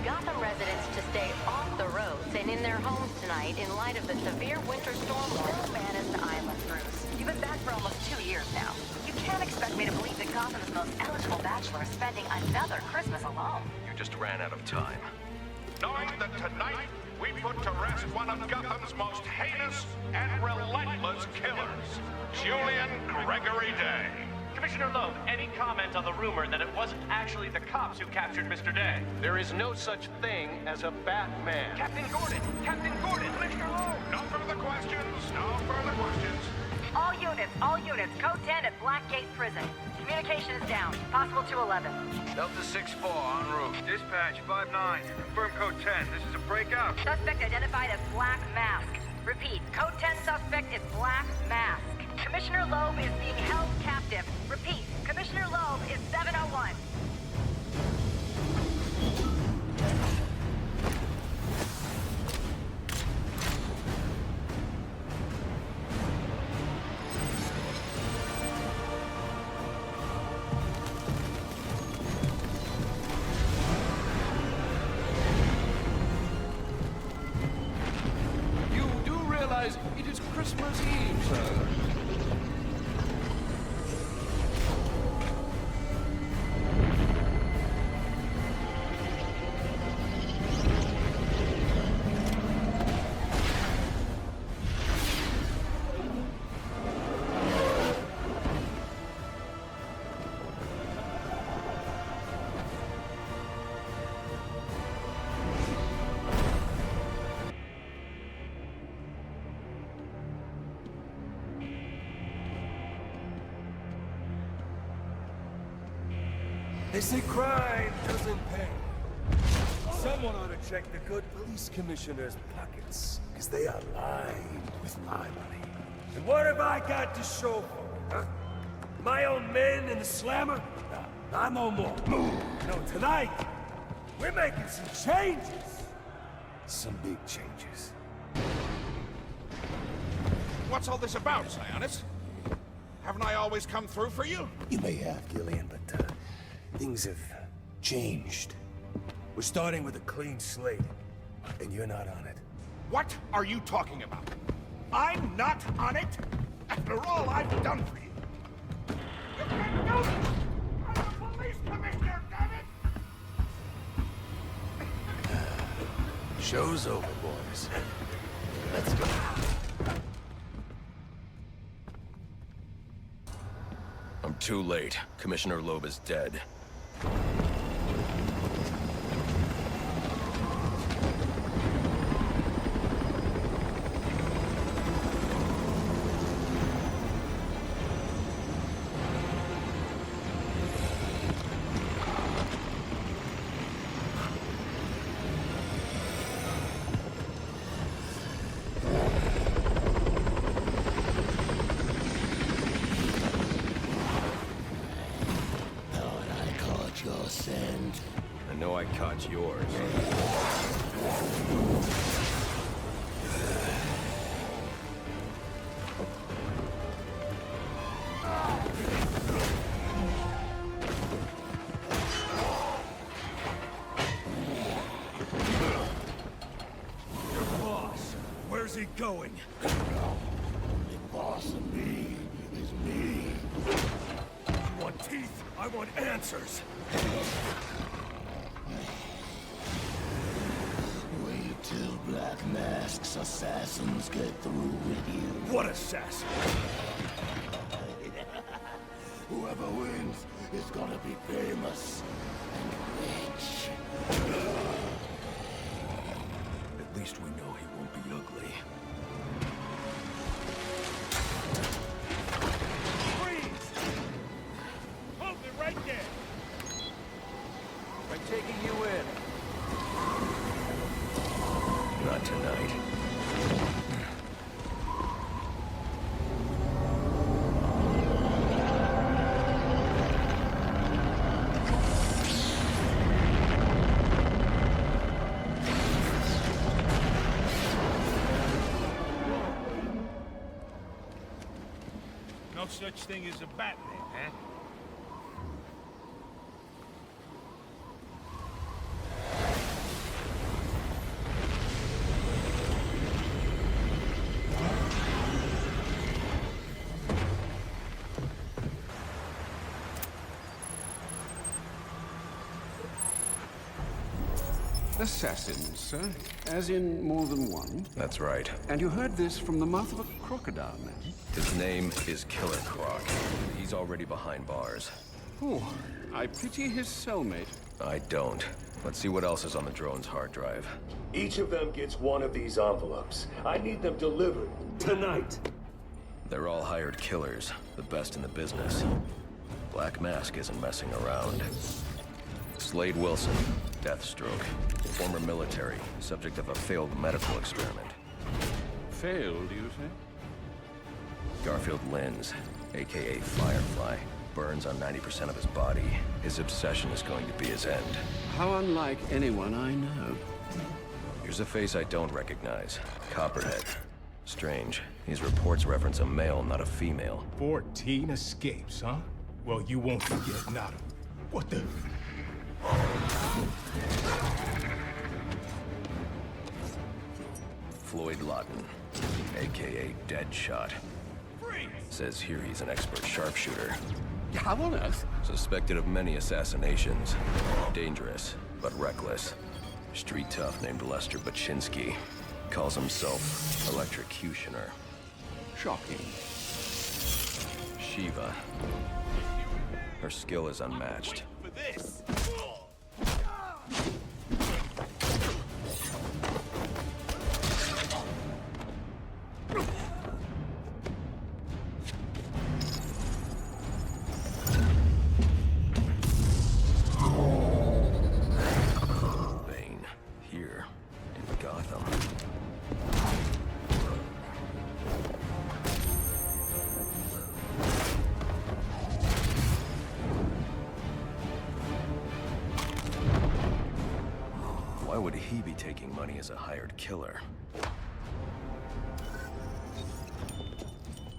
Gotham residents to stay off the roads and in their homes tonight in light of the severe winter storm still menace the island, Bruce. You've been back for almost 2 years now. You can't expect me to believe that Gotham's most eligible bachelor is spending another Christmas alone. You just ran out of time. Knowing that tonight we put to rest one of Gotham's most heinous and relentless killers, Julian Gregory Day. Commissioner Loeb, any comment on the rumor that it wasn't actually the cops who captured Mr. Day? There is no such thing as a Batman. Captain Gordon! Captain Gordon! Commissioner Loeb! No further questions, no further questions. All units, code 10 at Blackgate Prison. Communication is down, possible to 11. Delta 6-4, en route. Dispatch 5-9, confirm code 10. This is a breakout. Suspect identified as Black Mask. Repeat, code 10 suspect is Black Mask. Commissioner Loeb is being held captive. Repeat, Commissioner Loeb is 701. You do realize it is Christmas Eve, sir. They say crime doesn't pay. Someone ought to check the good police commissioner's pockets, because they are lined with my money. And what have I got to show for it, huh? My own men in the slammer? Nah, no more. No, tonight, we're making some changes. Some big changes. What's all this about, Sionis? Haven't I always come through for you? You may have, Gillian, but things have changed. We're starting with a clean slate, and you're not on it. What are you talking about? I'm not on it? After all I've done for you. You can't do this! I'm the police commissioner, damn it! Show's over, boys. Let's go. I'm too late. Commissioner Loeb is dead. I know I caught yours. Your boss, where's he going? The boss of me is me. You want teeth? I want answers. Wait till Black Mask's assassins get through with you. What assassin? Whoever wins is gonna be famous and rich. At least we know he won't be ugly. Freeze! Hold it right there! I'm taking you in. Not tonight. No such thing as a Batman, huh? Assassins, sir? As in more than one? That's right. And you heard this from the mouth of a crocodile, man? His name is Killer Croc. He's already behind bars. Oh, I pity his cellmate. I don't. Let's see what else is on the drone's hard drive. Each of them gets one of these envelopes. I need them delivered tonight. They're all hired killers, the best in the business. Black Mask isn't messing around. Slade Wilson, Deathstroke, former military, subject of a failed medical experiment. Failed, you say? Garfield Linz, aka Firefly, burns on 90% of his body. His obsession is going to be his end. How unlike anyone I know. Here's a face I don't recognize. Copperhead. Strange. These reports reference a male, not a female. 14 escapes, huh? Well, you won't forget Nada. What the? Floyd Lawton, aka Deadshot. Says here he's an expert sharpshooter. How on earth? Suspected of many assassinations. Dangerous, but reckless. Street tough named Lester Baczynski. Calls himself Electrocutioner. Shocking. Shiva. Her skill is unmatched. Bane, here in Gotham. Why would he be taking money as a hired killer?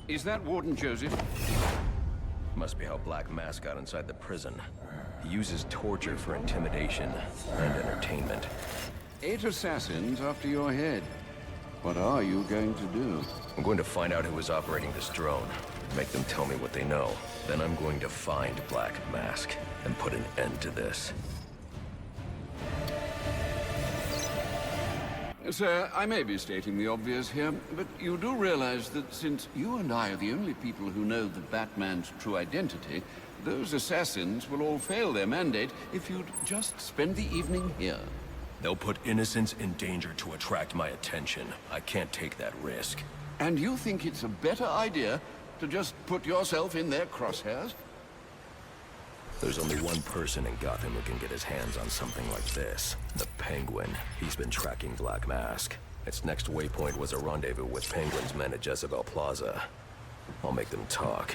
Is that Warden Joseph? Must be how Black Mask got inside the prison. He uses torture for intimidation and entertainment. 8 assassins after your head. What are you going to do? I'm going to find out who is operating this drone, make them tell me what they know. Then I'm going to find Black Mask and put an end to this. Sir, I may be stating the obvious here, but you do realize that since you and I are the only people who know the Batman's true identity, those assassins will all fail their mandate if you'd just spend the evening here. They'll put innocents in danger to attract my attention. I can't take that risk. And you think it's a better idea to just put yourself in their crosshairs? There's only one person in Gotham who can get his hands on something like this. The Penguin. He's been tracking Black Mask. Its next waypoint was a rendezvous with Penguin's men at Jezebel Plaza. I'll make them talk.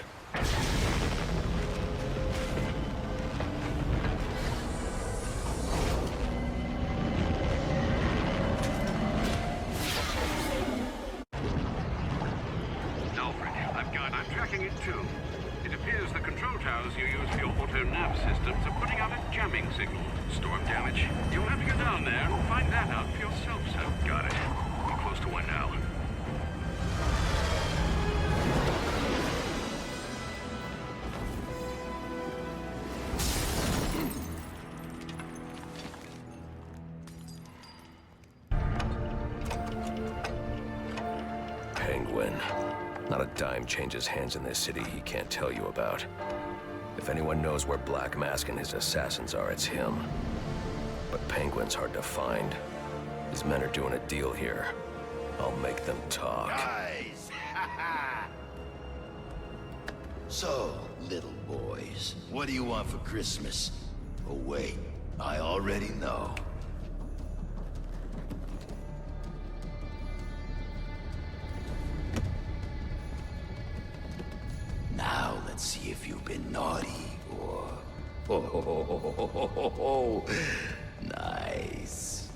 I'm tracking it too. It appears the control towers you use for your auto-nav systems are putting out a jamming signal. Storm damage. You'll have to go down there and find that out for yourself, sir. Got it. I'm close to one now. Penguin. Not a dime changes hands in this city he can't tell you about. If anyone knows where Black Mask and his assassins are, it's him. But Penguin's hard to find. His men are doing a deal here. I'll make them talk. Guys! So, little boys, what do you want for Christmas? Oh wait, I already know. Now let's see if you've been naughty or... Oh, nice.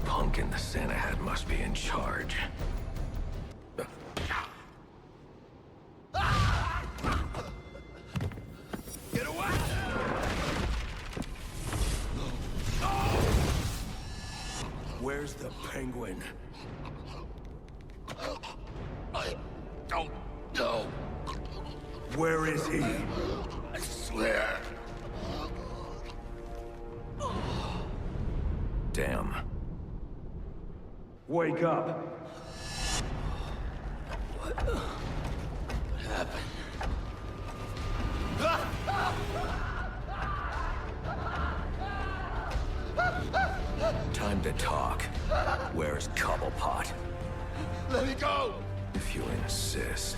Pumpkin the Santa hat must be in charge. Get away! Where's the Penguin? I don't know. Where is he? I swear. Damn. Wake up. What happened? Time to talk. Where's Cobblepot? Let me go! If you insist.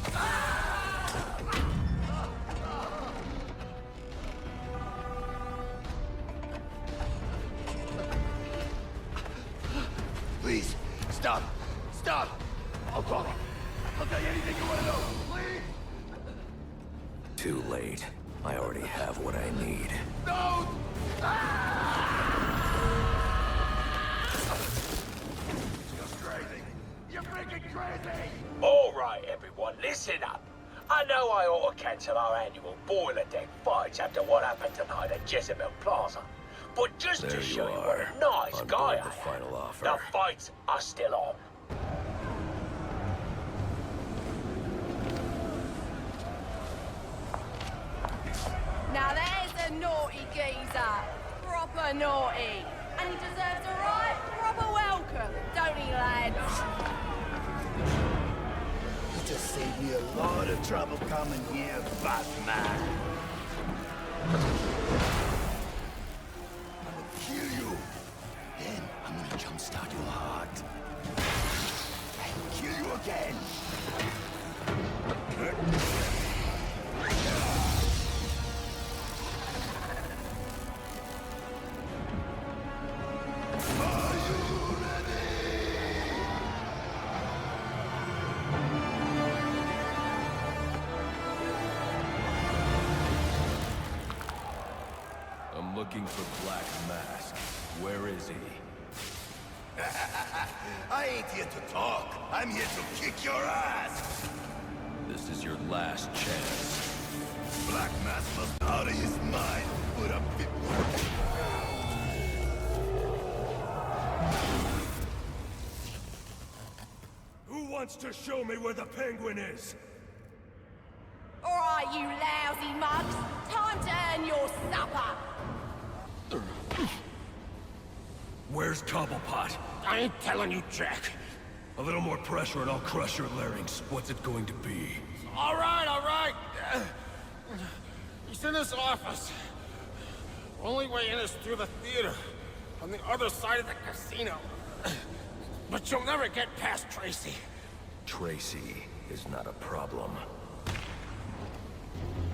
Please, stop. Stop! I'll call him. I'll tell you anything you want to know, please! Too late. I already have what I need. No! You're crazy! You're freaking crazy! All right, everyone, listen up. I know I ought to cancel our annual boiler deck fights after what happened tonight at Jezebel Plaza. But just There to you show you what are, a nice on guy board I the am, final offer. the fights are still on. Now there's a naughty geezer. Proper naughty. And he deserves a right proper welcome, don't he, lads? You just saved me a lot of trouble coming here, Batman. I'm gonna kill you. Then I'm gonna jumpstart your heart. And kill you again. I'm looking for Black Mask. Where is he? I ain't here to talk. I'm here to kick your ass. This is your last chance. Black Mask must be out of his mind. Put a bit Who wants to show me where the Penguin is? All right, you lousy mugs. Time to earn your supper. Where's Cobblepot? I ain't telling you, Jack. A little more pressure and I'll crush your larynx. What's it going to be? All right, all right. He's in his office. Only way in is through the theater, on the other side of the casino. But you'll never get past Tracy. Tracy is not a problem.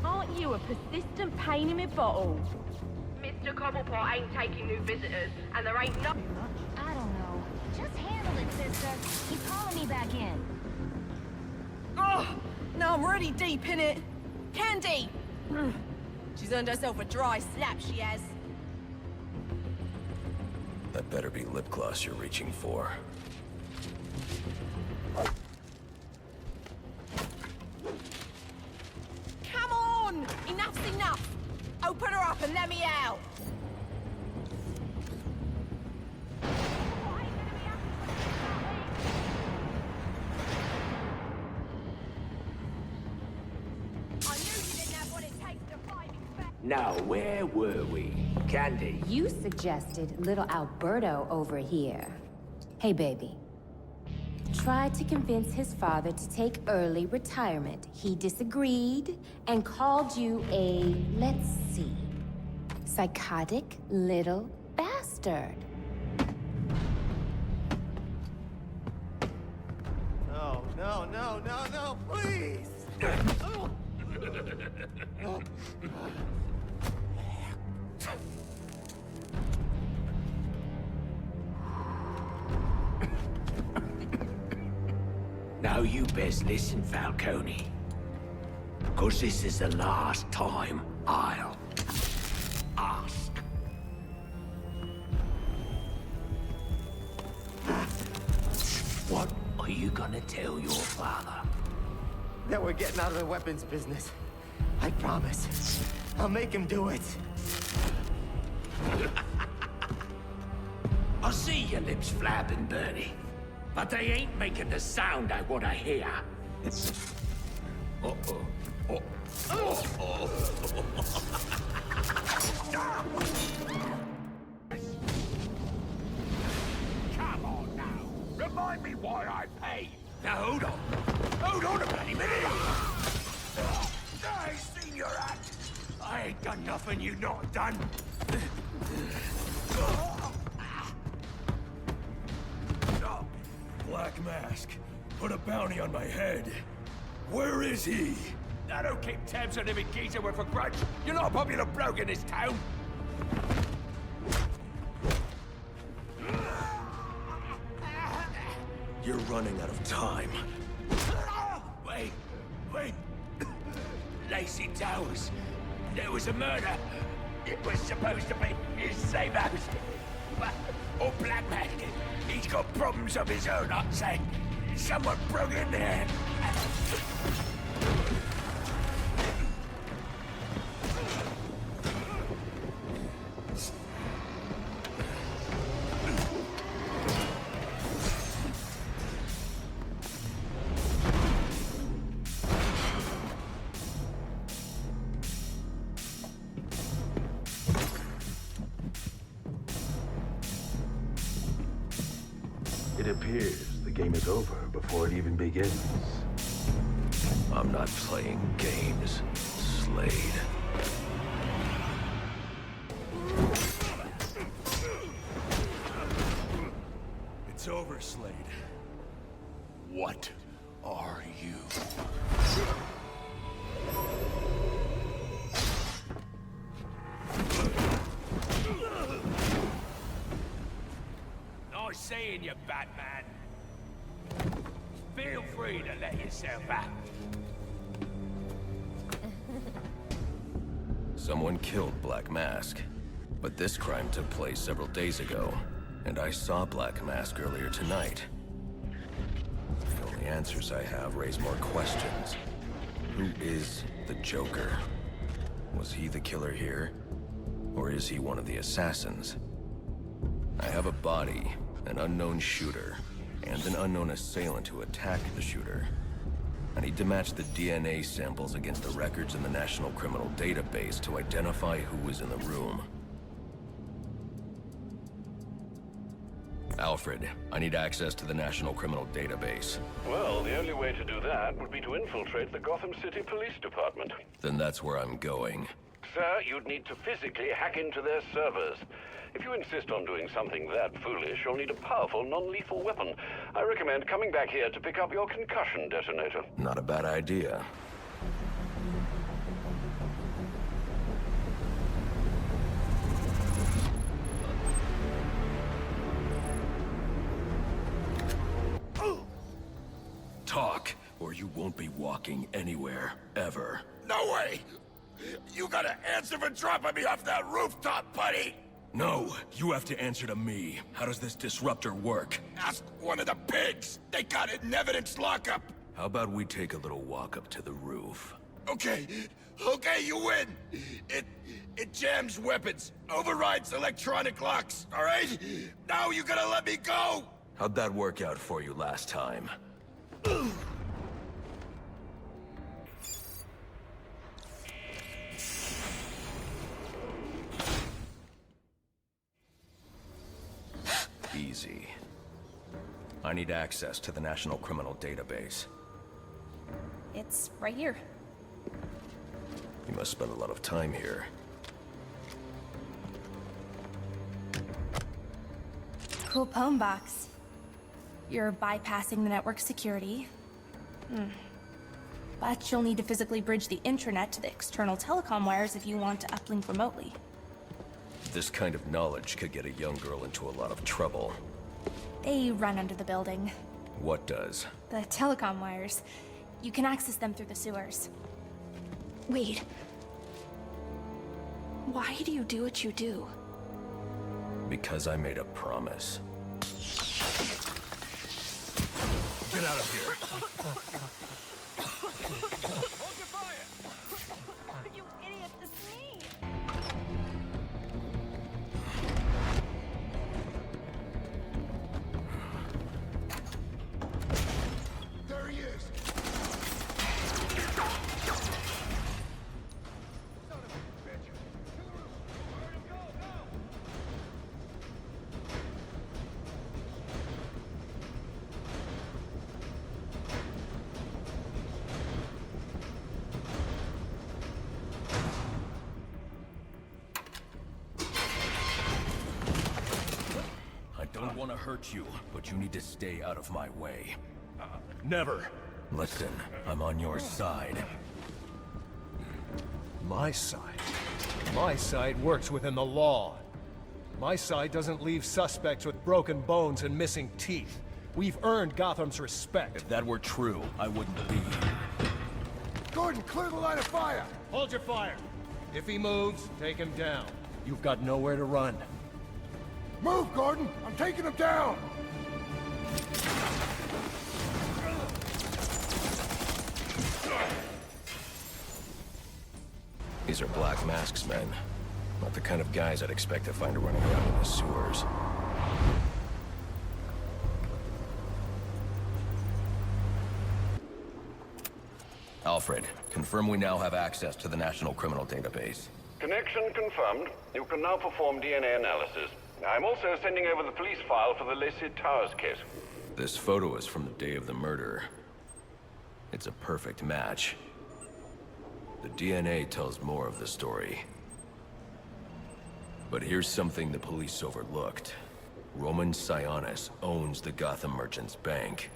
Aren't you a persistent pain in my bottle? Mr. Cobblepot ain't taking new visitors, and there ain't no... I don't know. Just handle it, sister. He's calling me back in. Oh, now I'm really deep in it. Candy! She's earned herself a dry slap, she has. That better be lip gloss you're reaching for. Come on! Enough's enough! Open her up and let me out! Now, where were we? Candy? You suggested little Alberto over here. Hey, baby. Tried to convince his father to take early retirement. He disagreed and called you a, let's see, psychotic little bastard. No, no, no, no, no, please! Now you best listen, Falcone. 'Cause this is the last time I'll ask. What are you gonna tell your father? That we're getting out of the weapons business. I promise. I'll make him do it. I see your lips flapping, Bernie. But they ain't making the sound I want to hear. Uh-oh. Oh. Come on now. Remind me why I paid. Now hold on. Hold on a bloody minute. I seen your act. I ain't done nothing you not done. Black Mask, put a bounty on my head. Where is he? I don't keep tabs on every geezer with a grudge. You're not a popular bloke in this town. You're running out of time. Wait. Lacey Towers. There was a murder. It was supposed to be his same house. Or Black Mask. He's got problems of his own, I'd say. Someone broke in there. It appears the game is over before it even begins. I'm not playing games, Slade. It's over, Slade. What are you? Nice seeing you, Batman. Feel free to let yourself out. Someone killed Black Mask, but this crime took place several days ago, and I saw Black Mask earlier tonight. The only answers I have raise more questions. Who is the Joker? Was he the killer here? Or is he one of the assassins? I have a body, an unknown shooter, and an unknown assailant who attacked the shooter. I need to match the DNA samples against the records in the National Criminal Database to identify who was in the room. Alfred, I need access to the National Criminal Database. Well, the only way to do that would be to infiltrate the Gotham City Police Department. Then that's where I'm going. Sir, you'd need to physically hack into their servers. If you insist on doing something that foolish, you'll need a powerful, non-lethal weapon. I recommend coming back here to pick up your concussion detonator. Not a bad idea. Talk, or you won't be walking anywhere, ever. No way! You gotta answer for dropping me off that rooftop, buddy! No, you have to answer to me. How does this disruptor work? Ask one of the pigs! They got it in evidence lockup! How about we take a little walk up to the roof? Okay, you win! It jams weapons, overrides electronic locks, alright? Now you gotta let me go! How'd that work out for you last time? Easy. I need access to the National Criminal Database. It's right here. You must spend a lot of time here. Cool poem box. You're bypassing the network security. But you'll need to physically bridge the intranet to the external telecom wires if you want to uplink remotely. This kind of knowledge could get a young girl into a lot of trouble. They run under the building. What does? The telecom wires. You can access them through the sewers. Wait. Why do you do what you do? Because I made a promise. Get out of here. You idiot, it's me! There he is! want to hurt you, but you need to stay out of my way. Never. Listen, I'm on your side. My side? My side works within the law. My side doesn't leave suspects with broken bones and missing teeth. We've earned Gotham's respect. If that were true, I wouldn't be here. Gordon, clear the line of fire! Hold your fire. If he moves, take him down. You've got nowhere to run. Move, Gordon! I'm taking him down! These are Black Mask's men. Not the kind of guys I'd expect to find running around in the sewers. Alfred, confirm we now have access to the National Criminal Database. Connection confirmed. You can now perform DNA analysis. I'm also sending over the police file for the Lacey Towers case. This photo is from the day of the murder. It's a perfect match. The DNA tells more of the story. But here's something the police overlooked. Roman Sionis owns the Gotham Merchants Bank.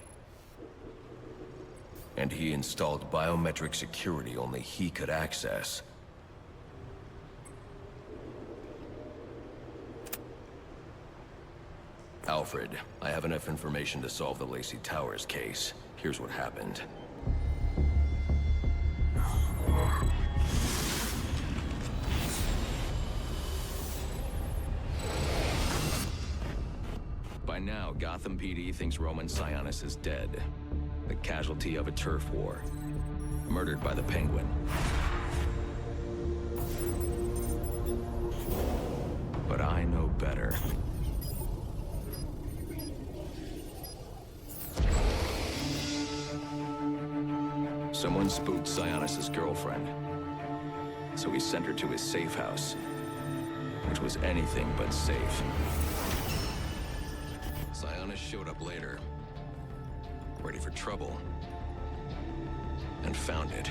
And he installed biometric security only he could access. Alfred, I have enough information to solve the Lacey Towers case. Here's what happened. By now, Gotham PD thinks Roman Sionis is dead. The casualty of a turf war. Murdered by the Penguin. But I know better. Someone spooked Sionis' girlfriend. So he sent her to his safe house. Which was anything but safe. Sionis showed up later. Ready for trouble. And found it.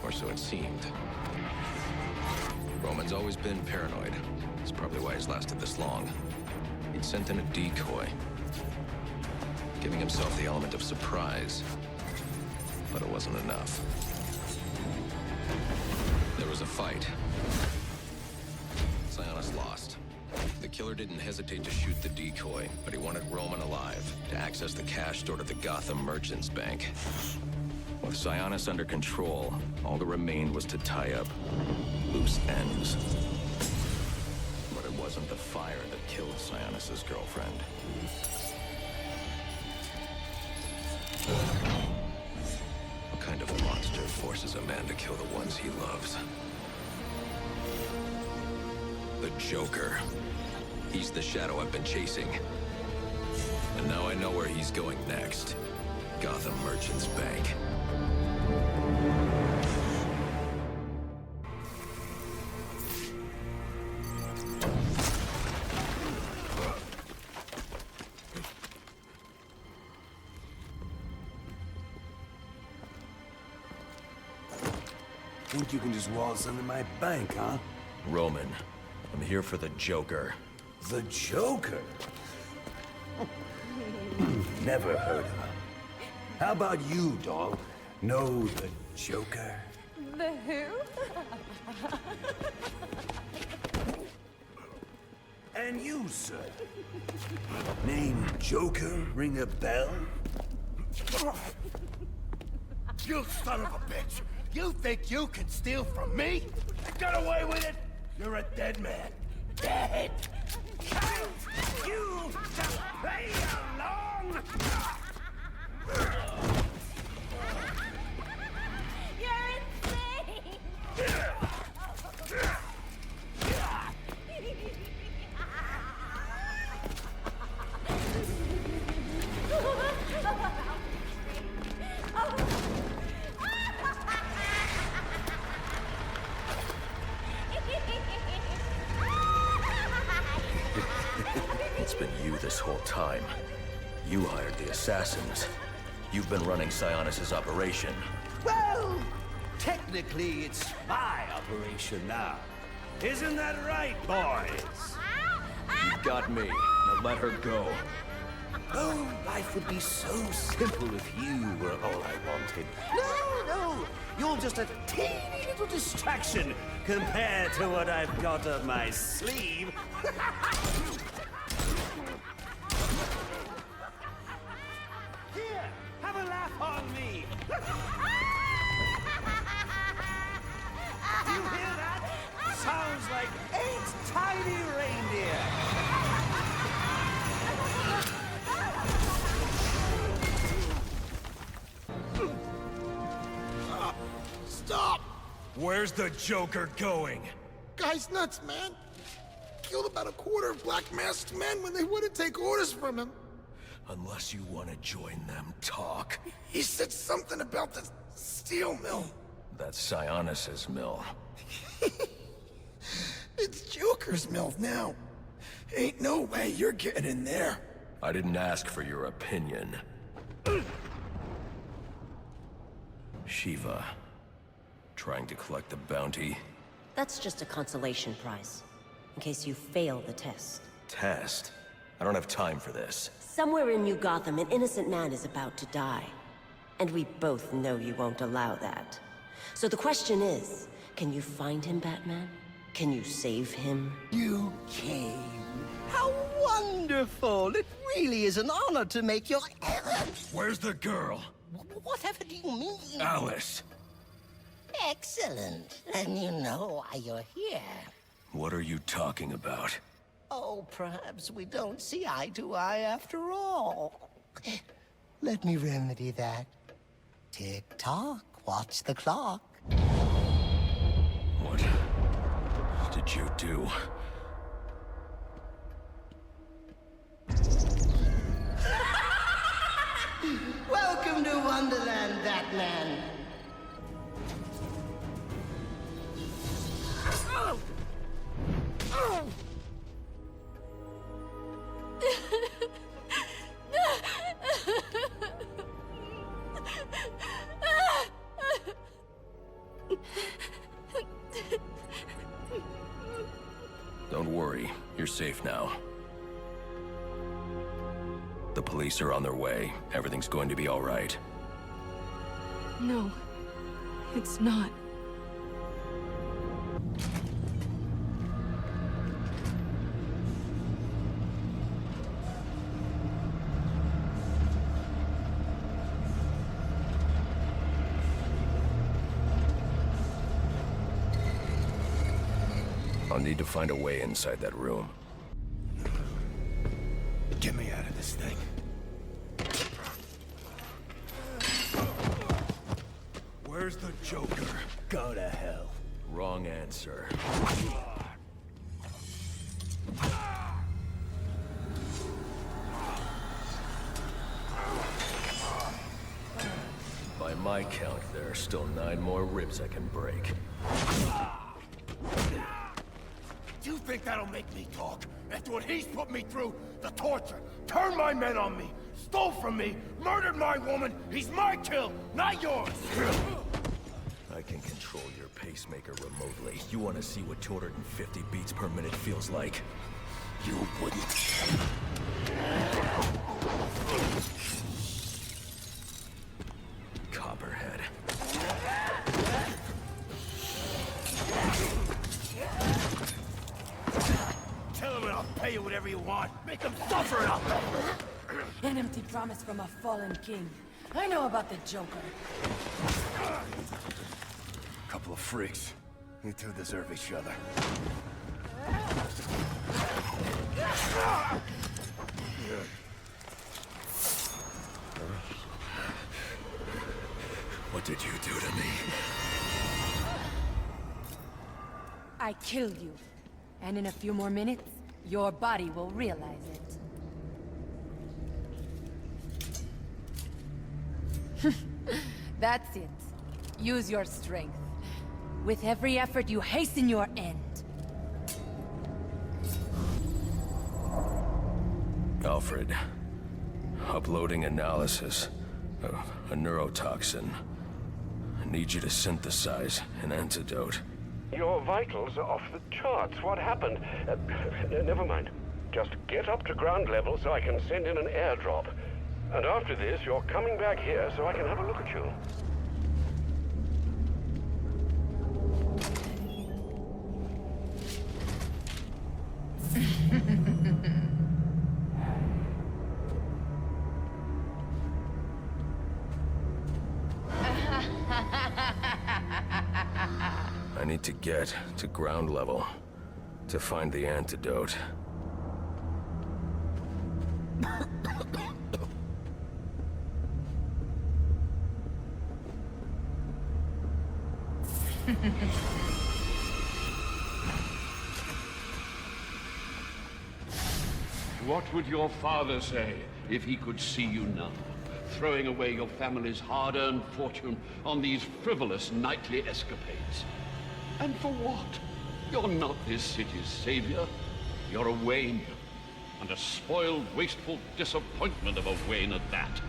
Or so it seemed. Roman's always been paranoid. That's probably why he's lasted this long. He'd sent in a decoy. Giving himself the element of surprise. But it wasn't enough. There was a fight. Sionis lost. The killer didn't hesitate to shoot the decoy, but he wanted Roman alive to access the cash stored at the Gotham Merchants Bank. With Sionis under control, all that remained was to tie up loose ends. But it wasn't the fire that killed Sionis' girlfriend. What kind of monster forces a man to kill the ones he loves? The Joker. He's the shadow I've been chasing. And now I know where he's going next. Gotham Merchants Bank. Think you can just waltz into my bank, huh? Roman, I'm here for the Joker. The Joker? Never heard of him. How about you, dog? Know the Joker? The who? And you, sir? Name Joker ring a bell? You son of a bitch! You think you can steal from me? You got away with it? You're a dead man. Dead! You to play along! You're insane! It's been you this whole time. You hired the assassins. You've been running Sionis' operation. Well, technically it's my operation now. Isn't that right, boys? You got me. Now let her go. Oh, life would be so simple if you were all I wanted. No, you're just a teeny little distraction compared to what I've got up my sleeve. Here, have a laugh on me. Do you hear that? Sounds like 8 tiny reindeer. Stop! Where's the Joker going? Guy's nuts, man. Killed about 1/4 of Black Masked men when they wouldn't take orders from him. Unless you want to join them, talk. He said something about the steel mill. That's Sionis's mill. It's Joker's mill now. Ain't no way you're getting in there. I didn't ask for your opinion. Shiva. Trying to collect the bounty? That's just a consolation prize, in case you fail the test. Test? I don't have time for this. Somewhere in New Gotham, an innocent man is about to die. And we both know you won't allow that. So the question is, can you find him, Batman? Can you save him? You came. How wonderful! It really is an honor to make your errand. Where's the girl? Whatever do you mean? Alice! Excellent. And you know why you're here. What are you talking about? Oh, perhaps we don't see eye to eye after all. Let me remedy that. Tick-tock, watch the clock. What did you do? Welcome to Wonderland, Batman. Don't worry, you're safe now. The police are on their way. Everything's going to be all right. No, it's not. I'll need to find a way inside that room. Get me out of this thing. Where's the Joker? Go to hell. Wrong answer. By my count, there are still 9 more ribs I can break. Do you think that'll make me talk? After what he's put me through, the torture, turned my men on me, stole from me, murdered my woman, he's my kill, not yours! I can control your pacemaker remotely. You want to see what 250 beats per minute feels like? You wouldn't. Copperhead. Tell him and I'll pay you whatever you want. Make him suffer it up! An empty promise from a fallen king. I know about the Joker. Couple of freaks. You two deserve each other. What did you do to me? I killed you. And in a few more minutes, your body will realize it. That's it. Use your strength. With every effort, you hasten your end. Alfred. Uploading analysis of a neurotoxin. I need you to synthesize an antidote. Your vitals are off the charts. What happened? Never mind. Just get up to ground level so I can send in an airdrop. And after this, you're coming back here so I can have a look at you. I need to get to ground level to find the antidote. What would your father say if he could see you now, throwing away your family's hard-earned fortune on these frivolous nightly escapades? And for what? You're not this city's savior. You're a Wayne. And a spoiled, wasteful disappointment of a Wayne at that.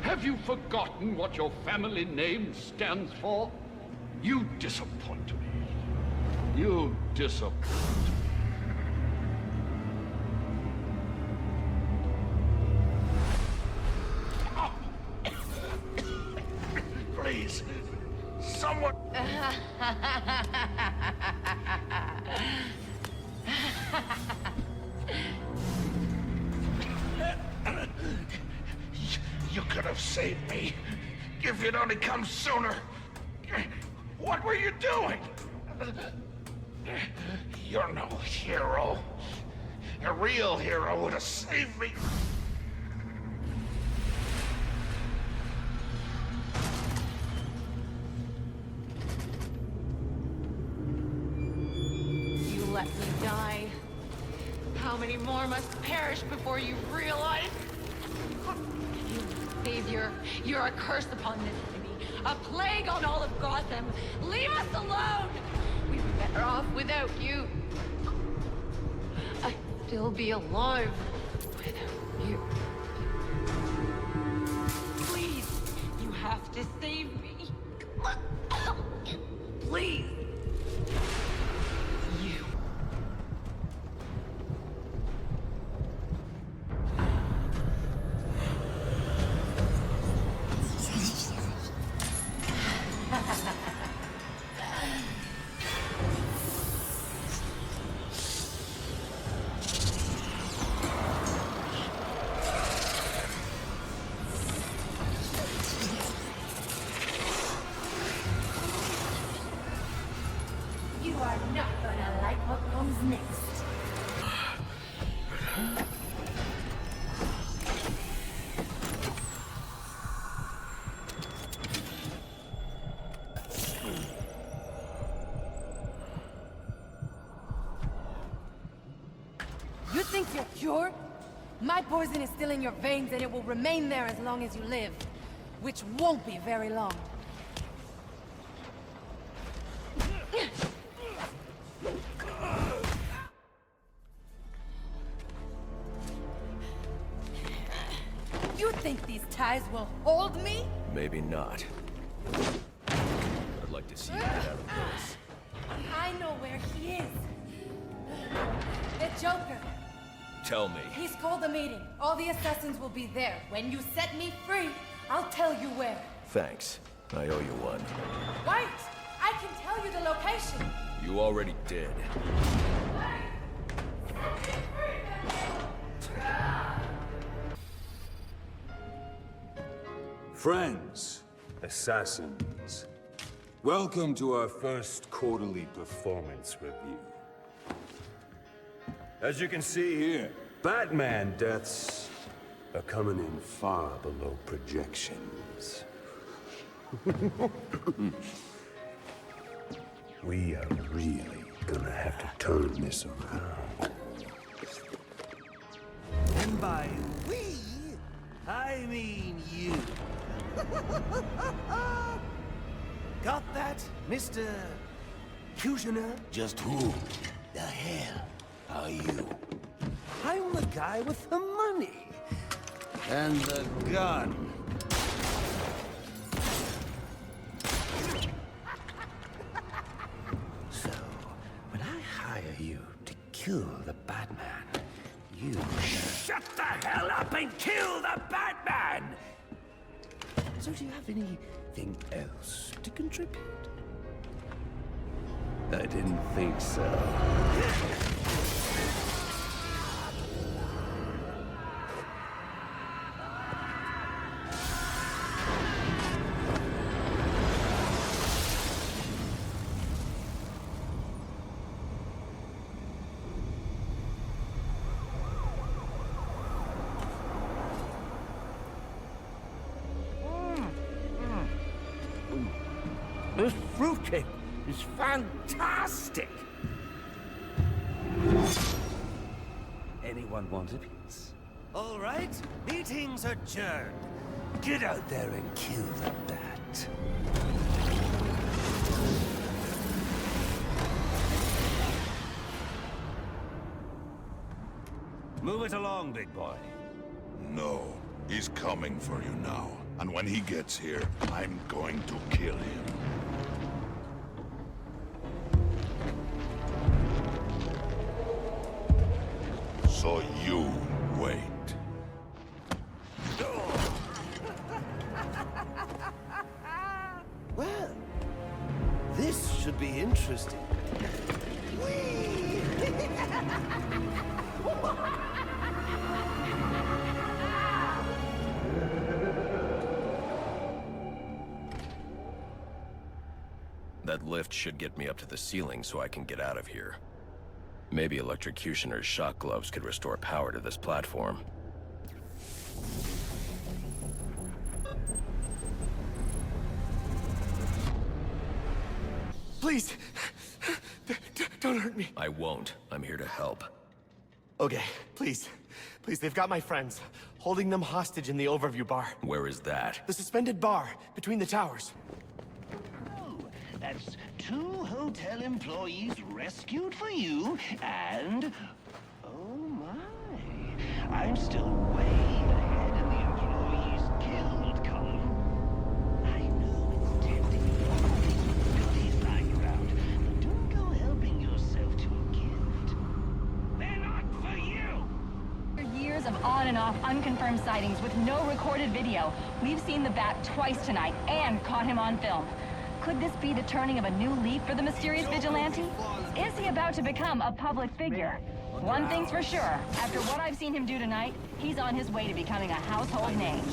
Have you forgotten what your family name stands for? You disappoint me. You disappoint me. Please, someone... You could have saved me if you'd only come sooner. What were you doing? You're no hero. A real hero would have saved me. You let me die. How many more must perish before you realize? You, Savior, you're a curse upon this city. A plague on all of Gotham. Leave us alone! We'd be better off without you. I'd still be alive without you. Please, you have to save me. Please. You. You are not gonna like what comes next. You think you're cured? My poison is still in your veins and it will remain there as long as you live. Which won't be very long. You think these ties will hold me? Maybe not. I'd like to see you get out of this. I know where he is. The Joker. Tell me. He's called a meeting. All the assassins will be there. When you set me free, I'll tell you where. Thanks. I owe you one. Wait! I can tell you the location. You already did. Friends, assassins, welcome to our first quarterly performance review. As you can see here, Batman deaths are coming in far below projections. We are really gonna have to turn this around. And by we, I mean you. Got that, Mr. Kushner? Just who the hell are you? I'm the guy with the money. And the gun. kill the Batman, you shut the hell up and kill the Batman! So do you have anything else to contribute? I didn't think so. This fruitcake is fantastic! Anyone want a piece? All right, meeting's adjourned. Get out there and kill the bat. Move it along, big boy. No, he's coming for you now. And when he gets here, I'm going to kill him. So you wait. Well, this should be interesting. Whee! That lift should get me up to the ceiling so I can get out of here. Maybe electrocutioner's shock gloves could restore power to this platform. Please, don't hurt me. I won't. I'm here to help. Okay, please. Please, they've got my friends. Holding them hostage in the overview bar. Where is that? The suspended bar, between the towers. That's 2 hotel employees rescued for you, and... oh my. I'm still way ahead in the employees killed column. I know it's tempting to all these goodies lying around, but don't go helping yourself to a gift. They're not for you! Years of on and off unconfirmed sightings with no recorded video. We've seen the Bat twice tonight and caught him on film. Could this be the turning of a new leaf for the mysterious vigilante? Is he about to become a public figure? One thing's for sure, after what I've seen him do tonight, he's on his way to becoming a household name.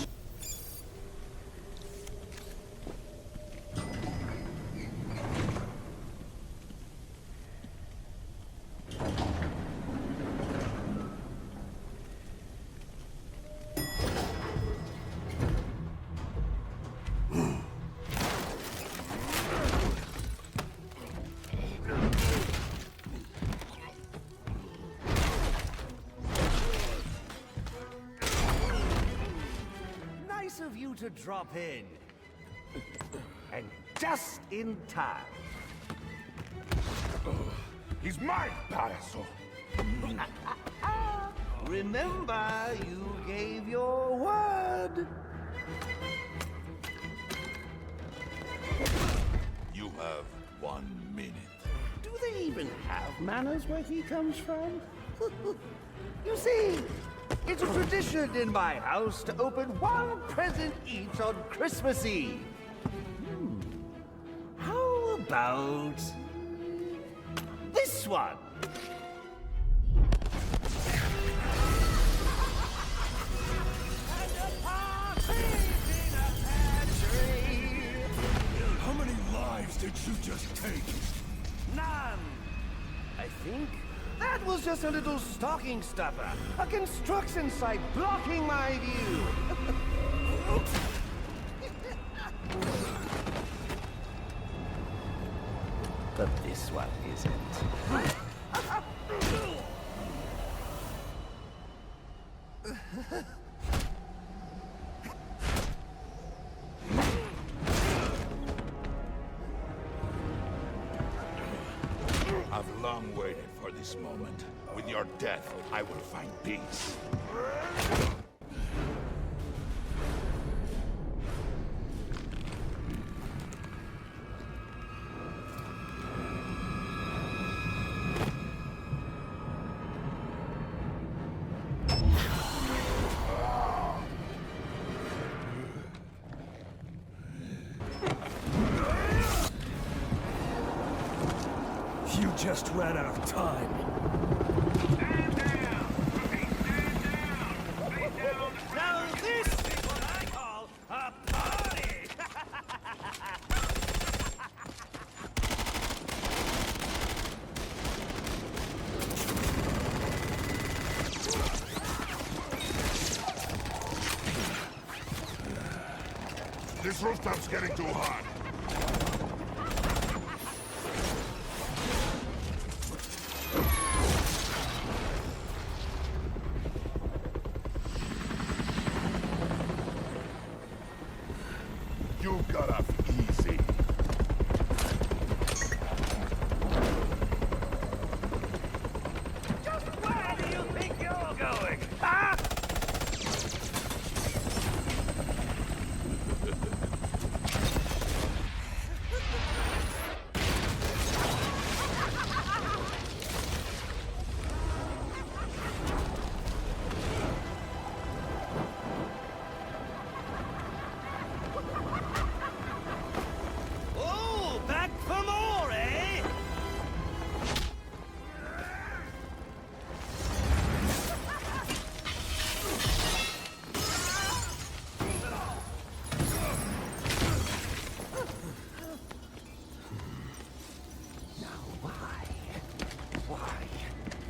Of you to drop in. And just in time. He's mine, Paraso. Remember, you gave your word. You have 1 minute. Do they even have manners where he comes from? You see, it's a tradition in my house to open 1 present each on Christmas Eve. How about this one? How many lives did you just take? None. I think that was just a little stocking stuffer. A construction site blocking my view. But this one isn't. I've long waited for this moment. With your death, I will find peace. just ran out of time. Stand down! Okay, stand down! Stay down! Now this is what I call a party! This rooftop's getting too hot. You got off easy. Just where do you think you're going, huh? Oh, back for more, eh?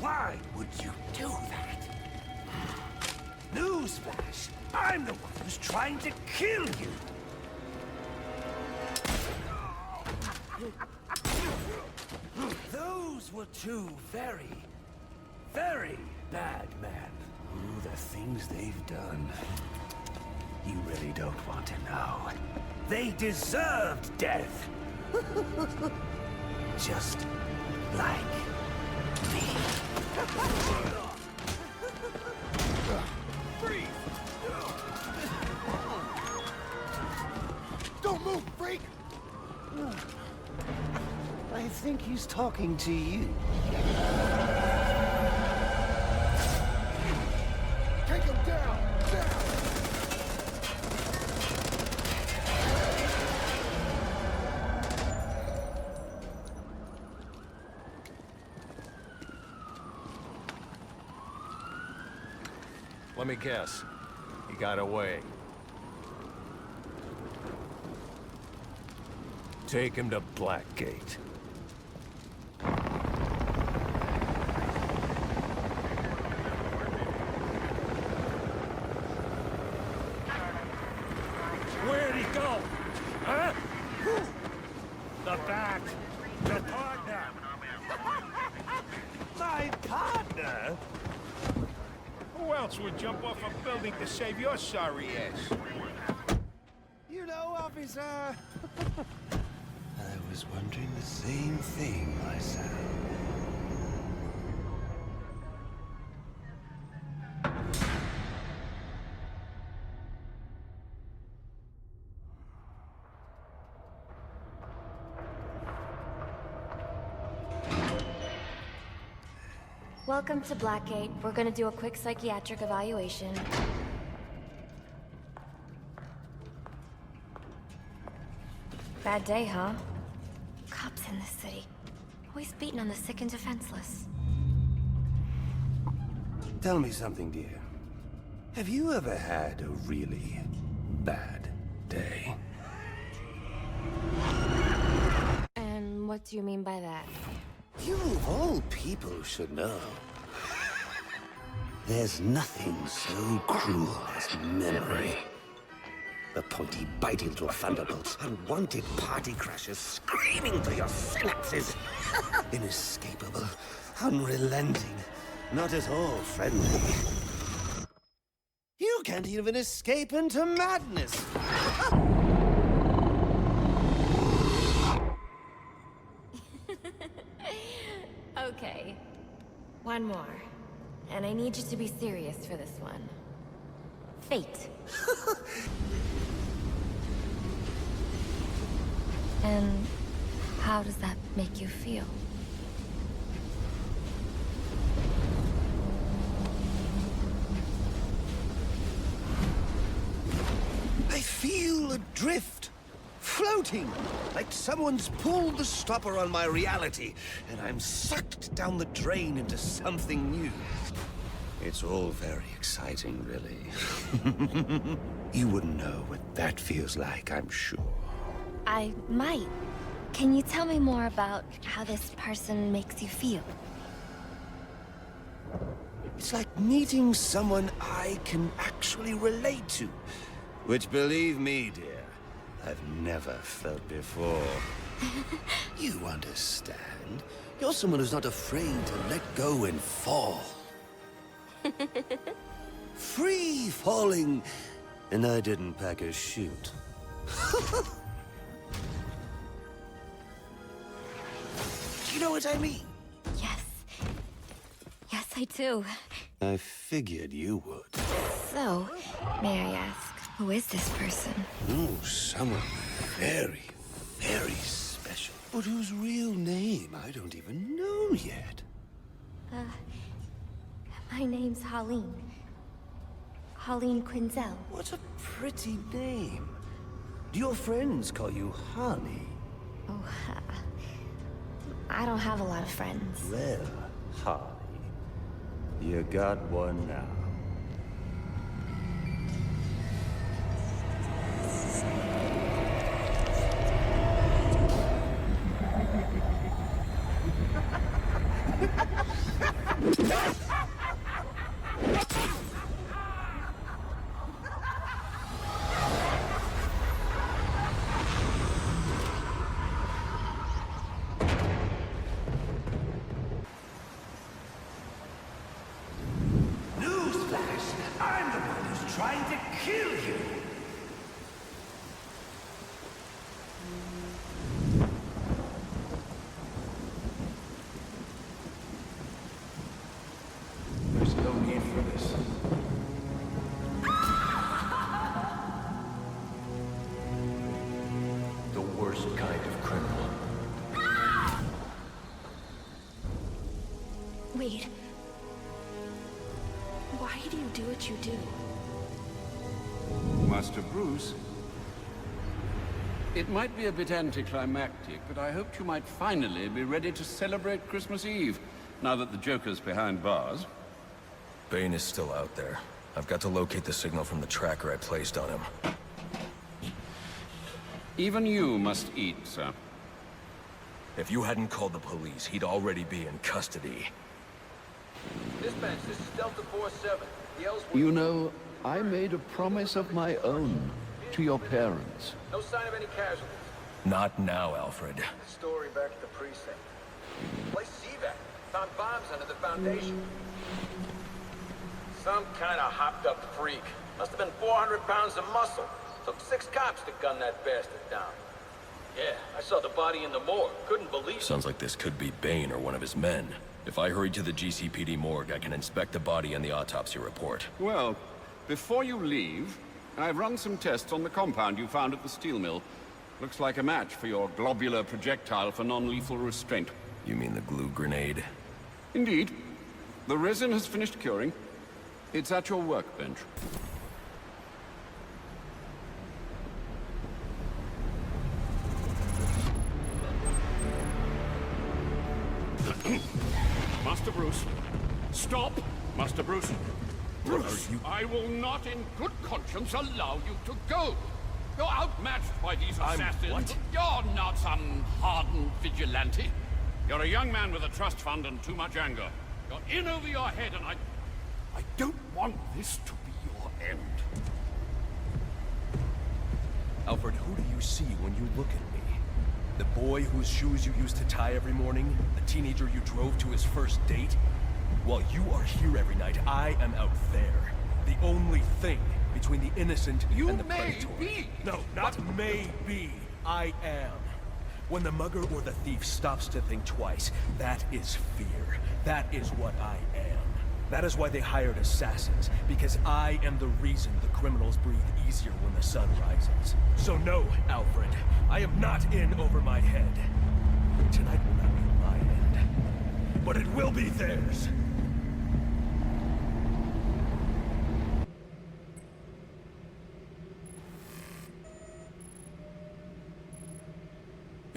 Why would you do that? Newsflash! I'm the one who's trying to kill you! Those were two very, very bad men. Ooh, the things they've done. You really don't want to know. They deserved death. Just like me. Freeze! Don't move, freak! I think he's talking to you. Take him down! Down! Let me guess. He got away. Take him to Blackgate. Where'd he go? Huh? The Bat. The partner. My partner? Who else would jump off a building to save your sorry ass? You know, officer. I was wondering the same thing myself. Welcome to Blackgate. We're gonna do a quick psychiatric evaluation. Bad day, huh? Cops in this city. Always beating on the sick and defenseless. Tell me something, dear. Have you ever had a really bad day? And what do you mean by that? You of all people should know. There's nothing so cruel as memory. The pointy biting through thunderbolts, unwanted party crashes screaming through your synapses. Inescapable, unrelenting, not at all friendly. You can't even escape into madness. Okay. One more. And I need you to be serious for this one. Fate. And how does that make you feel? I feel adrift, floating, like someone's pulled the stopper on my reality, and I'm sucked down the drain into something new. It's all very exciting, really. You wouldn't know what that feels like, I'm sure. I might. Can you tell me more about how this person makes you feel? It's like meeting someone I can actually relate to. Which, believe me, dear, I've never felt before. You understand. You're someone who's not afraid to let go and fall. Free falling, and I didn't pack a chute. You know what I mean? Yes. Yes, I do. I figured you would. So, may I ask, who is this person? Oh, someone very, very special. But whose real name I don't even know yet. My name's Holleen. Holleen Quinzel. What a pretty name. Do your friends call you Holly? Oh, I don't have a lot of friends. Well, Holly, you got one now. Trying to kill you! There's no need for this. The worst kind of criminal. Wait. Why do you do what you do? Master Bruce, it might be a bit anticlimactic, but I hoped you might finally be ready to celebrate Christmas Eve, now that the Joker's behind bars. Bane is still out there. I've got to locate the signal from the tracker I placed on him. Even you must eat, sir. If you hadn't called the police, he'd already be in custody. Dispatch, this is Delta 4-7. The Ellsworth... You know, I made a promise of my own to your parents. No sign of any casualties. Not now, Alfred. Story back at the precinct. Place CVAC. Found bombs under the foundation. Some kind of hopped-up freak. Must have been 400 pounds of muscle. Took 6 cops to gun that bastard down. Yeah, I saw the body in the morgue. Couldn't believe it. Sounds like this could be Bane or one of his men. If I hurry to the GCPD morgue, I can inspect the body and the autopsy report. Well, before you leave, I've run some tests on the compound you found at the steel mill. Looks like a match for your globular projectile for non-lethal restraint. You mean the glue grenade? Indeed. The resin has finished curing. It's at your workbench. Master Bruce. Stop! Master Bruce. Bruce, I will not in good conscience allow you to go. You're outmatched by these assassins. What? You're not some hardened vigilante. You're a young man with a trust fund and too much anger. You're in over your head, and I don't want this to be your end. Alfred, who do you see when you look at me? The boy whose shoes you used to tie every morning? The teenager you drove to his first date? While you are here every night, I am out there. The only thing between the innocent and the predator. Be. No, not may be. I am. When the mugger or the thief stops to think twice, that is fear. That is what I am. That is why they hired assassins, because I am the reason the criminals breathe easier when the sun rises. So no, Alfred, I am not in over my head. Tonight will not be my end, but it will be theirs.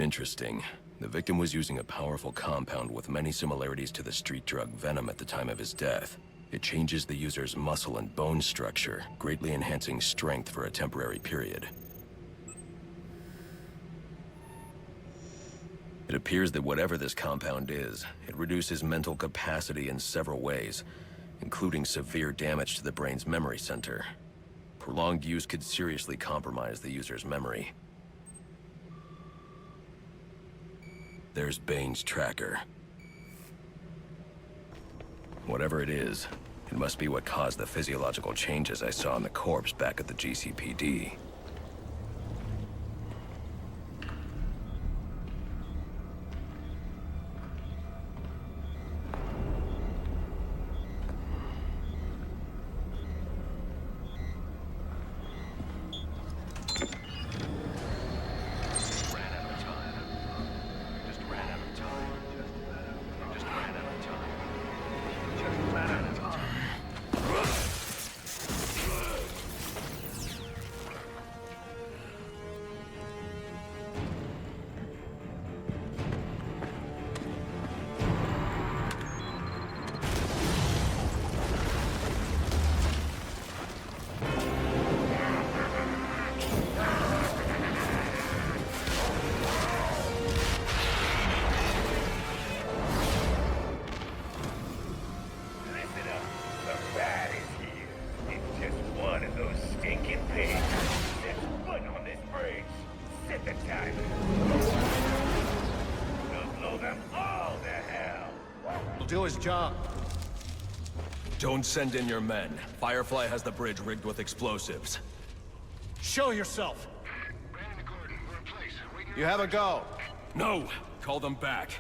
Interesting. The victim was using a powerful compound with many similarities to the street drug Venom at the time of his death. It changes the user's muscle and bone structure, greatly enhancing strength for a temporary period. It appears that whatever this compound is, it reduces mental capacity in several ways, including severe damage to the brain's memory center. Prolonged use could seriously compromise the user's memory. There's Bane's tracker. Whatever it is, it must be what caused the physiological changes I saw in the corpse back at the GCPD. Do his job. Don't send in your men. Firefly has the bridge rigged with explosives. Show yourself. You have a go. No! Call them back.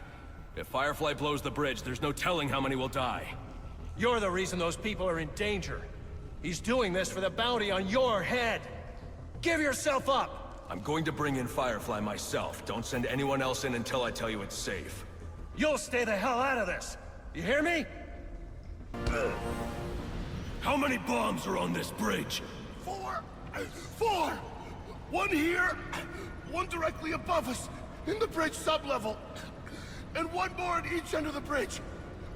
If Firefly blows the bridge, there's no telling how many will die. You're the reason those people are in danger. He's doing this for the bounty on your head. Give yourself up! I'm going to bring in Firefly myself. Don't send anyone else in until I tell you it's safe. You'll stay the hell out of this! You hear me? How many bombs are on this bridge? 4! 4! One here, one directly above us, in the bridge sublevel, and one more at each end of the bridge.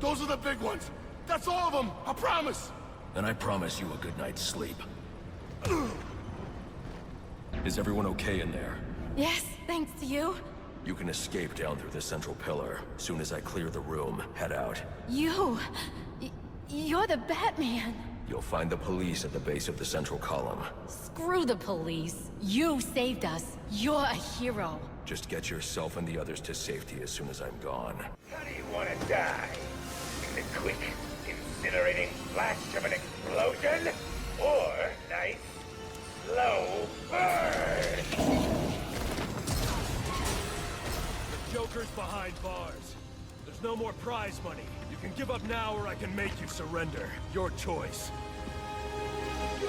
Those are the big ones. That's all of them, I promise. And I promise you a good night's sleep. Is everyone okay in there? Yes, thanks to you. You can escape down through the central pillar. Soon as I clear the room, head out. You're the Batman. You'll find the police at the base of the central column. Screw the police. You saved us. You're a hero. Just get yourself and the others to safety as soon as I'm gone. How do you want to die? In the quick, incinerating flash of an explosion? Or nice, slow burn? Joker's behind bars. There's no more prize money. You can give up now or I can make you surrender. Your choice. Go!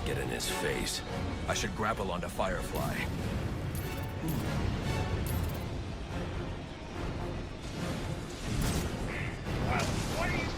Get in his face. I should grapple onto Firefly. What are you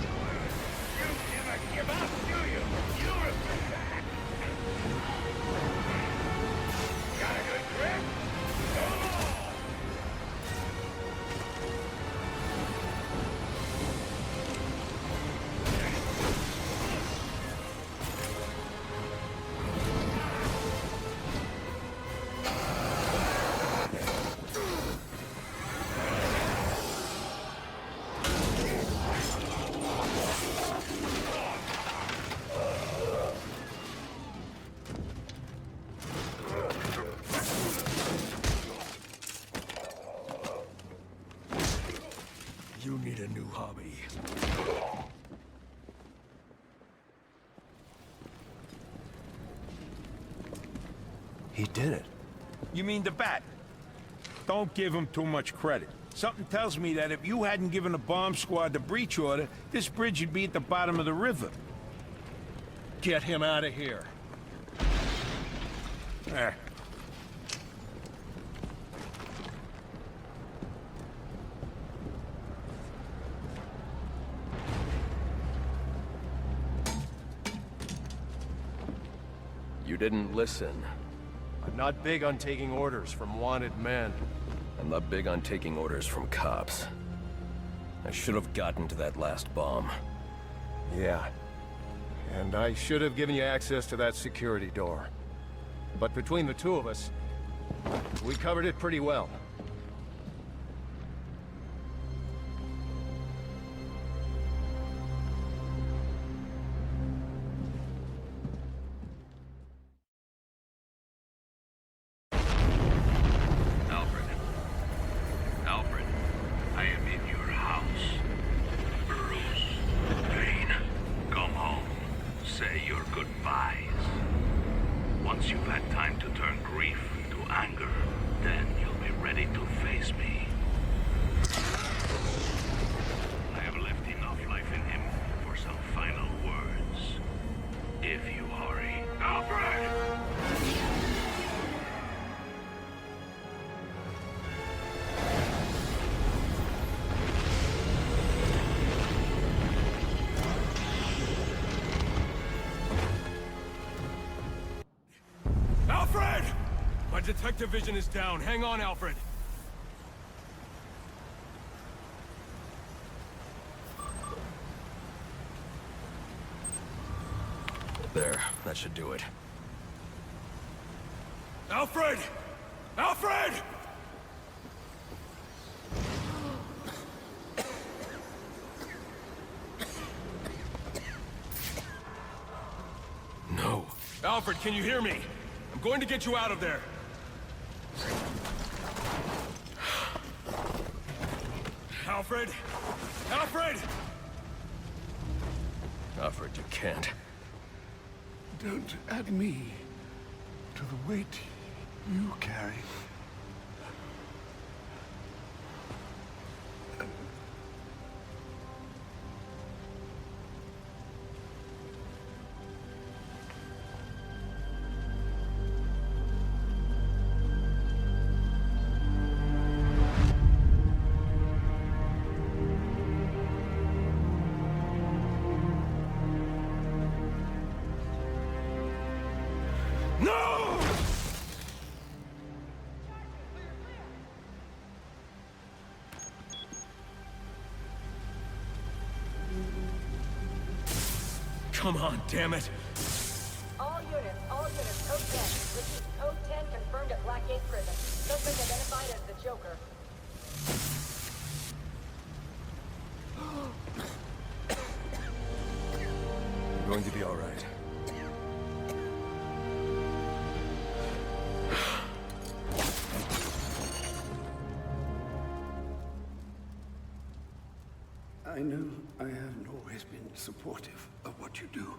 Bobby. He did it. You mean the Bat? Don't give him too much credit. Something tells me that if you hadn't given the bomb squad the breach order, this bridge would be at the bottom of the river. Get him out of here. There. You didn't listen. I'm not big on taking orders from wanted men. I'm not big on taking orders from cops. I should have gotten to that last bomb. Yeah. And I should have given you access to that security door. But between the two of us, we covered it pretty well. Alfred, I am in your house. Bruce, Payne, come home. Say your goodbyes. Once you've had time to turn grief into anger, then you'll be ready to face me. I have left enough life in him for some final words. If you hurry. Alfred! Alfred! My detective vision is down. Hang on, Alfred. There, that should do it. Alfred! Alfred! No. Alfred, can you hear me? I'm going to get you out of there. Alfred! Alfred! Alfred, you can't. Don't add me to the weight you carry. No! Come on, damn it! All units, code 10. Repeat, code 10 confirmed at Blackgate Prison. Suspect identified as the Joker. You're going to be all right. I know I haven't always been supportive of what you do,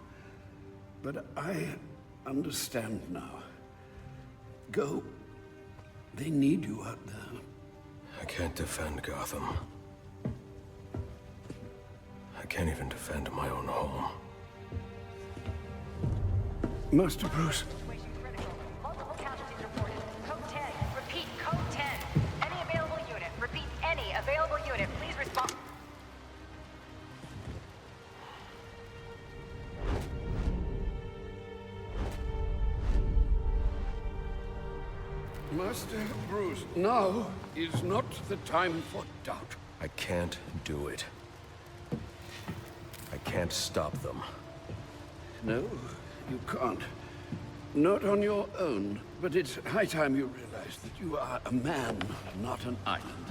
but I understand now. Go. They need you out there. I can't defend Gotham. I can't even defend my own home. Master Bruce. Multiple casualties reported. Code 10. Repeat, code 10. Any available unit. Repeat, any available unit. Please respond. Master Bruce, now is not the time for doubt. I can't do it. I can't stop them. No, you can't. Not on your own, but it's high time you realize that you are a man, not an island.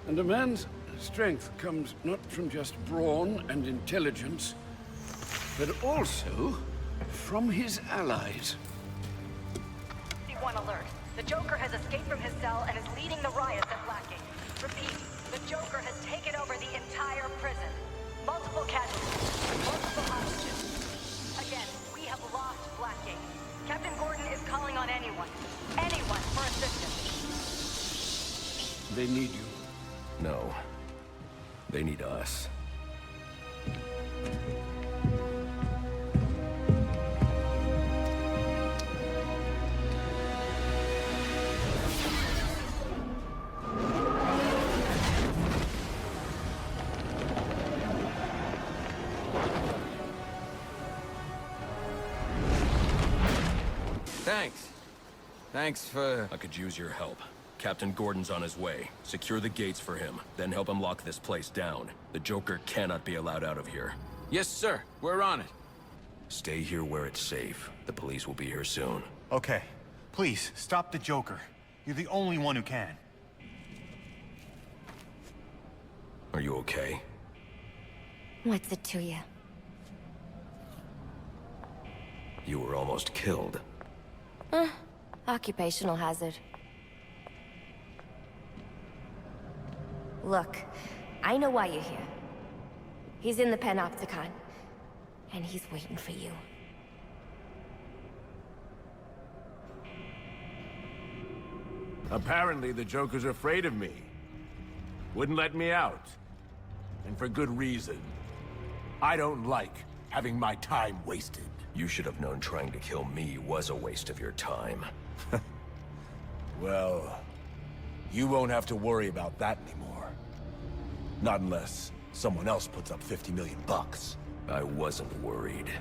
And a man's strength comes not from just brawn and intelligence, but also from his allies. C1 alert. The Joker has escaped from his cell and is leading the riots at Blackgate. Repeat, The Joker has taken over the entire prison. Multiple casualties, multiple hostages. Again, we have lost Blackgate. Captain Gordon is calling on anyone for assistance. They need you. No. They need us. Thanks for... I could use your help. Captain Gordon's on his way. Secure the gates for him, then help him lock this place down. The Joker cannot be allowed out of here. Yes, sir. We're on it. Stay here where it's safe. The police will be here soon. Okay. Please, stop the Joker. You're the only one who can. Are you okay? What's it to you? You were almost killed. Occupational hazard. Look, I know why you're here. He's in the Panopticon, and he's waiting for you. Apparently, the Joker's afraid of me. Wouldn't let me out. And for good reason. I don't like having my time wasted. You should have known trying to kill me was a waste of your time. Well, you won't have to worry about that anymore. Not unless someone else puts up 50 million bucks. I wasn't worried.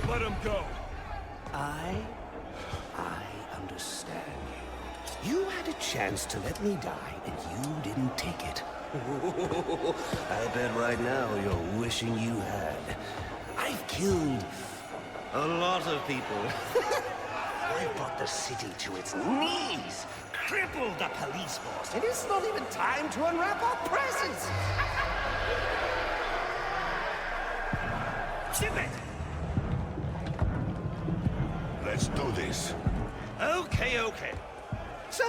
Let him go. I understand you. You had a chance to let me die, and you didn't take it. I bet right now you're wishing you had. I've killed a lot of people. I've brought the city to its knees, crippled the police force, and it's not even time to unwrap our presents. Ship it! Let's do this. Okay. So,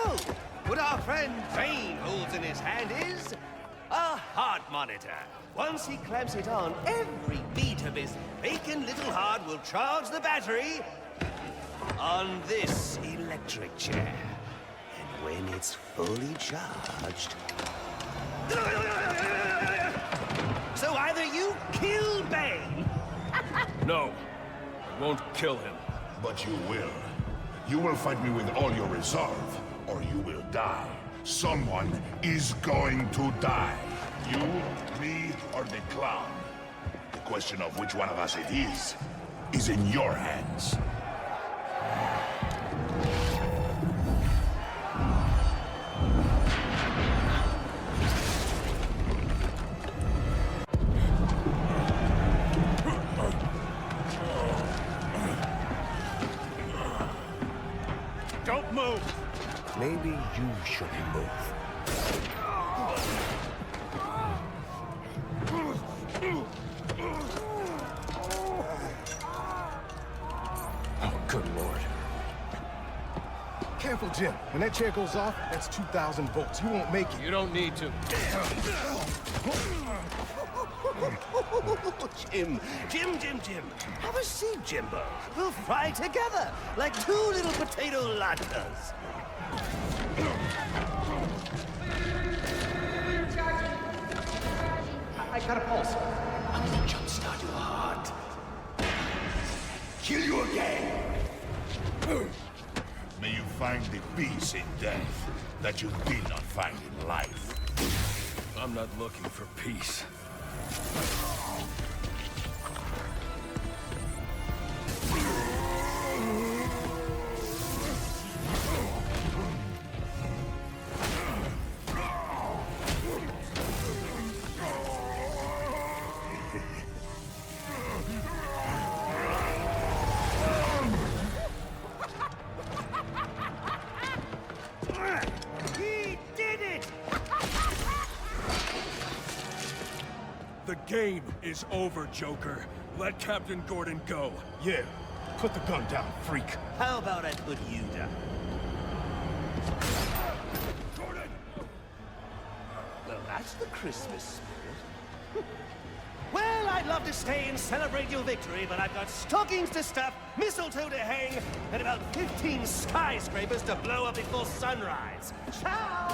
what our friend Bane holds in his hand is a heart monitor. Once he clamps it on, every beat of his bacon little heart will charge the battery on this electric chair. And when it's fully charged... So either you kill Bane... No, I won't kill him. But you will. You will fight me with all your resolve, or you will die. Someone is going to die. You, me, or the clown. The question of which one of us it is in your hands. Don't move! Maybe you shouldn't move. Oh, good lord. Careful, Jim. When that chair goes off, that's 2,000 volts. You won't make it. You don't need to. Jim. Have a seat, Jimbo. We'll fry together like two little potato latkes. I got a pulse. I'm gonna jumpstart your heart. Kill you again. May you find the peace in death that you did not find in life. I'm not looking for peace. He did it! The game is over, Joker. Let Captain Gordon go. Yeah, Put the gun down, freak. How about I put you down? Well, that's the Christmas spirit. Well, I'd love to stay and celebrate your victory, but I've got stockings to stuff, mistletoe to hang, and about 15 skyscrapers to blow up before sunrise. Ciao!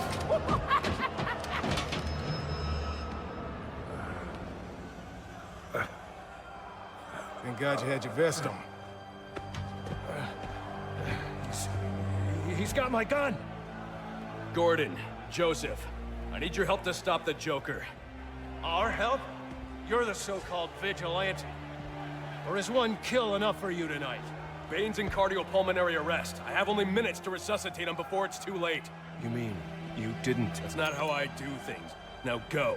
Thank God you had your vest on. He's got my gun! Gordon, Joseph, I need your help to stop the Joker. Our help? You're the so-called vigilante. Or is one kill enough for you tonight? Bane's in cardiopulmonary arrest. I have only minutes to resuscitate him before it's too late. You mean you didn't? That's not how I do things. Now go.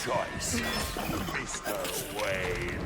Choice, Mr. Wayne.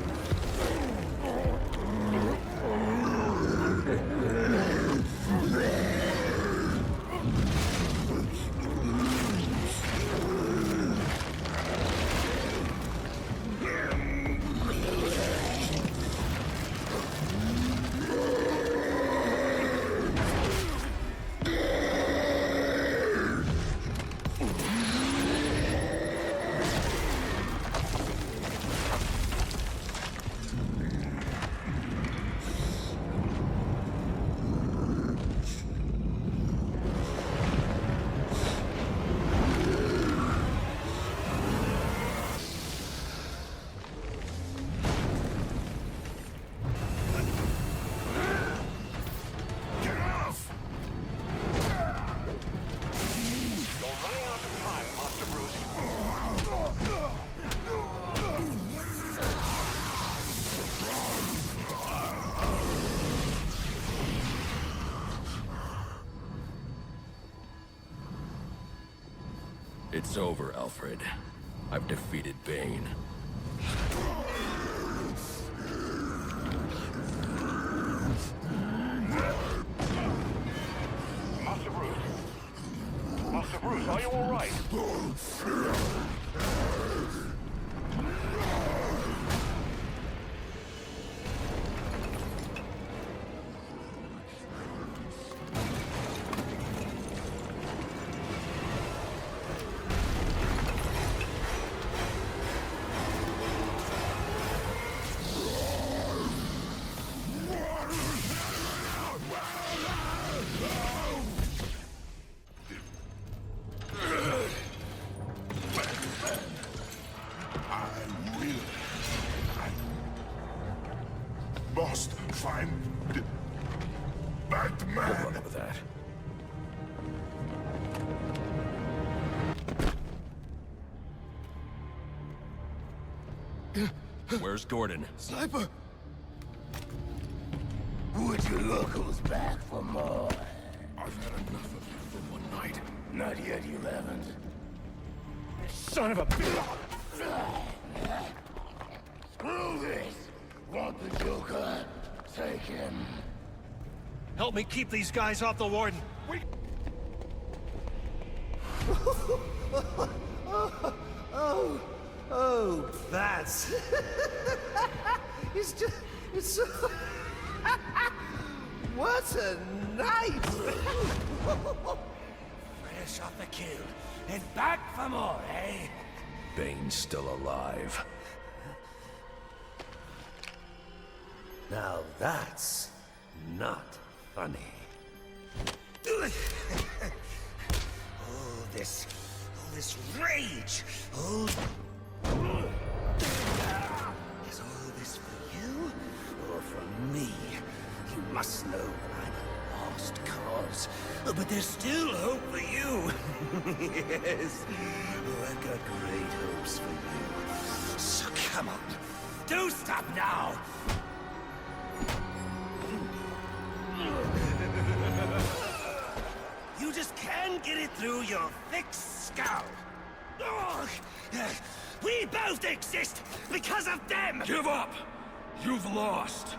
It's over, Alfred. I've defeated Bane. Master Bruce. Master Bruce, are you all right? Must find Batman. Good luck with that. Where's Gordon? Sniper! Would you locals back for more? I've had enough of you for one night. Not yet, you haven't. Son of a bitch! Screw this! Want the Joker? Take him. Help me keep these guys off the warden. Oh, that's... it's so... What a night! Fresh off the kill, and back for more, eh? Bane's still alive. Now that's not funny. all this rage, is all this for you or for me? You must know that I'm a lost cause, but there's still hope for you. Yes, I've got great hopes for you. So come on, do stop now. You just can't get it through your thick skull. We both exist because of them! Give up! You've lost!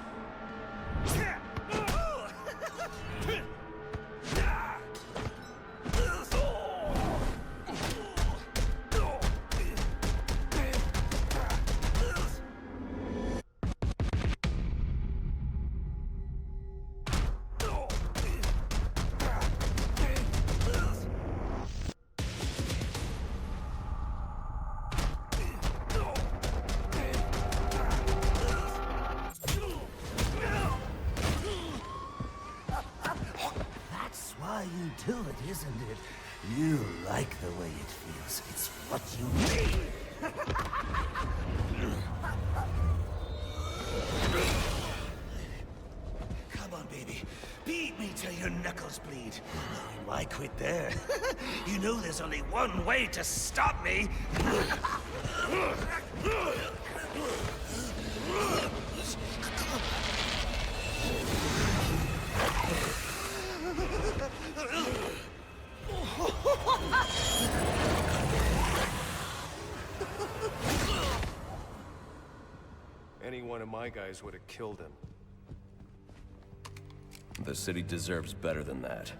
That's why you do it, isn't it? You like the way it feels. It's what you need. Come on, baby. Beat me till your knuckles bleed. And why quit there? You know there's only one way to stop me. Any one of my guys would have killed him. The city deserves better than that.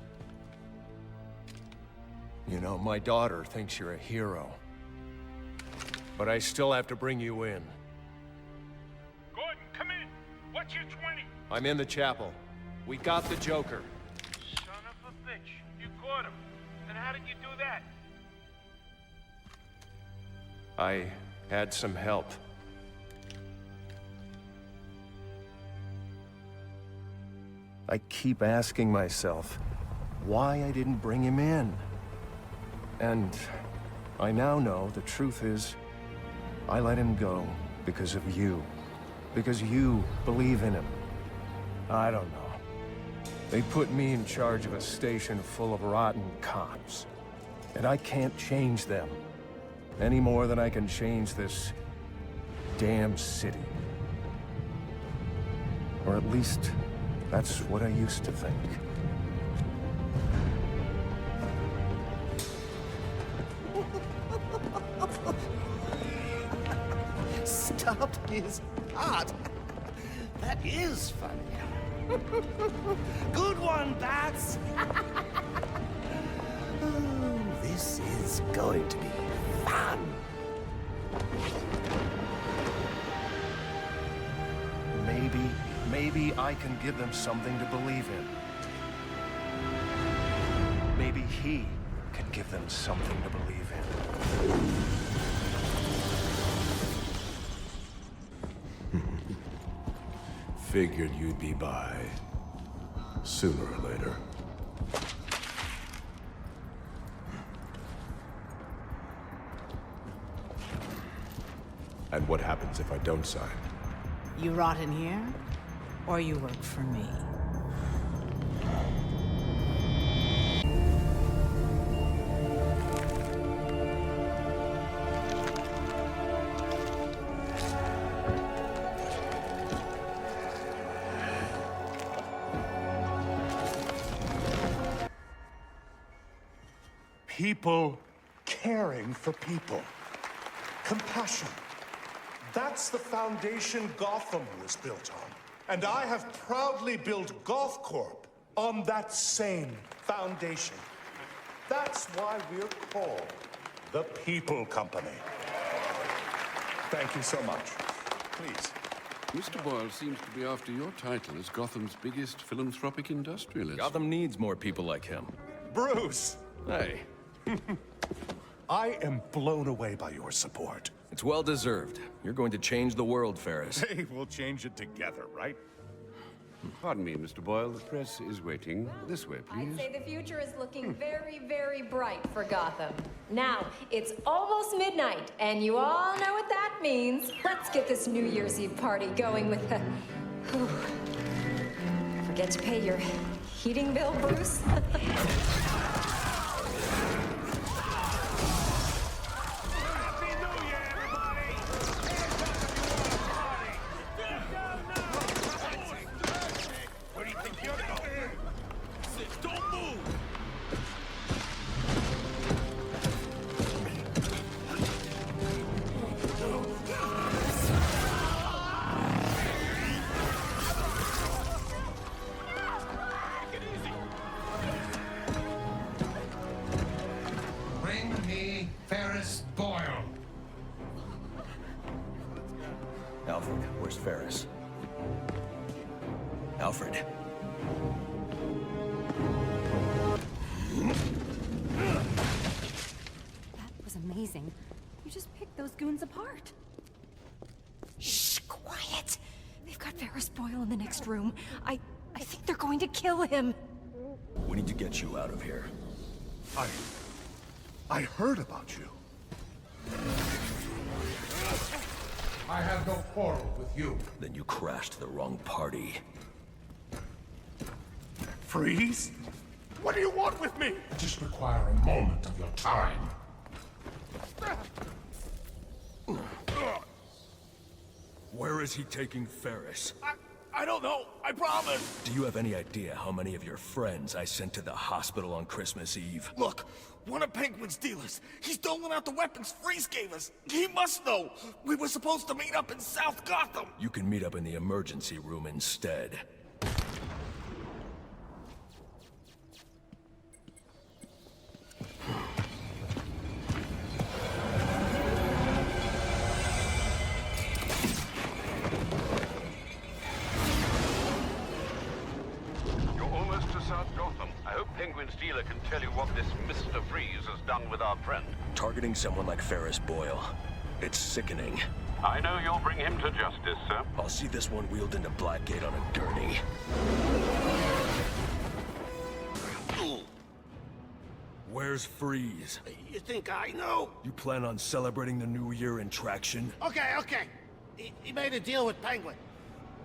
You know, my daughter thinks you're a hero. But I still have to bring you in. Gordon, come in. What's your 20? I'm in the chapel. We got the Joker. Son of a bitch. You caught him. And how did you do that? I had some help. I keep asking myself why I didn't bring him in. And I now know the truth is, I let him go because of you. Because you believe in him. I don't know. They put me in charge of a station full of rotten cops. And I can't change them. Any more than I can change this damn city. Or at least, that's what I used to think. Stop his heart. That is funny. Good one, Bats. Oh, this is going to be fun. Maybe I can give them something to believe in. Maybe he can give them something to believe in. Figured you'd be by. Sooner or later. And what happens if I don't sign? You rot in here, or you work for me. People caring for people. Compassion. That's the foundation Gotham was built on. And I have proudly built Goth Corp on that same foundation. That's why we're called the People Company. Thank you so much. Please. Mr. Boyle seems to be after your title as Gotham's biggest philanthropic industrialist. Gotham needs more people like him. Bruce! Hey. I am blown away by your support. It's well deserved. You're going to change the world, Ferris. Hey, we'll change it together, right? Pardon me, Mr. Boyle. The press is waiting. This way, please. I'd say the future is looking very, very bright for Gotham. Now, it's almost midnight, and you all know what that means. Let's get this New Year's Eve party going with the... Forget to pay your heating bill, Bruce? Alfred, where's Ferris? Alfred. That was amazing. You just picked those goons apart. Shh, quiet! They've got Ferris Boyle in the next room. I think they're going to kill him. We need to get you out of here. I heard about you. I have no quarrel with you. Then you crashed the wrong party. Freeze? What do you want with me? I just require a moment of your time. Where is he taking Ferris? I don't know. I promise. Do you have any idea how many of your friends I sent to the hospital on Christmas Eve? Look, one of Penguin's dealers. He's doling out the weapons Freeze gave us. He must know. We were supposed to meet up in South Gotham. You can meet up in the emergency room instead. Penguin's dealer can tell you what this Mr. Freeze has done with our friend. Targeting someone like Ferris Boyle. It's sickening. I know you'll bring him to justice, sir. I'll see this one wheeled into Blackgate on a gurney. Where's Freeze? You think I know? You plan on celebrating the new year in traction? Okay. He made a deal with Penguin.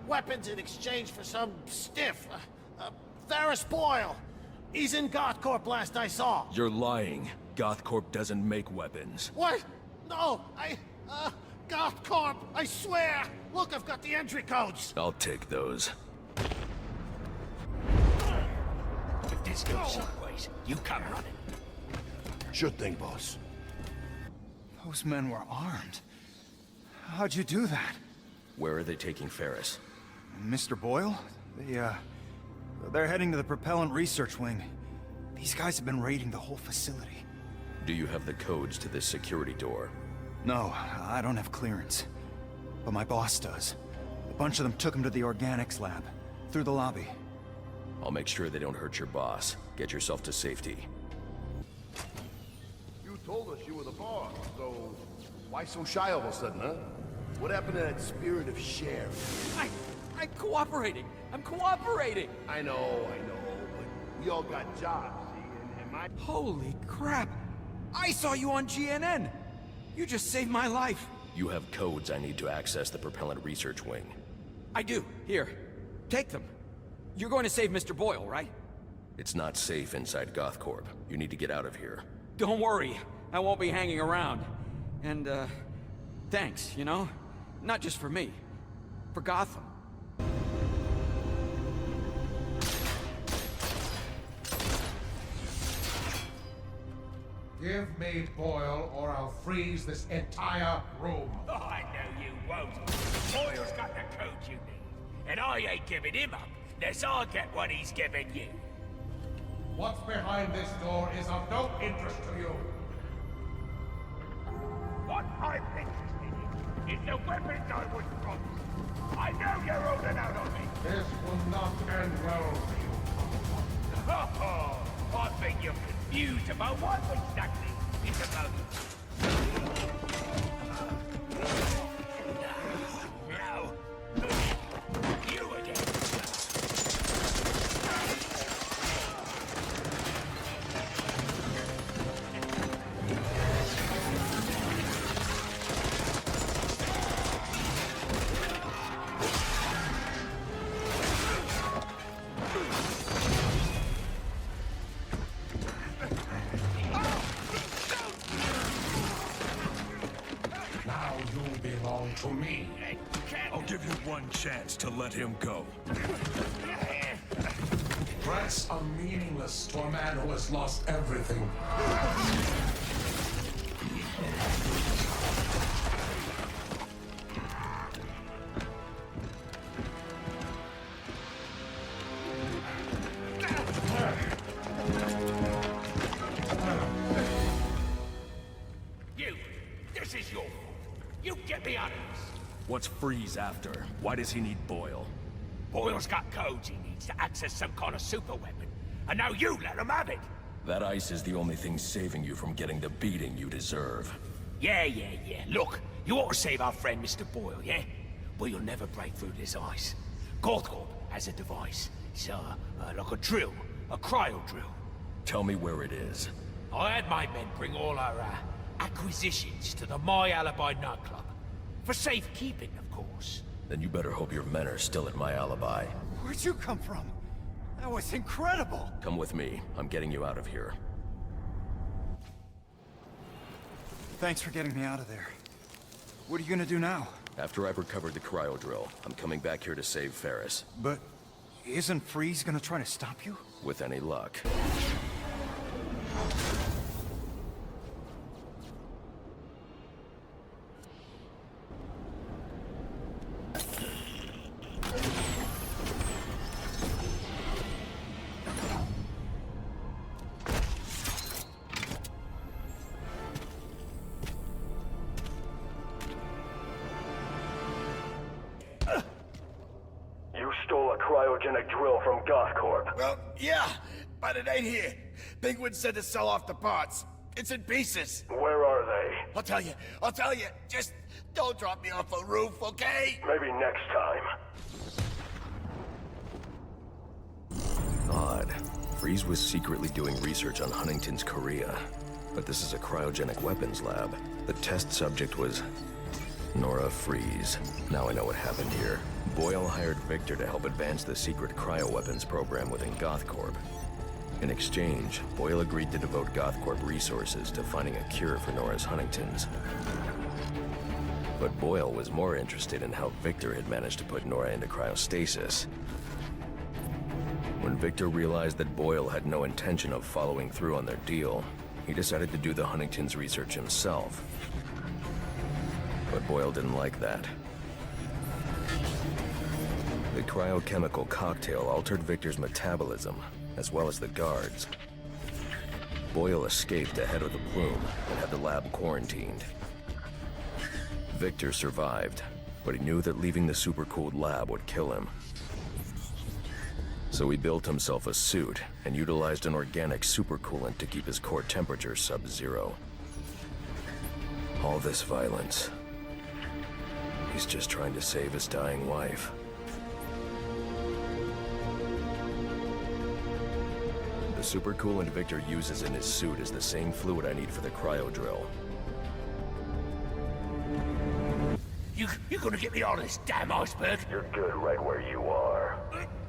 Weapons in exchange for some stiff. Ferris Boyle. He's in GothCorp last I saw. You're lying. GothCorp doesn't make weapons. What? No, GothCorp, I swear! Look, I've got the entry codes! I'll take those. If this goes sideways, you come running. Sure thing, boss. Those men were armed. How'd you do that? Where are they taking Ferris? Mr. Boyle? They're heading to the propellant research wing. These guys have been raiding the whole facility. Do you have the codes to this security door? No, I don't have clearance. But my boss does. A bunch of them took him to the organics lab, through the lobby. I'll make sure they don't hurt your boss. Get yourself to safety. You told us you were the boss, so why so shy all of a sudden, huh? What happened to that spirit of sharing? I'm cooperating. I'm cooperating. I know, but we all got jobs, see, and my... Holy crap! I saw you on GNN! You just saved my life. You have codes I need to access the propellant research wing. I do. Here. Take them. You're going to save Mr. Boyle, right? It's not safe inside GothCorp. You need to get out of here. Don't worry. I won't be hanging around. And, thanks, you know? Not just for me. For Gotham. Give me Boyle, or I'll freeze this entire room. Oh, I know you won't. Boyle's got the code you need. And I ain't giving him up, unless I get what he's giving you. What's behind this door is of no interest to you. What I'm interested in is the weapons I was promised. I know you're holding out on me. This will not end well for you. I think you're confused about what exactly is about. Now, you again. To me. I'll give you one chance to let him go. Threats are meaningless to a man who has lost everything. What's Freeze after? Why does he need Boyle? Boyle's got codes he needs to access some kind of super weapon. And now you let him have it! That ice is the only thing saving you from getting the beating you deserve. Yeah. Look, you ought to save our friend Mr. Boyle, yeah? Well, you'll never break through this ice. Gothcorp has a device. It's like a drill. A cryo drill. Tell me where it is. I had my men bring all our acquisitions to the My Alibi nightclub. For safekeeping, of course. Then you better hope your men are still at My Alibi. Where'd you come from? That was incredible! Come with me. I'm getting you out of here. Thanks for getting me out of there. What are you gonna do now? After I've recovered the cryo drill, I'm coming back here to save Ferris. But isn't Freeze gonna try to stop you? With any luck. Cryogenic drill from Gothcorp. Well, yeah, but it ain't here. Penguin said to sell off the parts. It's in pieces. Where are they? I'll tell you. Just don't drop me off a roof, okay? Maybe next time. Odd. Freeze was secretly doing research on Huntington's Korea. But this is a cryogenic weapons lab. The test subject was Nora Freeze. Now I know what happened here. Boyle hired Victor to help advance the secret cryoweapons program within Gothcorp. In exchange, Boyle agreed to devote Gothcorp resources to finding a cure for Nora's Huntingtons. But Boyle was more interested in how Victor had managed to put Nora into cryostasis. When Victor realized that Boyle had no intention of following through on their deal, he decided to do the Huntington's research himself. But Boyle didn't like that. The cryochemical cocktail altered Victor's metabolism, as well as the guards. Boyle escaped ahead of the plume and had the lab quarantined. Victor survived, but he knew that leaving the supercooled lab would kill him. So he built himself a suit and utilized an organic supercoolant to keep his core temperature sub-zero. All this violence. He's just trying to save his dying wife. The supercoolant Victor uses in his suit is the same fluid I need for the cryo drill. You're gonna get me out of this damn iceberg? You're good right where you are.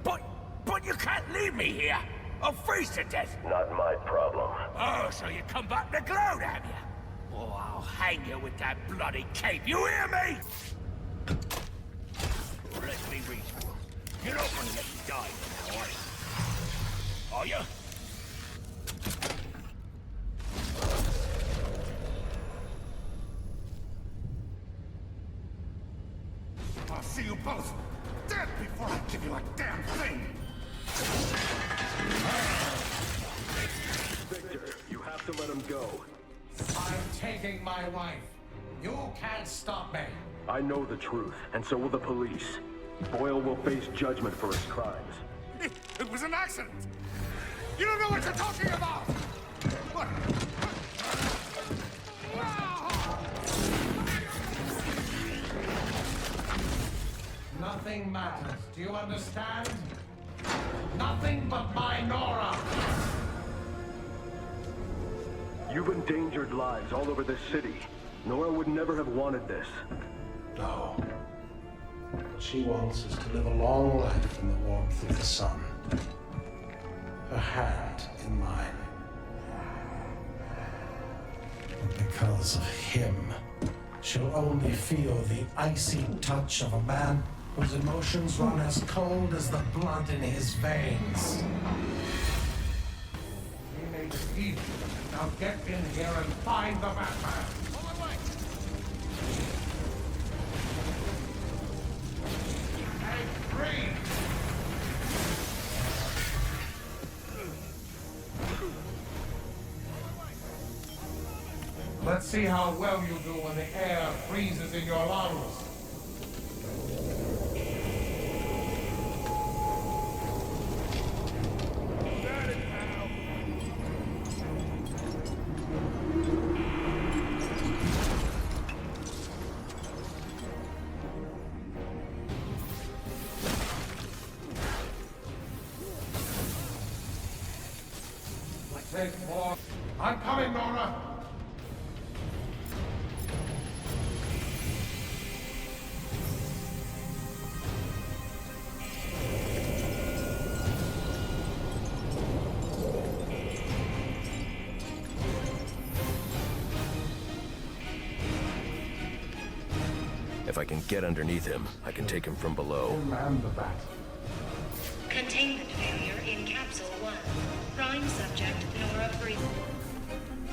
But you can't leave me here! I'll freeze to death! Not my problem. Oh, so you come back to gloat, have you? Oh, I'll hang you with that bloody cape, you hear me? Let me reasonable. You're not gonna let me die now, are you? Are you? I'll see you both dead before I give you a damn thing! Victor, you have to let him go. I'm taking my wife. You can't stop me. I know the truth, and so will the police. Boyle will face judgment for his crimes. It was an accident! You don't know what you're talking about! What? Nothing matters. Do you understand? Nothing but my Nora! You've endangered lives all over this city. Nora would never have wanted this. No. What she wants is to live a long life in the warmth of the sun. Her hand in mine. But because of him, she'll only feel the icy touch of a man whose emotions run as cold as the blood in his veins. We may defeat you. Now get in here and find the Batman. Hey, Freeze! Let's see how well you do when the air freezes in your lungs. take more. I'm coming, Nora! If I can get underneath him, I can take him from below. Man the bat. Containment failure in Capsule 1. Prime subject, Nora Free.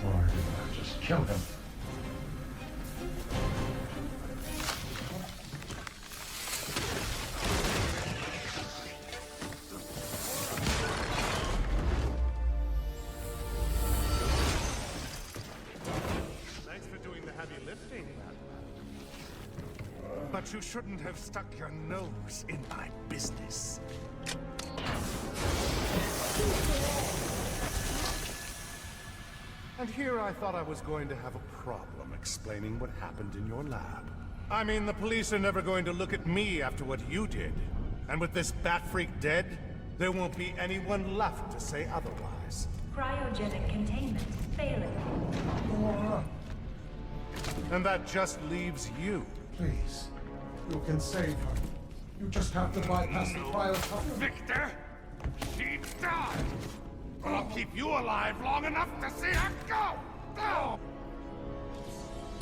Or just kill him. Thanks for doing the heavy lifting, but you shouldn't have stuck your nose in my business. And here I thought I was going to have a problem explaining what happened in your lab. I mean, the police are never going to look at me after what you did. And with this bat freak dead, there won't be anyone left to say otherwise. Cryogenic containment failing. And that just leaves you. Please, you can save her. You just have to bypass the cryo. Victor, she died. But I'll keep you alive long enough to see her go. Oh.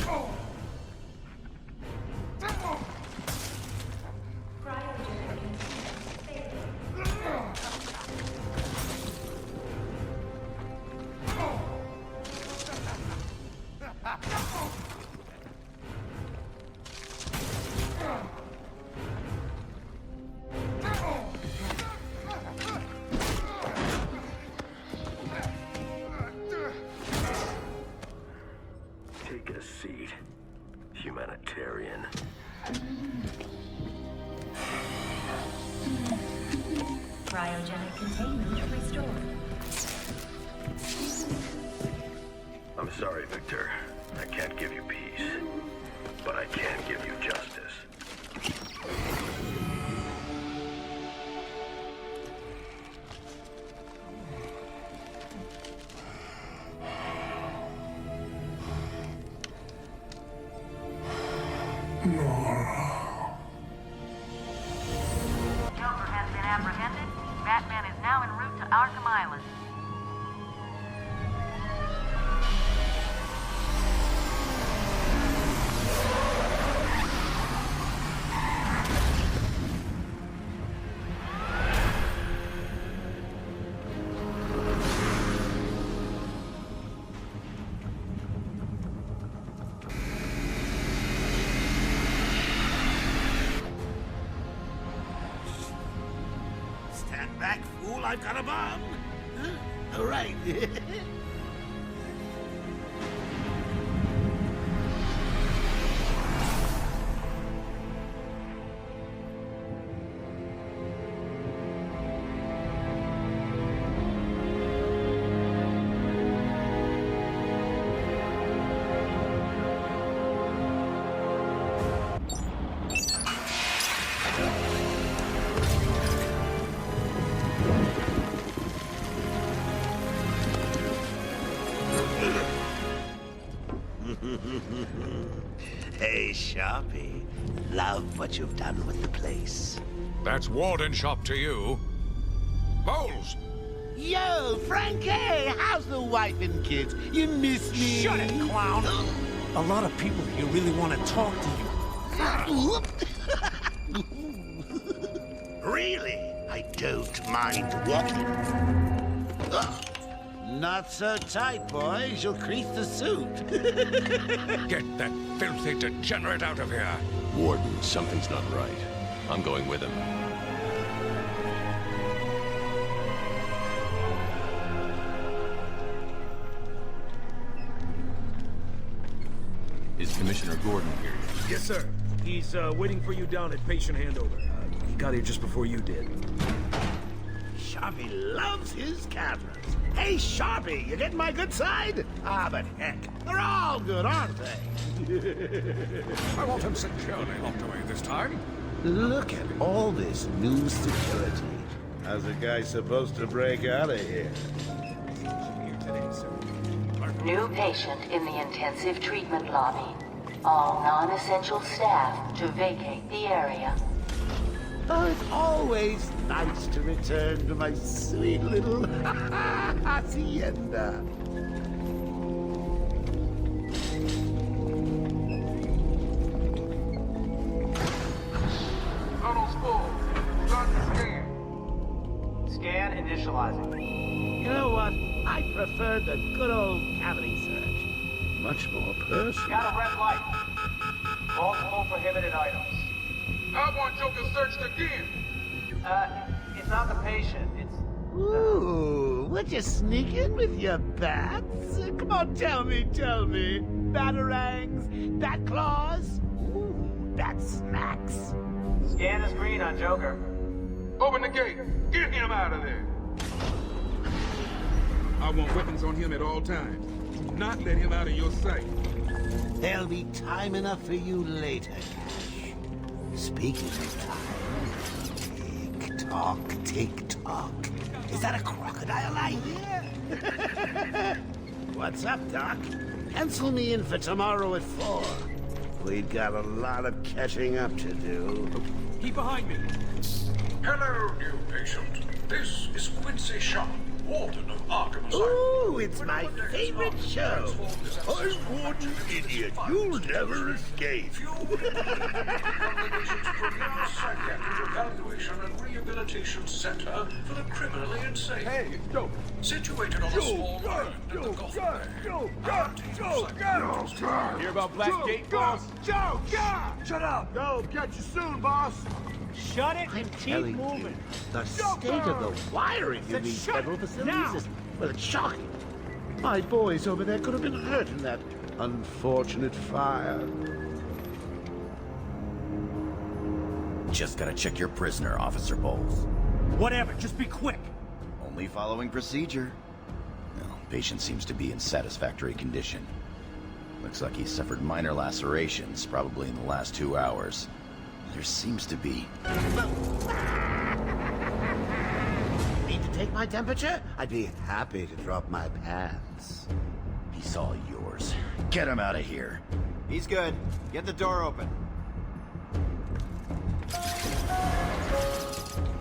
Oh. Oh. Take a seat, humanitarian. Cryogenic containment restored. I'm sorry, Victor. I can't give you peace, but I can give you justice. Joker has been apprehended. Batman is now en route to Arkham Island. Stand back, fool, I've got a bomb! Huh? All right. Hey, Sharpie. Love what you've done with the place. That's Warden Shop to you. Bowles! Yo, Frankie! How's the wife and kids? You miss me? Shut it, clown! A lot of people here really want to talk to you. Really? I don't mind walking. Not so tight, boys. You'll crease the suit. Get that filthy degenerate out of here! Warden, something's not right. I'm going with him. Is Commissioner Gordon here? Yes, sir. He's waiting for you down at patient handover. He got here just before you did. Sharpie loves his cameras. Hey, Sharpie, you getting my good side? Ah, but heck, they're all good, aren't they? I want him securely locked away this time. Look at all this new security. How's a guy supposed to break out of here? New patient in the intensive treatment lobby. All non-essential staff to vacate the area. Oh, it's always nice to return to my sweet little hacienda. Tunnel's full. Start the scan. Scan initializing. You know what? I prefer the good old cavity search. Much more personal. Got a red light. Multiple prohibited items. I want Joker searched again. It's not the patient. It's... Ooh, would you sneak in with your bats? Come on, tell me. Batarangs, bat claws, ooh, bat smacks. Scan is green on Joker. Open the gate. Get him out of there. I want weapons on him at all times. Do not let him out of your sight. There'll be time enough for you later, Cash. Speaking of time, tick-tock. Is that a crocodile I hear? What's up, Doc? Pencil me in for tomorrow at 4. We've got a lot of catching up to do. Keep behind me. Hello, new patient. This is Quincy Shaw, Warden of Arkham Saga. Ooh, it's my favorite show. I'm Warden Idiot. You'll never escape. Psychiatric Evaluation and Rehabilitation Center for the Criminally Insane. Hey, Joe. Situated on a small island in the Gulf Bay. Hear about Blackgate, boss? Joe, shut up. Go, catch you soon, boss. Shut it and keep moving. The state of the wiring in these federal facilities is, well, it's shocking. My boys over there could have been hurt in that unfortunate fire. Just gotta check your prisoner, Officer Bowles. Whatever, just be quick. Only following procedure. Well, patient seems to be in satisfactory condition. Looks like he suffered minor lacerations, probably in the last 2 hours. There seems to be... Need to take my temperature? I'd be happy to drop my pants. He's all yours. Get him out of here. He's good. Get the door open.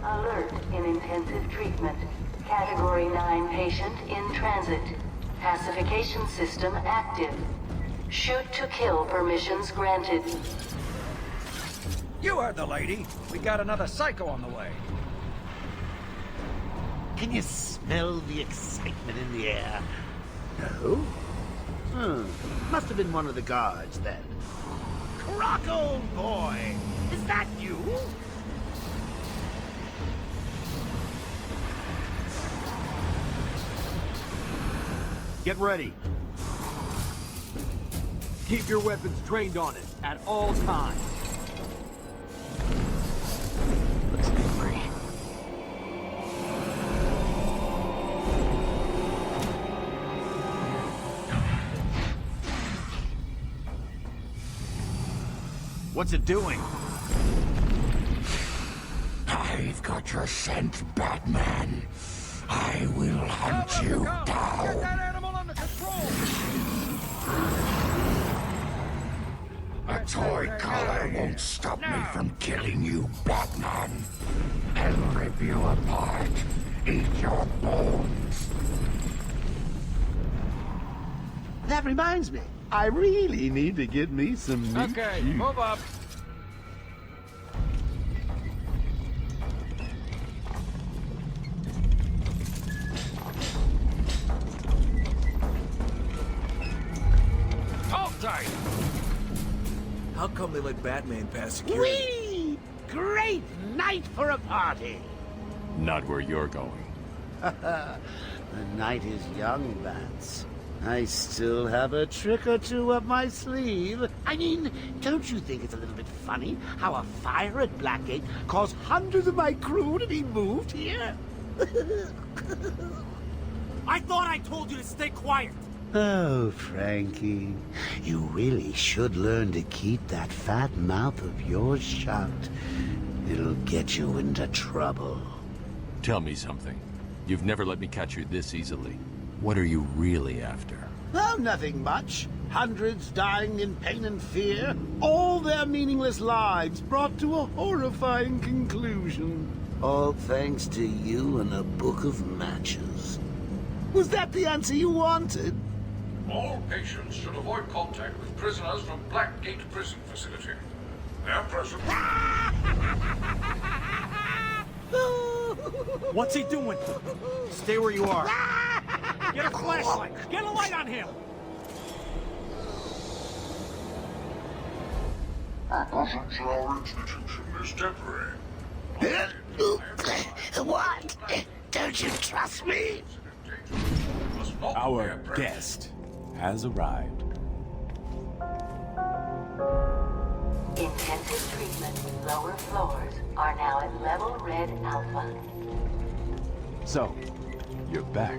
Alert in intensive treatment. Category 9 patient in transit. Pacification system active. Shoot to kill permissions granted. You heard the lady. We got another psycho on the way. Can you smell the excitement in the air? No? Must have been one of the guards then. Croc, old boy! Is that you? Get ready. Keep your weapons trained on it at all times. Looks angry. What's it doing? I've got your scent, Batman. I will hunt you down. Get that animal under control! A toy collar won't stop me from killing you, Batman. I'll rip you apart, eat your bones. That reminds me, I really need to get me some meat. Okay, move up. Hold tight. How come they let Batman pass security? Whee! Great night for a party! Not where you're going. The night is young, Bats. I still have a trick or two up my sleeve. I mean, don't you think it's a little bit funny how a fire at Blackgate caused hundreds of my crew to be moved here? I thought I told you to stay quiet. Oh, Frankie, you really should learn to keep that fat mouth of yours shut. It'll get you into trouble. Tell me something. You've never let me catch you this easily. What are you really after? Oh, nothing much. Hundreds dying in pain and fear. All their meaningless lives brought to a horrifying conclusion. All thanks to you and a book of matches. Was that the answer you wanted? All patients should avoid contact with prisoners from Blackgate Prison Facility. Their presence... What's he doing? Stay where you are. Get a flashlight. Get a light on him. Our presence in our institution is temporary. What? Don't you trust me? Our guest has arrived. Intensive treatment lower floors are now at level red alpha. So, you're back.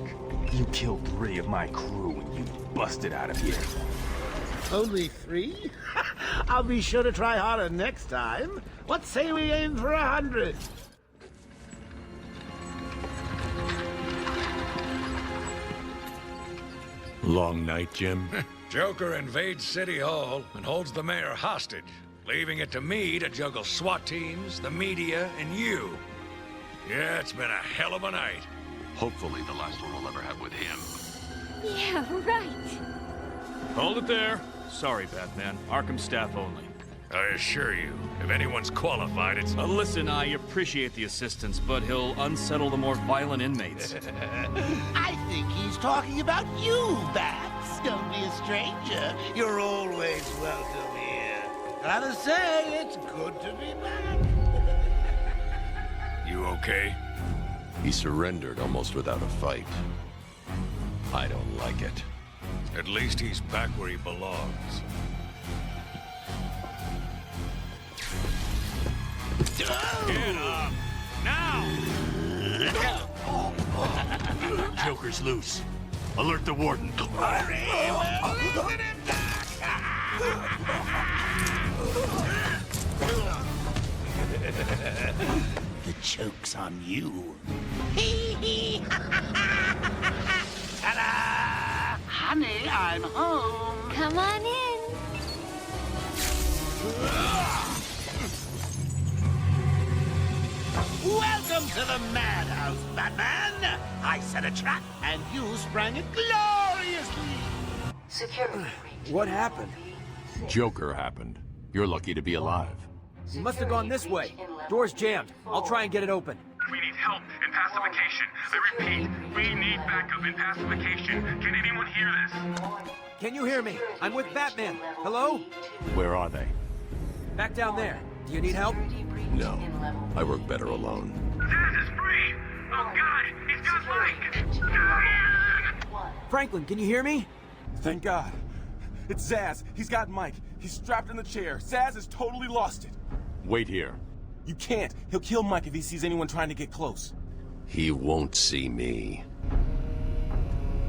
You killed 3 of my crew and you busted out of here. Only 3? I'll be sure to try harder next time. What say we aim for 100? Long night, Jim? Joker invades City Hall and holds the mayor hostage, leaving it to me to juggle SWAT teams, the media, and you. Yeah, it's been a hell of a night. Hopefully the last one we'll ever have with him. Yeah, right. Hold it there. Sorry, Batman. Arkham staff only. I assure you, if anyone's qualified, it's... Listen, I appreciate the assistance, but he'll unsettle the more violent inmates. I think he's talking about you, Bats. Don't be a stranger. You're always welcome here. Gotta say, it's good to be back. You okay? He surrendered almost without a fight. I don't like it. At least he's back where he belongs. Get up! Now! Joker's loose. Alert the warden. Hurry! We're leaving him The joke's on you. Ta-da! Honey, I'm home. Come on in. Welcome to the madhouse, Batman! I set a trap, and you sprang it gloriously! Security. What happened? Joker happened. You're lucky to be alive. He must have gone this way. Door's jammed. I'll try and get it open. We need help in pacification. I repeat, we need backup in pacification. Can anyone hear this? Can you hear me? I'm with Batman. Hello? Where are they? Back down there. Do you need help? No. I work better alone. Zaz is free! Oh God, he's got Mike! Franklin, can you hear me? Thank God. It's Zaz. He's got Mike. He's strapped in the chair. Zaz has totally lost it. Wait here. You can't. He'll kill Mike if he sees anyone trying to get close. He won't see me.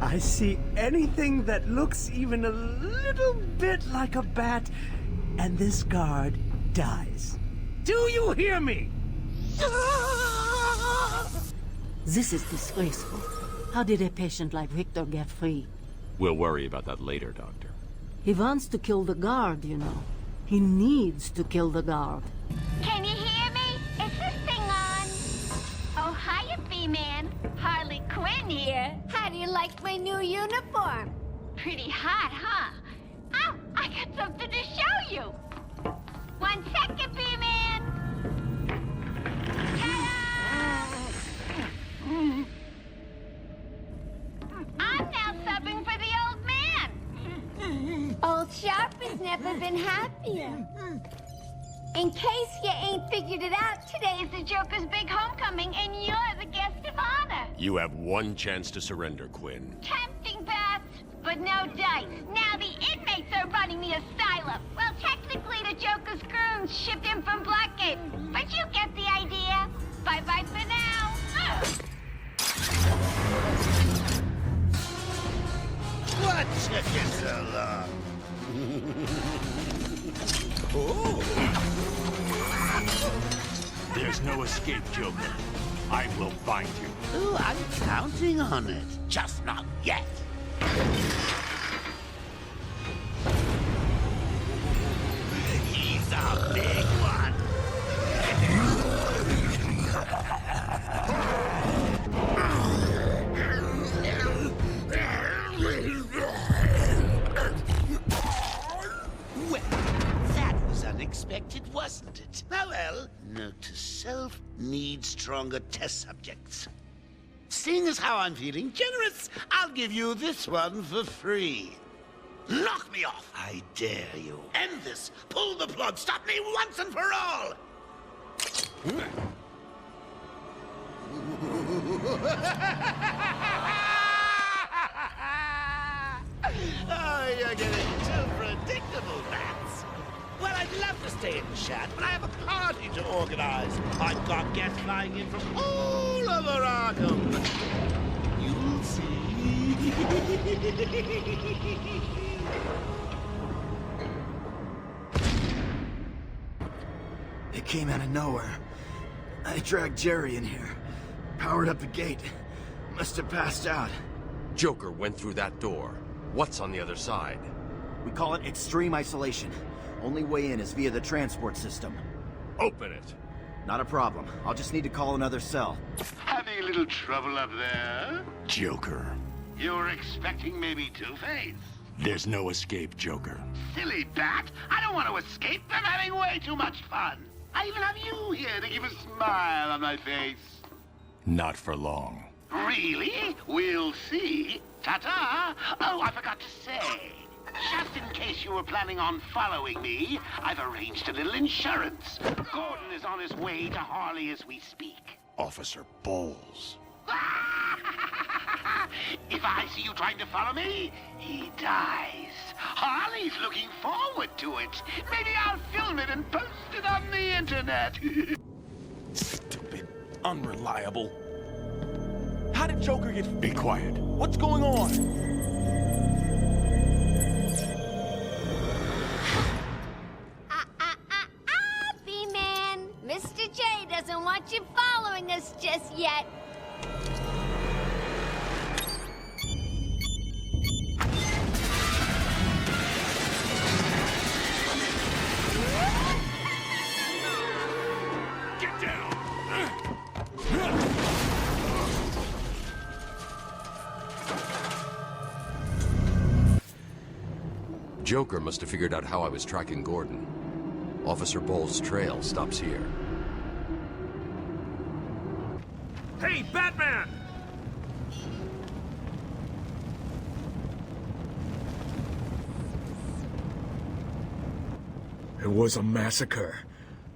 I see anything that looks even a little bit like a bat, and this guard dies. Do you hear me? This is disgraceful. How did a patient like Victor get free? We'll worry about that later, Doctor. He wants to kill the guard, you know. He needs to kill the guard. Can you hear me? Is this thing on? Oh, hiya, B-Man. Harley Quinn here. How do you like my new uniform? Pretty hot, huh? Oh, I got something to show you. 1 second, B-Man. Ta-da! I'm now subbing for the old man. Old Sharp has never been happier. In case you ain't figured it out, today is the Joker's big homecoming, and you're the guest of honor. You have one chance to surrender, Quinn. Tempting, Bats, but no dice. Now the inmates are running the asylum. Well, technically the Joker's goons shipped in from Blackgate, but you get the idea. Bye-bye for now. What took you so long? Oh. There's no escape, Joker. I will find you. Oh, I'm counting on it. Just not yet. need stronger test subjects. Seeing as how I'm feeling generous, I'll give you this one for free. Knock me off, I dare you. End this. Pull the plug. Stop me once and for all. Oh, you're getting too predictable, Bats. Well, I'd love to stay and chat, but I have a party to organize. I've got guests flying in from all over Arkham. You'll see. It came out of nowhere. I dragged Jerry in here. Powered up the gate. Must have passed out. Joker went through that door. What's on the other side? We call it extreme isolation. Only way in is via the transport system. Open it. Not a problem. I'll just need to call another cell. Having a little trouble up there? Joker. You were expecting maybe Two-Face? There's no escape, Joker. Silly bat! I don't want to escape. I'm having way too much fun. I even have you here to keep a smile on my face. Not for long. Really? We'll see. Ta-ta! Oh, I forgot to say. Just in case you were planning on following me, I've arranged a little insurance. Gordon is on his way to Harley as we speak. Officer Bowles. If I see you trying to follow me, he dies. Harley's looking forward to it. Maybe I'll film it and post it on the internet. Stupid, unreliable. How did Joker get... Be quiet. What's going on? B-Man. Mr. J doesn't want you following us just yet. Get down! Joker must have figured out how I was tracking Gordon. Officer Bowles' trail stops here. Hey, Batman! It was a massacre.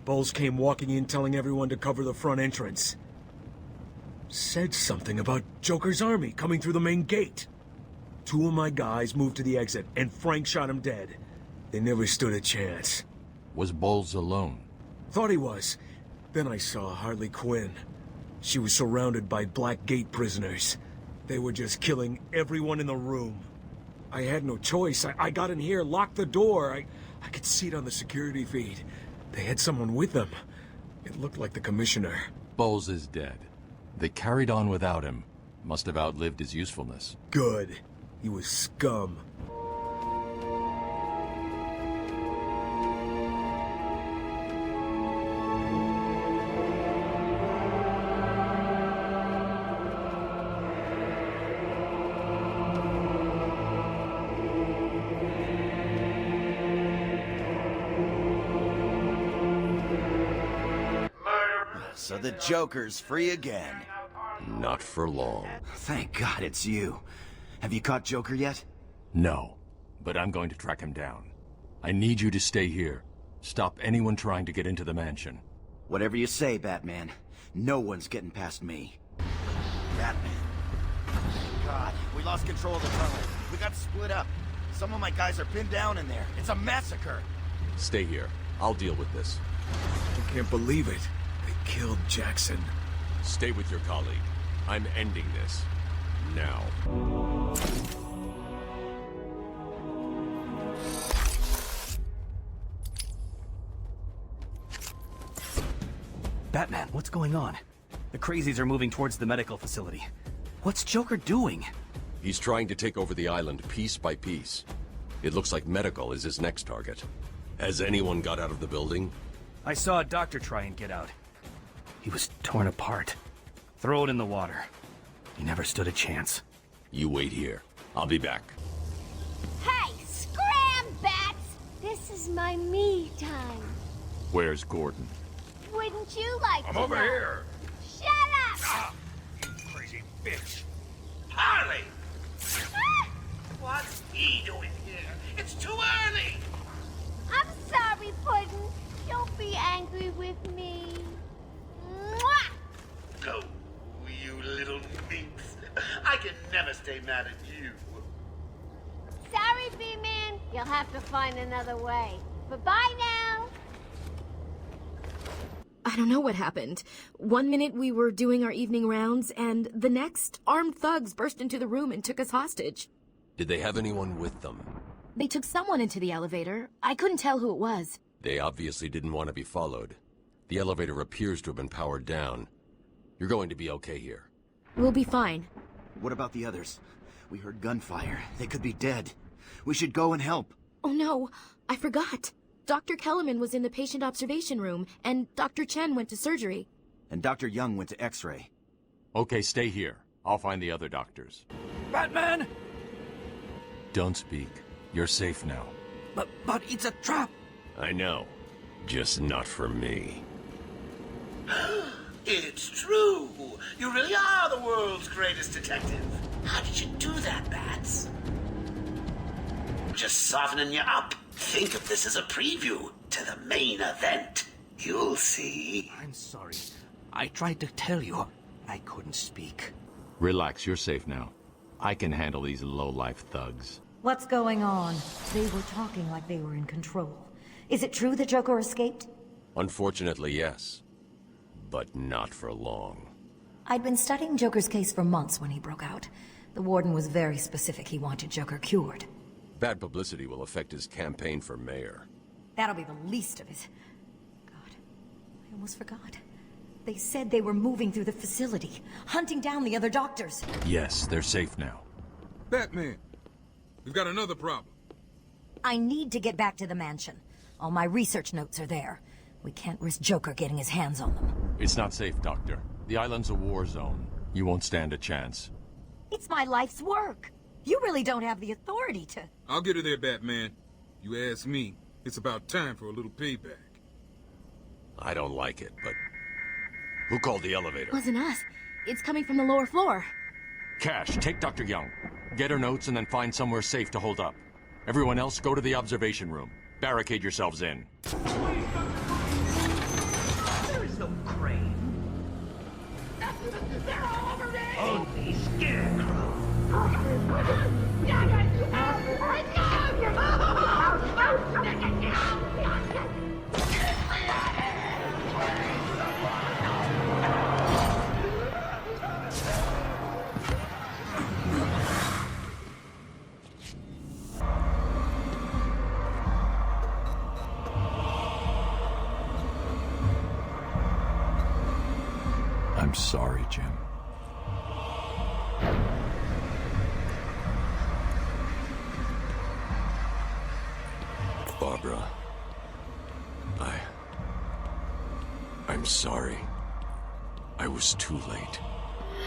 Bowles came walking in telling everyone to cover the front entrance. Said something about Joker's army coming through the main gate. 2 of my guys moved to the exit, and Frank shot him dead. They never stood a chance. Was Bowles alone? Thought he was. Then I saw Harley Quinn. She was surrounded by Black Gate prisoners. They were just killing everyone in the room. I had no choice. I got in here, locked the door. I could see it on the security feed. They had someone with them. It looked like the commissioner. Bowles is dead. They carried on without him. Must have outlived his usefulness. Good. He was scum. So the Joker's free again. Not for long. Thank God it's you. Have you caught Joker yet? No, but I'm going to track him down. I need you to stay here. Stop anyone trying to get into the mansion. Whatever you say, Batman. No one's getting past me. Batman. Thank God, we lost control of the tunnel. We got split up. Some of my guys are pinned down in there. It's a massacre. Stay here. I'll deal with this. I can't believe it. They killed Jackson. Stay with your colleague. I'm ending this. Now. Batman, what's going on? The crazies are moving towards the medical facility. What's Joker doing? He's trying to take over the island piece by piece. It looks like medical is his next target. Has anyone got out of the building? I saw a doctor try and get out. He was torn apart. Throw it in the water. He never stood a chance. You wait here. I'll be back. Hey, scram, bats! This is my me time. Where's Gordon? wouldn't you like I'm to over know? here. Shut up! Ah, you crazy bitch. Harley! What's he doing here? It's too early! I'm sorry, Puddin'. Don't be angry with me. Mwah! Go, you little minx. I can never stay mad at you. Sorry, B-Man. You'll have to find another way. Bye-bye now. I don't know what happened. One minute we were doing our evening rounds, and the next, armed thugs burst into the room and took us hostage. Did they have anyone with them? They took someone into the elevator. I couldn't tell who it was. They obviously didn't want to be followed. The elevator appears to have been powered down. You're going to be okay here. We'll be fine. What about the others? We heard gunfire. They could be dead. We should go and help. Oh no, I forgot. Dr. Kellerman was in the patient observation room, and Dr. Chen went to surgery. And Dr. Young went to X-ray. Okay, stay here. I'll find the other doctors. Batman! Don't speak. You're safe now. But it's a trap! I know. Just not for me. It's true. You really are the world's greatest detective. How did you do that, Bats? Just softening you up. Think of this as a preview to the main event. You'll see. I'm sorry. I tried to tell you. I couldn't speak. Relax, you're safe now. I can handle these low-life thugs. What's going on? They were talking like they were in control. Is it true the Joker escaped? Unfortunately, yes. But not for long. I'd been studying Joker's case for months when he broke out. The warden was very specific he wanted Joker cured. Bad publicity will affect his campaign for mayor. That'll be the least of it. God, I almost forgot. They said they were moving through the facility, hunting down the other doctors. Yes, they're safe now. Batman, we've got another problem. I need to get back to the mansion. All my research notes are there. We can't risk Joker getting his hands on them. It's not safe, Doctor. The island's a war zone. You won't stand a chance. It's my life's work. You really don't have the authority to... I'll get her there, Batman. You ask me, it's about time for a little payback. I don't like it, but... Who called the elevator? Wasn't us. It's coming from the lower floor. Cash, take Dr. Young. Get her notes and then find somewhere safe to hold up. Everyone else, go to the observation room. Barricade yourselves in. There is no crane. They're all over me! Only Scarecrow. I'm sorry, Jim. Barbara. I'm sorry. I was too late.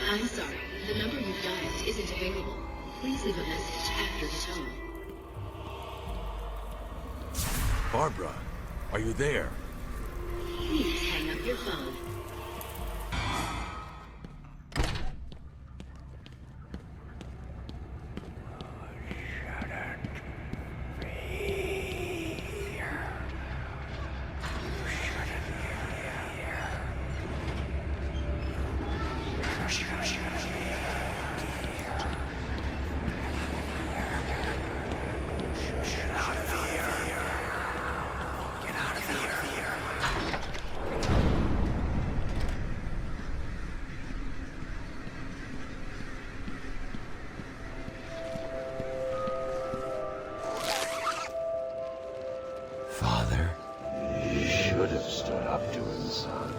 I'm sorry. The number you've dialed isn't available. Please leave a message after the tone. Barbara, are you there? Please hang up your phone. Father. You should have stood up to him, son.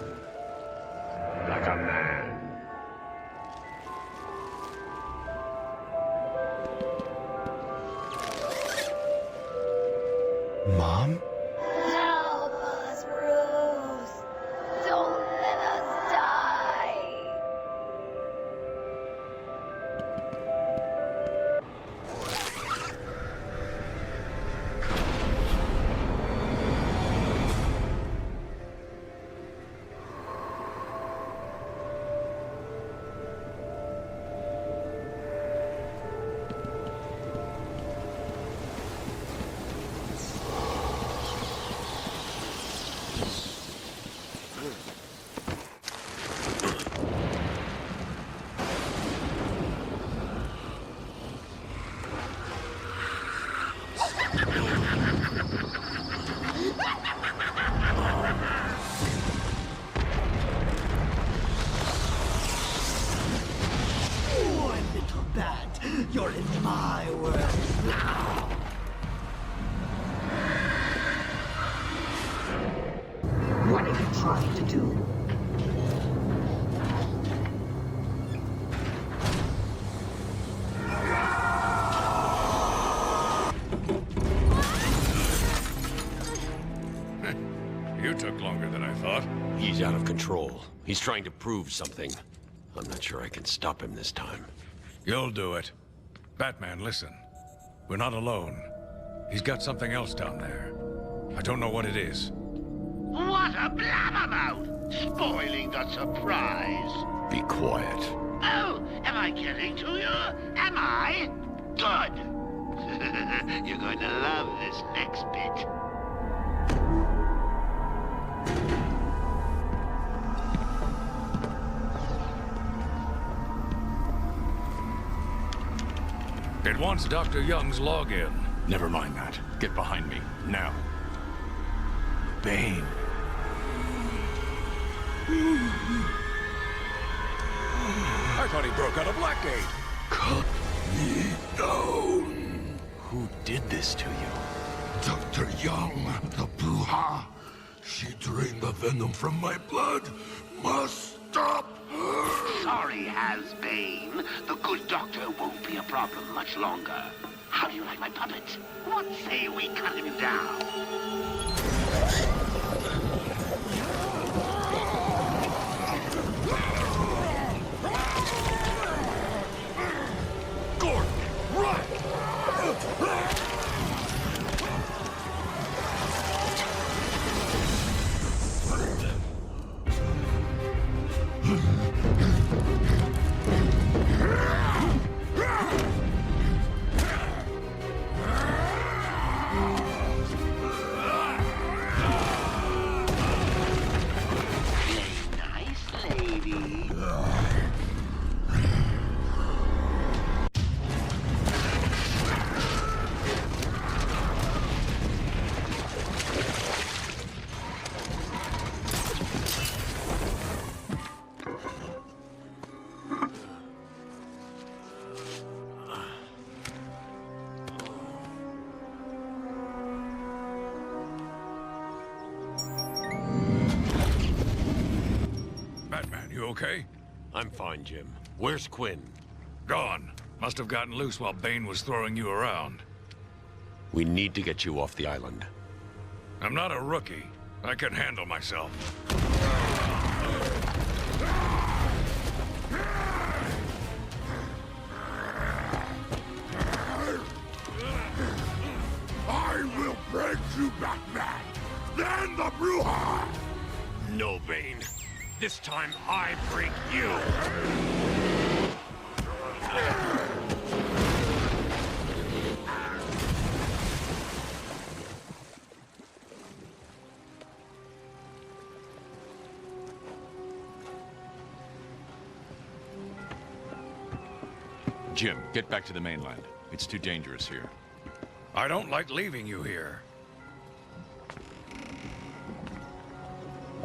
Like a man. Mom? Help us, Bruce. Don't let us die. You're in my world now. What are you trying to do? You took longer than I thought. He's out of control. He's trying to prove something. I'm not sure I can stop him this time. You'll do it. Batman, listen. We're not alone. He's got something else down there. I don't know what it is. What a blabbermouth! Spoiling the surprise. Be quiet. Oh, am I getting to you? Am I? Good. You're going to love this next bit. It wants Dr. Young's login. Never mind that. Get behind me, now. Bane. I thought he broke out of Blackgate. Cut me down. Who did this to you? Dr. Young, the Bruja. She drained the venom from my blood. Must stop her. Sorry, Has-Bane. The good doctor won't be a problem much longer. How do you like my puppet? What say we cut him down? Gordon, run! Okay? I'm fine, Jim. Where's Quinn? Gone. Must have gotten loose while Bane was throwing you around. We need to get you off the island. I'm not a rookie. I can handle myself. I will break you, Batman! Then the Bruja! No, Bane. This time I break you! Jim, get back to the mainland. It's too dangerous here. I don't like leaving you here.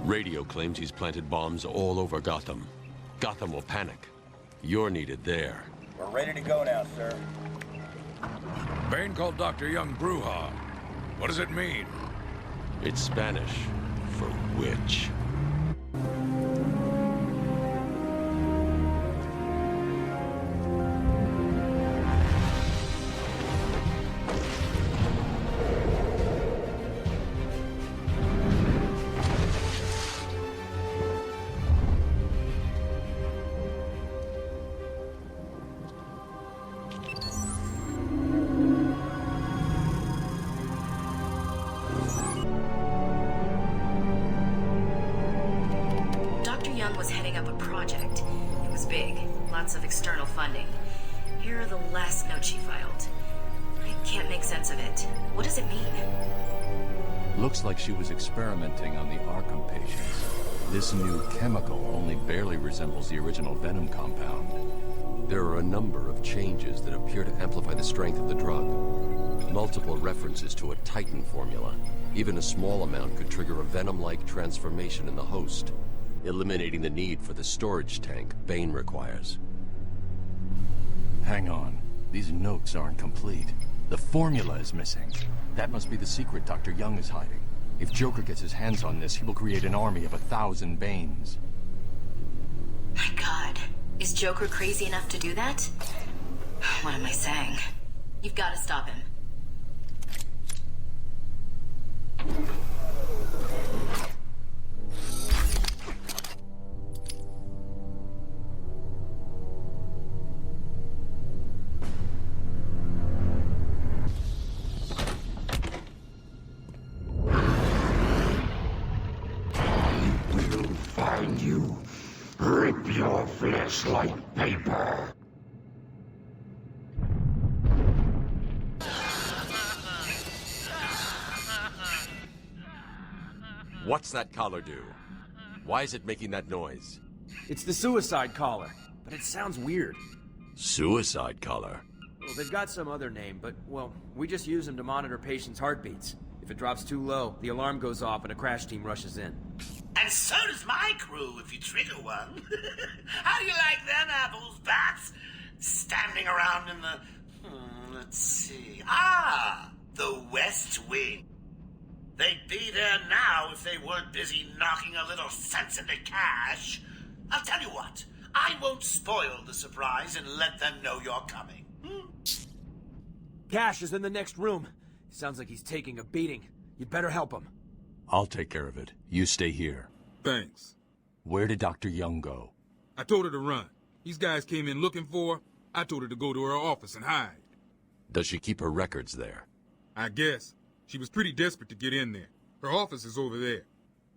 Radio claims he's planted bombs all over Gotham. Gotham will panic. You're needed there. We're ready to go now, sir. Bane called Dr. Young Bruja. What does it mean? It's Spanish for witch. Was heading up a project. It was big, lots of external funding. Here are the last notes she filed. I can't make sense of it. What does it mean? Looks like she was experimenting on the Arkham patients. This new chemical only barely resembles the original venom compound. There are a number of changes that appear to amplify the strength of the drug. Multiple references to a Titan formula. Even a small amount could trigger a venom-like transformation in the host, eliminating the need for the storage tank Bane requires. Hang on. These notes aren't complete. The formula is missing. That must be the secret Dr. Young is hiding. If Joker gets his hands on this, he will create an army of 1,000 Banes. My God. Is Joker crazy enough to do that? What am I saying? You've got to stop him. Find you. Rip your flesh like paper. What's that collar do? Why is it making that noise? It's the suicide collar, but it sounds weird. Suicide collar? Well, they've got some other name, but, well, we just use them to monitor patients' heartbeats. If it drops too low, the alarm goes off and a crash team rushes in. And so does my crew if you trigger one. How do you like them apples, bats? Standing around in the... let's see... the West Wing. They'd be there now if they weren't busy knocking a little sense into cash. I'll tell you what, I won't spoil the surprise and let them know you're coming. Cash is in the next room. Sounds like he's taking a beating. You'd better help him. I'll take care of it. You stay here. Thanks. Where did Dr. Young go? I told her to run. These guys came in looking for her. I told her to go to her office and hide. Does she keep her records there? I guess. She was pretty desperate to get in there. Her office is over there.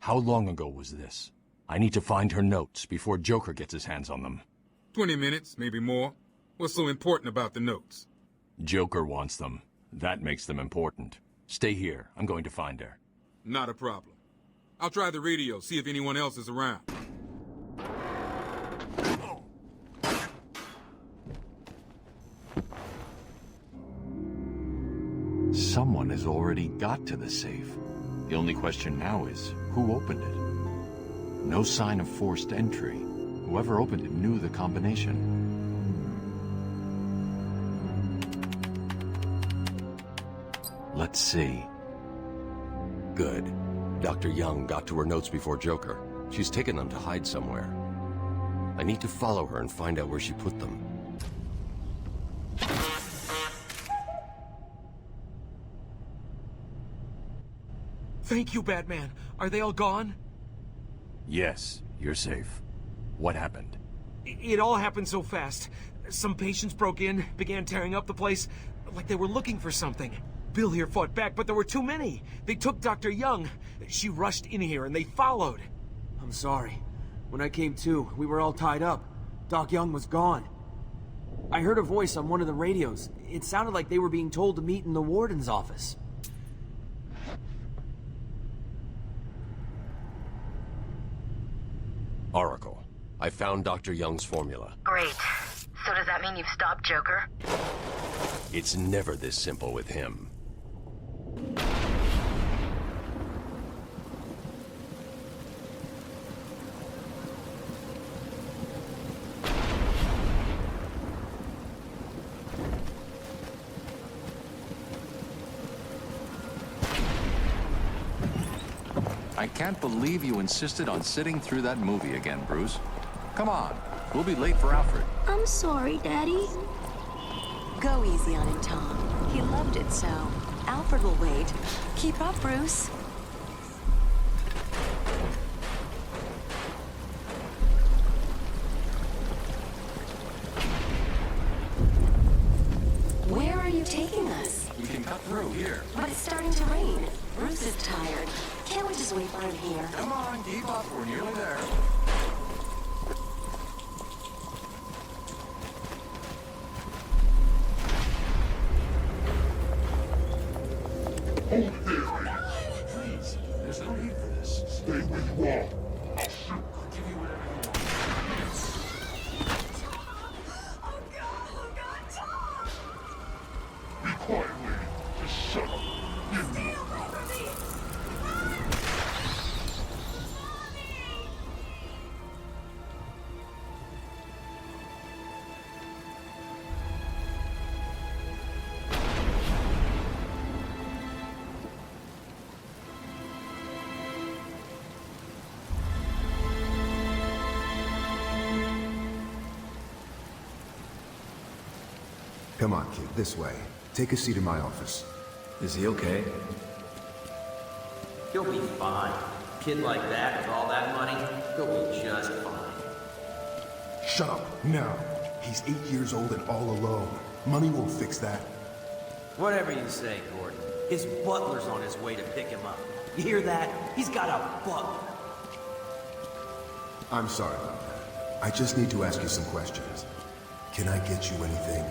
How long ago was this? I need to find her notes before Joker gets his hands on them. 20 minutes, maybe more. What's so important about the notes? Joker wants them. That makes them important. Stay here. I'm going to find her. Not a problem. I'll try the radio, see if anyone else is around. Someone has already got to the safe. The only question now is, who opened it? No sign of forced entry. Whoever opened it knew the combination. Let's see. Good. Dr. Young got to her notes before Joker. She's taken them to hide somewhere. I need to follow her and find out where she put them. Thank you, Batman. Are they all gone? Yes, you're safe. What happened? It all happened so fast. Some patients broke in, began tearing up the place, like they were looking for something. Bill here fought back, but there were too many. They took Dr. Young. She rushed in here, and they followed. I'm sorry. When I came to, we were all tied up. Doc Young was gone. I heard a voice on one of the radios. It sounded like they were being told to meet in the warden's office. Oracle, I found Dr. Young's formula. Great. So does that mean you've stopped Joker? It's never this simple with him. I can't believe you insisted on sitting through that movie again, Bruce. Come on, we'll be late for Alfred. I'm sorry, Daddy. Go easy on him, Tom. He loved it so. Alfred will wait. Keep up, Bruce. Where are you taking us? We can cut through here. But it's starting to rain. Bruce is tired. Can't we just wait for him here? Come on, keep up. We're nearly there. Please, there's no need for this. Stay where you are. I'll shoot. I'll give you whatever you want. Be quiet, lady. Just shut up. Stay away from me! Come on, kid, this way. Take a seat in my office. Is he okay? He'll be fine. Kid like that with all that money, he'll be just fine. Shut up, now. He's 8 years old and all alone. Money won't fix that. Whatever you say, Gordon. His butler's on his way to pick him up. You hear that? He's got a butler. I'm sorry about that. I just need to ask you some questions. Can I get you anything?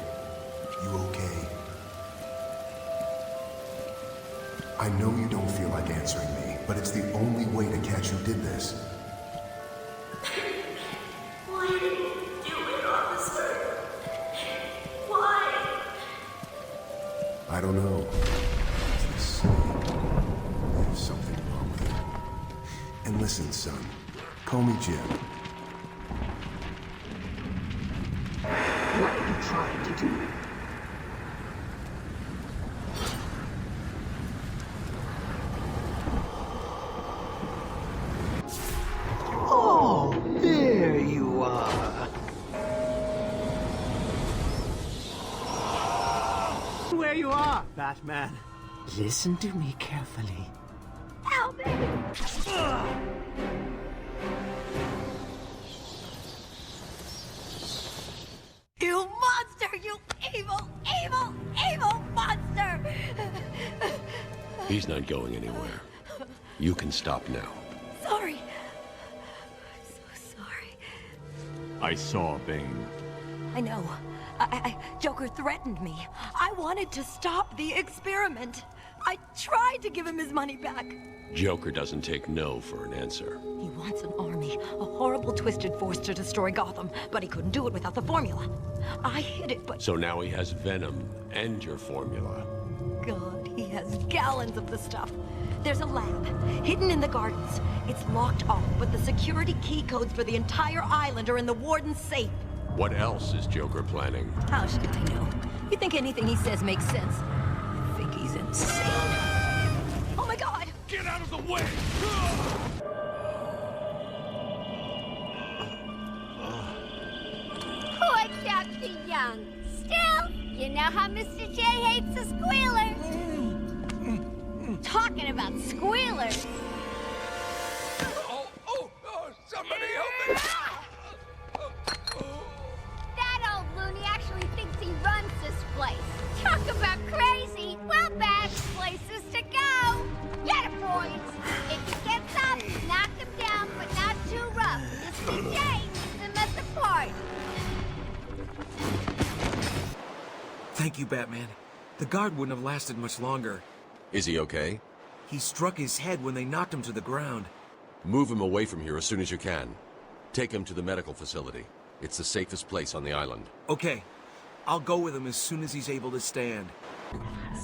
You okay? I know you don't feel like answering me, but it's the only way to catch who did this. Why did you do it, officer? Why? I don't know. Let's see. There's something wrong with it. And listen, son. Call me Jim. What are you trying to do? Oh, there you are. Where you are, Batman. Listen to me carefully. Help me! You monster! You evil, evil, evil monster! He's not going anywhere. You can stop now. Sorry. I'm so sorry. I saw Bane. I know. Joker threatened me. I wanted to stop the experiment. I tried to give him his money back. Joker doesn't take no for an answer. He wants an army, a horrible twisted force to destroy Gotham, but he couldn't do it without the formula. I hid it, but... So now he has Venom and your formula. God, he has gallons of the stuff. There's a lab, hidden in the gardens. It's locked off, but the security key codes for the entire island are in the warden's safe. What else is Joker planning? How should I know? You think anything he says makes sense? I think he's insane. Oh my God! Get out of the way! Poor Dr. Young. Still, you know how Mr. J hates a squealer. Talking about squealers. Somebody help me! That old loony actually thinks he runs this place. Talk about crazy. Well, bad places to go. Get it, boys. If he gets up, knock him down, but not too rough. Mr. J needs him at the party. Thank you, Batman. The guard wouldn't have lasted much longer. Is he okay? He struck his head when they knocked him to the ground. Move him away from here as soon as you can. Take him to the medical facility. It's the safest place on the island. Okay. I'll go with him as soon as he's able to stand.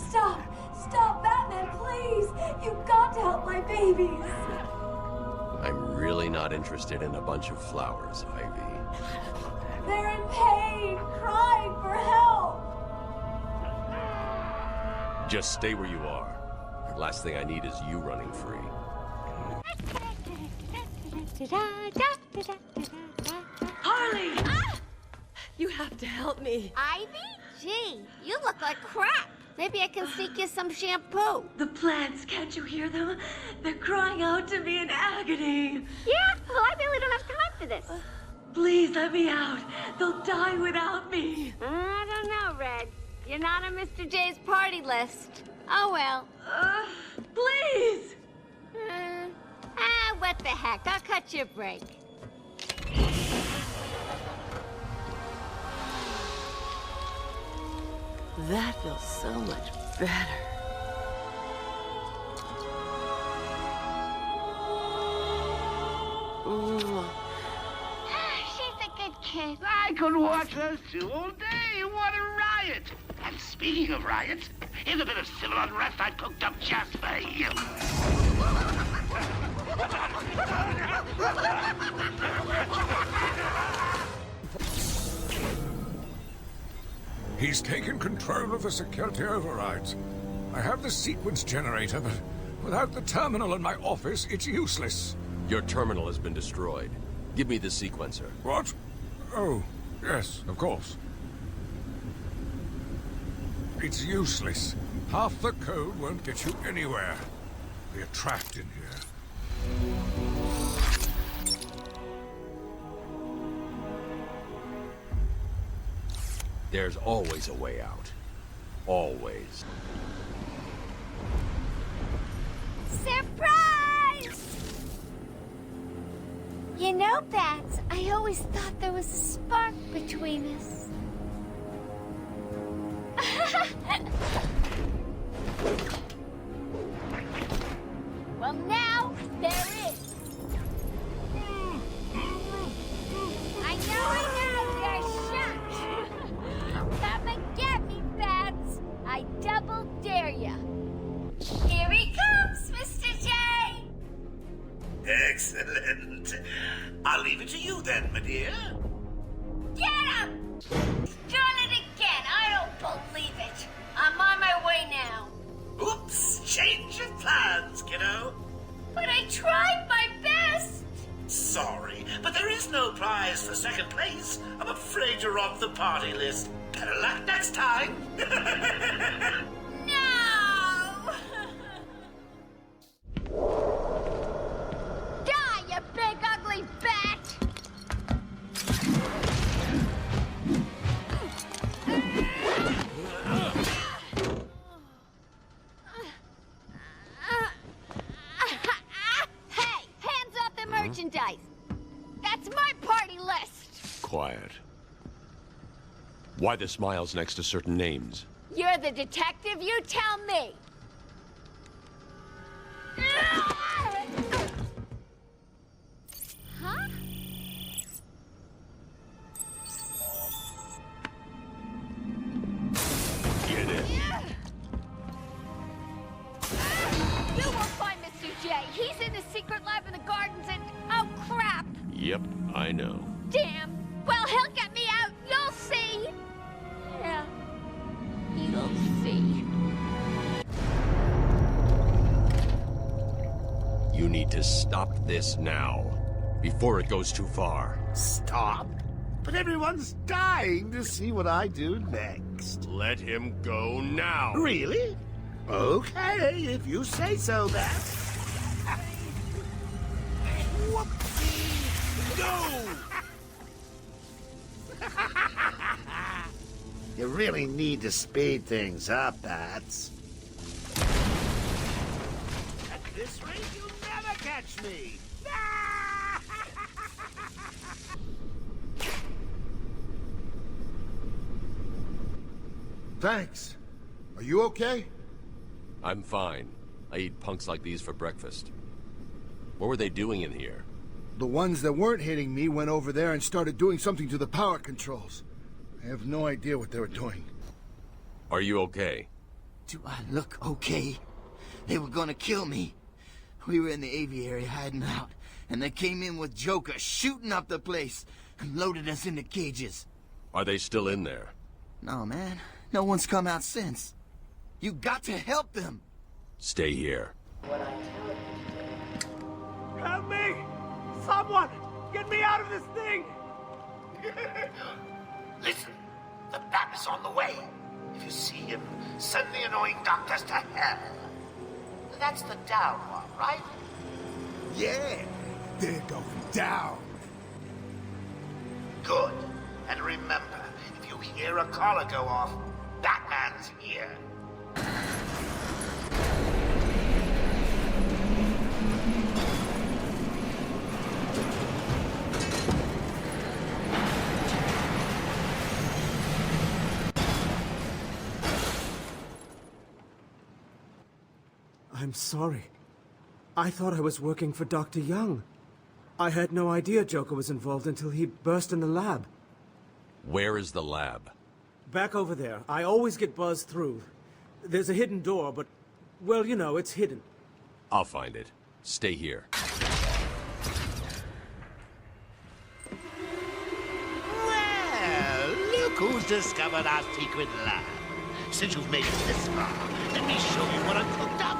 Stop! Stop, Batman, please! You've got to help my babies! I'm really not interested in a bunch of flowers, Ivy. They're in pain, crying for help! Just stay where you are. The last thing I need is you running free. Harley! Ah! You have to help me. Ivy? Gee, you look like crap. Maybe I can sneak you some shampoo. The plants, can't you hear them? They're crying out to me in agony. Yeah? Well, I really don't have time for this. Please let me out. They'll die without me. I don't know, Red. You're not on Mr. J's party list. Oh, well. Please! What the heck? I'll cut you a break. That feels so much better. She's a good kid. I could watch those two all day. What a riot! And speaking of riots, here's a bit of civil unrest I cooked up just for you. He's taken control of the security overrides. I have the sequence generator, but without the terminal in my office, it's useless. Your terminal has been destroyed. Give me the sequencer. What? Oh, yes, of course. It's useless. Half the code won't get you anywhere. We're trapped in here. There's always a way out. Always. Surprise! You know, Bats, I always thought there was a spark between us. Well, now there is. I know, you're shocked. Come and get me, Bats. I double dare ya. Here he comes, Mr. J. Excellent. I'll leave it to you then, my dear. Get him! Done it again. I don't believe it. I'm on my way now. Oops, change of plans, kiddo. But I tried my best. Sorry, but there is no prize for second place. I'm afraid you're off the party list. Better luck next time. No! Die, you big ugly bat! Hey, hands off the merchandise. That's my party list. Quiet. Why the smiles next to certain names? You're the detective, you tell me. Huh? Get it. You won't find Mr. J. He's in the secret lab in the gardens and... oh, crap. Yep, I know. Damn. Well, he'll get me out. You'll see. Yeah. You'll see. You need to stop this now, before it goes too far. Stop? But everyone's dying to see what I do next. Let him go now. Really? Okay, if you say so, then. Whoopsie! Go! You really need to speed things up, Bats. At this rate, you'll never catch me! Thanks. Are you okay? I'm fine. I eat punks like these for breakfast. What were they doing in here? The ones that weren't hitting me went over there and started doing something to the power controls. I have no idea what they were doing. Are you okay? Do I look okay? They were gonna kill me. We were in the aviary hiding out, and they came in with Joker shooting up the place and loaded us into cages. Are they still in there? No, man. No one's come out since. You got to help them. Stay here. Help me! Someone! Get me out of this thing! Listen, the bat is on the way. If you see him, send the annoying doctors to hell. That's the down one, right? Yeah, they're going down. Good. And remember, if you hear a collar go off, Batman's here. I'm sorry. I thought I was working for Dr. Young. I had no idea Joker was involved until he burst in the lab. Where is the lab? Back over there. I always get buzzed through. There's a hidden door, but, well, you know, it's hidden. I'll find it. Stay here. Well, look who's discovered our secret lab. Since you've made it this far, let me show you what I've cooked up.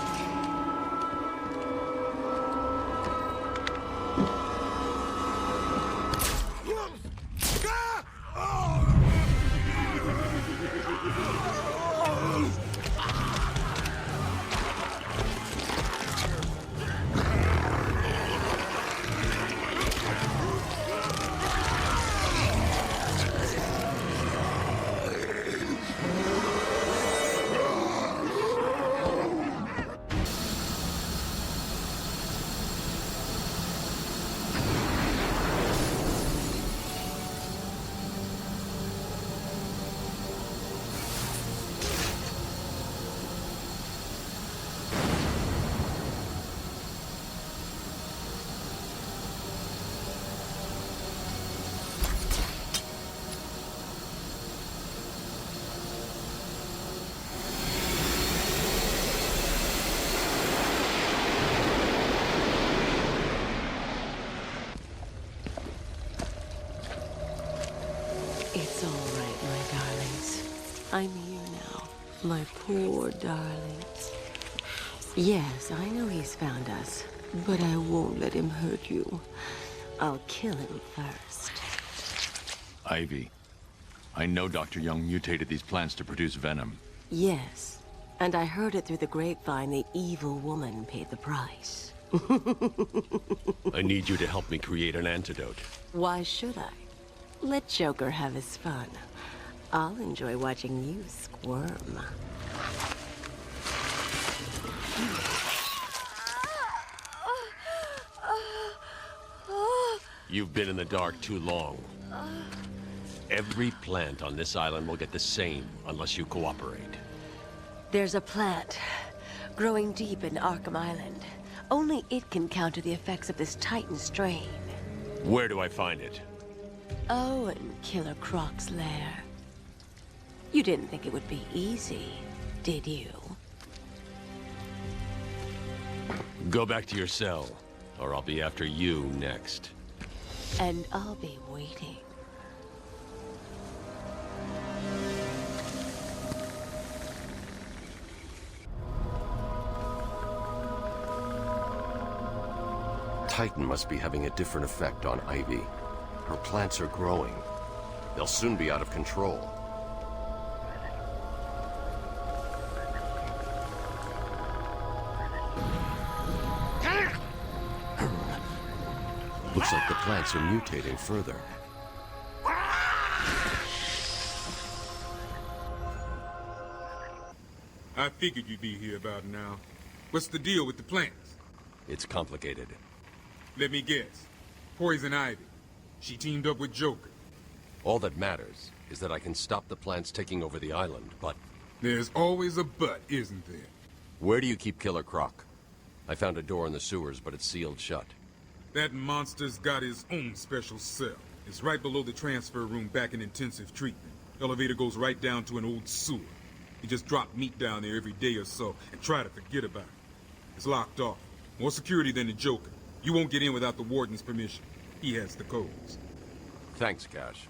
It's all right, my darlings. I'm here now. My poor darlings. Yes, I know he's found us, but I won't let him hurt you. I'll kill him first. Ivy, I know Dr. Young mutated these plants to produce venom. Yes, and I heard it through the grapevine the evil woman paid the price. I need you to help me create an antidote. Why should I? Let Joker have his fun. I'll enjoy watching you squirm. You've been in the dark too long. Every plant on this island will get the same unless you cooperate. There's a plant growing deep in Arkham Island. Only it can counter the effects of this Titan strain. Where do I find it? Oh, in Killer Croc's lair. You didn't think it would be easy, did you? Go back to your cell, or I'll be after you next. And I'll be waiting. Titan must be having a different effect on Ivy. Her plants are growing. They'll soon be out of control. Looks like the plants are mutating further. I figured you'd be here about now. What's the deal with the plants? It's complicated. Let me guess. Poison Ivy. She teamed up with Joker. All that matters is that I can stop the plants taking over the island, but... There's always a but, isn't there? Where do you keep Killer Croc? I found a door in the sewers, but it's sealed shut. That monster's got his own special cell. It's right below the transfer room back in intensive treatment. Elevator goes right down to an old sewer. You just drop meat down there every day or so and try to forget about it. It's locked off. More security than the Joker. You won't get in without the warden's permission. He has the codes. Thanks, Cash.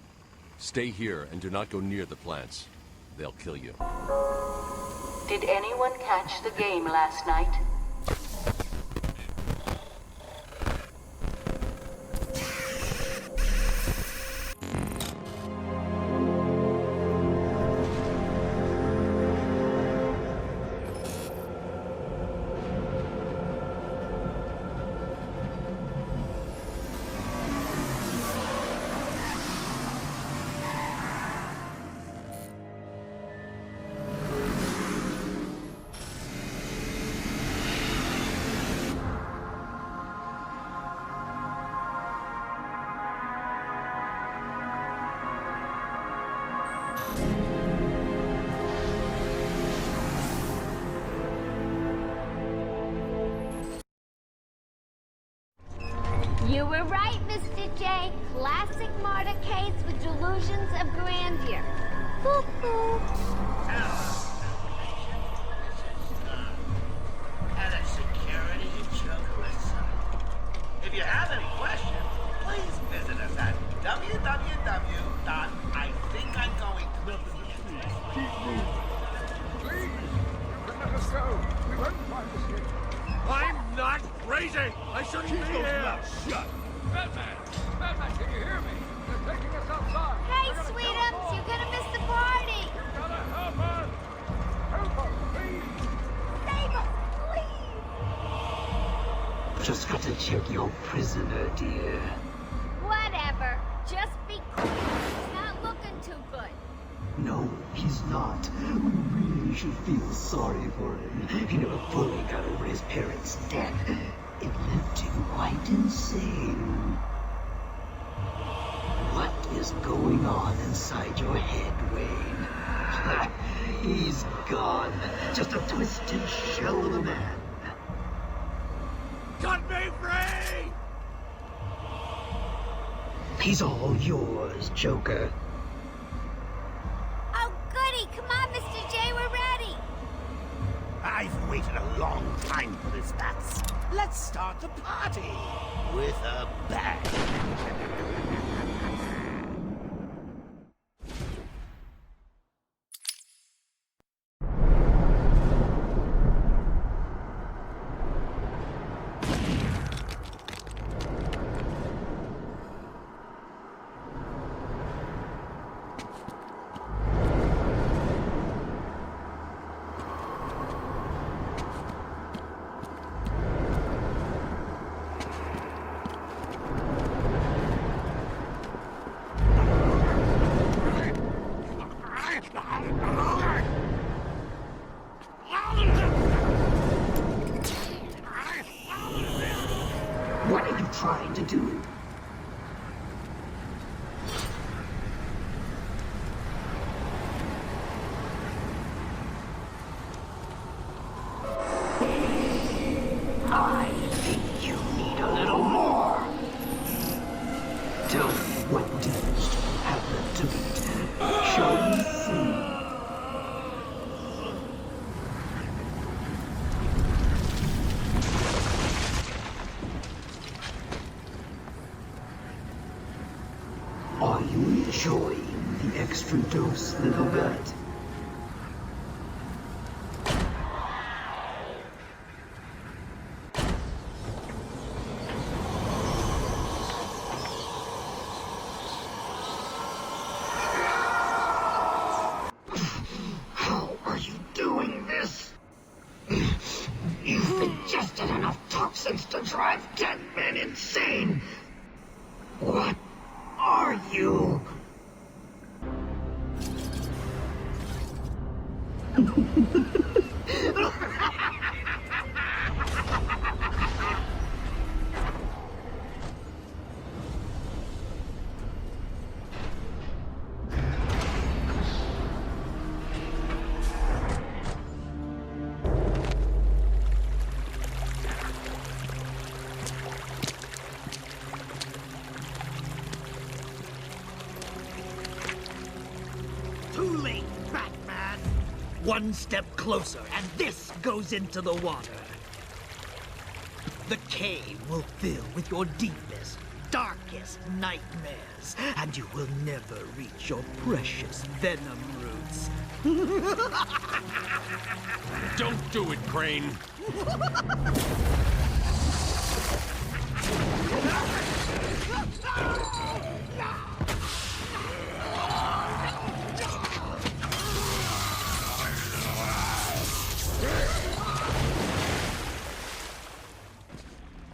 Stay here and do not go near the plants. They'll kill you. Did anyone catch the game last night? You were right, Mr. J. Classic motorcades with delusions of grandeur. Cuckoo. Head of Security, Joker. If you have any questions, please visit us at www.ithinkimgoing. Keep moving. Please, let us go. We won't find us here. I'm not crazy! I shouldn't be here! Shut! Batman! Batman, can you hear me? They're taking us outside! Hey, sweetums, you're gonna miss the party! You've gotta help us! Help us, please! Save us, please! Just got to check your prisoner, dear. Whatever. Just be cool. He's not looking too good. No, he's not. We really should feel sorry for him. He never fully got over his parents' death. It left him quite insane. What is going on inside your head, Wayne? He's gone. Just a twisted shell of a man. Cut me free! He's all yours, Joker. Oh, goody. Come on, Mr. J, we're ready. I've waited a long time for this, Bats. Let's start the party with a bang. enjoying the extra dose, little bat? How are you doing this? You've ingested enough toxins to drive 10 men insane. What are you? Too late, Batman! One step closer, and this goes into the water. The cave will fill with your deepest, darkest nightmares, and you will never reach your precious venom roots. Don't do it, Crane!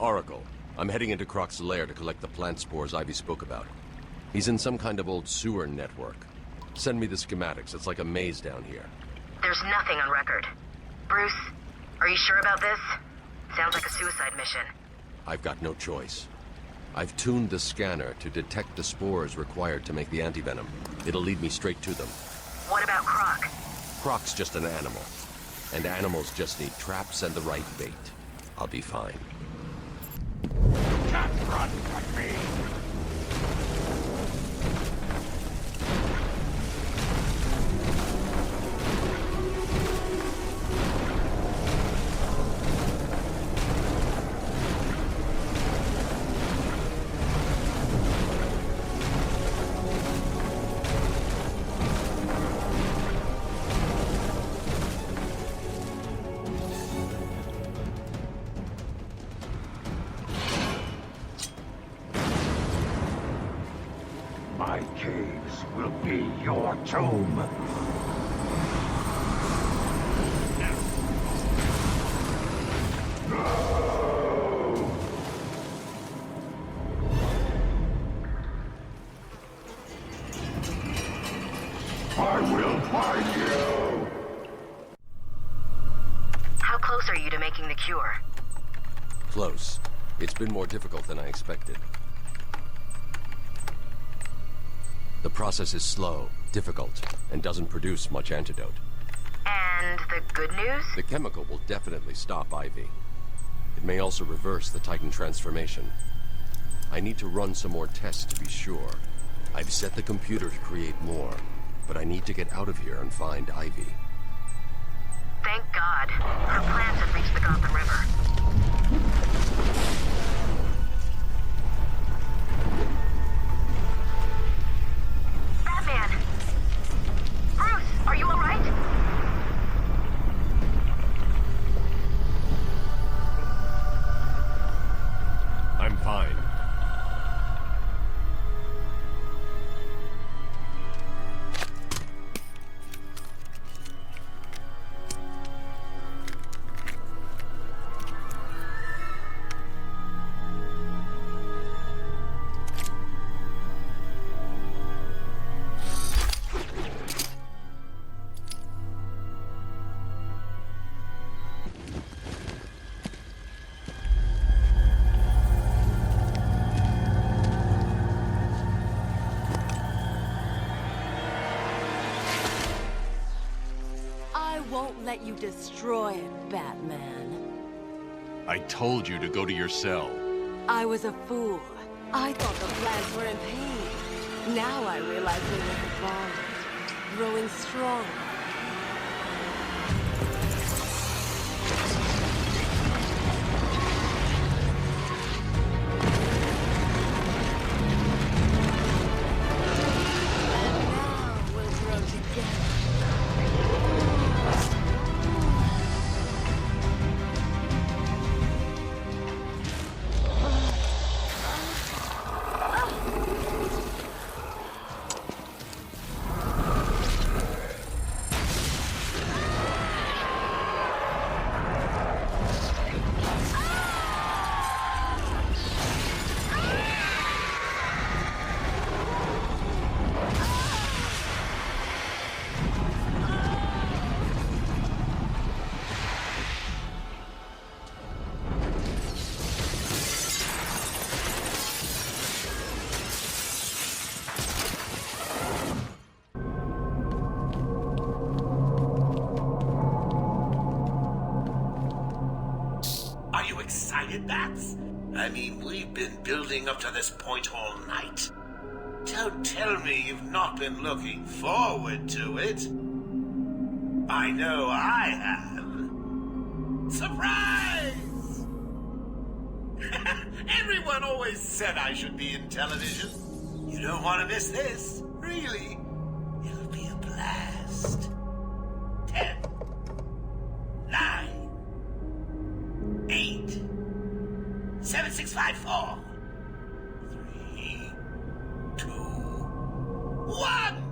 Oracle, I'm heading into Croc's lair to collect the plant spores Ivy spoke about. He's in some kind of old sewer network. Send me the schematics. It's like a maze down here. There's nothing on record. Bruce, are you sure about this? Sounds like a suicide mission. I've got no choice. I've tuned the scanner to detect the spores required to make the antivenom. It'll lead me straight to them. What about Croc? Croc's just an animal. And animals just need traps and the right bait. I'll be fine. Can't run from me. My caves will be your tomb. I will find you! How close are you to making the cure? Close. It's been more difficult than I expected. The process is slow, difficult, and doesn't produce much antidote. And the good news? The chemical will definitely stop Ivy. It may also reverse the Titan transformation. I need to run some more tests to be sure. I've set the computer to create more, but I need to get out of here and find Ivy. Thank God. Her plans have reached the Gotham River. Batman! Bruce, are you all right? I'm fine. I won't let you destroy it, Batman. I told you to go to your cell. I was a fool. I thought the plants were in pain. Now I realize they were evolving, growing stronger. quiet, bats. I mean, we've been building up to this point all night. Don't tell me you've not been looking forward to it. I know I have. Surprise! Everyone always said I should be in television. You don't want to miss this, really. It'll be a blast. 10, 9, 8, 7, 6, 5, 4, 3, 2, 1.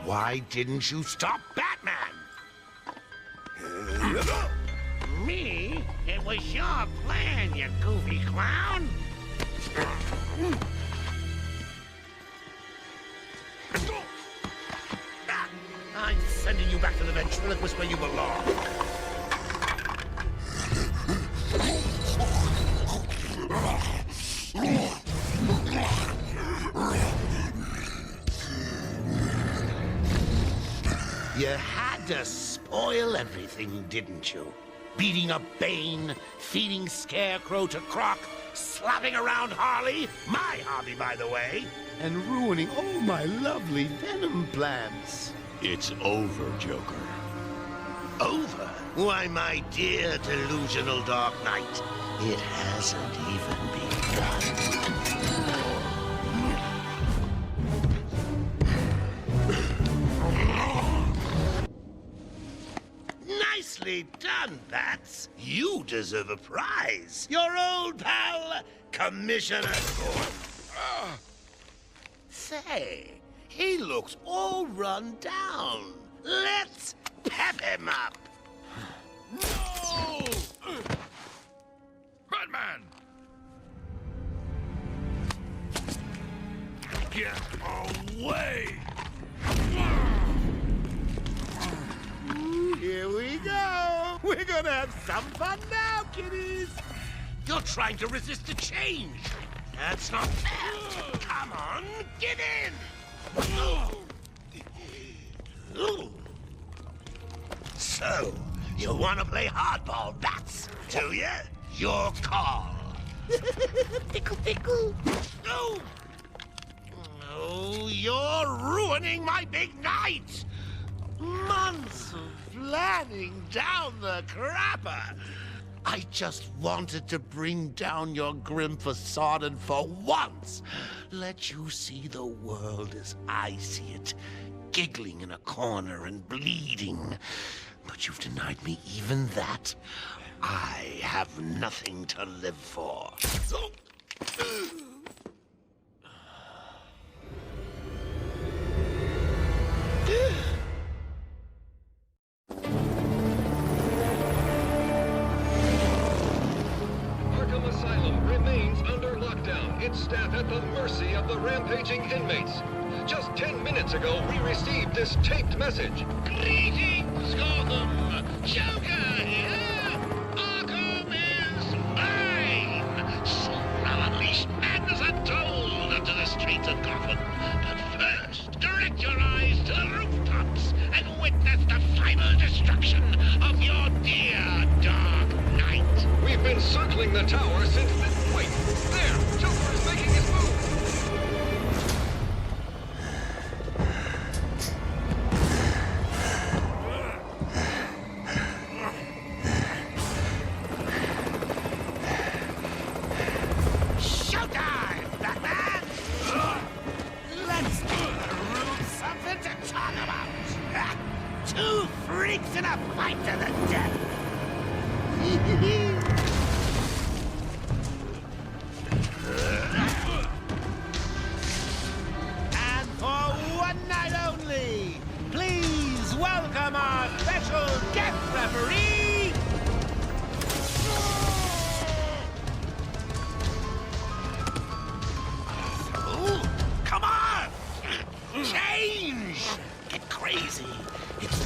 Why didn't you stop Batman? Me? It was your plan, you goofy clown. I'm sending you back to the ventriloquist where you belong. You had to spoil everything, didn't you? Beating up Bane, feeding Scarecrow to Croc, slapping around Harley, my hobby, by the way, and ruining all my lovely Venom plans. It's over, Joker. Over? Why, my dear delusional Dark Knight, it hasn't even begun. Nicely done, Bats. You deserve a prize. Your old pal, Commissioner Gordon. Say, he looks all run down. Let's pep him up. No! Batman! Get away! Here we go. We're gonna have some fun now, kiddies. You're trying to resist the change. That's not fair. Come on, get in. So, you want to play hardball, Bats, do you? Your call. Pickle, pickle. No. Oh, you're ruining my big night. Months of planning down the crapper. I just wanted to bring down your grim facade and for once let you see the world as I see it, giggling in a corner and bleeding. But you've denied me even that. I have nothing to live for. Arkham Asylum remains under lockdown, its staff at the mercy of the rampaging inmates. Just 10 minutes ago, we received this taped message. Greetings, Gotham! Joker here! Arkham is mine! Soon I'll unleash madness untold onto the streets of Gotham. But first, direct your eyes to the rooftops and witness the final destruction of your dear Dark Knight. We've been circling the tower since this... Wait! There! Joker is making his move! Showtime, Batman! Let's give the room something to talk about. Two freaks in a fight to the death. And for one night only, please welcome our special guest referee,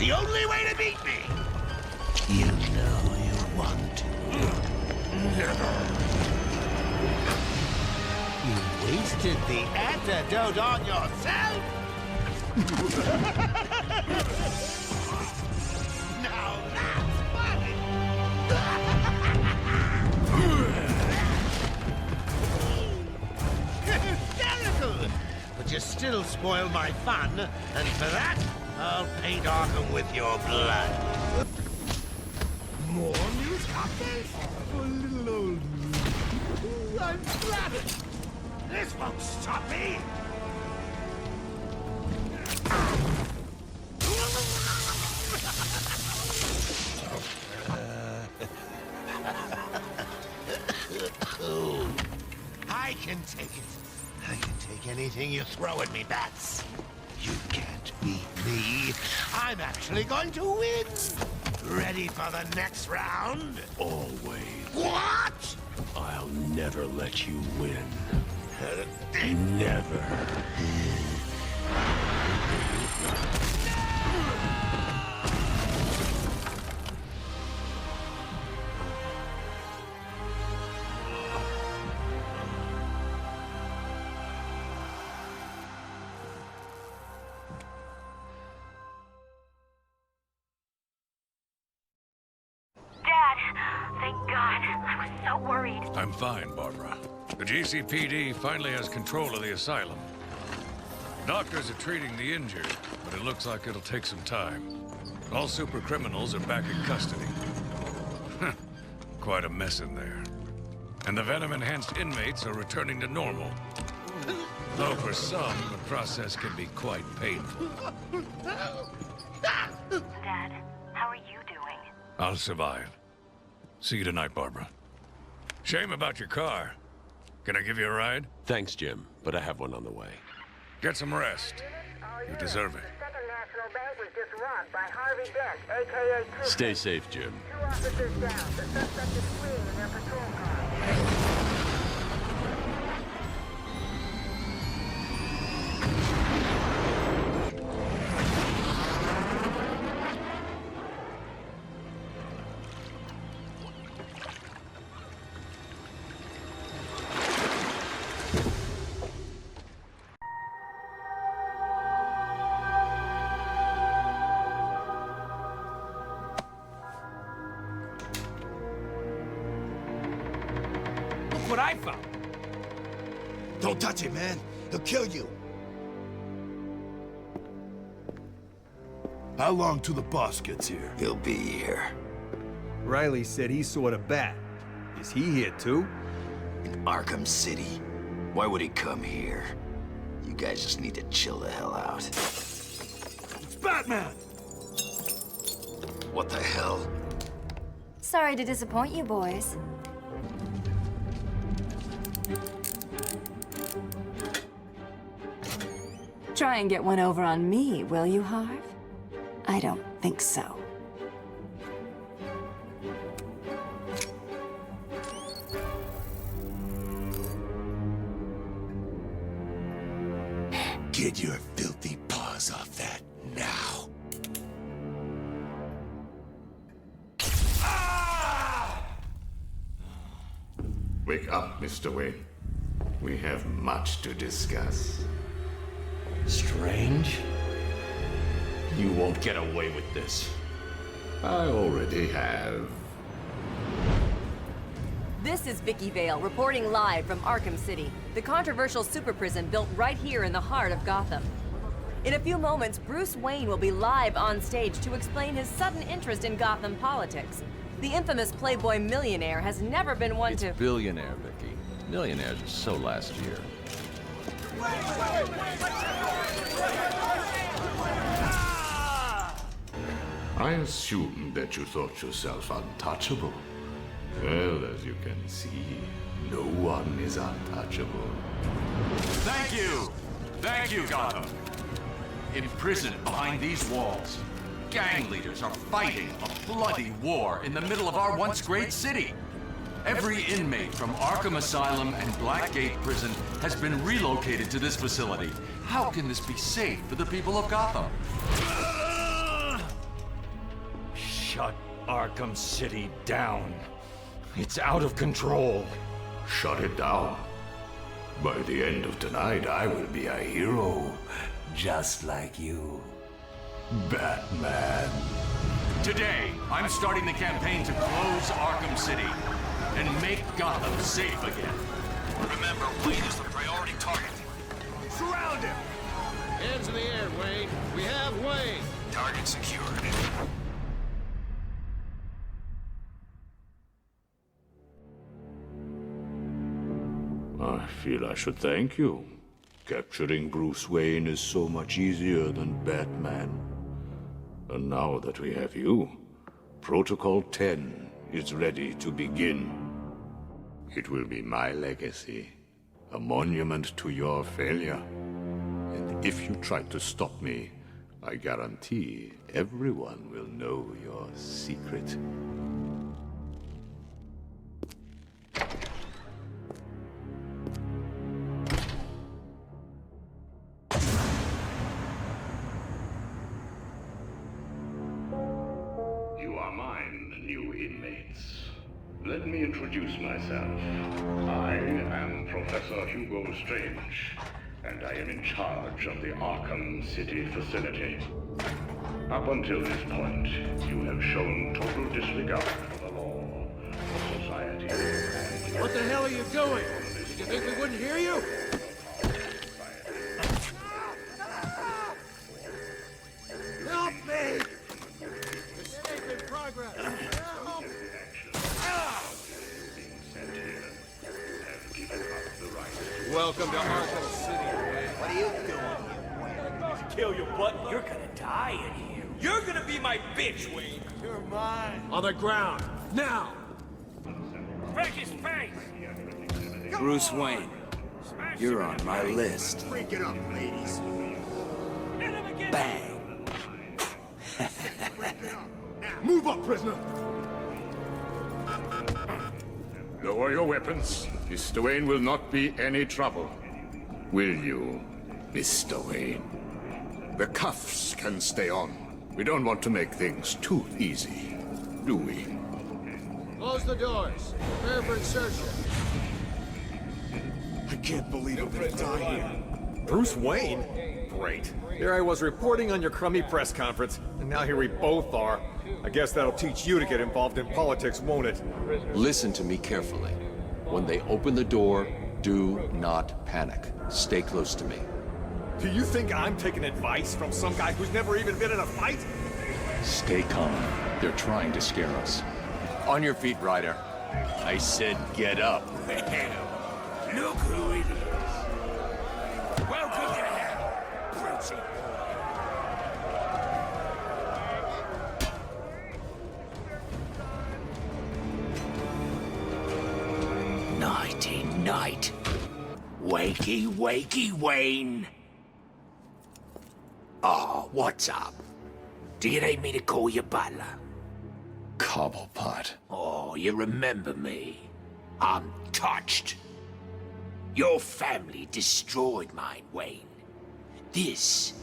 the only way to beat me! You know you want to. You wasted the antidote on yourself? Now that's funny! Hysterical! But you still spoil my fun, and for that, I'll paint Arkham with your blood. More news cocktails? For little old me. I'm flattered. This won't stop me. I can take it. I can take anything you throw at me, Bats. You can't beat me. I'm actually going to win. Ready for the next round? Always. What? I'll never let you win. Never. Thank God. I was so worried. I'm fine, Barbara. The GCPD finally has control of the asylum. Doctors are treating the injured, but it looks like it'll take some time. All super criminals are back in custody. Quite a mess in there. And the venom-enhanced inmates are returning to normal. Though for some, the process can be quite painful. Dad, how are you doing? I'll survive. See you tonight, Barbara. Shame about your car. Can I give you a ride? Thanks, Jim, but I have one on the way. Get some rest. You deserve it. Second National Bank was just robbed by Harvey Dent, a.k.a. Two. Stay safe, Jim. 2 officers down. The suspect is fleeing in their patrol car. What I found. Don't touch it, man. He'll kill you. How long till the boss gets here? He'll be here. Riley said he saw the bat. Is he here too? In Arkham City. Why would he come here? You guys just need to chill the hell out. It's Batman! What the hell? Sorry to disappoint you boys. Try and get one over on me, will you, Harv? I don't think so. Get your filthy paws off that now. Wake up, Mr. Wayne. We have much to discuss. Strange? You won't get away with this. I already have. This is Vicky Vale, reporting live from Arkham City, the controversial super prison built right here in the heart of Gotham. In a few moments, Bruce Wayne will be live on stage to explain his sudden interest in Gotham politics. The infamous Playboy millionaire has never been one to— Billionaire, Vicky. Millionaires are so last year. I assumed that you thought yourself untouchable. Well, as you can see, no one is untouchable. Thank you! Thank you, Gotham! Imprisoned behind these walls, gang leaders are fighting a bloody war in the middle of our once great city. Every inmate from Arkham Asylum and Blackgate Prison has been relocated to this facility. How can this be safe for the people of Gotham? Shut Arkham City down. It's out of control. Shut it down. By the end of tonight, I will be a hero, just like you. Batman. Today, I'm starting the campaign to close Arkham City and make Gotham safe again. Remember, Wayne is the priority target. Surround him! Hands in the air, Wayne. We have Wayne. Target secured. I feel I should thank you. Capturing Bruce Wayne is so much easier than Batman. And now that we have you, Protocol 10 is ready to begin. It will be my legacy, a monument to your failure. And if you try to stop me, I guarantee everyone will know your secret. You are mine, new inmates. Let me introduce myself. I am Professor Hugo Strange, and I am in charge of the Arkham City facility. Up until this point, you have shown total disregard for the law, for society, and... What the hell are you doing? Did you think we wouldn't hear you? Help me! Escape in progress! Help! Welcome to Arkham City. What are you doing here? Kill your butt. You're gonna die in here. You're gonna be my bitch, Wayne. You're mine. On the ground. Now! Break his face! Bruce Wayne, you're on my list. Break it up, ladies. Bang! Move up, prisoner. Lower your weapons. Mr. Wayne will not be any trouble. Will you, Mr. Wayne? The cuffs can stay on. We don't want to make things too easy, do we? Close the doors. Prepare for insertion. I can't believe I'm gonna die here. Bruce Wayne? Great. Here I was reporting on your crummy press conference, and now here we both are. I guess that'll teach you to get involved in politics, won't it? Listen to me carefully. When they open the door, do not panic. Stay close to me. Do you think I'm taking advice from some guy who's never even been in a fight? Stay calm. They're trying to scare us. On your feet, Ryder. I said get up. Look who it is. Welcome to hell, Brucey. Nighty night. Wakey, wakey, Wayne. Oh, what's up? Do you need me to call you butler? Cobblepot. Oh, you remember me. I'm touched. Your family destroyed mine, Wayne. This,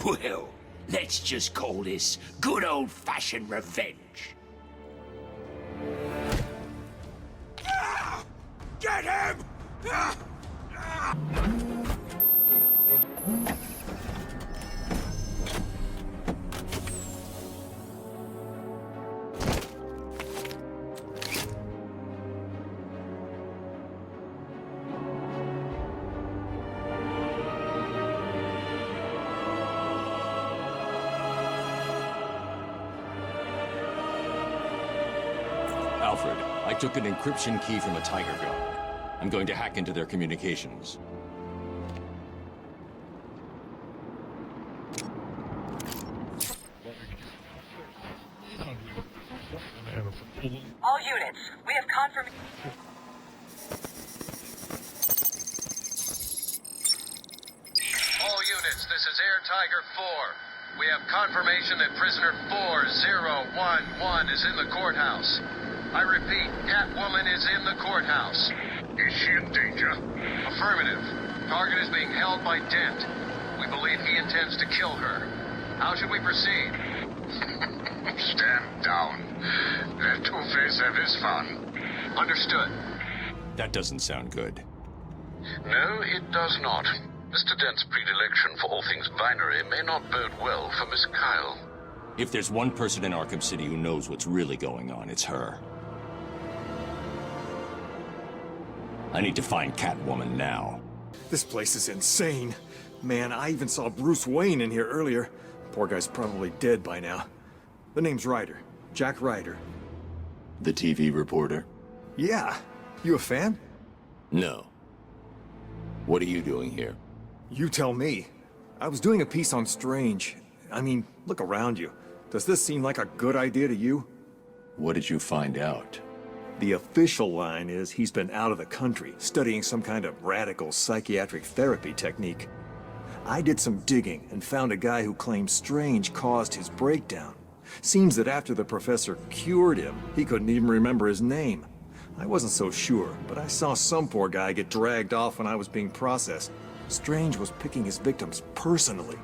well, let's just call this good old-fashioned revenge. Ah! Get him! Ah! Ah! Alfred, I took an encryption key from a Tiger gun. I'm going to hack into their communications. All units, we have confirmation. All units, this is Air Tiger 4. We have confirmation that prisoner 4011 is in the courthouse. I repeat, Catwoman is in the courthouse. Is she in danger? Affirmative. Target is being held by Dent. We believe he intends to kill her. How should we proceed? Stand down. Let Two-Face have his fun. Understood. That doesn't sound good. No, it does not. Mr. Dent's predilection for all things binary may not bode well for Miss Kyle. If there's one person in Arkham City who knows what's really going on, it's her. I need to find Catwoman now. This place is insane. Man, I even saw Bruce Wayne in here earlier. Poor guy's probably dead by now. The name's Ryder. Jack Ryder. The TV reporter? Yeah. You a fan? No. What are you doing here? You tell me. I was doing a piece on Strange. I mean, look around you. Does this seem like a good idea to you? What did you find out? The official line is he's been out of the country, studying some kind of radical psychiatric therapy technique. I did some digging and found a guy who claims Strange caused his breakdown. Seems that after the professor cured him, he couldn't even remember his name. I wasn't so sure, but I saw some poor guy get dragged off when I was being processed. Strange was picking his victims personally.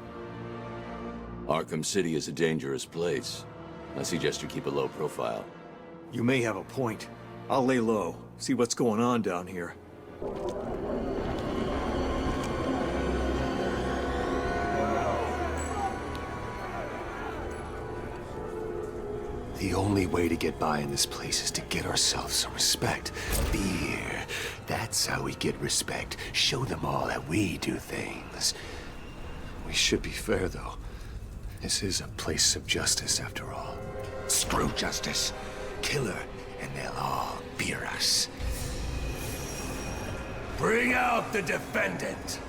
Arkham City is a dangerous place. I suggest you keep a low profile. You may have a point. I'll lay low, see what's going on down here. The only way to get by in this place is to get ourselves some respect. Fear. That's how we get respect. Show them all that we do things. We should be fair, though. This is a place of justice, after all. Screw justice. Kill her, and they'll all fear us. Bring out the defendant!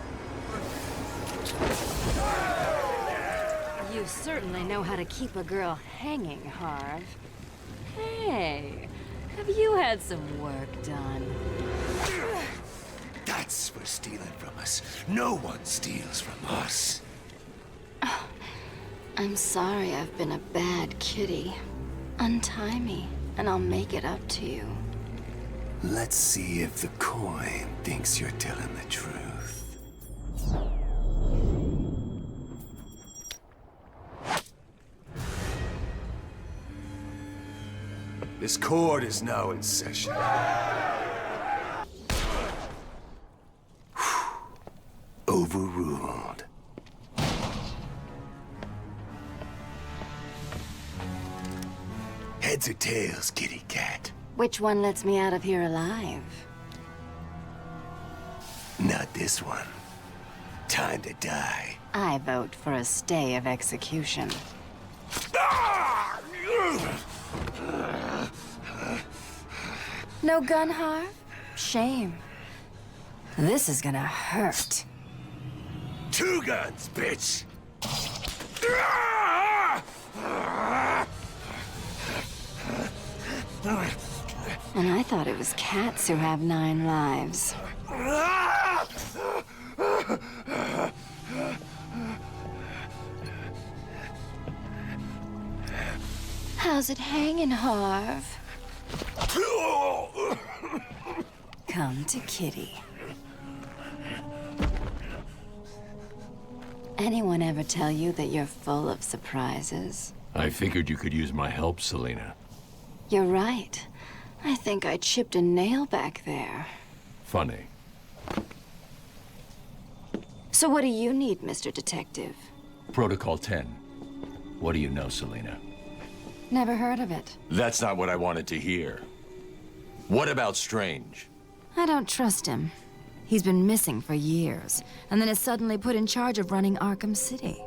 You certainly know how to keep a girl hanging, Harv. Hey, have you had some work done? That's for stealing from us. No one steals from us. I'm sorry I've been a bad kitty. Untie me, and I'll make it up to you. Let's see if the coin thinks you're telling the truth. This court is now in session. Overruled. Heads or tails, kitty cat? Which one lets me out of here alive? Not this one. Time to die. I vote for a stay of execution. No gun, Harv? Shame. This is gonna hurt. 2 guns, bitch! And I thought it was cats who have 9 lives. How's it hanging, Harv? Come to Kitty. Anyone ever tell you that you're full of surprises? I figured you could use my help, Selina. You're right. I think I chipped a nail back there. Funny. So what do you need, Mr. Detective? Protocol 10. What do you know, Selina? Never heard of it. That's not what I wanted to hear. What about Strange? I don't trust him. He's been missing for years, and then is suddenly put in charge of running Arkham City.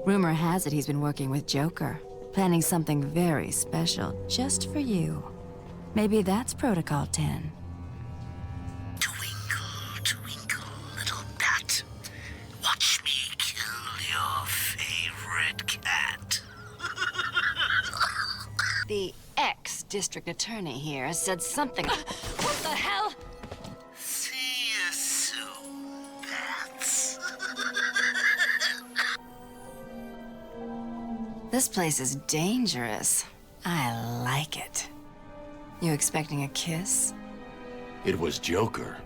Rumor has it he's been working with Joker, planning something very special just for you. Maybe that's Protocol 10. Twinkle, twinkle, little bat. Watch me kill your favorite cat. The ex-district attorney here said something. What the hell? See you soon, bats. This place is dangerous. I like it. You expecting a kiss? It was Joker.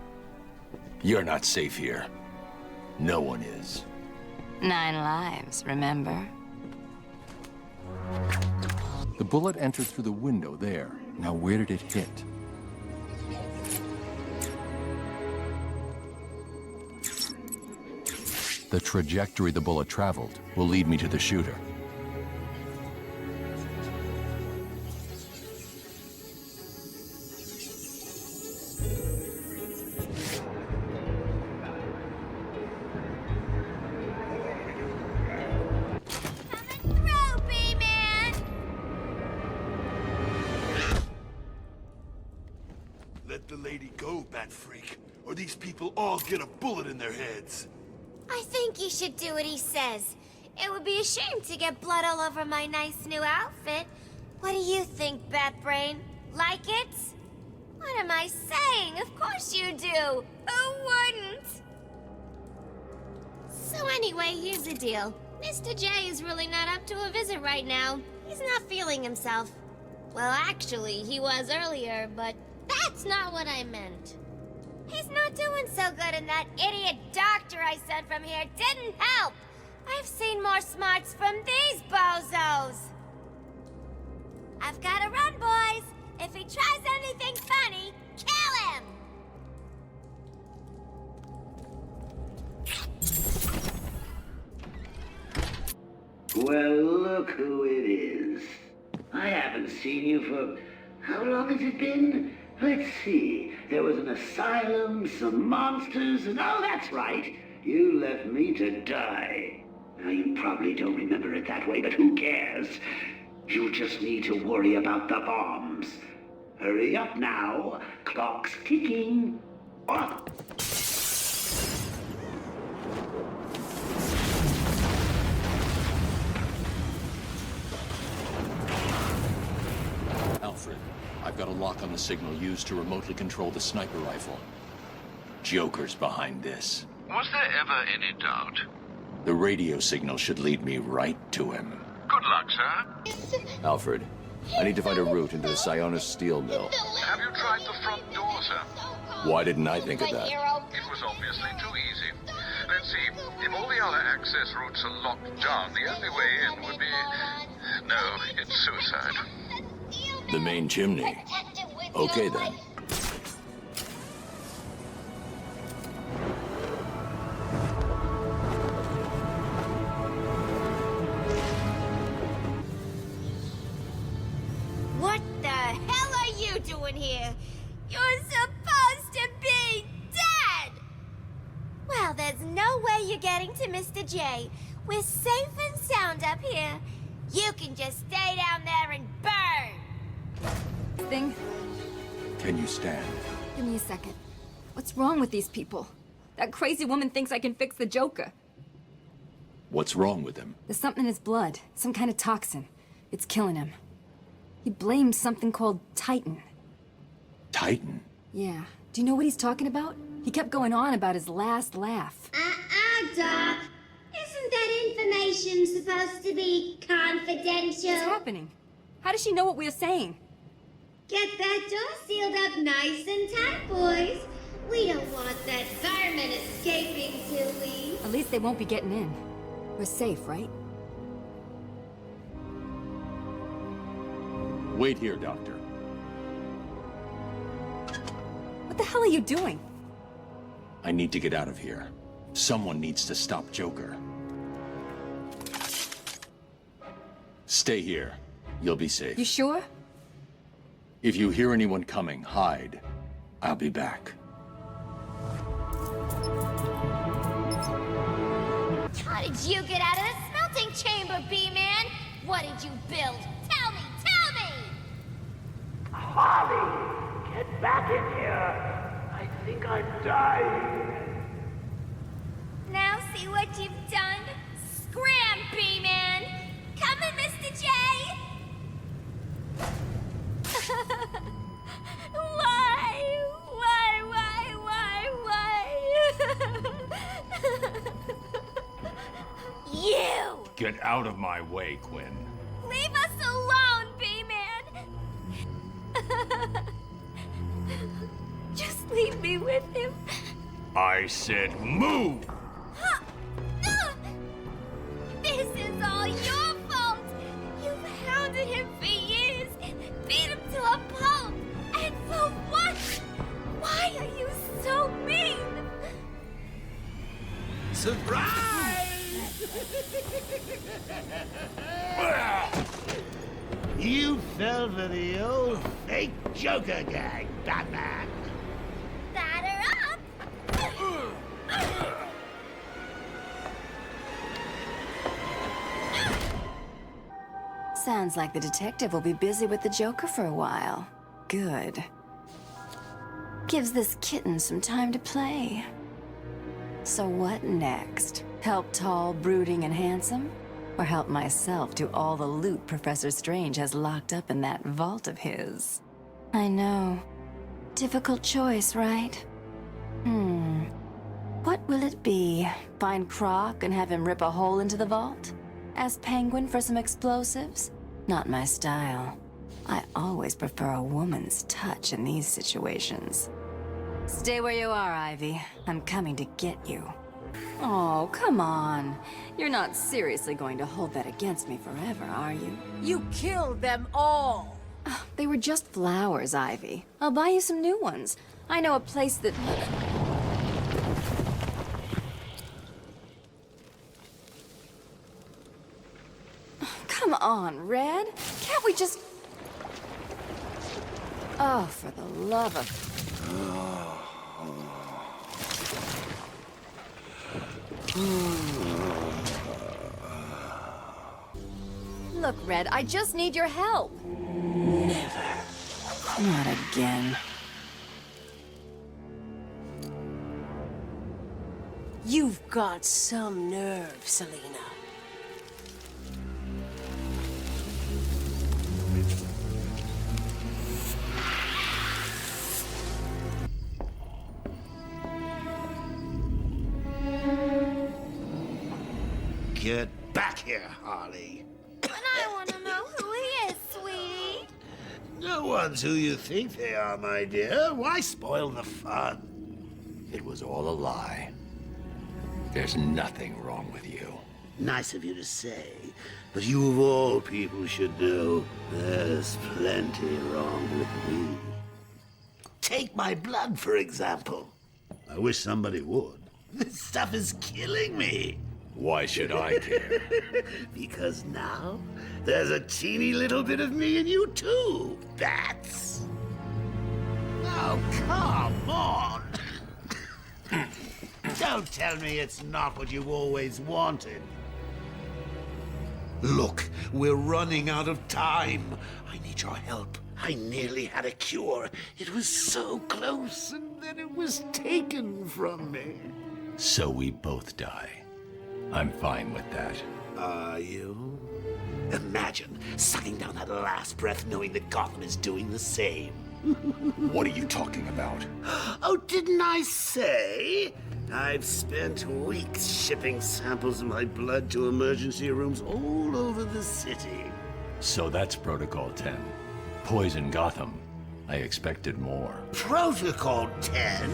You're not safe here. No one is. 9 lives, remember? The bullet entered through the window there. Now where did it hit? The trajectory the bullet traveled will lead me to the shooter. Let the lady go, Bat Freak, or these people all get a bullet in their heads. I think you should do what he says. It would be a shame to get blood all over my nice new outfit. What do you think, Batbrain? Like it? What am I saying? Of course you do. Who wouldn't? So anyway, here's the deal. Mr. J is really not up to a visit right now. He's not feeling himself. Well, actually, he was earlier, but that's not what I meant. He's not doing so good, and that idiot doctor I sent from here didn't help. I've seen more smarts from these bozos. I've got to run, boys. If he tries anything funny, kill him! Well, look who it is. I haven't seen you for... How long has it been? Let's see. There was an asylum, some monsters, and oh, that's right. You left me to die. Now, you probably don't remember it that way, but who cares? You just need to worry about the bombs. Hurry up now. Clock's ticking. Off. Alfred, I've got a lock on the signal used to remotely control the sniper rifle. Joker's behind this. Was there ever any doubt? The radio signal should lead me right to him. Good luck, sir. Alfred, I need to find a route into the Sionis steel mill. Have you tried the front door, sir? Why didn't I think of that? It was obviously too easy. Let's see. If all the other access routes are locked down, the only way in would be... No, it's suicide. The main chimney. Okay, then. What the hell are you doing here? You're supposed to be dead! Well, there's no way you're getting to Mr. J. We're safe and sound up here. You can just stay down there and burn! Thing? Can you stand? Give me a second. What's wrong with these people? That crazy woman thinks I can fix the Joker. What's wrong with him? There's something in his blood. Some kind of toxin. It's killing him. He blames something called Titan. Titan? Yeah. Do you know what he's talking about? He kept going on about his last laugh. Doc. Isn't that information supposed to be confidential? What's happening? How does she know what we're saying? Get that door sealed up nice and tight, boys. We don't want that vermin escaping till we... At least they won't be getting in. We're safe, right? Wait here, Doctor. What the hell are you doing? I need to get out of here. Someone needs to stop Joker. Stay here. You'll be safe. You sure? If you hear anyone coming, hide. I'll be back. How did you get out of the smelting chamber, B-Man? What did you build? Tell me, tell me! Harley, get back in here. I think I'm dying. Now see what you've done? Scram, B-Man! Coming, Mr. J! Why? You! Get out of my way, Quinn. Leave us alone, B-Man! Just leave me with him. I said move! This is all your fault! You've hounded him for years! fell for the old fake Joker gag, Batman. Batter up! Sounds like the detective will be busy with the Joker for a while. Good. Gives this kitten some time to play. So what next? Help tall, brooding, and handsome? Or help myself to all the loot Professor Strange has locked up in that vault of his? I know. Difficult choice, right? What will it be? Find Croc and have him rip a hole into the vault? Ask Penguin for some explosives? Not my style. I always prefer a woman's touch in these situations. Stay where you are, Ivy. I'm coming to get you. Oh, come on. You're not seriously going to hold that against me forever, are you? You killed them all! They were just flowers, Ivy. I'll buy you some new ones. I know a place that... Come on, Red. Can't we just... Oh, for the love of... Look, Red, I just need your help. Never. Not again. You've got some nerve, Selina. Get back here, Harley. But I want to know who he is, sweetie. No one's who you think they are, my dear. Why spoil the fun? It was all a lie. There's nothing wrong with you. Nice of you to say, but you of all people should know there's plenty wrong with me. Take my blood, for example. I wish somebody would. This stuff is killing me. Why should I care? Because now, there's a teeny little bit of me in you too, Bats. Oh, come on. Don't tell me it's not what you've always wanted. Look, we're running out of time. I need your help. I nearly had a cure. It was so close, and then it was taken from me. So we both die. I'm fine with that. Are you? Imagine sucking down that last breath knowing that Gotham is doing the same. What are you talking about? Oh, didn't I say? I've spent weeks shipping samples of my blood to emergency rooms all over the city. So that's Protocol 10. Poison Gotham. I expected more. Protocol 10?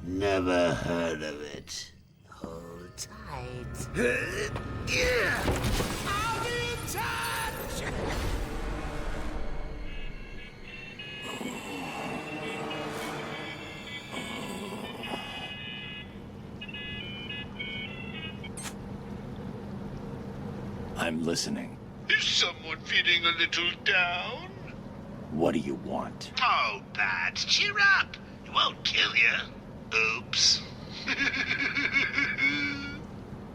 Never heard of it. Hold tight. I'll be in touch! I'm listening. Is someone feeling a little down? What do you want? Oh, Bats, cheer up. It won't kill you. Oops.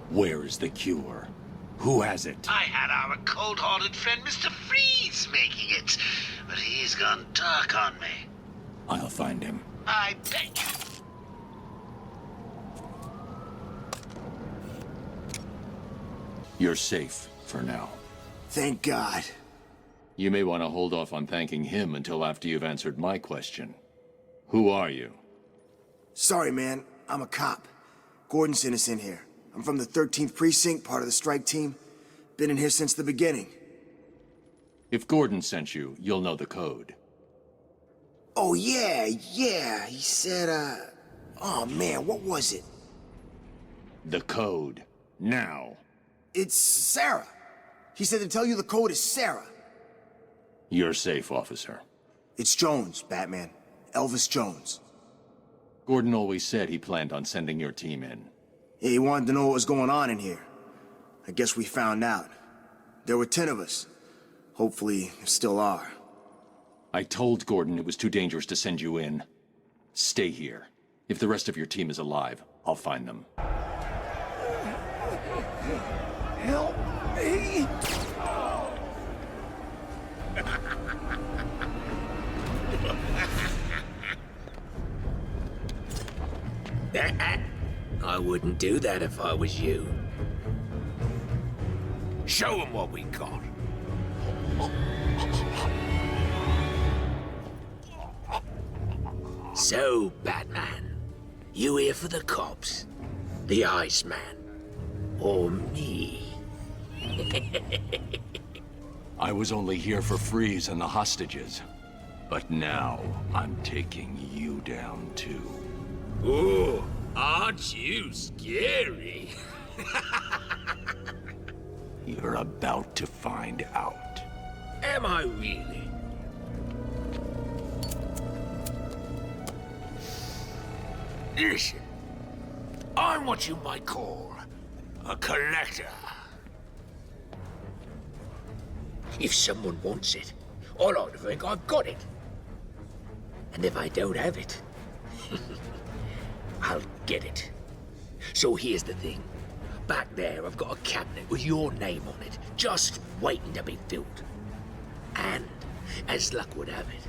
Where is the cure? Who has it? I had our cold-hearted friend Mr. Freeze making it, but he's gone dark on me. I'll find him. I bet you. You're safe for now. Thank God. You may want to hold off on thanking him until after you've answered my question. Who are you? Sorry, man. I'm a cop. Gordon sent us in here. I'm from the 13th Precinct, part of the strike team. Been in here since the beginning. If Gordon sent you, you'll know the code. Oh, yeah. He said, oh, man, what was it? The code. Now. It's Sarah. He said to tell you the code is Sarah. You're safe, officer. It's Jones, Batman. Elvis Jones. Gordon always said he planned on sending your team in. Yeah, he wanted to know what was going on in here. I guess we found out. There were 10 of us. Hopefully, there still are. I told Gordon it was too dangerous to send you in. Stay here. If the rest of your team is alive, I'll find them. Help me! I wouldn't do that if I was you. Show them what we got. So, Batman, you here for the cops, the Iceman, or me? I was only here for Freeze and the hostages. But now, I'm taking you down too. Ooh, aren't you scary? You're about to find out. Am I really? Listen, I'm what you might call a collector. If someone wants it, I like to think I've got it. And if I don't have it, I'll get it. So here's the thing. Back there, I've got a cabinet with your name on it, just waiting to be filled. And, as luck would have it,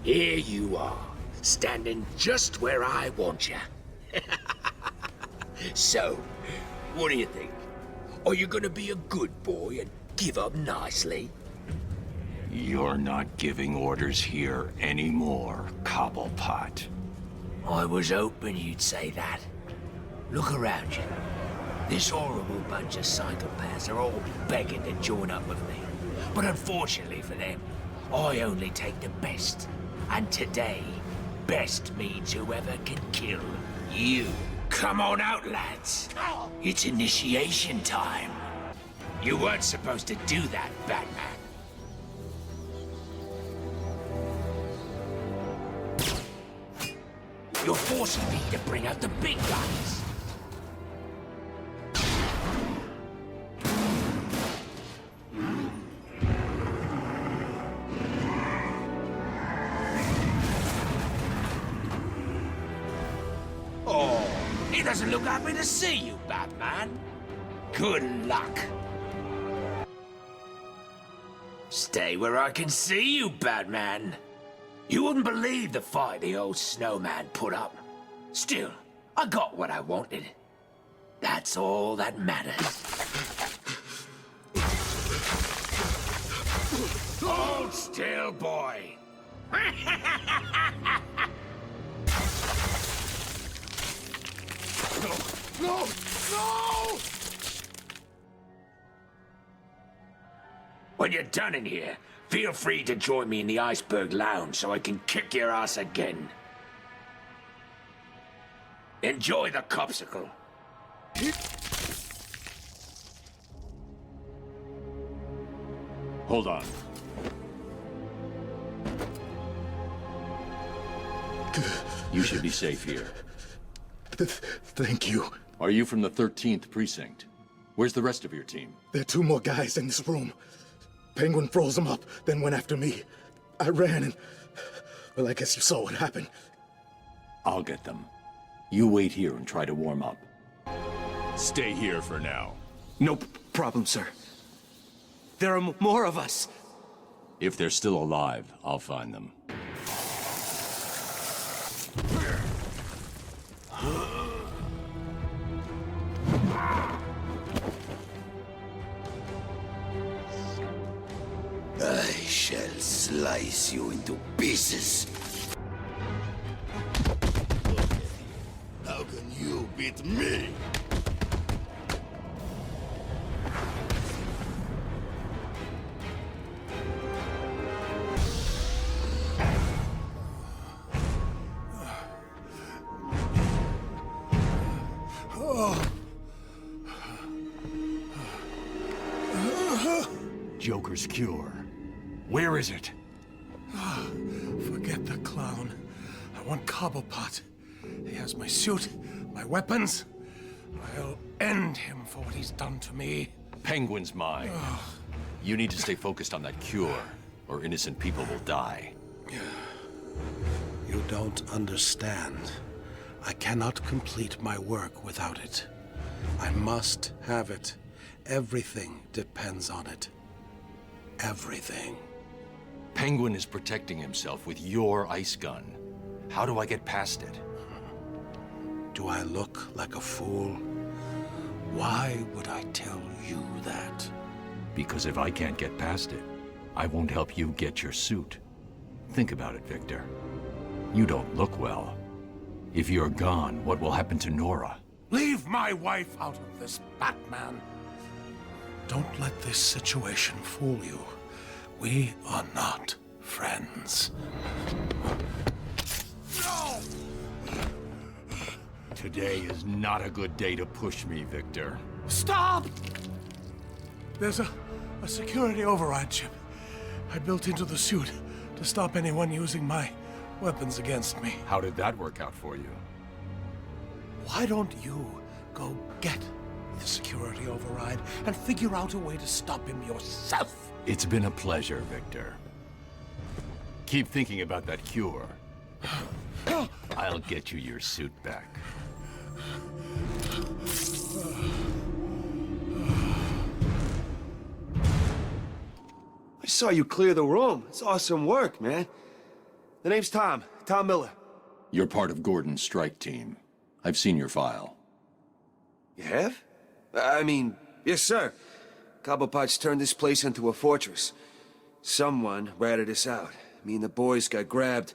here you are, standing just where I want you. So, what do you think? Are you gonna be a good boy and give up nicely? You're not giving orders here anymore, Cobblepot. I was hoping you'd say that. Look around you. This horrible bunch of psychopaths are all begging to join up with me. But unfortunately for them, I only take the best. And today, best means whoever can kill you. Come on out, lads. It's initiation time. You weren't supposed to do that, Batman. You're forcing me to bring out the big guns. Oh, he doesn't look happy to see you, Batman. Good luck. Stay where I can see you, Batman. You wouldn't believe the fight the old snowman put up. Still, I got what I wanted. That's all that matters. Hold still, boy. No! No! When you're done in here, feel free to join me in the Iceberg Lounge so I can kick your ass again. Enjoy the copsicle. Hold on. You should be safe here. Thank you. Are you from the 13th Precinct? Where's the rest of your team? There are two more guys in this room. Penguin froze them up, then went after me. I ran and... well, I guess you saw what happened. I'll get them. You wait here and try to warm up. Stay here for now. No problem, sir. There are more of us. If they're still alive, I'll find them. I shall slice you into pieces. How can you beat me? Joker's cure. Where is it? Forget the clown. I want Cobblepot. He has my suit, my weapons. I'll end him for what he's done to me. Penguin's mine. You need to stay focused on that cure, or innocent people will die. You don't understand. I cannot complete my work without it. I must have it. Everything depends on it. Everything. Penguin is protecting himself with your ice gun. How do I get past it? Do I look like a fool? Why would I tell you that? Because if I can't get past it, I won't help you get your suit. Think about it, Victor. You don't look well. If you're gone, what will happen to Nora? Leave my wife out of this, Batman. Don't let this situation fool you. We are not friends. No! Today is not a good day to push me, Victor. Stop! There's a security override chip I built into the suit to stop anyone using my weapons against me. How did that work out for you? Why don't you go get the security override and figure out a way to stop him yourself? It's been a pleasure, Victor. Keep thinking about that cure. I'll get you your suit back. I saw you clear the room. It's awesome work, man. The name's Tom. Tom Miller. You're part of Gordon's strike team. I've seen your file. You have? I mean, yes, sir. Cobblepot's turned this place into a fortress. Someone ratted us out. Me and the boys got grabbed,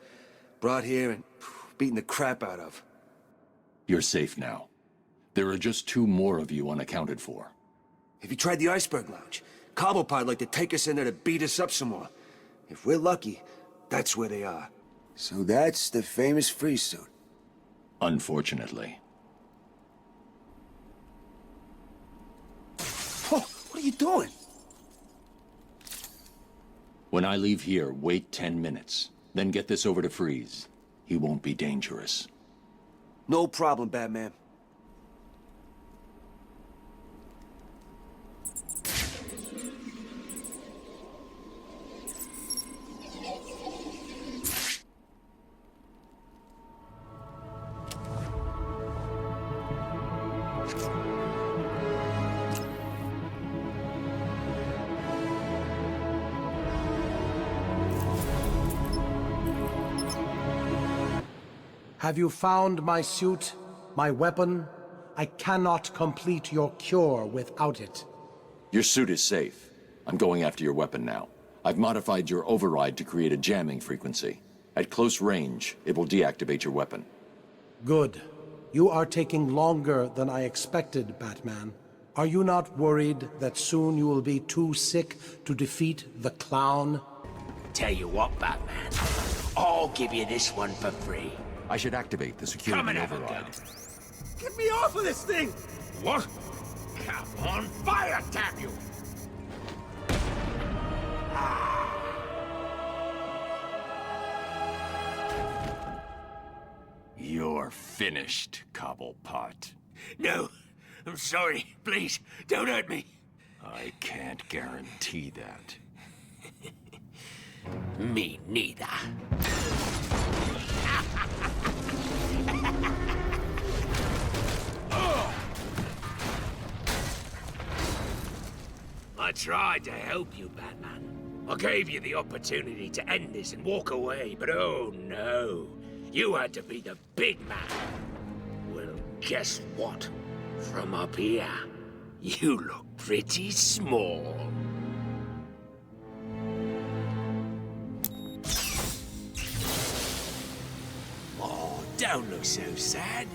brought here, and beaten the crap out of. You're safe now. There are just 2 more of you unaccounted for. Have you tried the Iceberg Lounge? Cobblepot'd like to take us in there to beat us up some more. If we're lucky, that's where they are. So that's the famous free suit. Unfortunately. Oh, what are you doing? When I leave here, wait 10 minutes. Then get this over to Freeze. He won't be dangerous. No problem, Batman. Have you found my suit, my weapon? I cannot complete your cure without it. Your suit is safe. I'm going after your weapon now. I've modified your override to create a jamming frequency. At close range, it will deactivate your weapon. Good. You are taking longer than I expected, Batman. Are you not worried that soon you will be too sick to defeat the clown? Tell you what, Batman. I'll give you this one for free. I should activate the security override. Get me off of this thing! What? Come on, fire tap you! You're finished, Cobblepot. No, I'm sorry. Please, don't hurt me. I can't guarantee that. Me neither. I tried to help you, Batman. I gave you the opportunity to end this and walk away, but oh no. You had to be the big man. Well, guess what? From up here, you look pretty small. Oh, don't look so sad.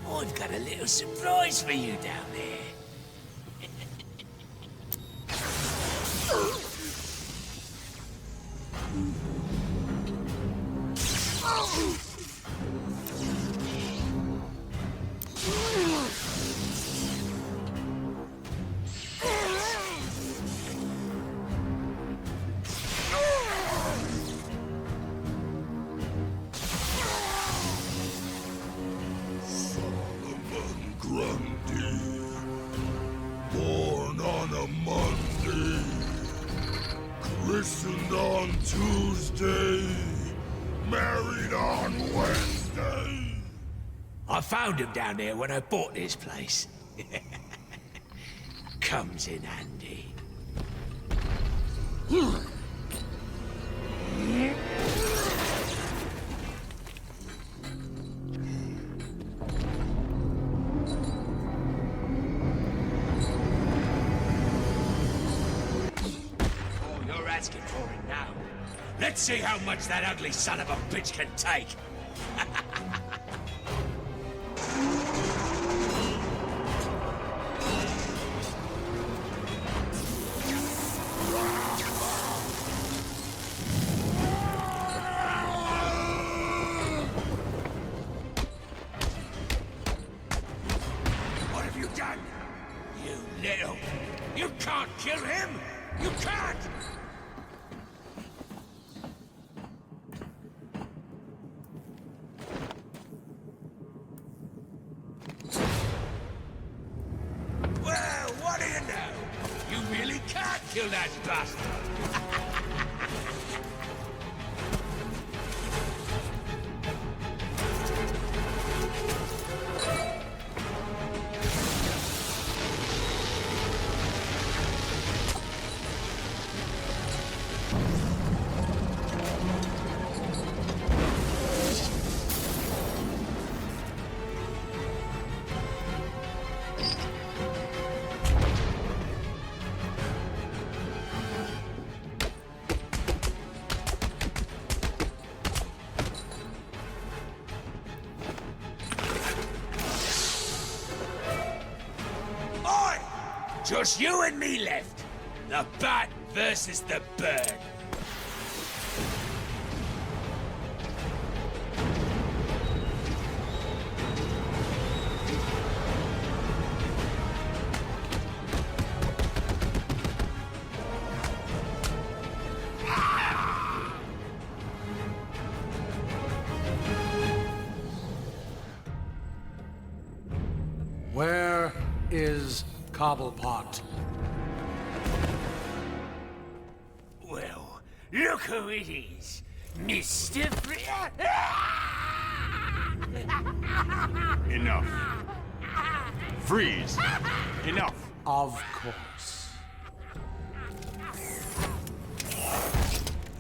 I've got a little surprise for you down there. Christened on Tuesday, married on Wednesday. I found him down there when I bought this place. Comes in handy. You're asking for it now. Let's see how much that ugly son of a bitch can take. What have you done? You little... You can't kill him! You can't! Well, what do you know? You really can't kill that bastard! Oi! Just you and me left. The bat versus the bird. Where is Cobblepot? Well, look who it is. Mr. Enough. Freeze. Enough. Of course.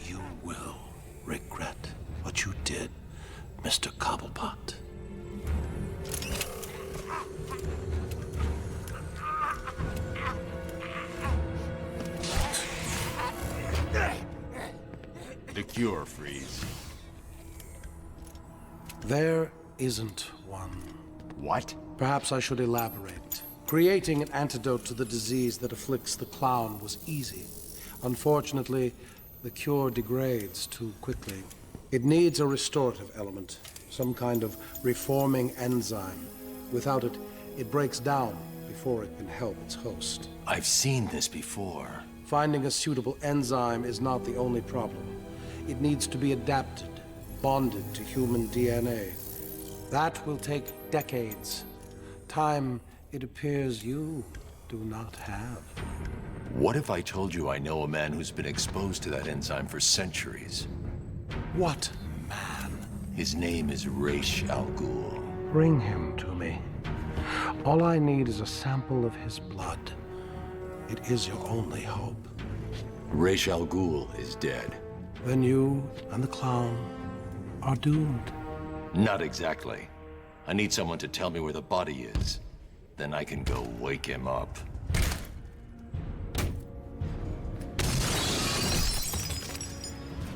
You will regret what you did, Mr. Cobblepot. The cure, Freeze. There isn't one. What? Perhaps I should elaborate. Creating an antidote to the disease that afflicts the clown was easy. Unfortunately, the cure degrades too quickly. It needs a restorative element, some kind of reforming enzyme. Without it, it breaks down before it can help its host. I've seen this before. Finding a suitable enzyme is not the only problem. It needs to be adapted, bonded to human DNA. That will take decades. Time, it appears, you do not have. What if I told you I know a man who's been exposed to that enzyme for centuries? What man? His name is Ra's al Ghul. Bring him to me. All I need is a sample of his blood. It is your only hope. Ra's al Ghul is dead. Then you and the clown are doomed. Not exactly. I need someone to tell me where the body is. Then I can go wake him up.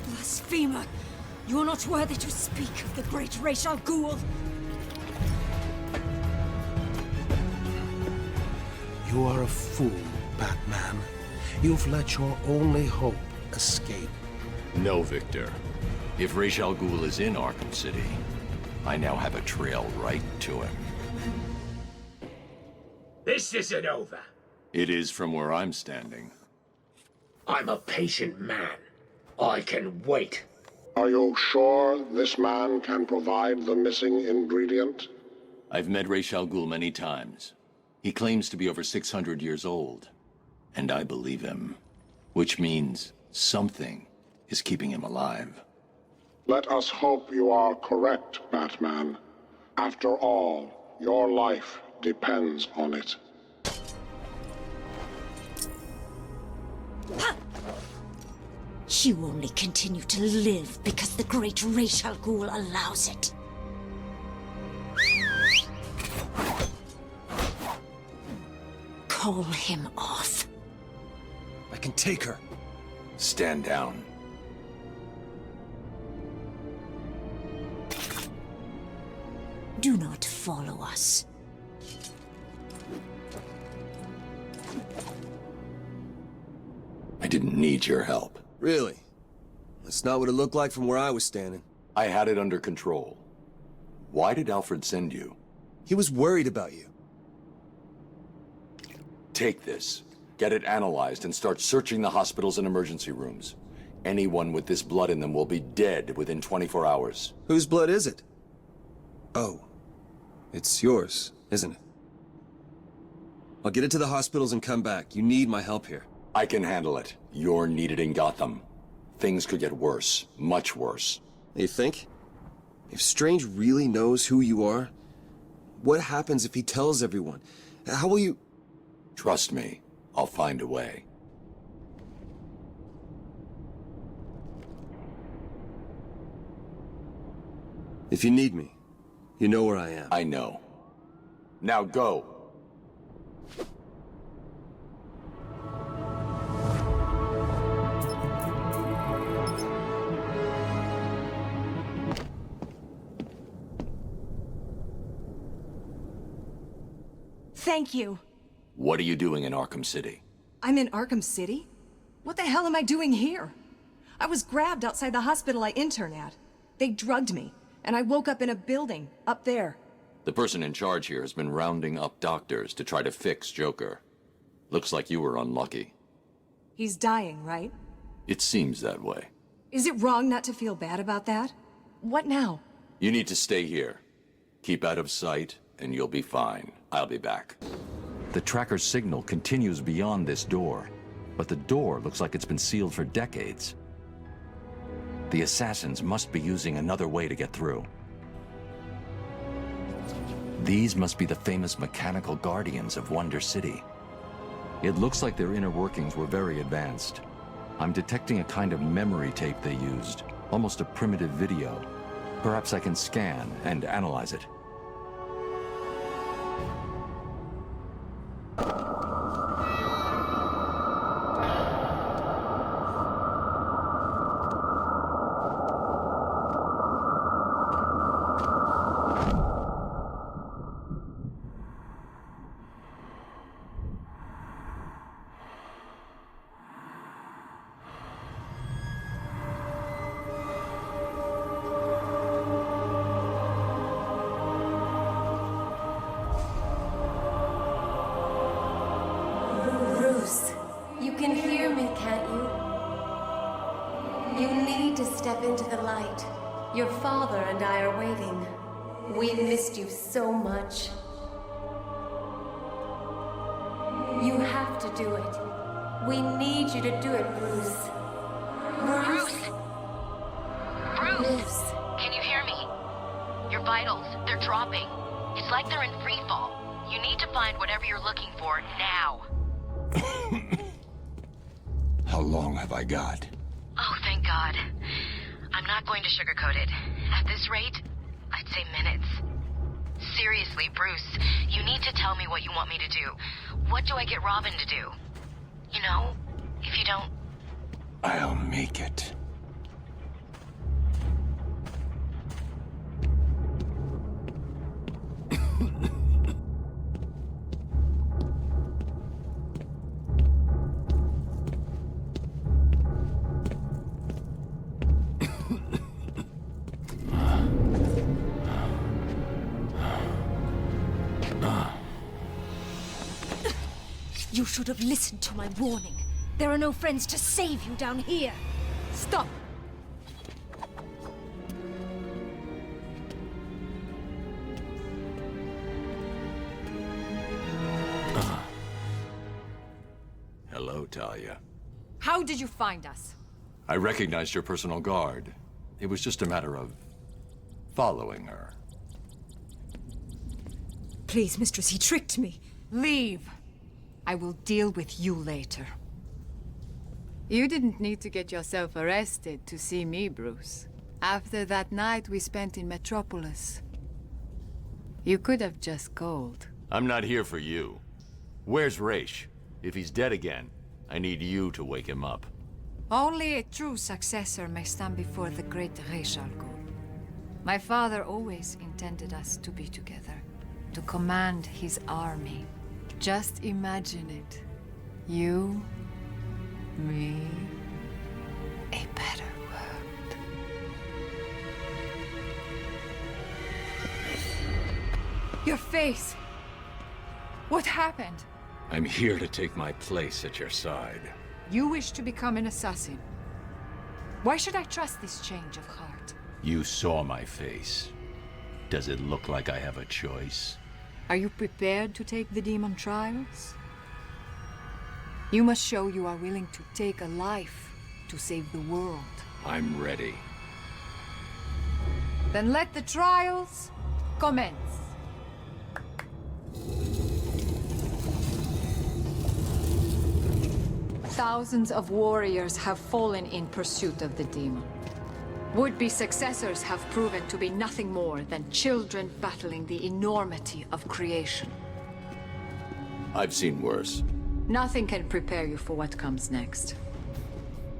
Blasphemer! You're not worthy to speak of the great Ra's al Ghul! You are a fool, Batman. You've let your only hope escape. No, Victor. If Ra's al Ghul is in Arkham City, I now have a trail right to him. This isn't over. It is from where I'm standing. I'm a patient man. I can wait. Are you sure this man can provide the missing ingredient? I've met Ra's al Ghul many times. He claims to be over 600 years old. And I believe him. Which means Something is keeping him alive. Let us hope you are correct, Batman. After all, your life depends on it. You only continue to live because the great Ra's al Ghul allows it. Call him off. I can take her. Stand down. Do not follow us. I didn't need your help. Really? That's not what it looked like from where I was standing. I had it under control. Why did Alfred send you? He was worried about you. Take this, get it analyzed, and start searching the hospitals and emergency rooms. Anyone with this blood in them will be dead within 24 hours. Whose blood is it? Oh. It's yours, isn't it? I'll get it to the hospitals and come back. You need my help here. I can handle it. You're needed in Gotham. Things could get worse. Much worse. You think? If Strange really knows who you are, what happens if he tells everyone? How will you... Trust me, I'll find a way. If you need me, you know where I am. I know. Now go. Thank you. What are you doing in Arkham City? I'm in Arkham City? What the hell am I doing here? I was grabbed outside the hospital I intern at. They drugged me, and I woke up in a building, up there. The person in charge here has been rounding up doctors to try to fix Joker. Looks like you were unlucky. He's dying, right? It seems that way. Is it wrong not to feel bad about that? What now? You need to stay here. Keep out of sight, and you'll be fine. I'll be back. The tracker's signal continues beyond this door, but the door looks like it's been sealed for decades. The assassins must be using another way to get through. These must be the famous mechanical guardians of Wonder City. It looks like their inner workings were very advanced. I'm detecting a kind of memory tape they used, almost a primitive video. Perhaps I can scan and analyze it. Your father and I are waiting. We missed you so much. You have to do it. We need you to do it, Bruce. Bruce! Bruce! Can you hear me? Your vitals, they're dropping. It's like they're in free fall. You need to find whatever you're looking for now. How long have I got? Oh, thank God. I'm not going to sugarcoat it. At this rate, I'd say minutes. Seriously, Bruce, you need to tell me what you want me to do. What do I get Robin to do? You know, if you don't... I'll make it. You should have listened to my warning. There are no friends to save you down here. Stop! Hello, Talia. How did you find us? I recognized your personal guard. It was just a matter of following her. Please, mistress, he tricked me. Leave. I will deal with you later. You didn't need to get yourself arrested to see me, Bruce. After that night we spent in Metropolis. You could have just called. I'm not here for you. Where's Raish? If he's dead again, I need you to wake him up. Only a true successor may stand before the great Raish Al Ghul. My father always intended us to be together, to command his army. Just imagine it. You, me, a better world. Your face! What happened? I'm here to take my place at your side. You wish to become an assassin. Why should I trust this change of heart? You saw my face. Does it look like I have a choice? Are you prepared to take the demon trials? You must show you are willing to take a life to save the world. I'm ready. Then let the trials commence. Thousands of warriors have fallen in pursuit of the demon. Would-be successors have proven to be nothing more than children battling the enormity of creation. I've seen worse. Nothing can prepare you for what comes next.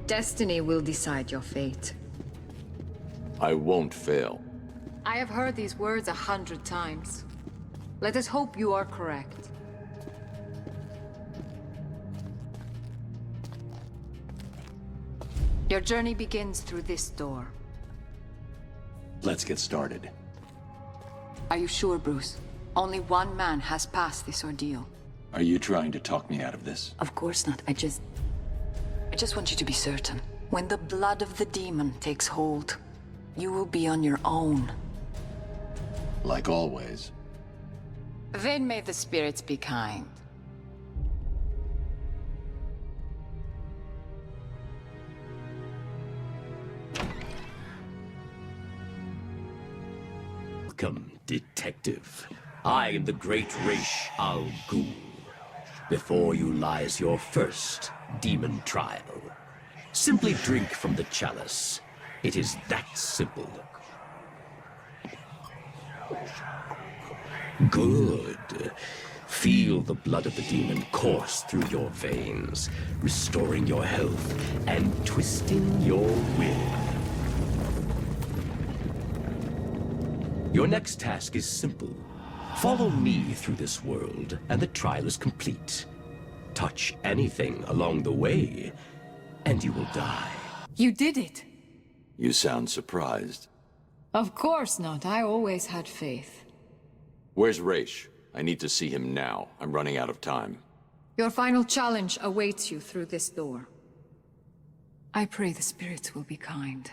Destiny will decide your fate. I won't fail. I have heard these words 100 times. Let us hope you are correct. Your journey begins through this door. Let's get started. Are you sure, Bruce? Only one man has passed this ordeal. Are you trying to talk me out of this? Of course not. I just want you to be certain. When the blood of the demon takes hold, you will be on your own. Like always. Then may the spirits be kind. Welcome, detective. I am the great Raish Al Ghul. Before you lies your first demon trial. Simply drink from the chalice. It is that simple. Good. Feel the blood of the demon course through your veins, restoring your health and twisting your will. Your next task is simple. Follow me through this world, and the trial is complete. Touch anything along the way, and you will die. You did it. You sound surprised. Of course not. I always had faith. Where's Raish? I need to see him now. I'm running out of time. Your final challenge awaits you through this door. I pray the spirits will be kind.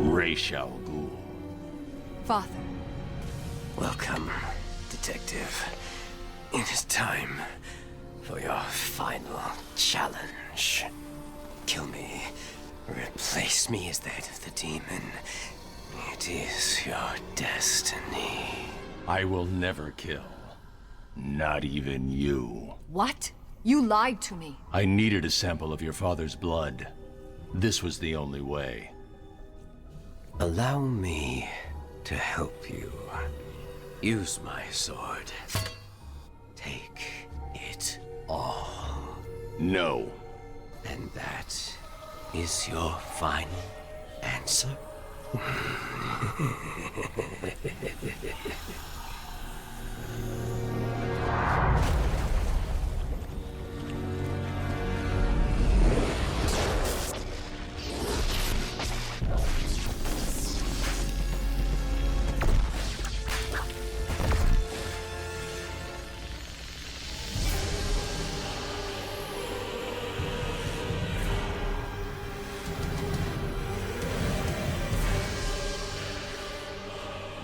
Raish Al Ghul. Father. Welcome, detective. It is time for your final challenge. Kill me. Replace me as that of the demon. It is your destiny. I will never kill. Not even you. What? You lied to me. I needed a sample of your father's blood. This was the only way. Allow me to help you. Use my sword. Take it all. No. And that is your final answer?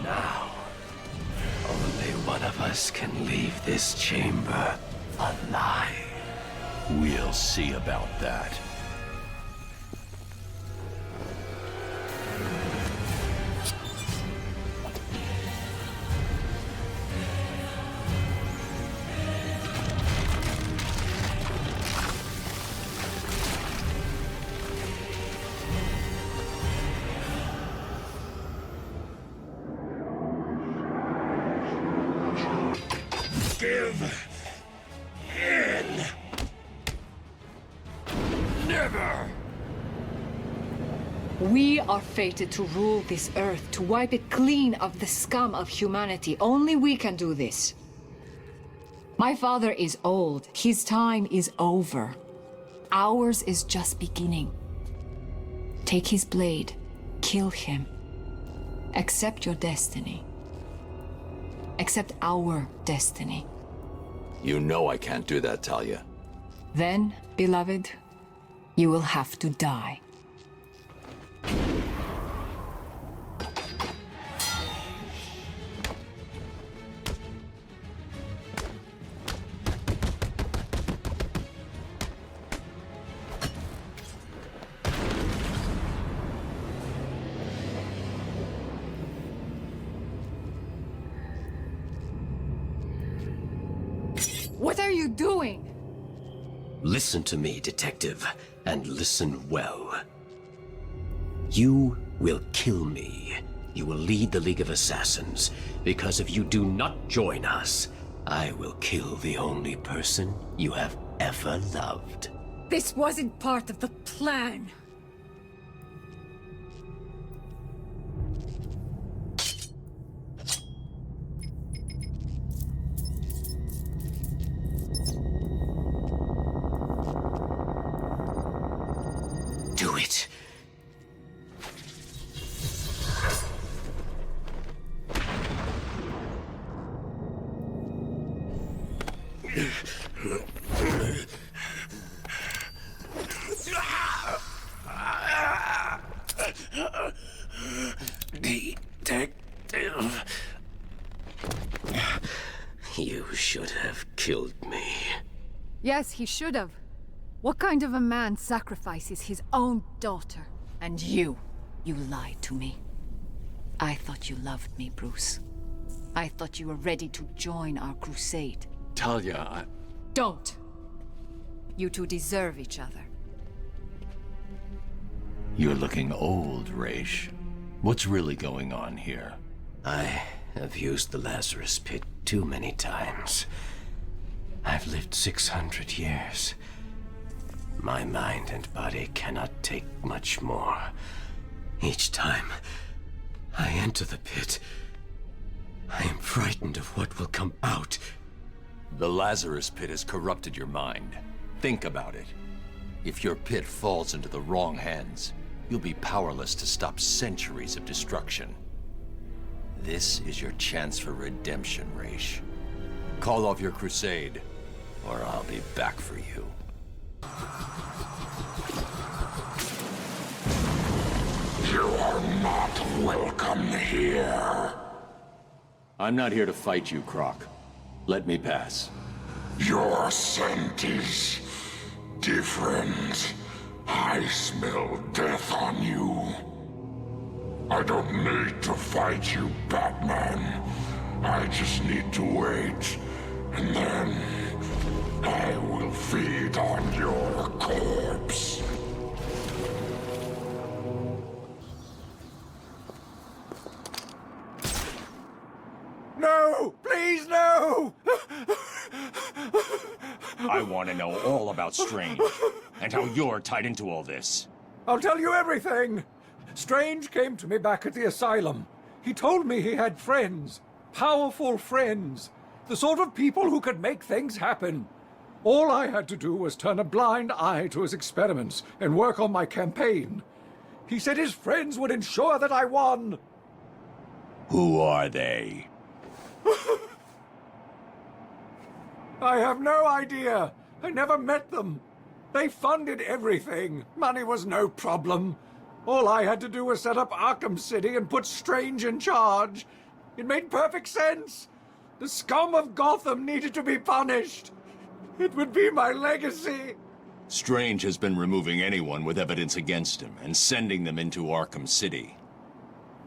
Now, us can leave this chamber alive. We'll see about that. Give in. Never. We are fated to rule this earth, to wipe it clean of the scum of humanity. Only we can do this. My father is old. His time is over. Ours is just beginning. Take his blade. Kill him. Accept your destiny. Accept our destiny. You know I can't do that, Talia. Then, beloved, you will have to die. What are you doing? Listen to me, detective, and listen well. You will kill me. You will lead the League of Assassins, because if you do not join us, I will kill the only person you have ever loved. This wasn't part of the plan. Do it. Detective. You should have killed me. Yes, he should have. What kind of a man sacrifices his own daughter? And you lied to me. I thought you loved me, Bruce. I thought you were ready to join our crusade. Talia, Don't! You two deserve each other. You're looking old, Raish. What's really going on here? I have used the Lazarus Pit too many times. I've lived 600 years. My mind and body cannot take much more. Each time I enter the pit, I am frightened of what will come out. The Lazarus Pit has corrupted your mind. Think about it. If your pit falls into the wrong hands, you'll be powerless to stop centuries of destruction. This is your chance for redemption, Raish. Call off your crusade, or I'll be back for you. You are not welcome here. I'm not here to fight you, Croc. Let me pass. Your scent is different. I smell death on you. I don't need to fight you, Batman. I just need to wait, and then I will feed on your corpse. No! Please, no! I want to know all about Strange, and how you're tied into all this. I'll tell you everything! Strange came to me back at the Asylum. He told me he had friends. Powerful friends. The sort of people who could make things happen. All I had to do was turn a blind eye to his experiments and work on my campaign. He said his friends would ensure that I won. Who are they? I have no idea. I never met them. They funded everything. Money was no problem. All I had to do was set up Arkham City and put Strange in charge. It made perfect sense. The scum of Gotham needed to be punished. It would be my legacy. Strange has been removing anyone with evidence against him and sending them into Arkham City.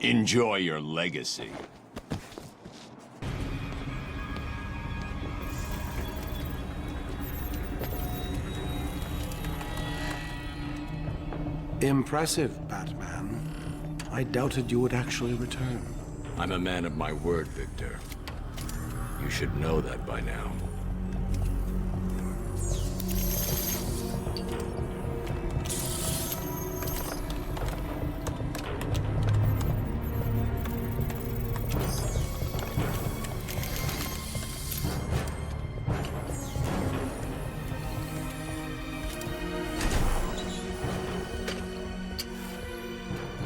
Enjoy your legacy. Impressive, Batman. I doubted you would actually return. I'm a man of my word, Victor. You should know that by now.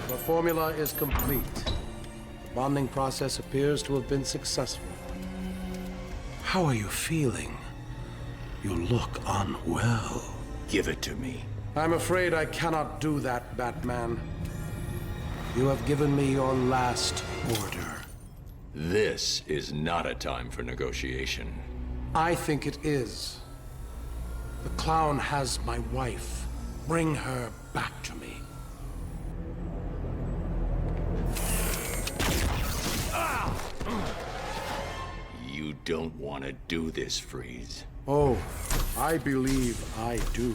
The formula is complete. The bonding process appears to have been successful. How are you feeling? You look unwell. Give it to me. I'm afraid I cannot do that, Batman. You have given me your last order. This is not a time for negotiation. I think it is. The clown has my wife. Bring her back to me. You don't want to do this, Freeze. Oh, I believe I do.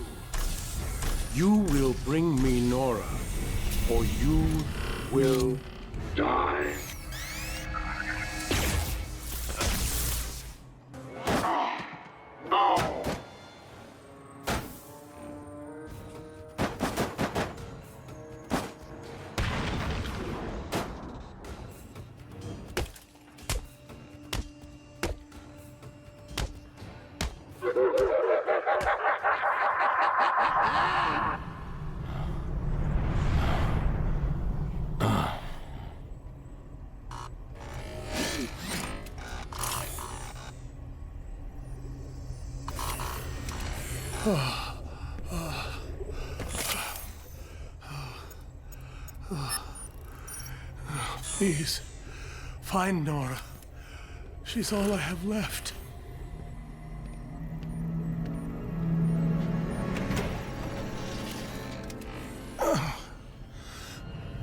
You will bring me Nora, or you will die. No! Please, find Nora. She's all I have left.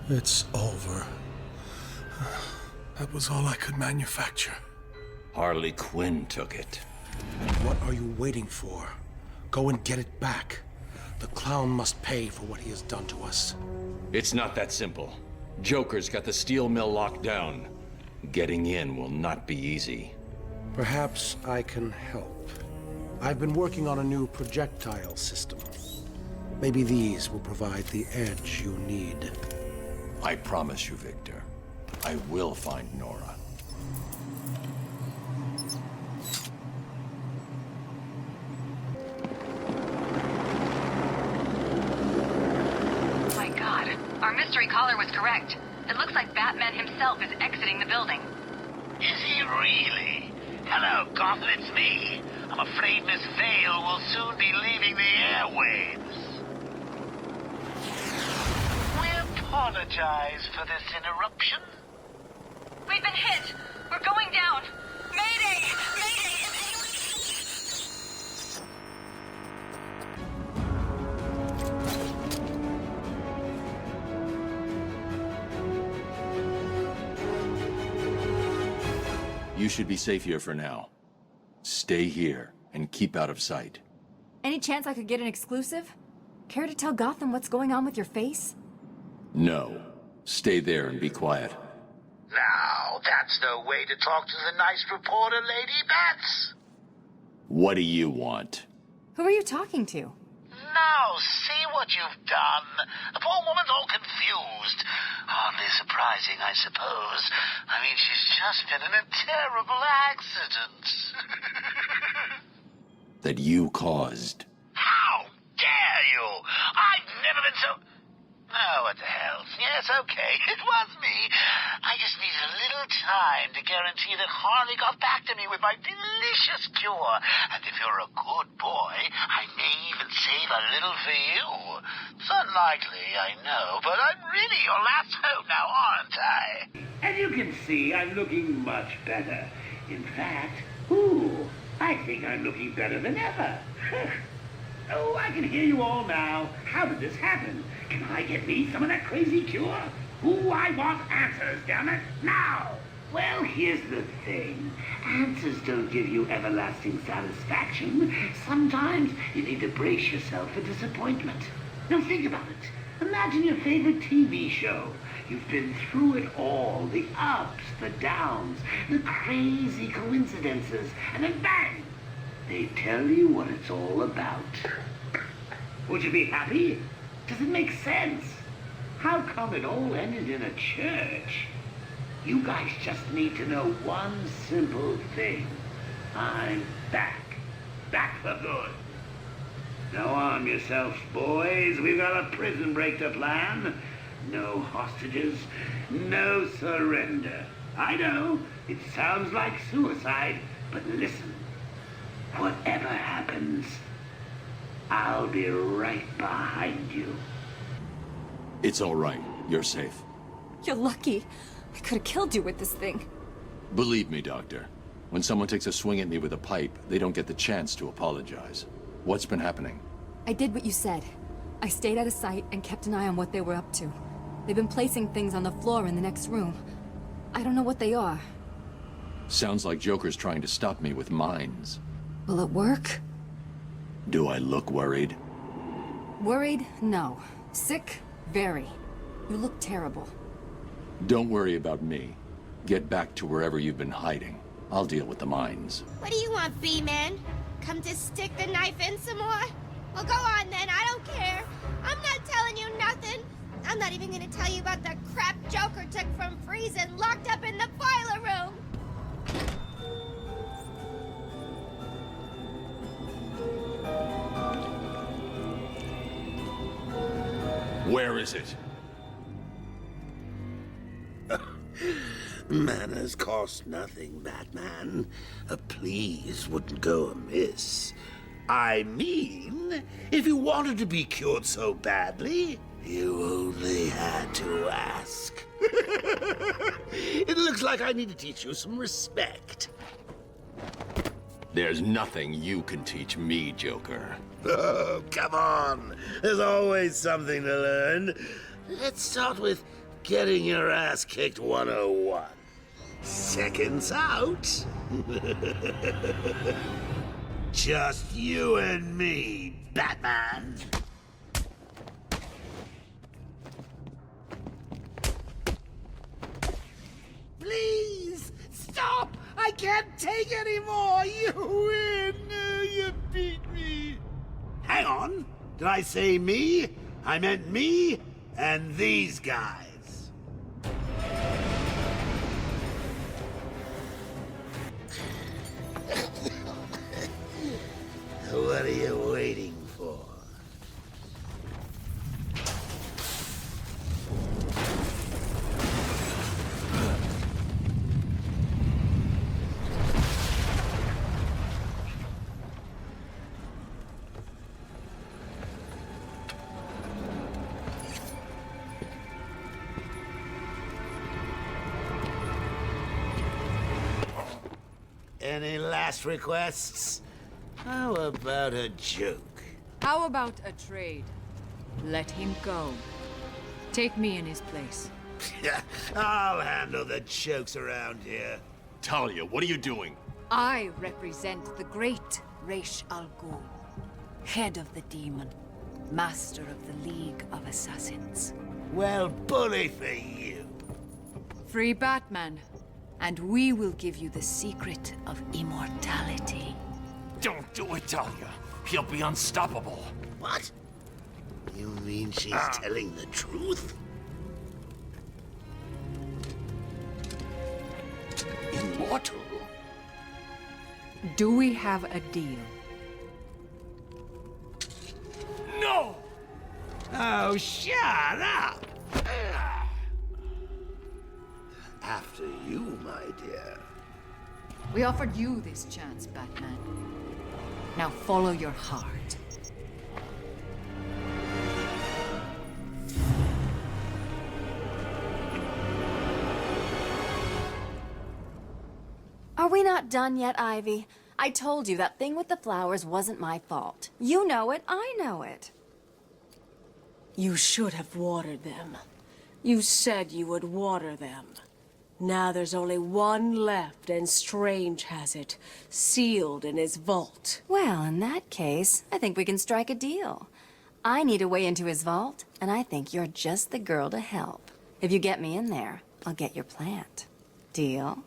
It's over. That was all I could manufacture. Harley Quinn took it. What are you waiting for? Go and get it back. The clown must pay for what he has done to us. It's not that simple. Joker's got the steel mill locked down. Getting in will not be easy. Perhaps I can help. I've been working on a new projectile system. Maybe these will provide the edge you need. I promise you, Victor, I will find Nora. My God, our mystery caller was correct. It looks like Batman himself is exiting the building. Is he really? Hello, Gotham, it's me. I'm afraid Miss Vale will soon be leaving the airwaves. We apologize for this interruption. We've been hit! We're going down! Mayday! Mayday! You should be safe here for now. Stay here and keep out of sight. Any chance I could get an exclusive? Care to tell Gotham what's going on with your face? No. Stay there and be quiet. Now, that's no way to talk to the nice reporter, Lady Bats. What do you want? Who are you talking to? Now, see what you've done. The poor woman's all confused. Hardly surprising, I suppose. I mean, she's just been in a terrible accident. That you caused. How dare you? I've never been so... Oh, what the hell. Yes, okay, it was me. I just needed a little time to guarantee that Harley got back to me with my delicious cure. And if you're a good boy, I may even save a little for you. It's unlikely, I know, but I'm really your last hope now, aren't I? As you can see, I'm looking much better. In fact, ooh, I think I'm looking better than ever. Oh, I can hear you all now. How did this happen? Can I get me some of that crazy cure? Ooh, I want answers, damn it, now! Well, here's the thing. Answers don't give you everlasting satisfaction. Sometimes you need to brace yourself for disappointment. Now think about it. Imagine your favorite TV show. You've been through it all, the ups, the downs, the crazy coincidences, and then bang! They tell you what it's all about. Would you be happy? Does it make sense? How come it all ended in a church? You guys just need to know one simple thing. I'm back. Back for good. Now arm yourselves, boys. We've got a prison break to plan. No hostages, no surrender. I know, it sounds like suicide, but listen. Whatever happens, I'll be right behind you. It's all right. You're safe. You're lucky. I could have killed you with this thing. Believe me, Doctor. When someone takes a swing at me with a pipe, they don't get the chance to apologize. What's been happening? I did what you said. I stayed out of sight and kept an eye on what they were up to. They've been placing things on the floor in the next room. I don't know what they are. Sounds like Joker's trying to stop me with mines. Will it work? Do I look worried? Worried? No. Sick? Very. You look terrible. Don't worry about me. Get back to wherever you've been hiding. I'll deal with the mines. What do you want, B-Man? Come to stick the knife in some more? Well, go on then, I don't care. I'm not telling you nothing. I'm not even gonna tell you about the crap Joker took from Freeze and locked up in the boiler room. Where is it? Manners cost nothing, Batman. A please wouldn't go amiss. I mean, if you wanted to be cured so badly, you only had to ask. It looks like I need to teach you some respect. There's nothing you can teach me, Joker. Oh, come on. There's always something to learn. Let's start with getting your ass kicked 101. Seconds out. Just you and me, Batman. Please, stop! I can't take any more! You win! You beat me! Hang on! Did I say me? I meant me and these guys. What are you waiting for? Any last requests? How about a joke? How about a trade? Let him go. Take me in his place. I'll handle the jokes around here. Talia, what are you doing? I represent the great Ra's al Ghul, head of the demon, master of the League of Assassins. Well, bully for you. Free Batman, and we will give you the secret of immortality. Don't do it, Talia. He'll be unstoppable. What? You mean she's telling the truth? Immortal? Do we have a deal? No! Oh, shut up! After you, my dear. We offered you this chance, Batman. Now follow your heart. Are we not done yet, Ivy? I told you that thing with the flowers wasn't my fault. You know it, I know it. You should have watered them. You said you would water them. Now there's only one left, and Strange has it, sealed in his vault. Well, in that case, I think we can strike a deal. I need a way into his vault, and I think you're just the girl to help. If you get me in there, I'll get your plant. Deal?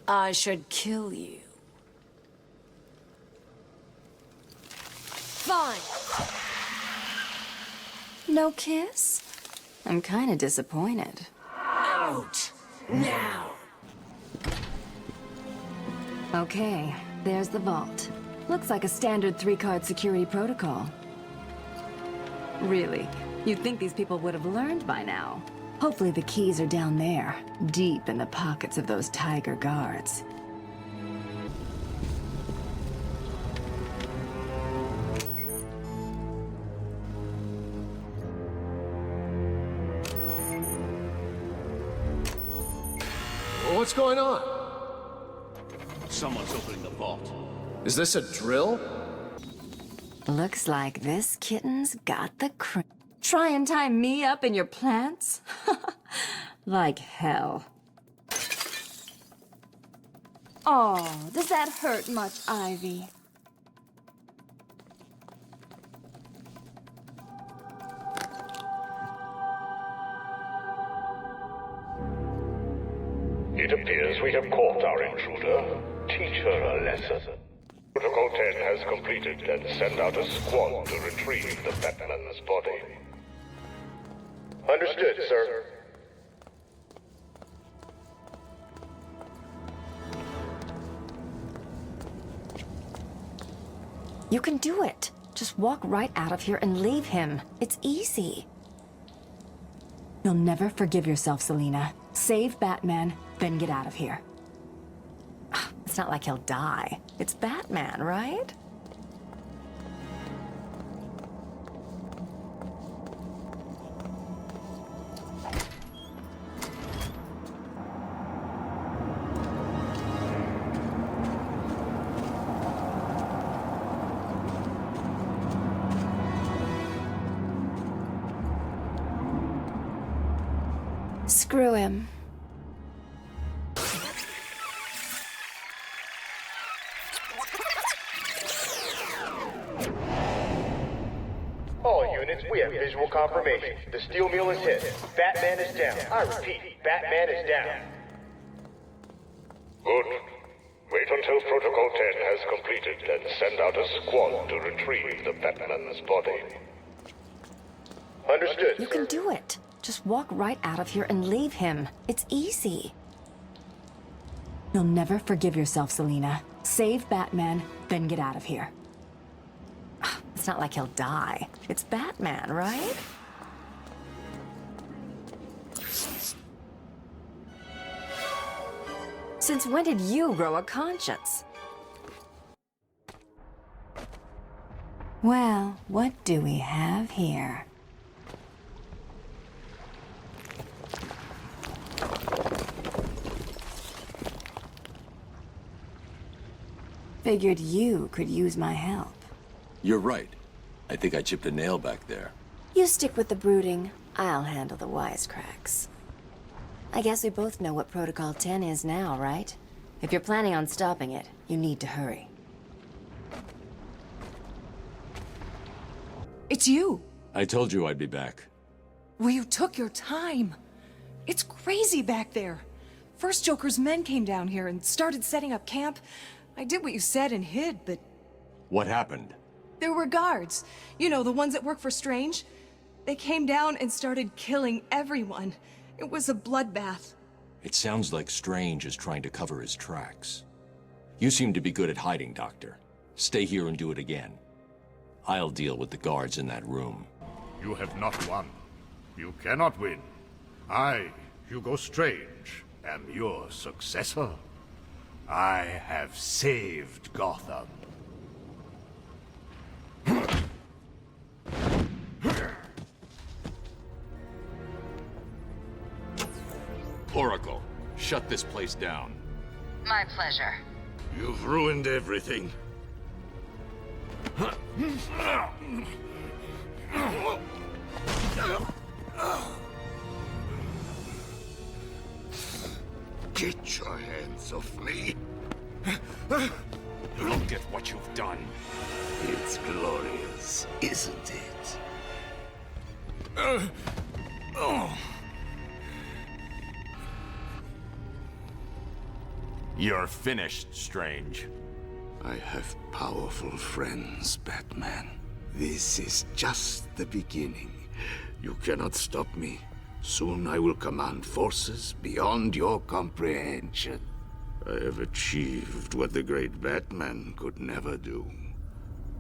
I should kill you. Fine. No kiss? I'm kind of disappointed. Out! Now! Okay, there's the vault. Looks like a standard 3-card security protocol. Really, you'd think these people would have learned by now. Hopefully the keys are down there, deep in the pockets of those tiger guards. What's going on? Someone's opening the vault. Is this a drill? Looks like this kitten's got the Try and tie me up in your plants? Like hell. Oh, does that hurt much, Ivy? It appears we have caught our intruder. Teach her a lesson. Protocol 10 has completed, and send out a squad to retrieve the Batman's body. Understood, sir. You can do it. Just walk right out of here and leave him. It's easy. You'll never forgive yourself, Selina. Save Batman, then get out of here. It's not like he'll die. It's Batman, right? Screw him. All units, we have visual confirmation. The steel mill is hit. Batman is down. I repeat, Batman is down. Good. Wait until Protocol 10 has completed, and send out a squad to retrieve the Batman's body. Understood, You can do it. Just walk right out of here and leave him. It's easy. You'll never forgive yourself, Selina. Save Batman, then get out of here. It's not like he'll die. It's Batman, right? Since when did you grow a conscience? Well, what do we have here? Figured you could use my help. You're right. I think I chipped a nail back there. You stick with the brooding, I'll handle the wisecracks. I guess we both know what Protocol 10 is now, right? If you're planning on stopping it, you need to hurry. It's you. I told you I'd be back. Well, you took your time. It's crazy back there. First Joker's men came down here and started setting up camp. I did what you said and hid, but... What happened? There were guards. You know, the ones that work for Strange. They came down and started killing everyone. It was a bloodbath. It sounds like Strange is trying to cover his tracks. You seem to be good at hiding, Doctor. Stay here and do it again. I'll deal with the guards in that room. You have not won. You cannot win. I, Hugo Strange, am your successor. I have saved Gotham. Oracle, Shut this place down. My pleasure. You've ruined everything. Get your hands off me. Look at what you've done. It's glorious, isn't it? You're finished, Strange. I have powerful friends, Batman. This is just the beginning. You cannot stop me. Soon I will command forces beyond your comprehension. I have achieved what the great Batman could never do.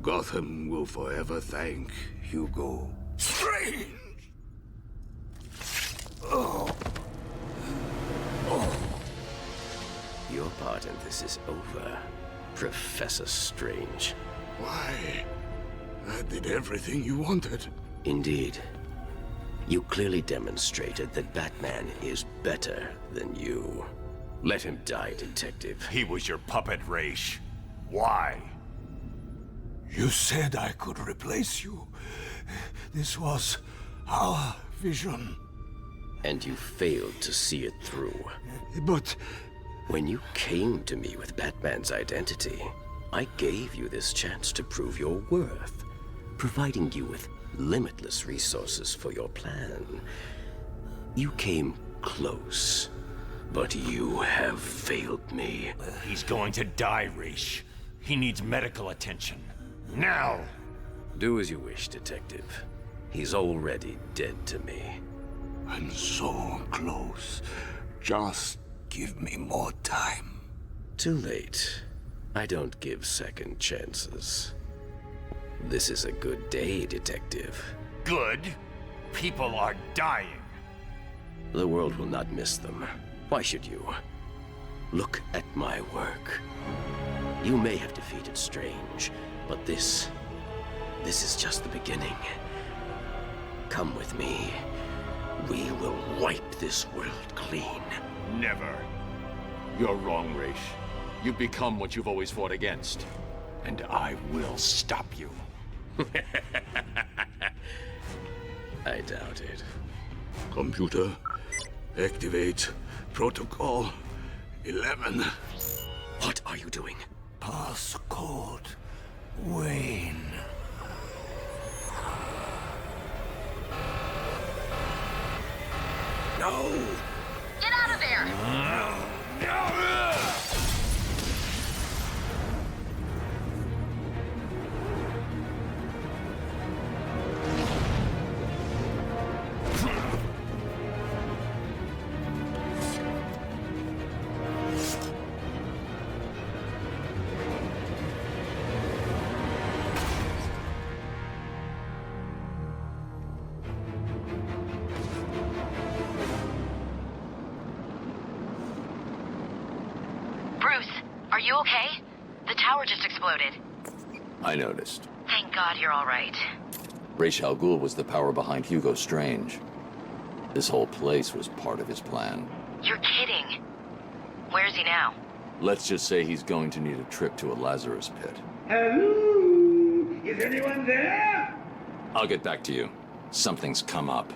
Gotham will forever thank Hugo. Strange! Your part in this is over, Professor Strange. Why? I did everything you wanted. Indeed. You clearly demonstrated that Batman is better than you. Let him die, Detective. He was your puppet, Raish. Why? You said I could replace you. This was our vision. And you failed to see it through. But... When you came to me with Batman's identity, I gave you this chance to prove your worth, providing you with limitless resources for your plan. You came close, but you have failed me. He's going to die, Raish. He needs medical attention. Now! Do as you wish, Detective. He's already dead to me. I'm so close. Just give me more time. Too late. I don't give second chances. This is a good day, Detective. Good? People are dying. The world will not miss them. Why should you? Look at my work. You may have defeated Strange, but this is just the beginning. Come with me. We will wipe this world clean. Never. You're wrong, Raish. You've become what you've always fought against. And I will stop you. I doubt it. Computer, activate Protocol 11. What are you doing? Passcode Wayne. No! Get out of there! Bruce, are you okay? The tower just exploded. I noticed. Thank God you're all right. Ra's al Ghul was the power behind Hugo Strange. This whole place was part of his plan. You're kidding. Where is he now? Let's just say he's going to need a trip to a Lazarus pit. Hello? Is anyone there? I'll get back to you. Something's come up.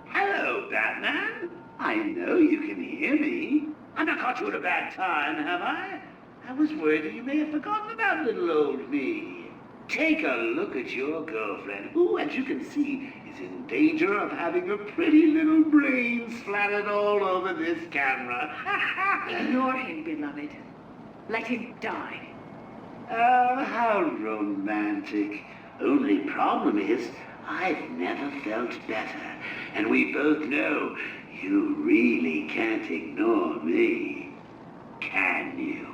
Hello, Batman. I know you can hear me. I've not caught you at a bad time, have I? I was worried that you may have forgotten about little old me. Take a look at your girlfriend, who, as you can see, is in danger of having her pretty little brains splattered all over this camera. Ignore him, beloved. Let him die. Oh, how romantic. Only problem is, I've never felt better. And we both know you really can't ignore me. Can you?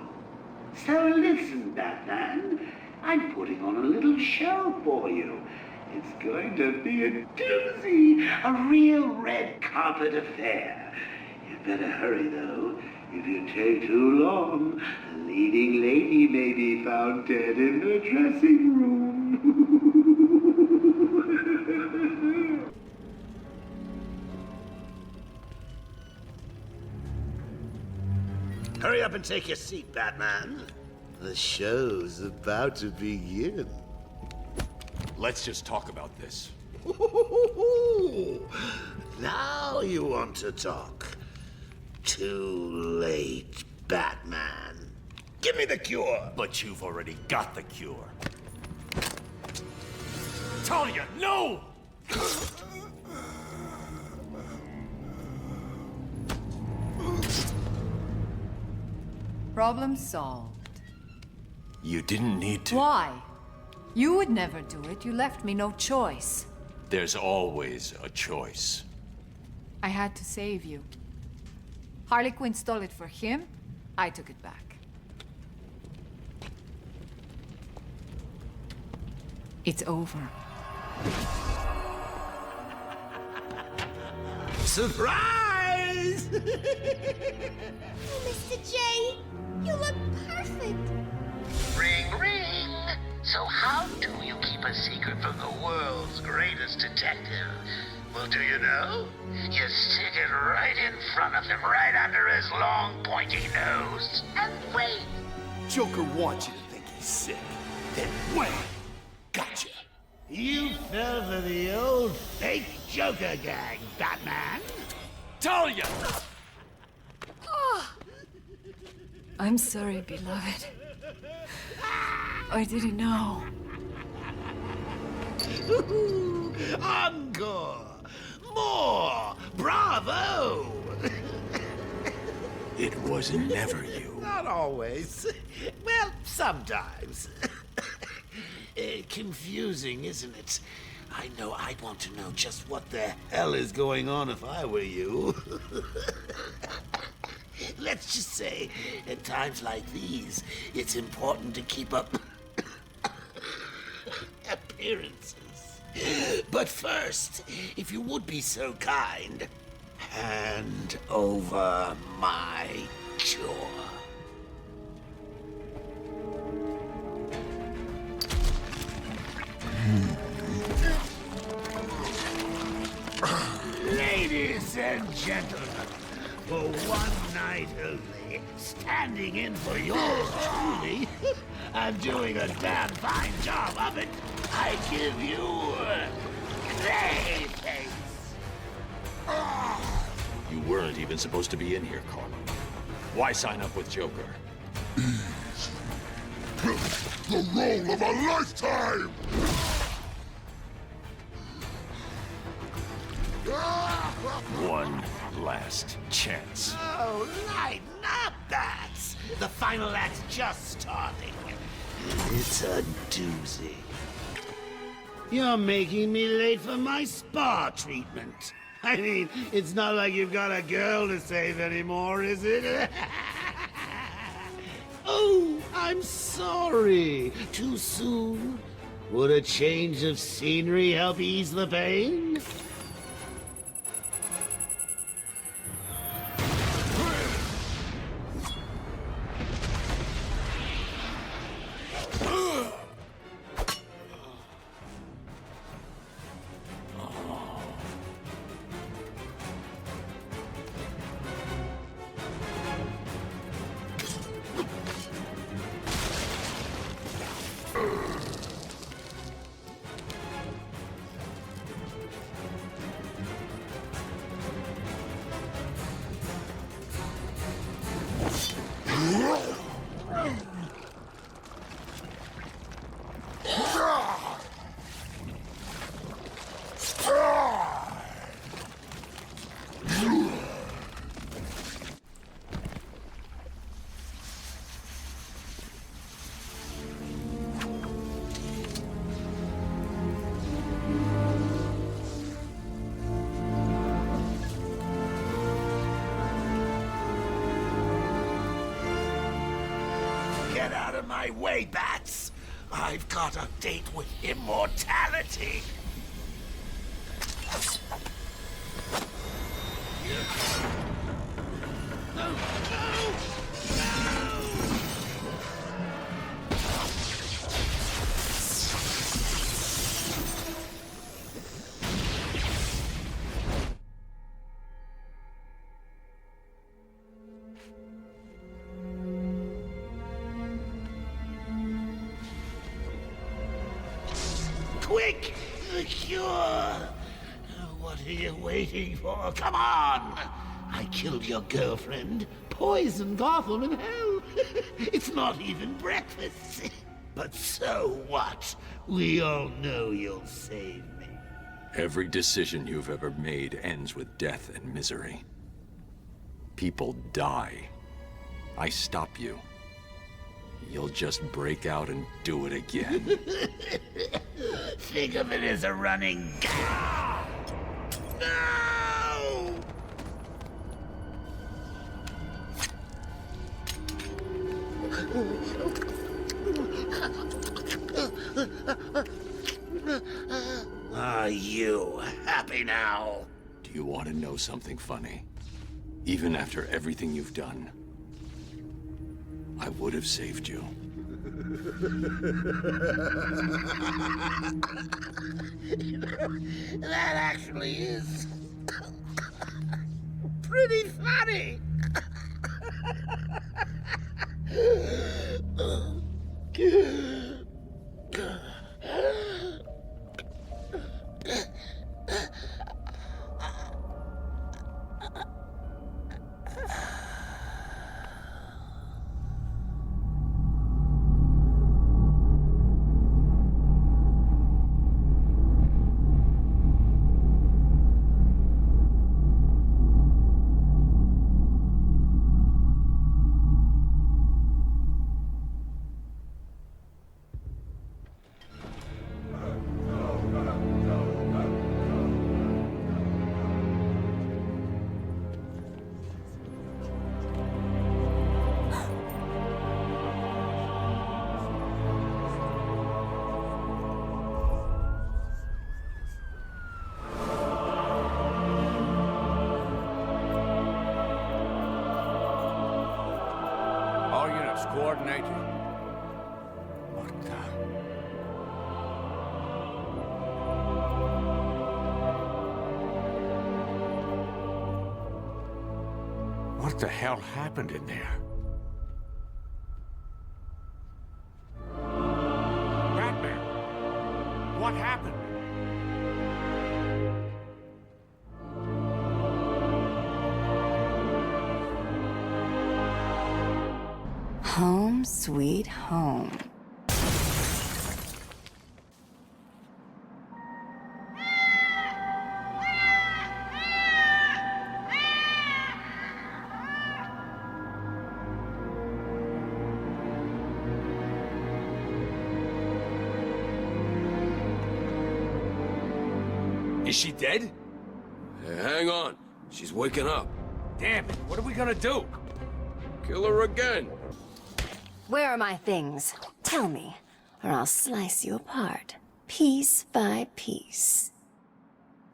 So listen, Batman. I'm putting on a little show for you. It's going to be a doozy, a real red carpet affair. You'd better hurry, though. If you take too long, the leading lady may be found dead in the dressing room. Hurry up and take your seat, Batman. The show's about to begin. Let's just talk about this. Now you want to talk. Too late, Batman. Give me the cure. But you've already got the cure. Talia, no! Problem solved. You didn't need to. Why? You would never do it. You left me no choice. There's always a choice. I had to save you. Harley Quinn stole it for him. I took it back. It's over. Surprise! Mr. J, you look perfect. Ring, ring. So how do you keep a secret from the world's greatest detective? Well, do you know? You stick it right in front of him, right under his long, pointy nose, and wait. Joker wants you to think he's sick. Then wham! Gotcha. You fell for the old fake Joker gag, Batman. Talia! I'm sorry, beloved. I didn't know. Encore! More! Bravo! It was never you. Not always. Well, sometimes. Confusing, isn't it? I know I'd want to know just what the hell is going on if I were you. Let's just say, at times like these, it's important to keep up appearances. But first, if you would be so kind, hand over my cure. Ladies and gentlemen, for one night only, standing in for yours truly, I'm doing a damn fine job of it. I give you Clayface. You weren't even supposed to be in here, Carlo. Why sign up with Joker? The role of a lifetime! One last chance. Oh, lighten up, bats. The final act's just starting. It's a doozy. You're making me late for my spa treatment. I mean, it's not like you've got a girl to save anymore, is it? Oh, I'm sorry. Too soon? Would a change of scenery help ease the pain? Get out of my way, bats! I've got a date with immortality! No! No! Quick! The cure! What are you waiting for? Come on! I killed your girlfriend, poisoned Gotham and hell. It's not even breakfast. But so what? We all know you'll save me. Every decision you've ever made ends with death and misery. People die. I stop you. You'll just break out and do it again. Think of it as a running gag. No! Are you happy now? Do you want to know something funny? Even after everything you've done, I would have saved you. You know, that actually is pretty funny. All units coordinated. What the... What the hell happened in there? Batman! What happened? Home sweet home. Is she dead? Hang on. She's waking up. Damn it, what are we gonna do? Kill her again. Where are my things? Tell me, or I'll slice you apart, piece by piece.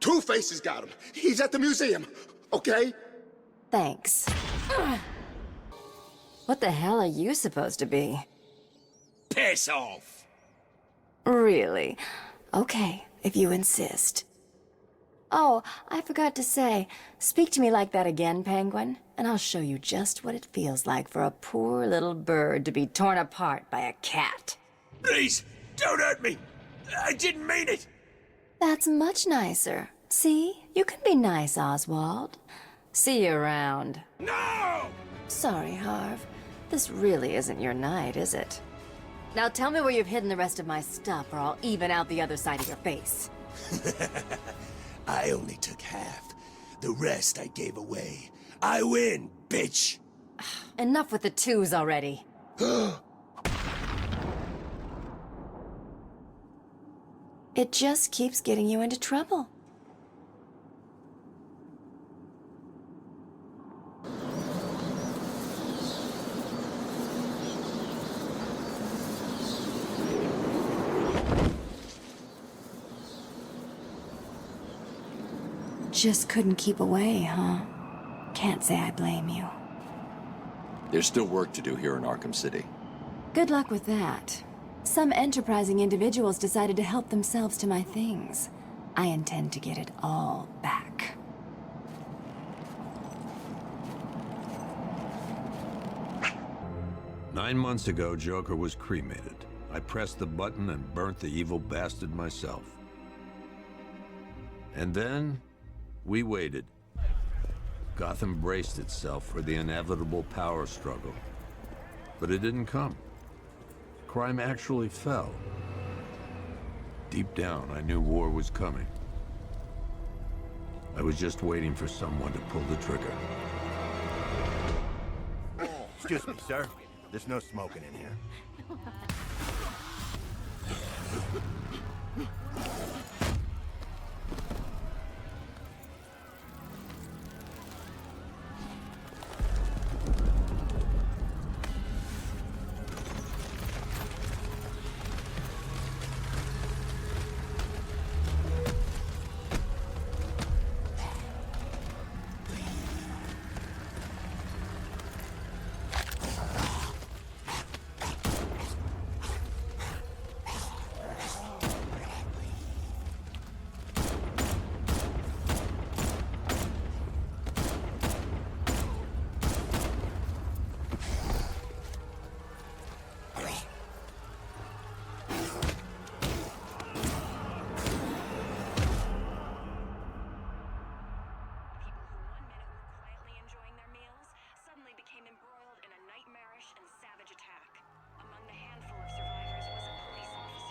Two-Face has got him. He's at the museum, okay? Thanks. What the hell are you supposed to be? Piss off! Really? Okay, if you insist. Oh, I forgot to say, speak to me like that again, Penguin, and I'll show you just what it feels like for a poor little bird to be torn apart by a cat. Please, don't hurt me! I didn't mean it! That's much nicer. See? You can be nice, Oswald. See you around. No! Sorry, Harv. This really isn't your night, is it? Now tell me where you've hidden the rest of my stuff, or I'll even out the other side of your face. I only took half. The rest I gave away. I win, bitch! Enough with the twos already. It just keeps getting you into trouble. Just couldn't keep away, huh? Can't say I blame you. There's still work to do here in Arkham City. Good luck with that. Some enterprising individuals decided to help themselves to my things. I intend to get it all back. "9 months ago, Joker was cremated. I pressed the button and burnt the evil bastard myself. And then, we waited. Gotham braced itself for the inevitable power struggle. But it didn't come. Crime actually fell. Deep down, I knew war was coming. I was just waiting for someone to pull the trigger. Excuse me, sir. There's no smoking in here.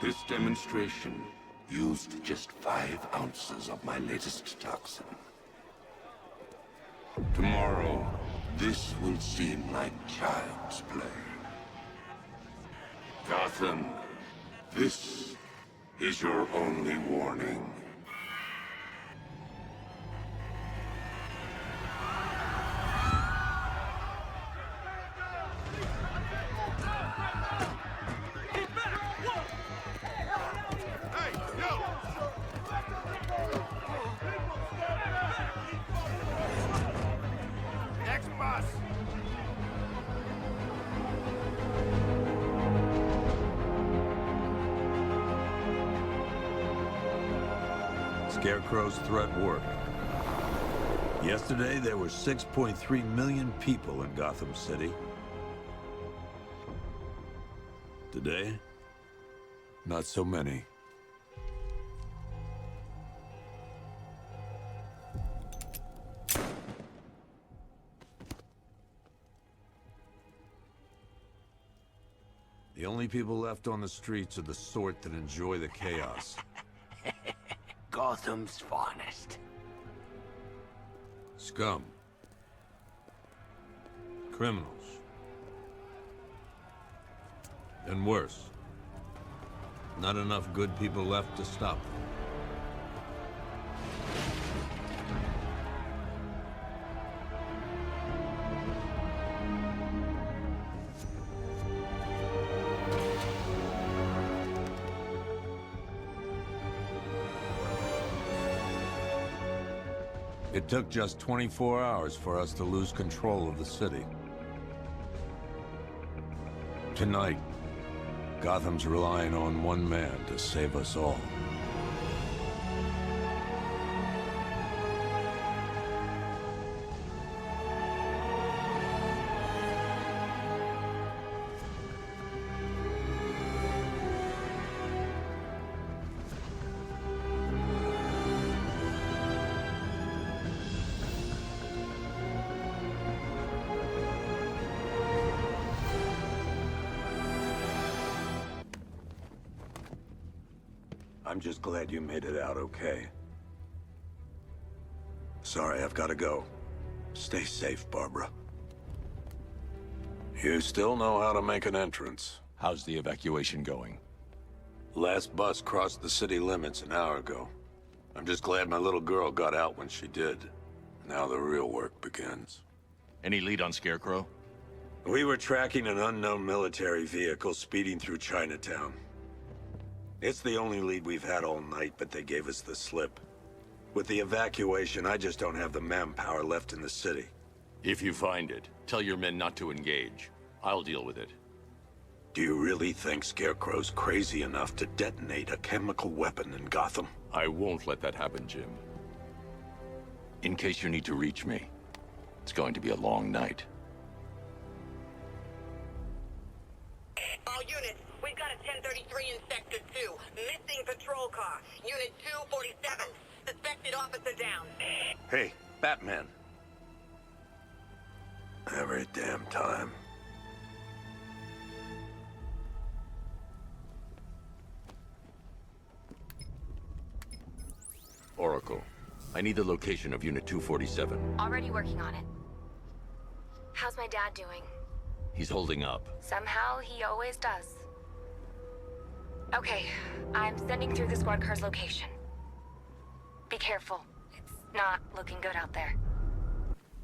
This demonstration used just 5 ounces of my latest toxin. Tomorrow, this will seem like child's play. Gotham, this is your only warning. Scarecrow's threat worked. Yesterday, there were 6.3 million people in Gotham City. Today, not so many. The only people left on the streets are the sort that enjoy the chaos. Gotham's finest. Scum. Criminals. And worse. Not enough good people left to stop them. It took just 24 hours for us to lose control of the city. Tonight, Gotham's relying on one man to save us all. I'm just glad you made it out okay. Sorry, I've got to go. Stay safe, Barbara. You still know how to make an entrance. How's the evacuation going? Last bus crossed the city limits an hour ago. I'm just glad my little girl got out when she did. Now the real work begins. Any lead on Scarecrow? We were tracking an unknown military vehicle speeding through Chinatown. It's the only lead we've had all night, but they gave us the slip. With the evacuation, I just don't have the manpower left in the city. If you find it, tell your men not to engage. I'll deal with it. Do you really think Scarecrow's crazy enough to detonate a chemical weapon in Gotham? I won't let that happen, Jim. In case you need to reach me, it's going to be a long night. All units, we've got a 1033 in Sector 2. Missing patrol car. Unit 247. Suspected officer down. Hey, Batman. Every damn time. Oracle, I need the location of Unit 247. Already working on it. How's my dad doing? He's holding up. Somehow, he always does. Okay, I'm sending through the squad car's location. Be careful. It's not looking good out there.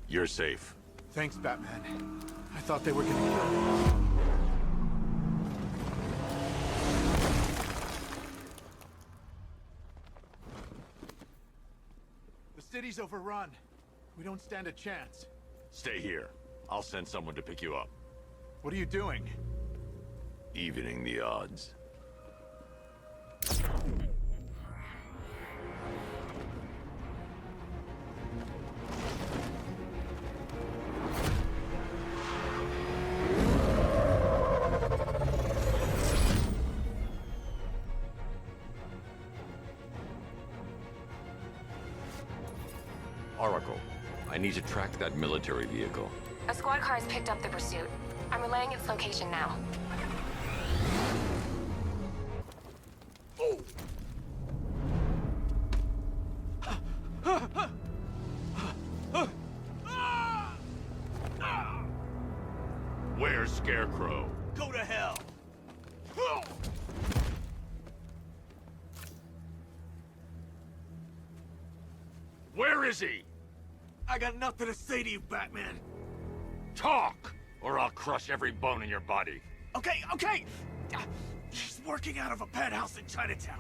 You're safe. Thanks, Batman. I thought they were gonna kill me. The city's overrun. We don't stand a chance. Stay here. I'll send someone to pick you up. What are you doing? Evening the odds. Oracle, I need to track that military vehicle. A squad car has picked up the pursuit. I'm relaying its location now. Where's Scarecrow? Go to hell! Where is he? I got nothing to say to you, Batman. Talk, or I'll crush every bone in your body. Okay. He's working out of a penthouse in Chinatown.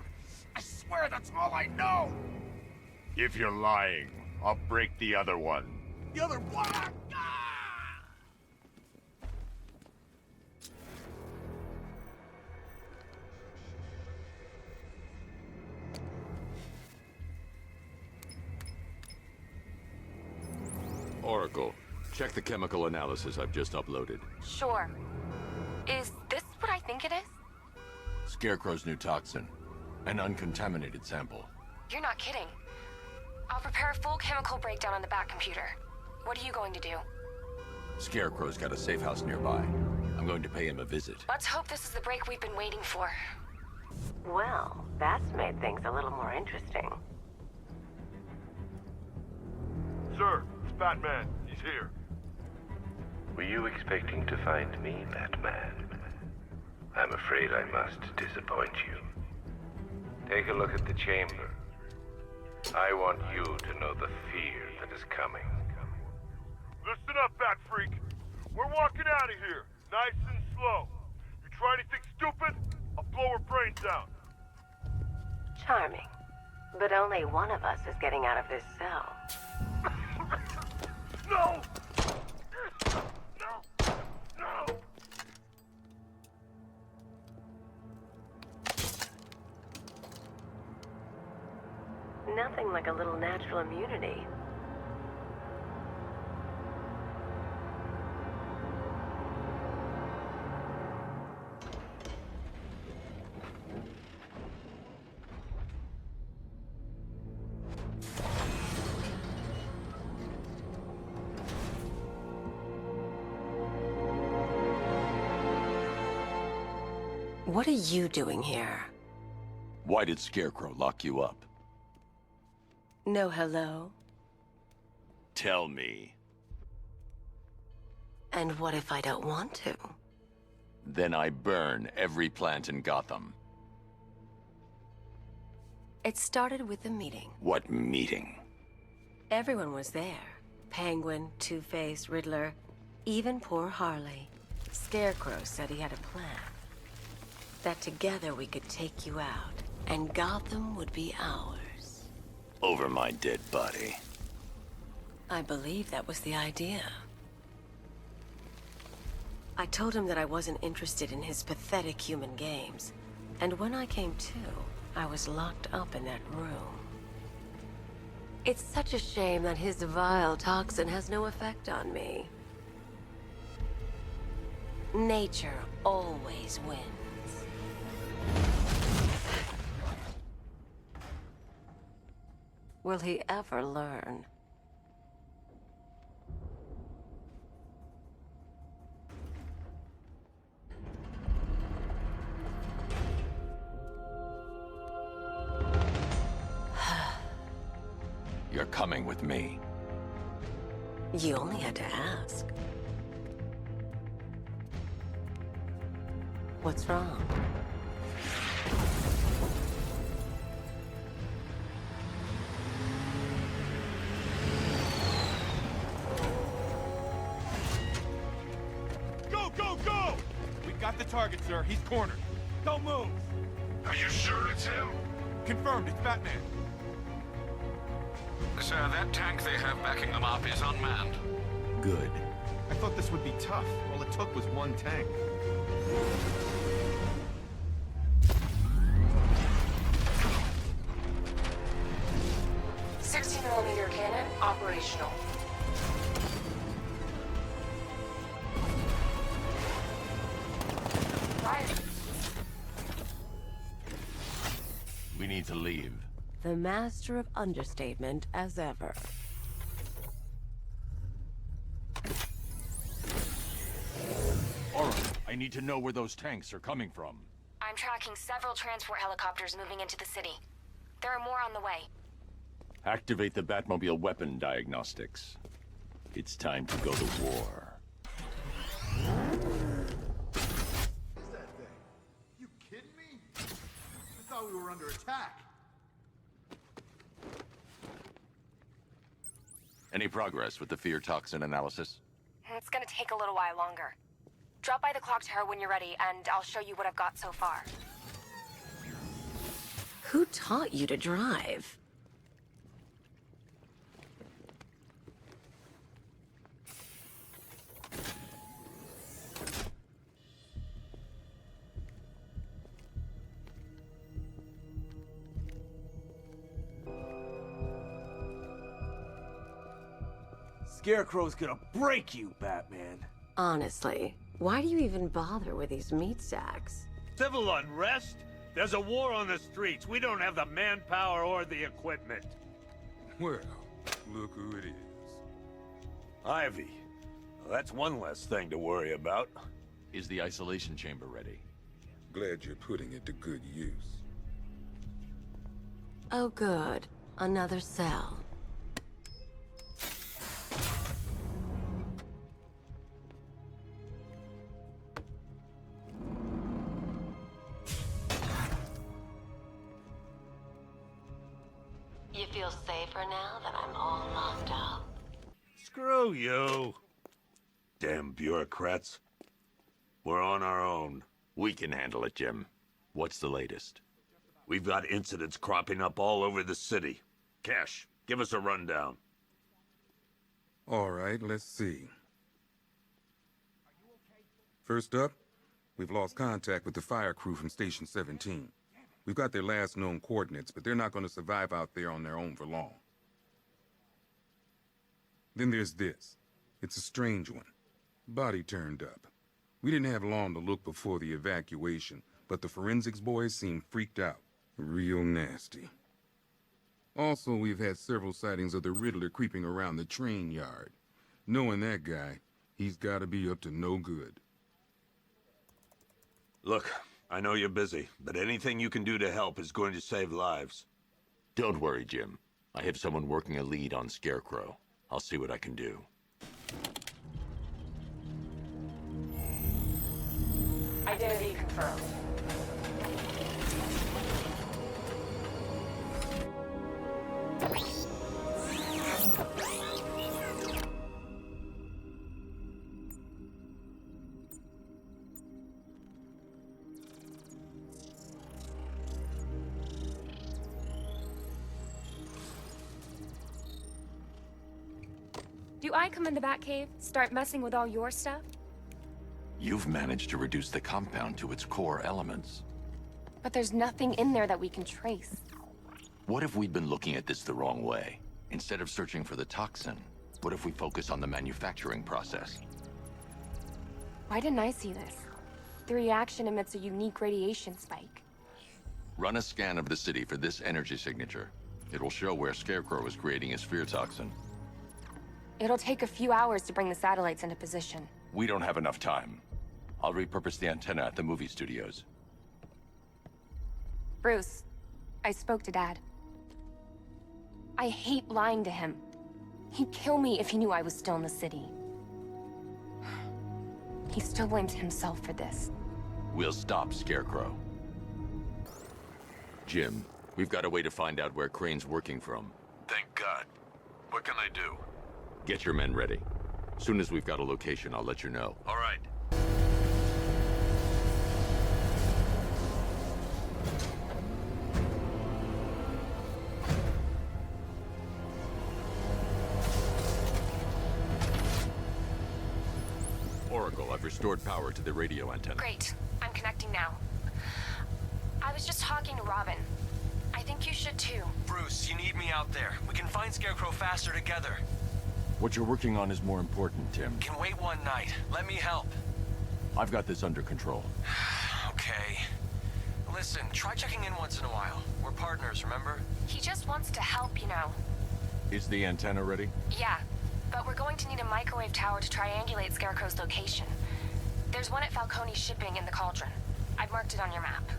I swear that's all I know. If you're lying, I'll break the other one. The other one. Oracle, check the chemical analysis I've just uploaded. Sure. Is this what I think it is? Scarecrow's new toxin. An uncontaminated sample. You're not kidding. I'll prepare a full chemical breakdown on the back computer. What are you going to do? Scarecrow's got a safe house nearby. I'm going to pay him a visit. Let's hope this is the break we've been waiting for. Well, that's made things a little more interesting. Sir, it's Batman. He's here. Were you expecting to find me, Batman? I'm afraid I must disappoint you. Take a look at the chamber. I want you to know the fear that is coming. Listen up, Bat Freak. We're walking out of here, nice and slow. You try anything stupid, I'll blow her brains out. Charming. But only one of us is getting out of this cell. No! No! Nothing like a little natural immunity. What are you doing here? Why did Scarecrow lock you up? No hello? Tell me. And what if I don't want to? Then I burn every plant in Gotham. It started with a meeting. What meeting? Everyone was there. Penguin, Two-Face, Riddler, even poor Harley. Scarecrow said he had a plan. That together we could take you out, and Gotham would be ours. Over my dead body. I believe that was the idea. I told him that I wasn't interested in his pathetic human games, and when I came to, I was locked up in that room. It's such a shame that his vile toxin has no effect on me. Nature always wins. Will he ever learn? You're coming with me. You only had to ask. What's wrong? Go, go, go! We got the target, sir. He's cornered. Don't move! Are you sure it's him? Confirmed, it's Batman. Sir, that tank they have backing them up is unmanned. Good. I thought this would be tough. All it took was one tank. .60mm cannon operational. We need to leave. The master of understatement as ever. All right, I need to know where those tanks are coming from. I'm tracking several transport helicopters moving into the city. There are more on the way. Activate the Batmobile weapon diagnostics. It's time to go to war. What is that thing? You kidding me? I thought we were under attack. Any progress with the fear toxin analysis? It's gonna take a little while longer. Drop by the clock tower when you're ready, and I'll show you what I've got so far. Who taught you to drive? Scarecrow's gonna break you, Batman. Honestly, why do you even bother with these meat sacks? Civil unrest? There's a war on the streets. We don't have the manpower or the equipment. Well, look who it is. Ivy. Well, that's one less thing to worry about. Is the isolation chamber ready? Glad you're putting it to good use. Oh good, another cell. You feel safer now that I'm all locked up? Screw you. Damn bureaucrats. We're on our own. We can handle it, Jim. What's the latest? We've got incidents cropping up all over the city. Cash, give us a rundown. All right, let's see. First up, we've lost contact with the fire crew from Station 17. We've got their last known coordinates, but they're not going to survive out there on their own for long. Then there's this. It's a strange one. Body turned up. We didn't have long to look before the evacuation, but the forensics boys seem freaked out. Real nasty. Also, we've had several sightings of the Riddler creeping around the train yard. Knowing that guy, he's got to be up to no good. Look, I know you're busy, but anything you can do to help is going to save lives. Don't worry, Jim. I have someone working a lead on Scarecrow. I'll see what I can do. Identity confirmed. Do I come in the Batcave, start messing with all your stuff? You've managed to reduce the compound to its core elements. But there's nothing in there that we can trace. What if we'd been looking at this the wrong way? Instead of searching for the toxin, what if we focus on the manufacturing process? Why didn't I see this? The reaction emits a unique radiation spike. Run a scan of the city for this energy signature. It will show where Scarecrow is creating his fear toxin. It'll take a few hours to bring the satellites into position. We don't have enough time. I'll repurpose the antenna at the movie studios. Bruce, I spoke to Dad. I hate lying to him. He'd kill me if he knew I was still in the city. He still blames himself for this. We'll stop Scarecrow. Jim, we've got a way to find out where Crane's working from. Thank God. What can I do? Get your men ready. Soon as we've got a location, I'll let you know. All right. Oracle, I've restored power to the radio antenna. Great. I'm connecting now. I was just talking to Robin. I think you should too. Bruce, you need me out there. We can find Scarecrow faster together. What you're working on is more important, Tim. Can wait one night. Let me help. I've got this under control. Okay. Listen, try checking in once in a while. We're partners, remember? He just wants to help, you know. Is the antenna ready? Yeah, but we're going to need a microwave tower to triangulate Scarecrow's location. There's one at Falcone's shipping in the Cauldron. I've marked it on your map.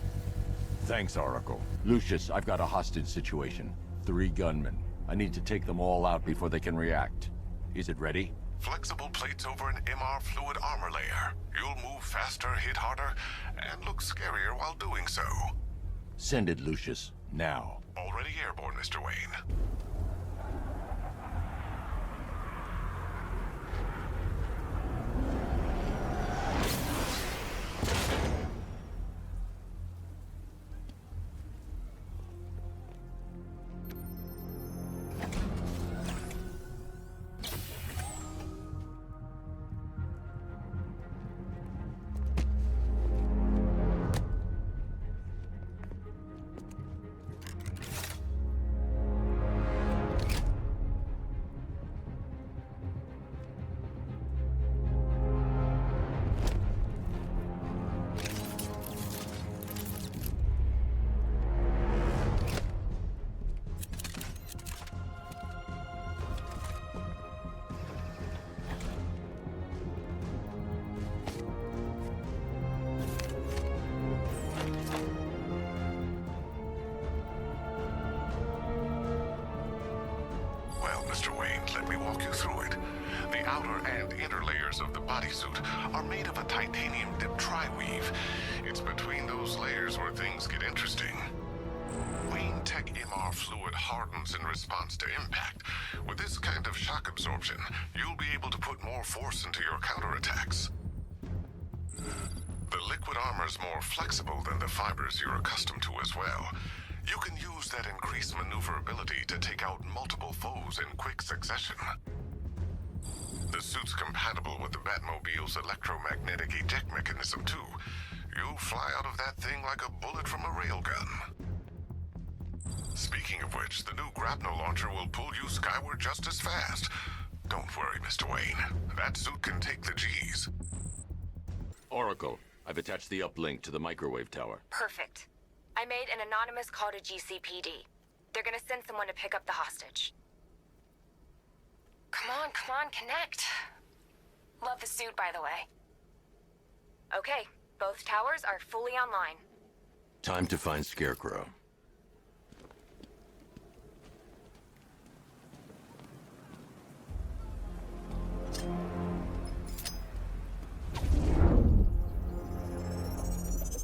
Thanks, Oracle. Lucius, I've got a hostage situation. 3 gunmen. I need to take them all out before they can react. Is it ready? Flexible plates over an MR fluid armor layer. You'll move faster, hit harder, and look scarier while doing so. Send it, Lucius. Now. Already airborne, Mr. Wayne. Mr. Wayne, let me walk you through it. The outer and inner layers of the bodysuit are made of a titanium dip tri-weave. It's between those layers where things get interesting. Wayne Tech MR fluid hardens in response to impact. With this kind of shock absorption, you'll be able to put more force into your counterattacks. The liquid armor's more flexible than the fibers you're accustomed to as well. You can use that increased maneuverability to take out multiple foes in quick succession. The suit's compatible with the Batmobile's electromagnetic eject mechanism too. You'll fly out of that thing like a bullet from a railgun. Speaking of which, the new grapnel launcher will pull you skyward just as fast. Don't worry, Mr. Wayne. That suit can take the G's. Oracle, I've attached the uplink to the microwave tower. Perfect. I made an anonymous call to GCPD. They're gonna send someone to pick up the hostage. Come on, connect. Love the suit, by the way. Okay, both towers are fully online. Time to find Scarecrow.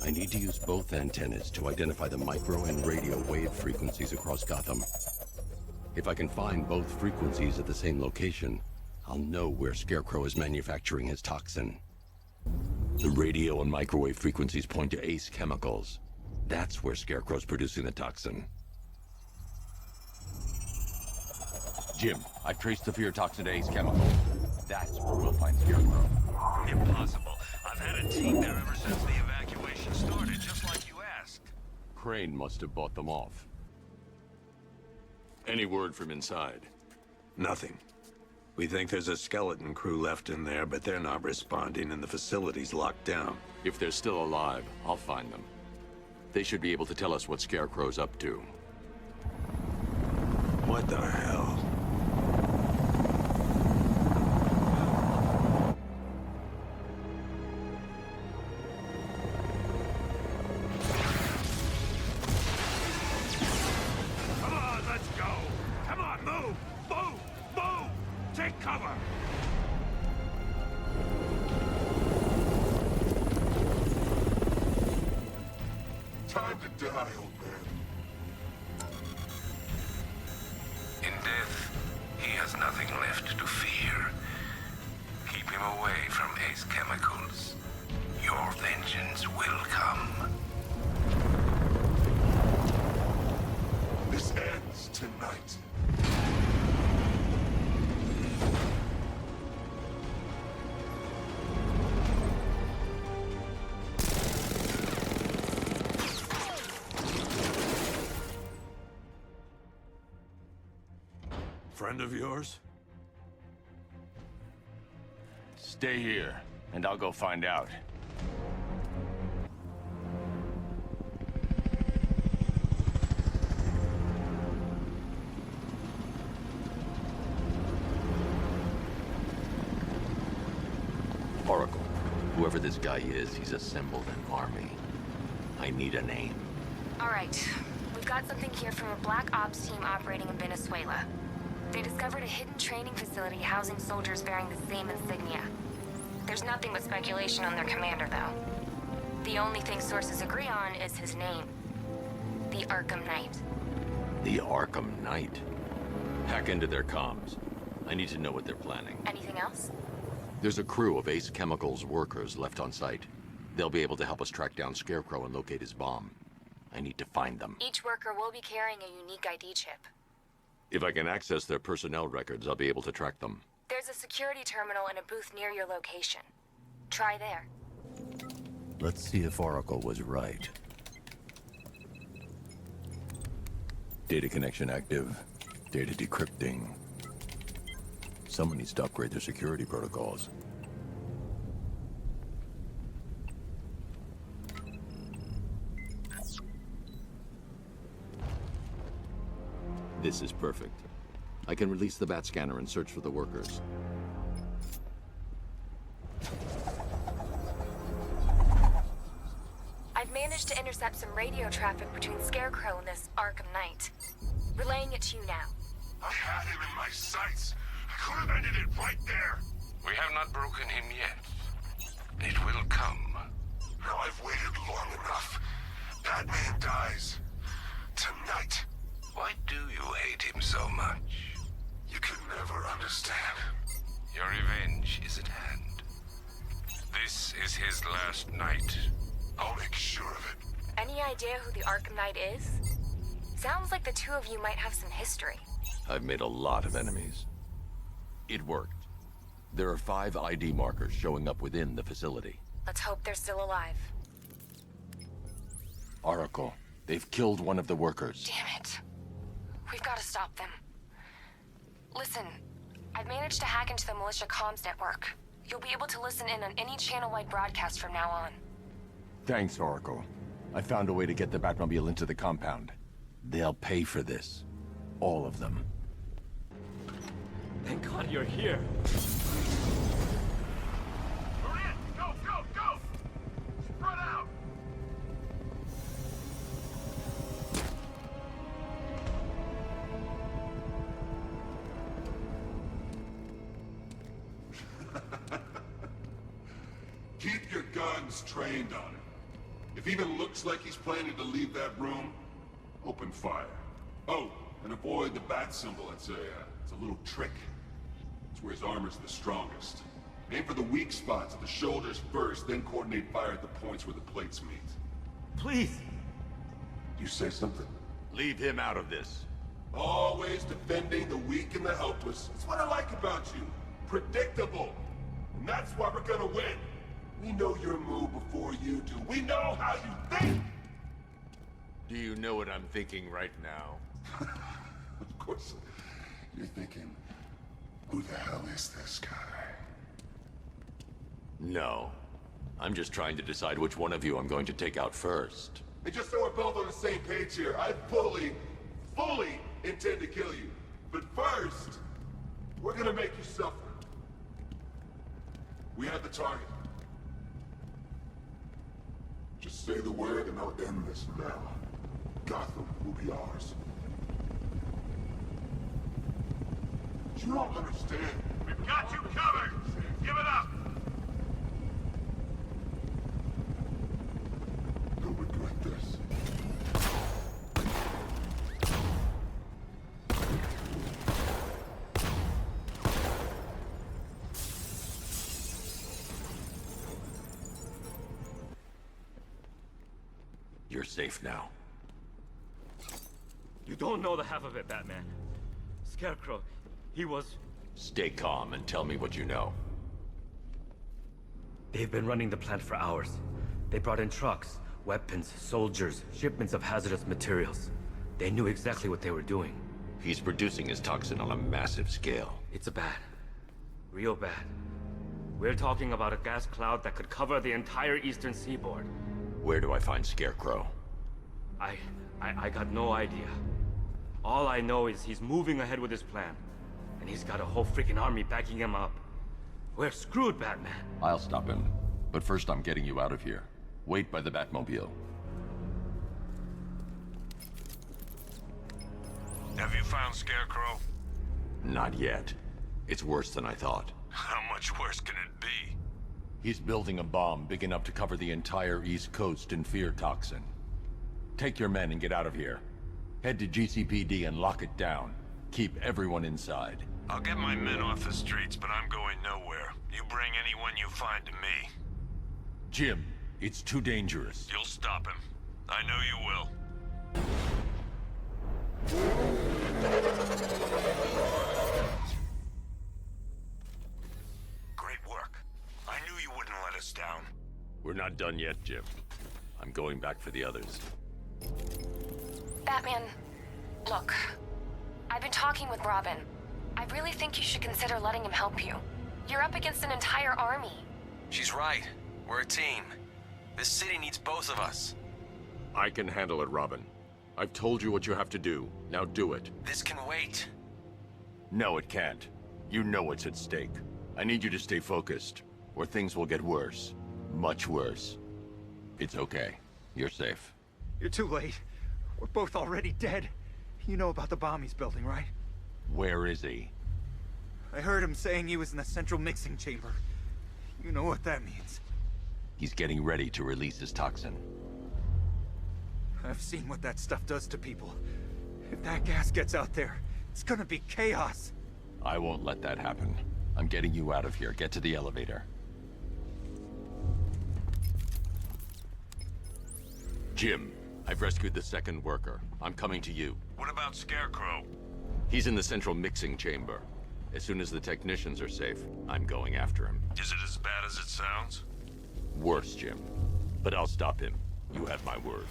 I need to use both antennas to identify the micro and radio wave frequencies across Gotham. If I can find both frequencies at the same location, I'll know where Scarecrow is manufacturing his toxin. The radio and microwave frequencies point to Ace Chemicals. That's where Scarecrow's producing the toxin. Jim, I've traced the fear toxin to Ace Chemicals. That's where we'll find Scarecrow. Impossible. I've had a team there ever since the evacuation started, just like you asked. Crane must have bought them off. Any word from inside? Nothing. We think there's a skeleton crew left in there, but they're not responding and the facility's locked down. If they're still alive, I'll find them. They should be able to tell us what Scarecrow's up to. What the hell? Come on, let's go! Come on, move! Move! Move! Take cover! Time to die, old man. In death, he has nothing left to fear. Keep him away from Ace chemicals. Your vengeance will come. This ends tonight. Friend of yours? Stay here, and I'll go find out. Oracle, whoever this guy is, he's assembled an army. I need a name. All right. We've got something here from a Black Ops team operating in Venezuela. They discovered a hidden training facility housing soldiers bearing the same insignia. There's nothing but speculation on their commander, though. The only thing sources agree on is his name. The Arkham Knight. The Arkham Knight. Hack into their comms. I need to know what they're planning. Anything else? There's a crew of Ace Chemicals workers left on site. They'll be able to help us track down Scarecrow and locate his bomb. I need to find them. Each worker will be carrying a unique ID chip. If I can access their personnel records, I'll be able to track them. There's a security terminal in a booth near your location. Try there. Let's see if Oracle was right. Data connection active. Data decrypting. Someone needs to upgrade their security protocols. This is perfect. I can release the bat scanner and search for the workers. I've managed to intercept some radio traffic between Scarecrow and this Arkham Knight. Relaying it to you now. I had him in my sights. I could have ended it right there. We have not broken him yet. It will come. Now I've waited long enough. Batman dies. Tonight. Why do you hate him so much? You can never understand. Your revenge is at hand. This is his last night. I'll make sure of it. Any idea who the Arkham Knight is? Sounds like the two of you might have some history. I've made a lot of enemies. It worked. There are 5 ID markers showing up within the facility. Let's hope they're still alive. Oracle, they've killed one of the workers. Damn it. We've got to stop them. Listen, I've managed to hack into the militia comms network. You'll be able to listen in on any channel-wide broadcast from now on. Thanks, Oracle. I found a way to get the Batmobile into the compound. They'll pay for this. All of them. Thank God you're here. Go, go, go! Spread out! Keep your guns trained on him. If he even looks like he's planning to leave that room, open fire. Oh, and avoid the bat symbol. It's a little trick. It's where his armor's the strongest. Aim for the weak spots at the shoulders first, then coordinate fire at the points where the plates meet. Please. You say something? Leave him out of this. Always defending the weak and the helpless. It's what I like about you. Predictable. And that's why we're gonna win. We know your move before you do. We know how you think! Do you know what I'm thinking right now? Of course. You're thinking, Who the hell is this guy? No. I'm just trying to decide which one of you I'm going to take out first. Hey, just so we're both on the same page here, I fully intend to kill you. But first, we're gonna make you suffer. We have the target. Just say the word and I'll end this now. Gotham will be ours. You don't understand. We've got you covered! Give it up! You'll regret this. You're safe now. You don't know the half of it, Batman. Scarecrow, he was... Stay calm and tell me what you know. They've been running the plant for hours. They brought in trucks, weapons, soldiers, shipments of hazardous materials. They knew exactly what they were doing. He's producing his toxin on a massive scale. It's bad. Real bad. We're talking about a gas cloud that could cover the entire eastern seaboard. Where do I find Scarecrow? I got no idea. All I know is he's moving ahead with his plan. And he's got a whole freaking army backing him up. We're screwed, Batman. I'll stop him. But first I'm getting you out of here. Wait by the Batmobile. Have you found Scarecrow? Not yet. It's worse than I thought. How much worse can it be? He's building a bomb big enough to cover the entire East Coast in fear toxin. Take your men and get out of here. Head to GCPD and lock it down. Keep everyone inside. I'll get my men off the streets, but I'm going nowhere. You bring anyone you find to me. Jim, it's too dangerous. You'll stop him. I know you will. Great work. I knew you wouldn't let us down. We're not done yet, Jim. I'm going back for the others. Batman, look. I've been talking with Robin. I really think you should consider letting him help you. You're up against an entire army. She's right. We're a team. This city needs both of us. I can handle it, Robin. I've told you what you have to do. Now do it. This can wait. No, it can't. You know what's at stake. I need you to stay focused, or things will get worse. Much worse. It's okay. You're safe. You're too late. We're both already dead. You know about the bomb he's building, right? Where is he? I heard him saying he was in the central mixing chamber. You know what that means. He's getting ready to release his toxin. I've seen what that stuff does to people. If that gas gets out there, it's gonna be chaos. I won't let that happen. I'm getting you out of here. Get to the elevator. Jim, I've rescued the second worker. I'm coming to you. What about Scarecrow? He's in the central mixing chamber. As soon as the technicians are safe, I'm going after him. Is it as bad as it sounds? Worse, Jim. But I'll stop him. You have my word.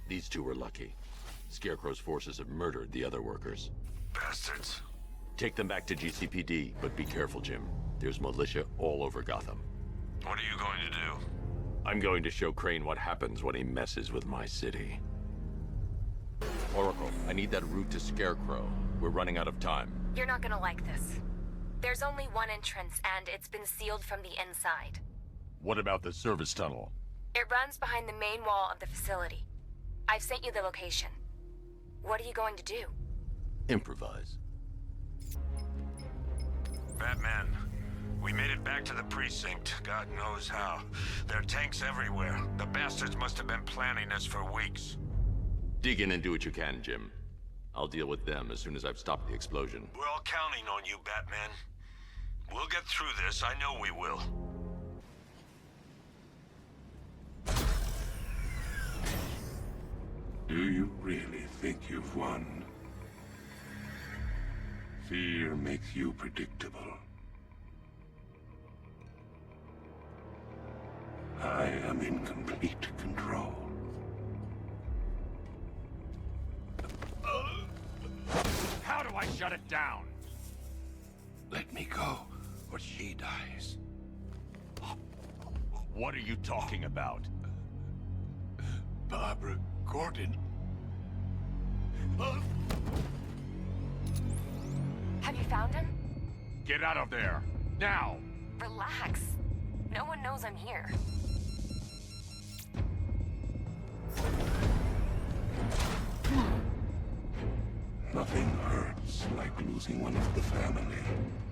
These two were lucky. Scarecrow's forces have murdered the other workers. Bastards. Take them back to GCPD, but be careful, Jim. There's militia all over Gotham. What are you going to do? I'm going to show Crane what happens when he messes with my city. Oracle, I need that route to Scarecrow. We're running out of time. You're not gonna like this. There's only one entrance, and it's been sealed from the inside. What about the service tunnel? It runs behind the main wall of the facility. I've sent you the location. What are you going to do? Improvise. Batman, we made it back to the precinct. God knows how. There are tanks everywhere. The bastards must have been planning this for weeks. Dig in and do what you can, Jim. I'll deal with them as soon as I've stopped the explosion. We're all counting on you, Batman. We'll get through this, I know we will. You really think you've won? Fear makes you predictable. I am in complete control. How do I shut it down? Let me go, or she dies. What are you talking about? Barbara Gordon. Have you found him? Get out of there, now! Relax. No one knows I'm here. Nothing hurts like losing one of the family.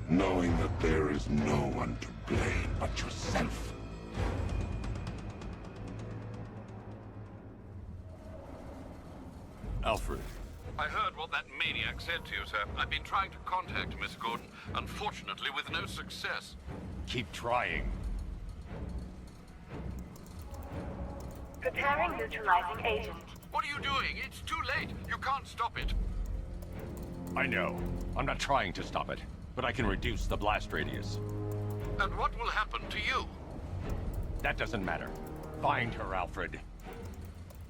Knowing that there is no one to blame but yourself. Alfred. I heard what that maniac said to you, sir. I've been trying to contact Miss Gordon, unfortunately with no success. Keep trying. Preparing neutralizing agent. What are you doing? It's too late. You can't stop it. I know. I'm not trying to stop it, but I can reduce the blast radius. And what will happen to you? That doesn't matter. Find her, Alfred.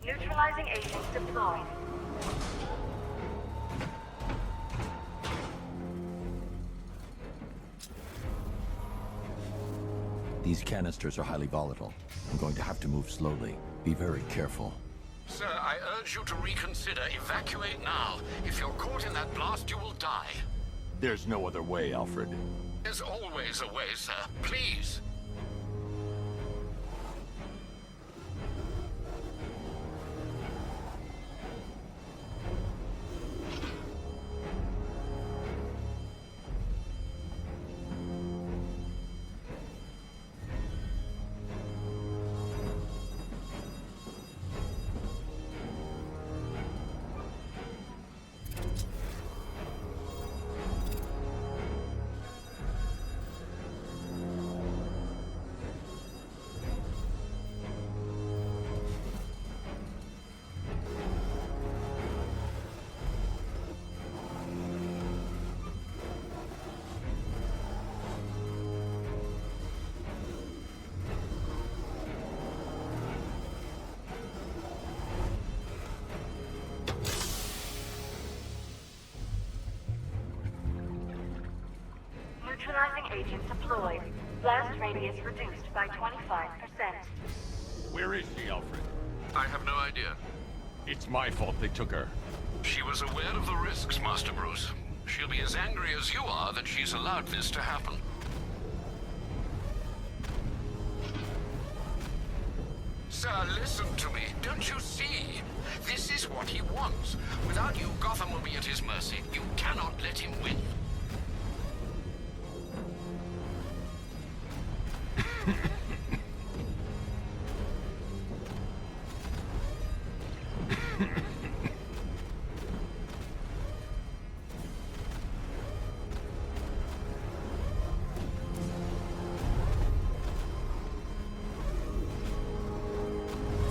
Neutralizing agent deployed. These canisters are highly volatile. I'm going to have to move slowly. Be very careful. Sir, I urge you to reconsider. Evacuate now. If you're caught in that blast, you will die. There's no other way, Alfred. There's always a way, sir. Please. Neutralizing agent deployed. Blast radius reduced by 25%. Where is she, Alfred? I have no idea. It's my fault they took her. She was aware of the risks, Master Bruce. She'll be as angry as you are that she's allowed this to happen. Sir, listen to me. Don't you see? This is what he wants. Without you, Gotham will be at his mercy. You cannot let him win.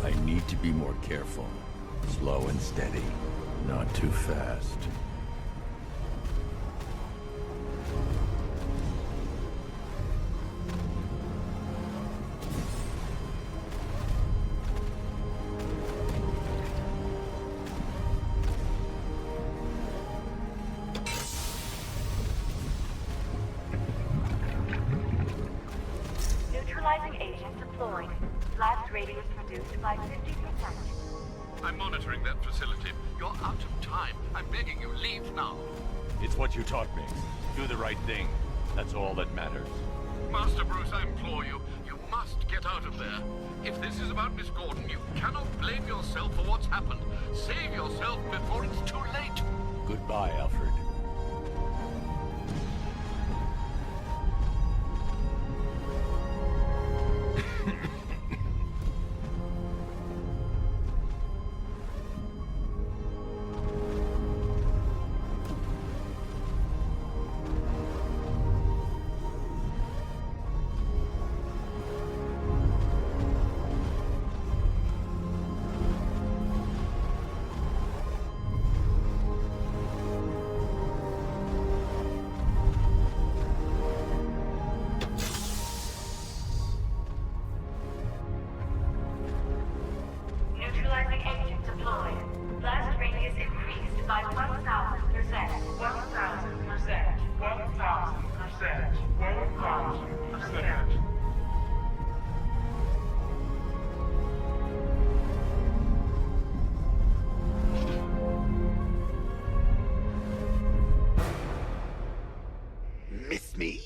I need to be more careful. Slow and steady. Not too fast. Neutralizing agent deployed. Blast radius reduced by 50%. I'm monitoring that facility. You're out of time. I'm begging you, leave now. It's what you taught me. Do the right thing. That's all that matters. Master Bruce, I implore you, you must get out of there. If this is about Miss Gordon, you cannot blame yourself for what's happened. Save yourself before it's too late. Goodbye, Alfred. reduced by 1,000%. 1,000%. 1,000%. 1,000%. Miss me?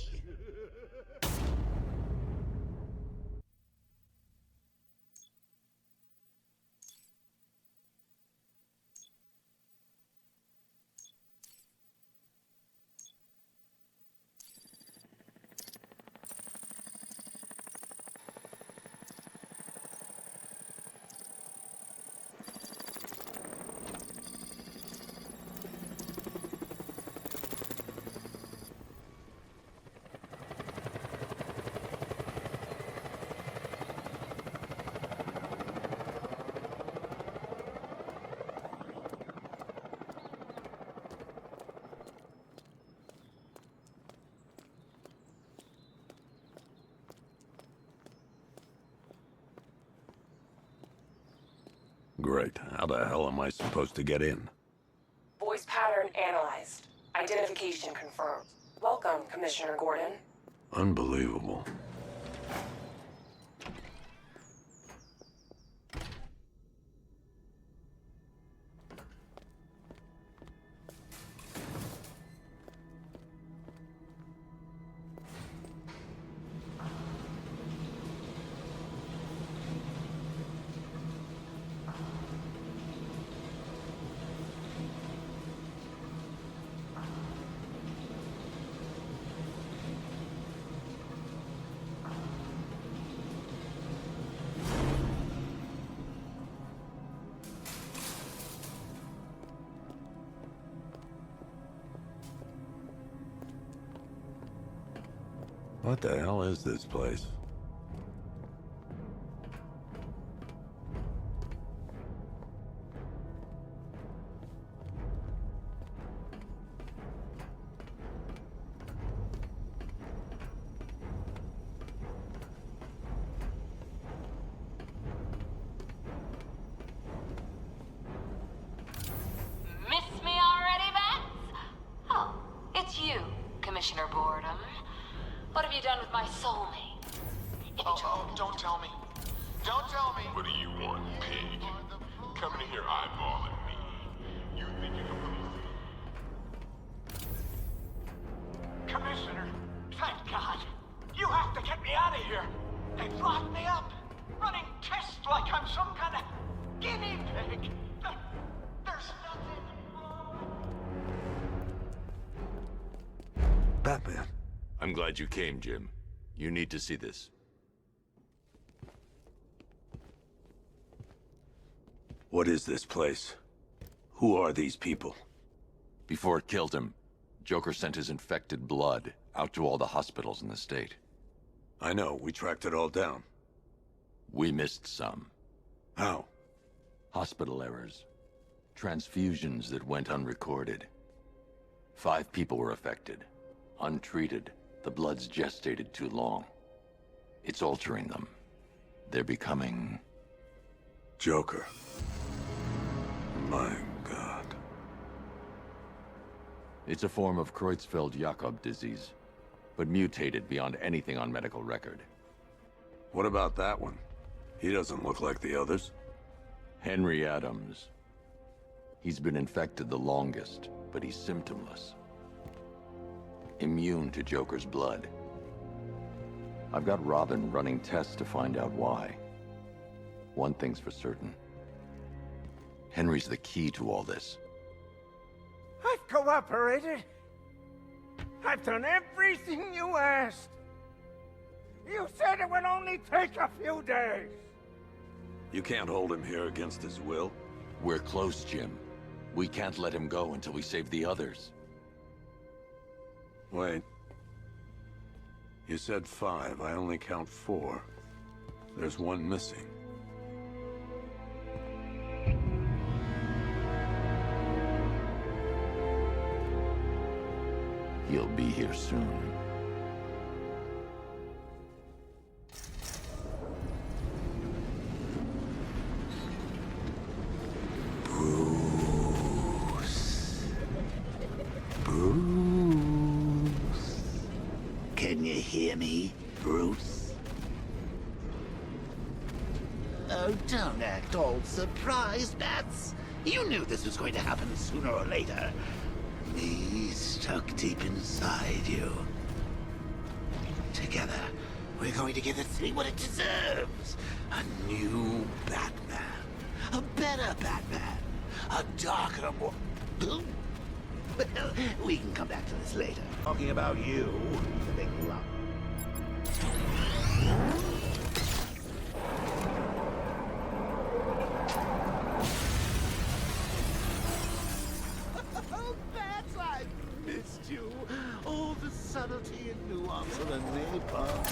Great. How the hell am I supposed to get in? Voice pattern analyzed. Identification confirmed. Welcome, Commissioner Gordon. Unbelievable. What the hell is this place? Miss me already, Bats? Oh, it's you, Commissioner Boredom. What have you done with my soulmate? Oh, don't tell me. Don't tell me. What do you want, pig? Coming in here eyeballing me. You think you can Commissioner, thank God. You have to get me out of here. They've locked me up, running tests like I'm some kind of guinea pig. There's nothing wrong. Batman. I'm glad you came, Jim. You need to see this. What is this place? Who are these people? Before it killed him, Joker sent his infected blood out to all the hospitals in the state. I know, we tracked it all down. We missed some. How? Hospital errors. Transfusions that went unrecorded. 5 people were affected. Untreated, the blood's gestated too long. It's altering them. They're becoming... Joker. My God. It's a form of Creutzfeldt-Jakob disease, but mutated beyond anything on medical record. What about that one? He doesn't look like the others. Henry Adams. He's been infected the longest, but he's symptomless. Immune to Joker's blood. I've got Robin running tests to find out why. One thing's for certain. Henry's the key to all this. I've cooperated. I've done everything you asked. You said it would only take a few days. You can't hold him here against his will. We're close, Jim. We can't let him go until we save the others. Wait. You said 5. I only count 4. There's one missing. He'll be here soon. Bruce. hear me, Bruce? Oh, don't act all surprised, Bats. You knew this was going to happen sooner or later. Me stuck deep inside you. Together, we're going to give the city what it deserves. A new Batman. A better Batman. A darker, more... Well, we can come back to this later. Talking about you, the big lump. Oh, Bats, I missed you. All the subtlety and nuance of a napalm.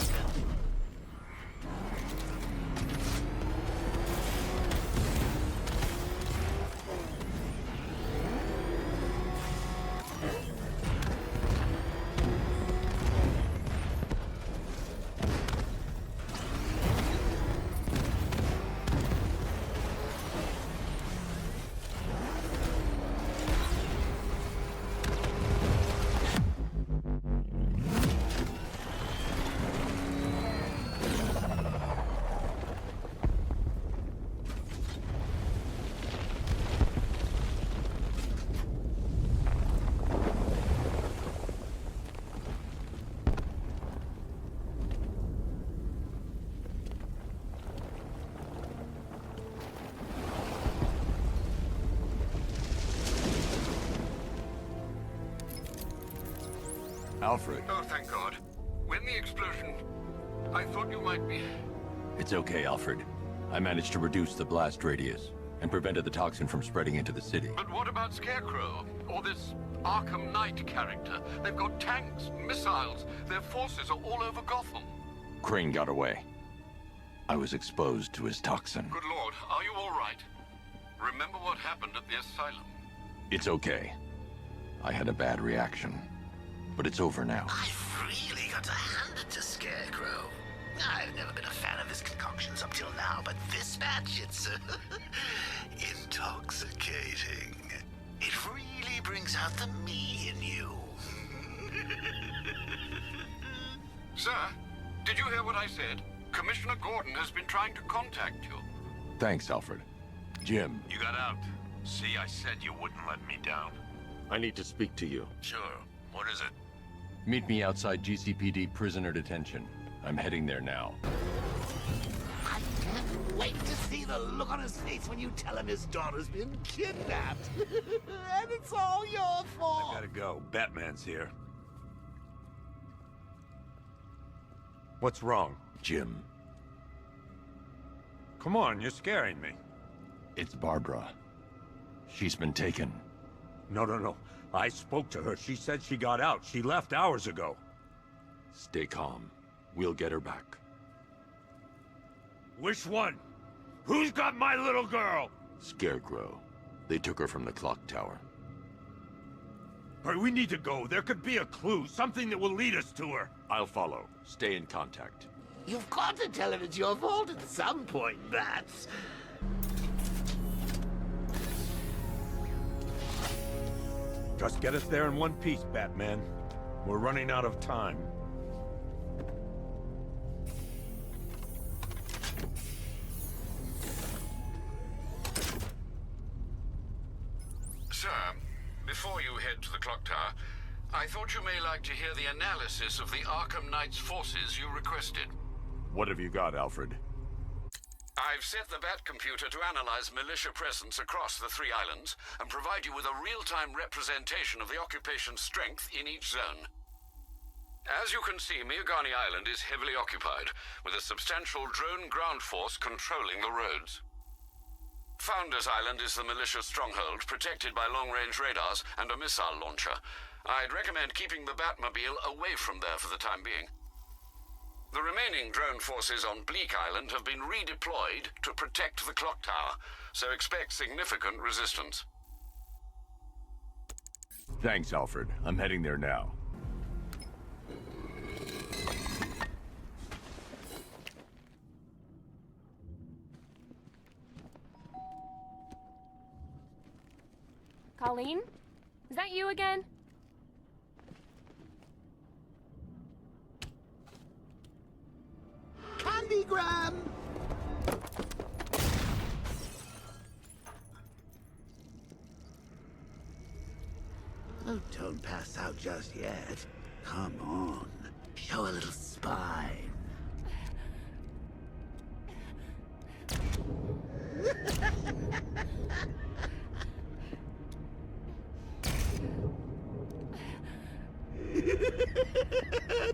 Alfred. Oh, thank God. When the explosion... I thought you might be... It's okay, Alfred. I managed to reduce the blast radius and prevented the toxin from spreading into the city. But what about Scarecrow? Or this Arkham Knight character? They've got tanks, missiles. Their forces are all over Gotham. Crane got away. I was exposed to his toxin. Good Lord, are you all right? Remember what happened at the Asylum? It's okay. I had a bad reaction. But it's over now. I've really got to hand it to Scarecrow. I've never been a fan of his concoctions up till now, but this batch, it's intoxicating. It really brings out the me in you. Sir, did you hear what I said? Commissioner Gordon has been trying to contact you. Thanks, Alfred. Jim. You got out. See, I said you wouldn't let me down. I need to speak to you. Sure. What is it? Meet me outside GCPD prisoner detention. I'm heading there now. I can't wait to see the look on his face when you tell him his daughter's been kidnapped. And it's all your fault. I gotta go. Batman's here. What's wrong? Jim. Come on, you're scaring me. It's Barbara. She's been taken. No. I spoke to her. She said she got out. She left hours ago. Stay calm. We'll get her back. Which one? Who's got my little girl? Scarecrow. They took her from the clock tower. All right, we need to go. There could be a clue, something that will lead us to her. I'll follow. Stay in contact. You've got to tell him it's your fault at some point, Bats. Just get us there in one piece, Batman. We're running out of time. Sir, before you head to the clock tower, I thought you may like to hear the analysis of the Arkham Knight's forces you requested. What have you got, Alfred? I've set the Bat computer to analyze militia presence across the 3 islands and provide you with a real-time representation of the occupation's strength in each zone. As you can see, Miagani Island is heavily occupied, with a substantial drone ground force controlling the roads. Founders Island is the militia stronghold, protected by long-range radars and a missile launcher. I'd recommend keeping the Batmobile away from there for the time being. The remaining drone forces on Bleak Island have been redeployed to protect the clock tower, so expect significant resistance. Thanks, Alfred. I'm heading there now. Colleen? Is that you again? telegram! Oh, don't pass out just yet. Come on. Show a little spine.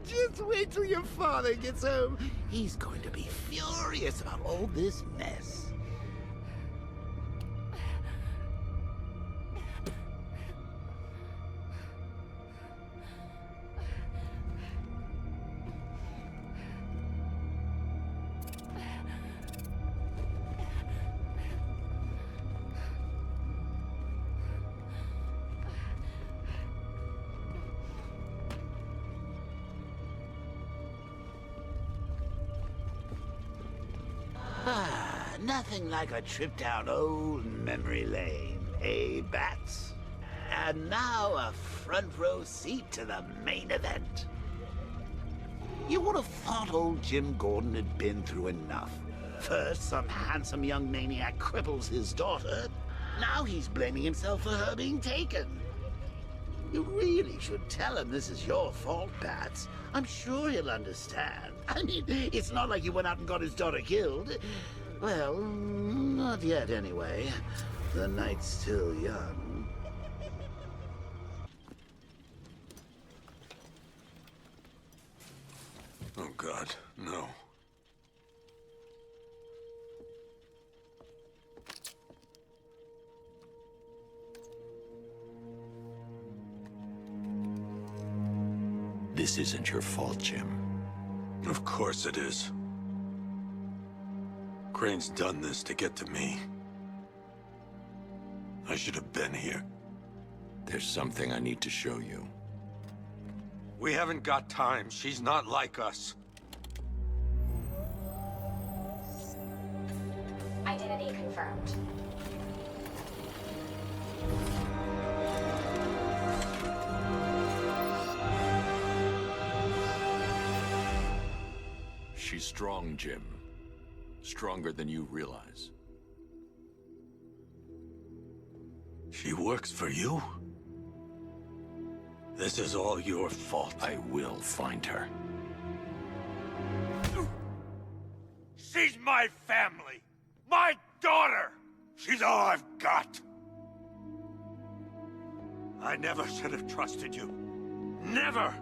Just wait till your father gets home. He's going to be furious about all this mess. Nothing like a trip down old memory lane, eh, Bats? And now a front row seat to the main event. You would have thought old Jim Gordon had been through enough. First, some handsome young maniac cripples his daughter. Now he's blaming himself for her being taken. You really should tell him this is your fault, Bats. I'm sure he'll understand. I mean, it's not like you went out and got his daughter killed. Well, not yet anyway. The night's still young. Oh, God, no. This isn't your fault, Jim. Of course it is. Crane's done this to get to me. I should have been here. There's something I need to show you. We haven't got time. She's not like us. Identity confirmed. She's strong, Jim. Stronger than you realize. She works for you? This is all your fault. I will find her. She's my family! My daughter! She's all I've got! I never should have trusted you. Never!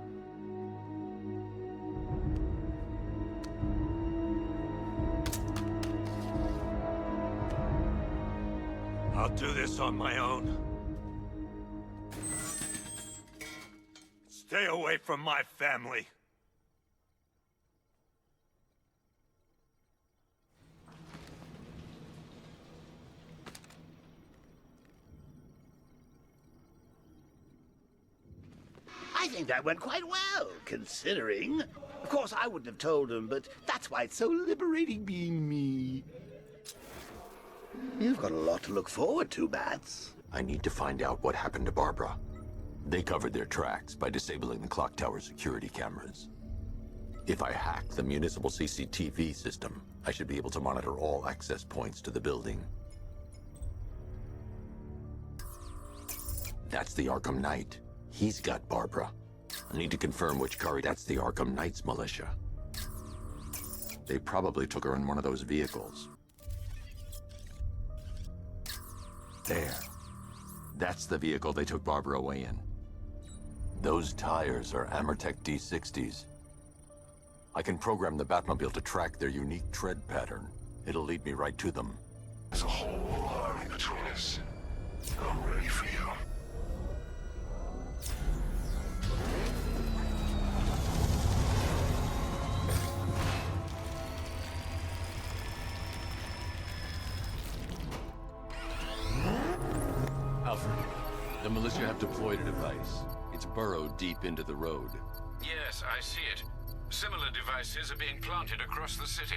I'll do this on my own. Stay away from my family. I think that went quite well, considering. Of course, I wouldn't have told him, but that's why it's so liberating being me. You've got a lot to look forward to, Bats. I need to find out what happened to Barbara. They covered their tracks by disabling the clock tower security cameras. If I hack the municipal CCTV system, I should be able to monitor all access points to the building. That's the Arkham Knight. He's got Barbara. I need to confirm which car. That's the Arkham Knight's militia. They probably took her in one of those vehicles. There. That's the vehicle they took Barbara away in. Those tires are Amertech D60s. I can program the Batmobile to track their unique tread pattern. It'll lead me right to them. There's a whole army between us. I'm ready for you. Alfred, the militia have deployed a device. It's burrowed deep into the road. Yes, I see it. Similar devices are being planted across the city.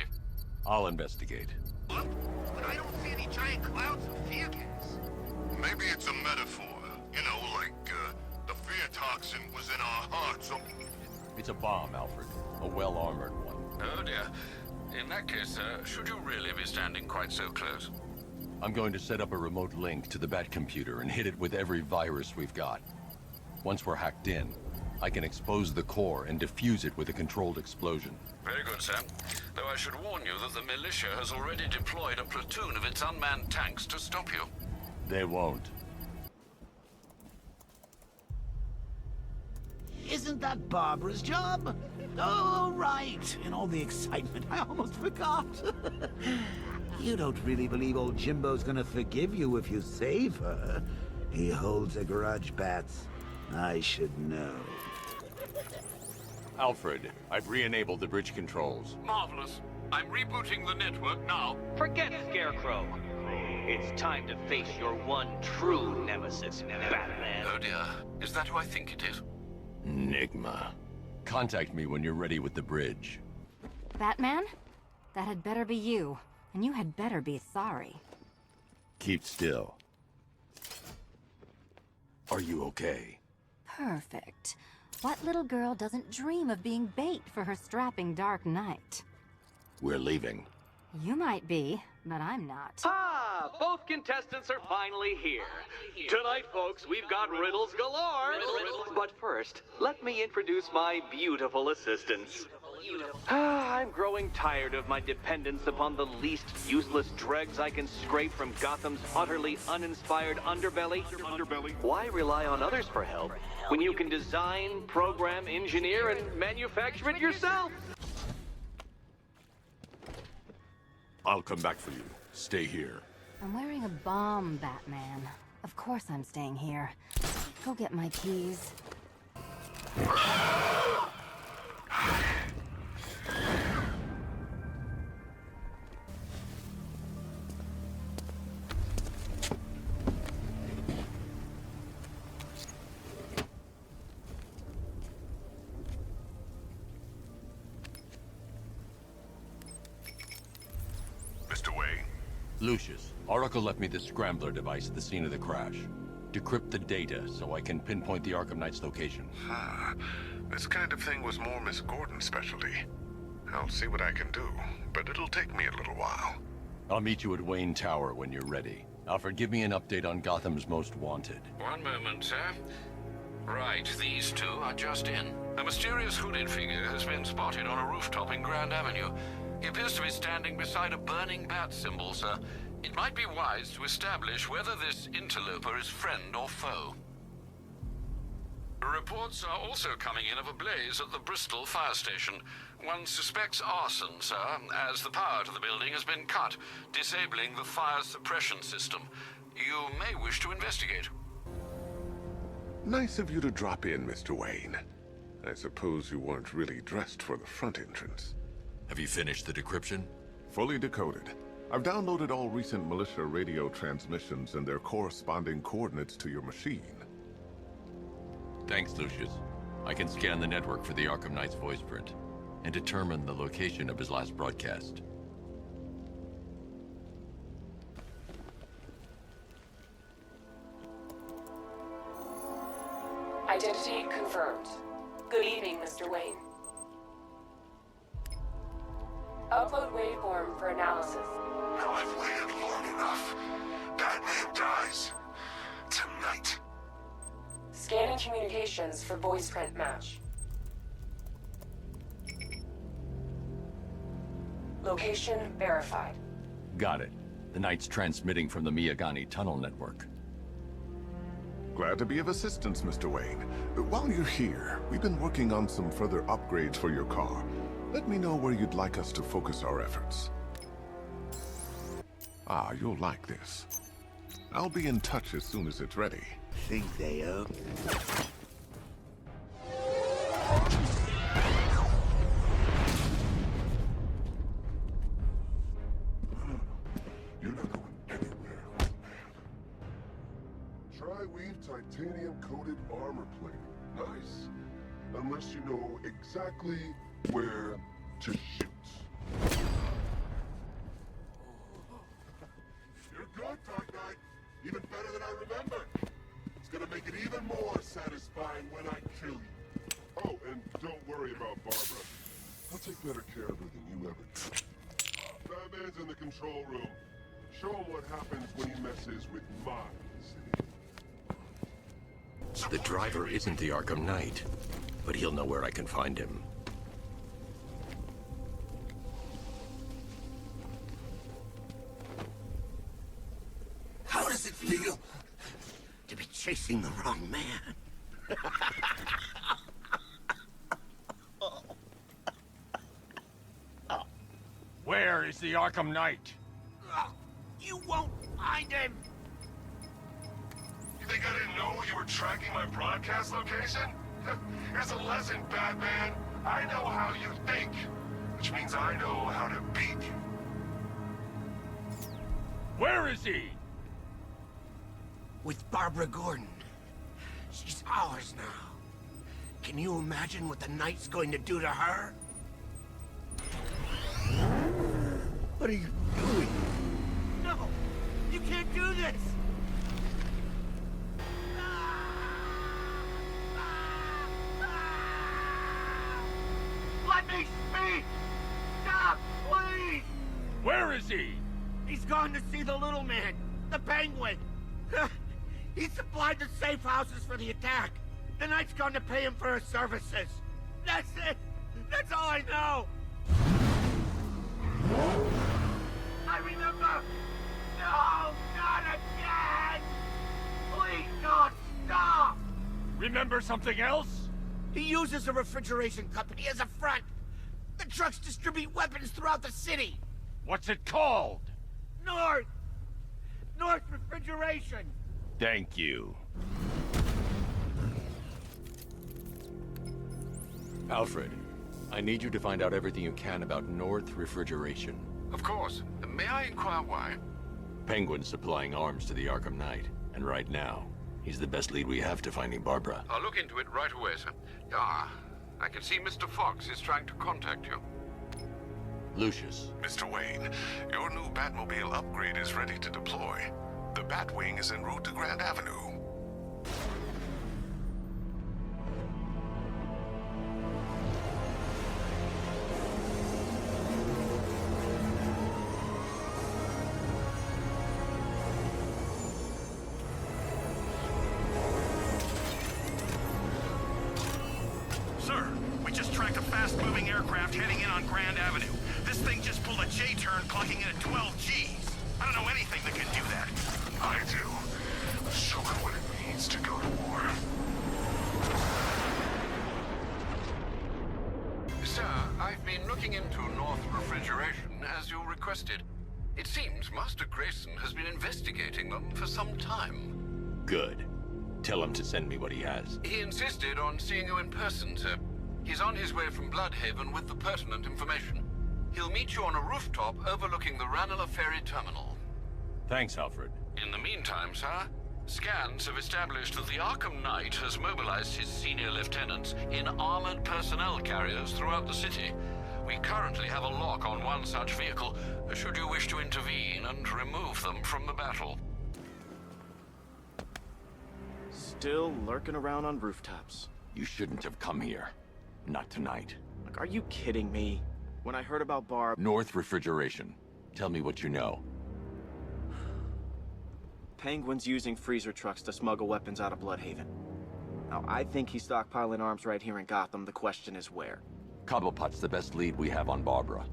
I'll investigate. What? But I don't see any giant clouds of fear gas. Maybe it's a metaphor. You know, like, the fear toxin was in our hearts. It's a bomb, Alfred. A well-armored one. Oh dear. In that case, should you really be standing quite so close? I'm going to set up a remote link to the Bat computer and hit it with every virus we've got. Once we're hacked in, I can expose the core and defuse it with a controlled explosion. Very good, Sam. Though I should warn you that the militia has already deployed a platoon of its unmanned tanks to stop you. They won't. Isn't that Barbara's job? Oh, right. In all the excitement, I almost forgot. You don't really believe old Jimbo's gonna forgive you if you save her. He holds a grudge, Bats. I should know. Alfred, I've re-enabled the bridge controls. Marvelous. I'm rebooting the network now. Forget Scarecrow. It's time to face your one true nemesis, Batman. Oh dear. Is that who I think it is? Enigma. Contact me when you're ready with the bridge. Batman? That had better be you. And you had better be sorry. Keep still. Are you okay? Perfect. What little girl doesn't dream of being bait for her strapping Dark Knight? We're leaving. You might be, but I'm not. Ah, both contestants are finally here. Tonight, folks, we've got riddles galore. But first, let me introduce my beautiful assistants. I'm growing tired of my dependence upon the least useless dregs I can scrape from Gotham's utterly uninspired underbelly. Why rely on others for help when you can design, program, engineer, and manufacture it yourself? I'll come back for you. Stay here. I'm wearing a bomb, Batman. Of course I'm staying here. Go get my keys. Lucius, Oracle left me the Scrambler device at the scene of the crash. Decrypt the data so I can pinpoint the Arkham Knight's location. This kind of thing was more Miss Gordon's specialty. I'll see what I can do, but it'll take me a little while. I'll meet you at Wayne Tower when you're ready. Alfred, give me an update on Gotham's Most Wanted. One moment, sir. Right, these two are just in. A mysterious hooded figure has been spotted on a rooftop in Grand Avenue. He appears to be standing beside a burning bat symbol, sir. It might be wise to establish whether this interloper is friend or foe. Reports are also coming in of a blaze at the Bristol fire station. One suspects arson, sir, as the power to the building has been cut, disabling the fire suppression system. You may wish to investigate. Nice of you to drop in, Mr. Wayne. I suppose you weren't really dressed for the front entrance. Have you finished the decryption? Fully decoded. I've downloaded all recent militia radio transmissions and their corresponding coordinates to your machine. Thanks, Lucius. I can scan the network for the Arkham Knight's voice print and determine the location of his last broadcast. Identity confirmed. Good evening, Mr. Wayne. Upload waveform for analysis. Now I've waited long enough. Batman dies. Tonight. Scanning communications for voice print match. Location verified. Got it. The Knight's transmitting from the Miyagani tunnel network. Glad to be of assistance, Mr. Wayne. While you're here, we've been working on some further upgrades for your car. Let me know where you'd like us to focus our efforts. Ah, you'll like this. I'll be in touch as soon as it's ready. Think they own? You're not going anywhere, man. Tri-weave titanium-coated armor plate. Nice. Unless you know exactly where to shoot. You're good, Dark Knight. Even better than I remember. It's gonna make it even more satisfying when I kill you. Oh, and don't worry about Barbara. I'll take better care of her than you ever did. Batman's in the control room. Show him what happens when he messes with my city. The driver isn't the Arkham Knight, but he'll know where I can find him. How does it feel to be chasing the wrong man? Where is the Arkham Knight? You won't find him! You think I didn't know you were tracking my broadcast location? Here's a lesson, Batman. I know how you think, which means I know how to beat you. Where is he? With Barbara Gordon. She's ours now. Can you imagine what the Knight's going to do to her? What are you doing? No! You can't do this! Let me speak! Stop, please! Where is he? He's gone to see the little man, the Penguin. He supplied the safe houses for the attack. The Knight's gone to pay him for his services. That's it! That's all I know! I remember! No! Not again! Please, God, stop! Remember something else? He uses a refrigeration company as a front. The trucks distribute weapons throughout the city. What's it called? North! North Refrigeration! Thank you. Alfred, I need you to find out everything you can about North Refrigeration. Of course. May I inquire why? Penguin's supplying arms to the Arkham Knight, and right now, he's the best lead we have to finding Barbara. I'll look into it right away, sir. I can see Mr. Fox is trying to contact you. Lucius. Mr. Wayne, your new Batmobile upgrade is ready to deploy. The Batwing is en route to Grand Avenue. Sir, we just tracked a fast-moving aircraft heading in on Grand Avenue. This thing just pulled a J-turn, clocking in at 12 Gs. I don't know anything that can do that. I do. Show her what it means to go to war. Sir, I've been looking into North Refrigeration as you requested. It seems Master Grayson has been investigating them for some time. Good. Tell him to send me what he has. He insisted on seeing you in person, sir. He's on his way from Bloodhaven with the pertinent information. He'll meet you on a rooftop overlooking the Ranelagh Ferry Terminal. Thanks, Alfred. In the meantime, sir, scans have established that the Arkham Knight has mobilized his senior lieutenants in armored personnel carriers throughout the city. We currently have a lock on one such vehicle, should you wish to intervene and remove them from the battle. Still lurking around on rooftops. You shouldn't have come here. Not tonight. Like, are you kidding me? When I heard about Barb... North Refrigeration. Tell me what you know. Penguin's using freezer trucks to smuggle weapons out of Bloodhaven. Now, I think he's stockpiling arms right here in Gotham. The question is where. Cobblepot's the best lead we have on Barbara.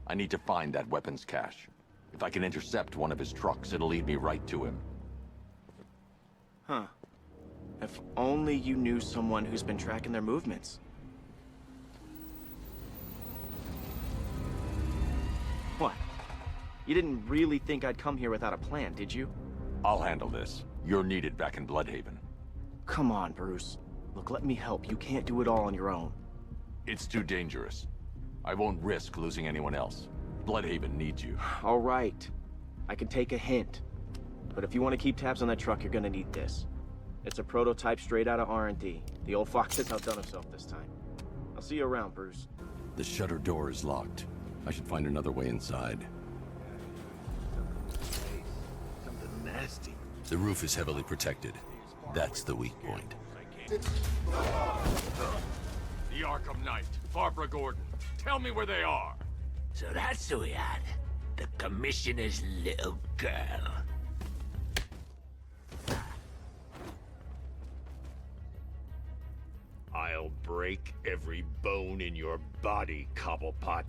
I need to find that weapons cache. If I can intercept one of his trucks, it'll lead me right to him. Huh. If only you knew someone who's been tracking their movements. What? You didn't really think I'd come here without a plan, did you? I'll handle this. You're needed back in Bloodhaven. Come on, Bruce. Look, let me help. You can't do it all on your own. It's too dangerous. I won't risk losing anyone else. Bloodhaven needs you. All right. I can take a hint. But if you want to keep tabs on that truck, you're gonna need this. It's a prototype straight out of R&D. The old fox has outdone himself this time. I'll see you around, Bruce. The shutter door is locked. I should find another way inside. Something nasty. The roof is heavily protected. That's the weak point. The Arkham Knight, Barbara Gordon. Tell me where they are. So that's who we had. The Commissioner's little girl. I'll break every bone in your body, Cobblepot.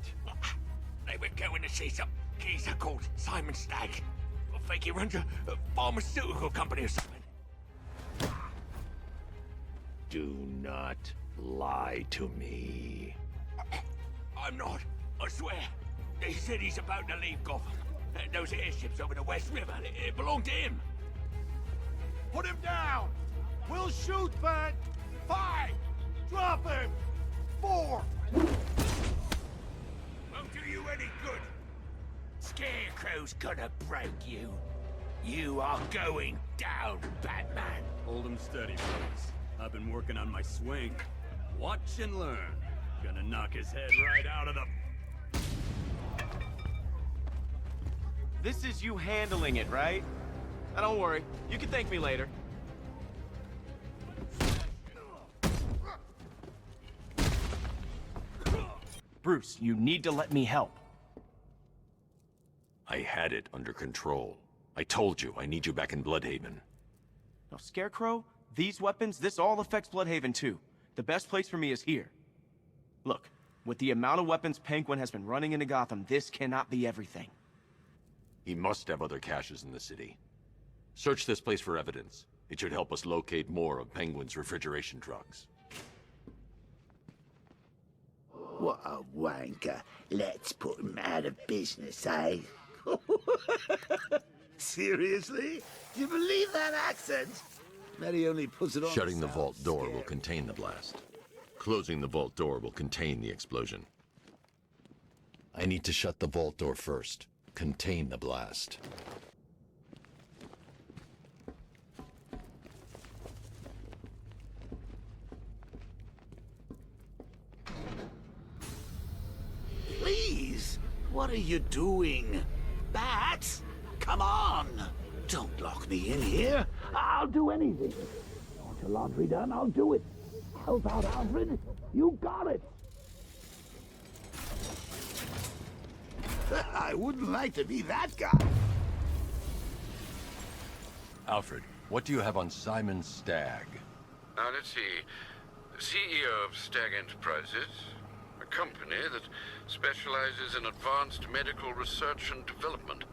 They were going to see some geezer called Simon Stagg. I think he runs a pharmaceutical company or something. Do not lie to me. I'm not. I swear. They said he's about to leave Gotham. Those airships over the West River, it belonged to him. Put him down! We'll shoot, Bat! 5! Drop him! 4! Won't do you any good. Scarecrow's gonna break you. You are going down, Batman. Hold him steady, please. I've been working on my swing. Watch and learn. Gonna knock his head right out of the... This is you handling it, right? Now don't worry. You can thank me later. Bruce, you need to let me help. I had it under control. I told you, I need you back in Bloodhaven. Now, Scarecrow, these weapons, this all affects Bloodhaven too. The best place for me is here. Look, with the amount of weapons Penguin has been running into Gotham, this cannot be everything. He must have other caches in the city. Search this place for evidence. It should help us locate more of Penguin's refrigeration drugs. What a wanker. Let's put him out of business, eh? Seriously? Do you believe that accent? Bet he only puts it on. Shutting the vault door will contain the blast. Closing the vault door will contain the explosion. I need to shut the vault door first. Contain the blast. Please! What are you doing? Bats? Come on! Don't lock me in here. I'll do anything. Want your laundry done? I'll do it. Help out, Alfred. You got it. I wouldn't like to be that guy. Alfred, what do you have on Simon Stagg? Now, let's see. CEO of Stagg Enterprises, a company that specializes in advanced medical research and development.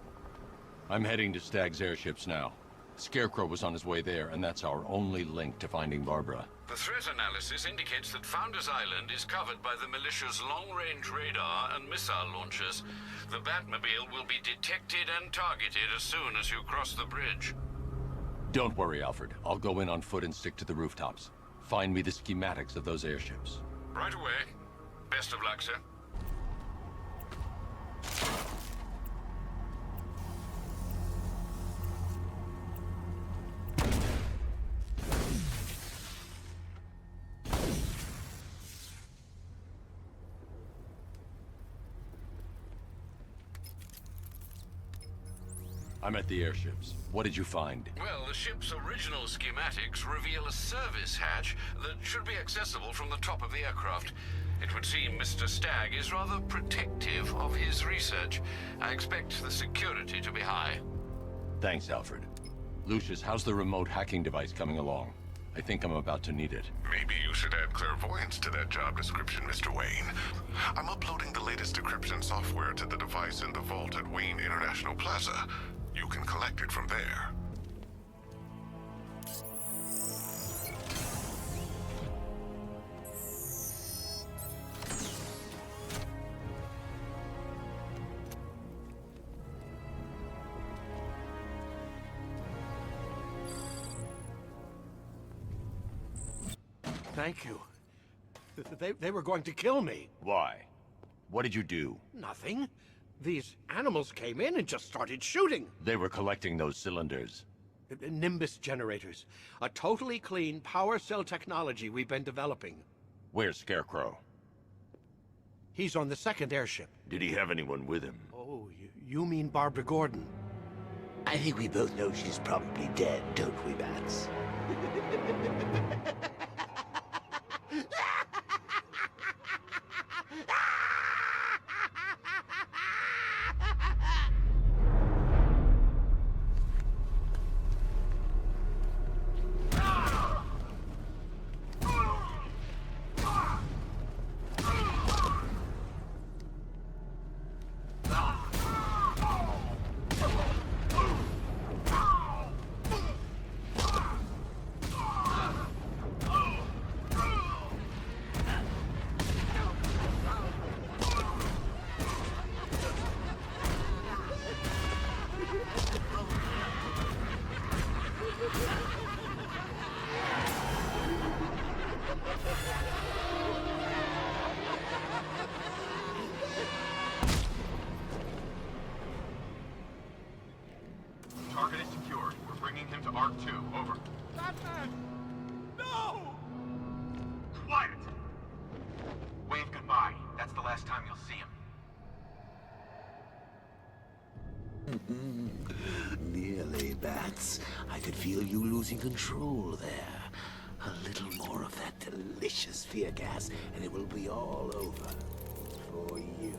I'm heading to Stagg's airships now. Scarecrow was on his way there, and that's our only link to finding Barbara. The threat analysis indicates that Founders Island is covered by the militia's long-range radar and missile launchers. The Batmobile will be detected and targeted as soon as you cross the bridge. Don't worry, Alfred. I'll go in on foot and stick to the rooftops. Find me the schematics of those airships. Right away. Best of luck, sir. I'm at the airships. What did you find? Well, the ship's original schematics reveal a service hatch that should be accessible from the top of the aircraft. It would seem Mr. Stagg is rather protective of his research. I expect the security to be high. Thanks, Alfred. Lucius, how's the remote hacking device coming along? I think I'm about to need it. Maybe you should add clairvoyance to that job description, Mr. Wayne. I'm uploading the latest decryption software to the device in the vault at Wayne International Plaza. You can collect it from there. Thank you. They were going to kill me. Why? What did you do? Nothing. These animals came in and just started shooting. They were collecting those cylinders. Nimbus generators. A totally clean power cell technology we've been developing. Where's Scarecrow? He's on the second airship. Did he have anyone with him? Oh, you mean Barbara Gordon? I think we both know she's probably dead, don't we, Bats? Nearly, Bats. I could feel you losing control there. A little more of that delicious fear gas, and it will be all over. For you.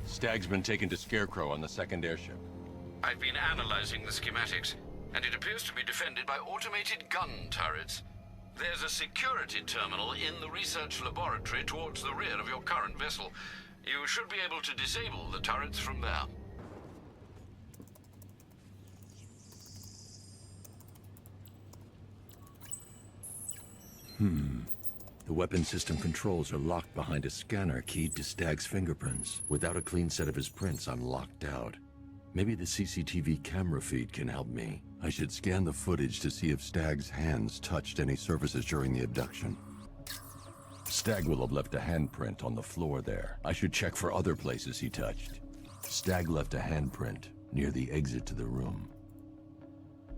Stag's been taken to Scarecrow on the second airship. I've been analyzing the schematics, and it appears to be defended by automated gun turrets. There's a security terminal in the research laboratory towards the rear of your current vessel. You should be able to disable the turrets from there. The weapon system controls are locked behind a scanner keyed to Stag's fingerprints. Without a clean set of his prints, I'm locked out. Maybe the CCTV camera feed can help me. I should scan the footage to see if Stag's hands touched any surfaces during the abduction. Stag will have left a handprint on the floor there. I should check for other places he touched. Stag left a handprint near the exit to the room.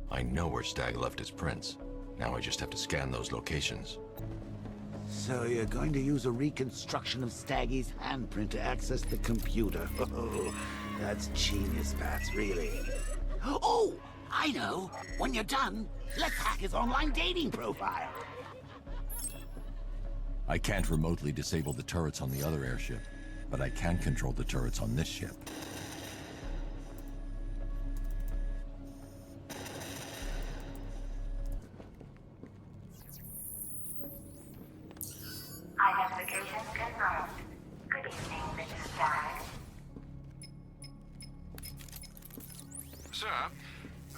I know where Stag left his prints. Now I just have to scan those locations. So you're going to use a reconstruction of Staggy's handprint to access the computer. Oh, that's genius, Bats, really. Oh, I know. When you're done, let's hack his online dating profile. I can't remotely disable the turrets on the other airship, but I can control the turrets on this ship. Identification confirmed. Good evening, Mrs. Stagg. Sir,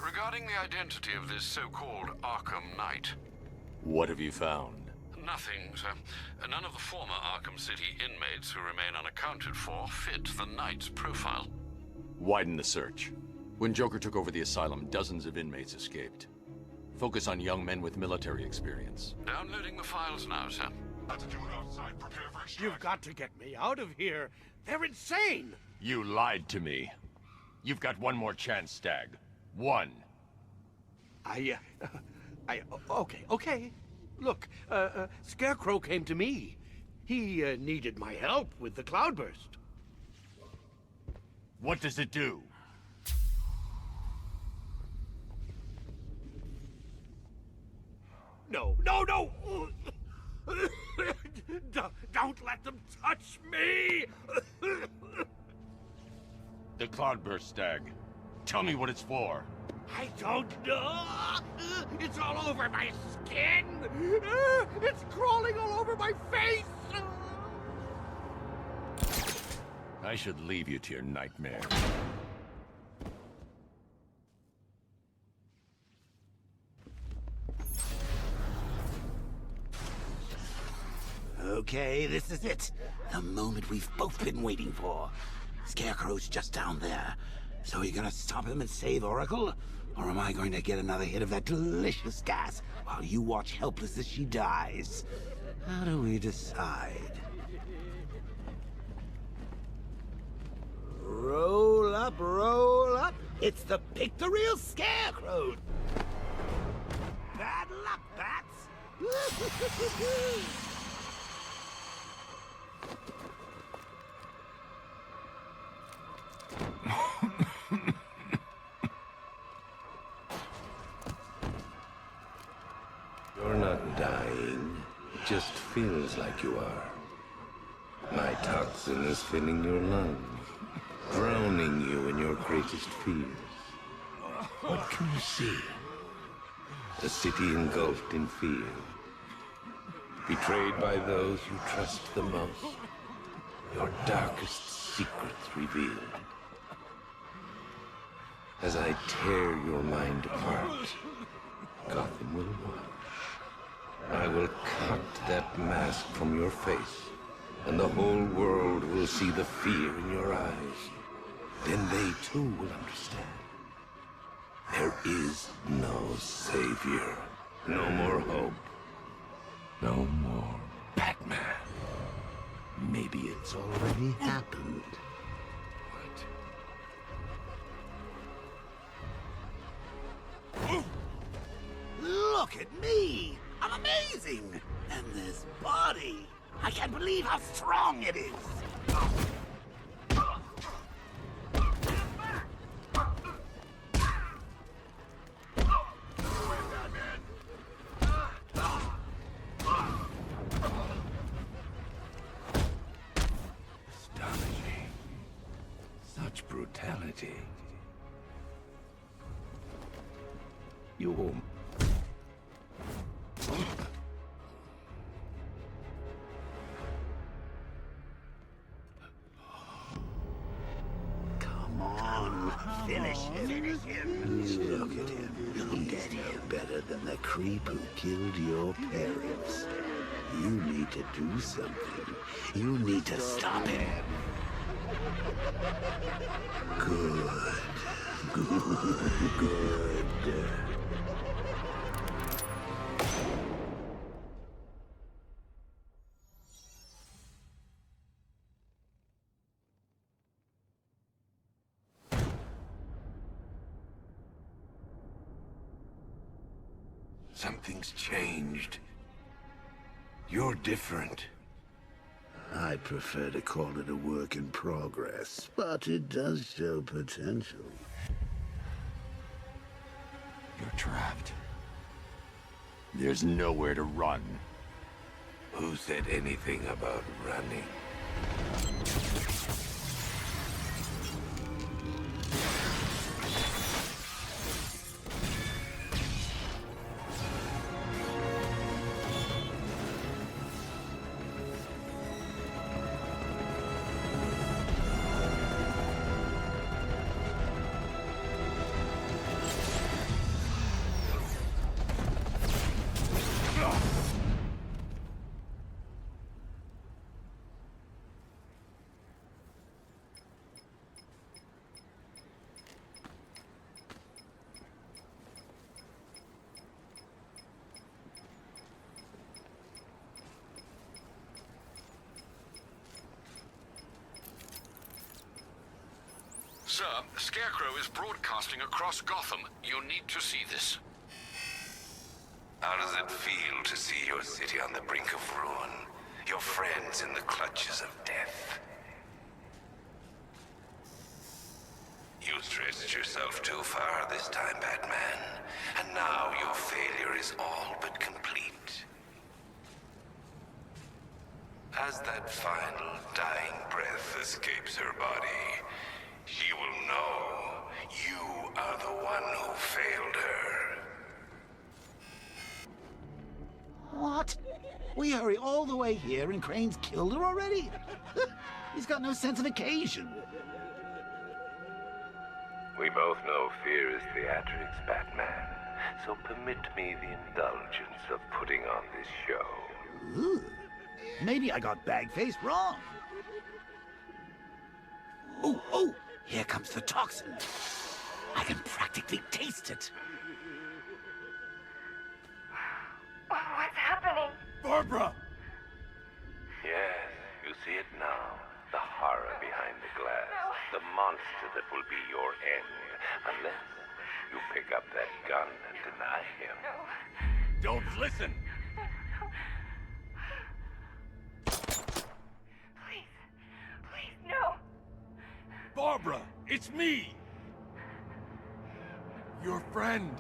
regarding the identity of this so-called Arkham Knight. What have you found? Nothing, sir. None of the former Arkham City inmates who remain unaccounted for fit the Knight's profile. Widen the search. When Joker took over the Asylum, dozens of inmates escaped. Focus on young men with military experience. Downloading the files now, sir. You've got to get me out of here. They're insane. You lied to me. You've got one more chance, Stag. One. Okay. Look, Scarecrow came to me. He needed my help with the cloudburst. What does it do? No! Don't let them touch me! The cloudburst, Stag. Tell me what it's for. I don't know! It's all over my skin! It's crawling all over my face! I should leave you to your nightmare. Okay, this is it. The moment we've both been waiting for. Scarecrow's just down there. So are you gonna stop him and save Oracle? Or am I going to get another hit of that delicious gas while you watch helpless as she dies? How do we decide? Roll up, roll up. It's the Pick the Real Scarecrow. Bad luck, Bats. You're not dying. It just feels like you are. My toxin is filling your lungs, drowning you in your greatest fears. What can you see? A city engulfed in fear. Betrayed by those you trust the most. Your darkest secrets revealed. As I tear your mind apart, Gotham will watch. I will cut that mask from your face, and the whole world will see the fear in your eyes. Then they too will understand. There is no savior, no more hope, no more Batman. Maybe it's already happened. What? Look at me! I'm amazing! And this body! I can't believe how strong it is! humanity. You home. Come on, finish him. Look at him. He's no better than the creep who killed your parents. You need to do something. You need to stop him. Good. Good. Something's changed. You're different. I prefer to call it a work in progress, but it does show potential. You're trapped. There's nowhere to run. Who said anything about running? Sir, Scarecrow is broadcasting across Gotham. You need to see this. How does it feel to see your city on the brink of ruin? Your friends in the clutches of death? You stretched yourself too far this time, Batman. And now your failure is all but complete. As that final dying breath escapes her body, she will know you are the one who failed her. What? We hurry all the way here and Crane's killed her already? He's got no sense of occasion. We both know fear is theatrics, Batman. So permit me the indulgence of putting on this show. Ooh. Maybe I got bag-faced wrong. Oh, here comes the toxin. I can practically taste it. What's happening? Barbara! Yes, you see it now. The horror behind the glass. No. The monster that will be your end. Unless you pick up that gun and deny him. No. Don't listen! Please, no. Barbara, it's me! Your friend.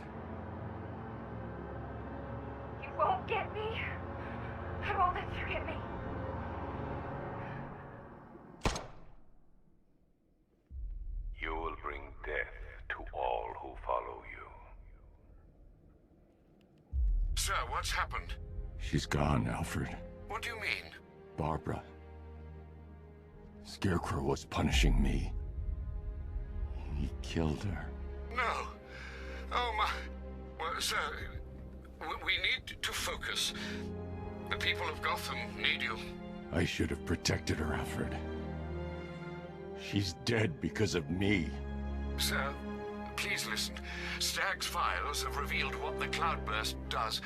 You won't get me. I won't let you get me. You will bring death to all who follow you. Sir, what's happened? She's gone, Alfred. What do you mean? Barbara. Scarecrow was punishing me. He killed her. No. Oh, my... Well, sir, we need to focus. The people of Gotham need you. I should have protected her, Alfred. She's dead because of me. Sir, please listen. Stagg's files have revealed what the cloudburst does.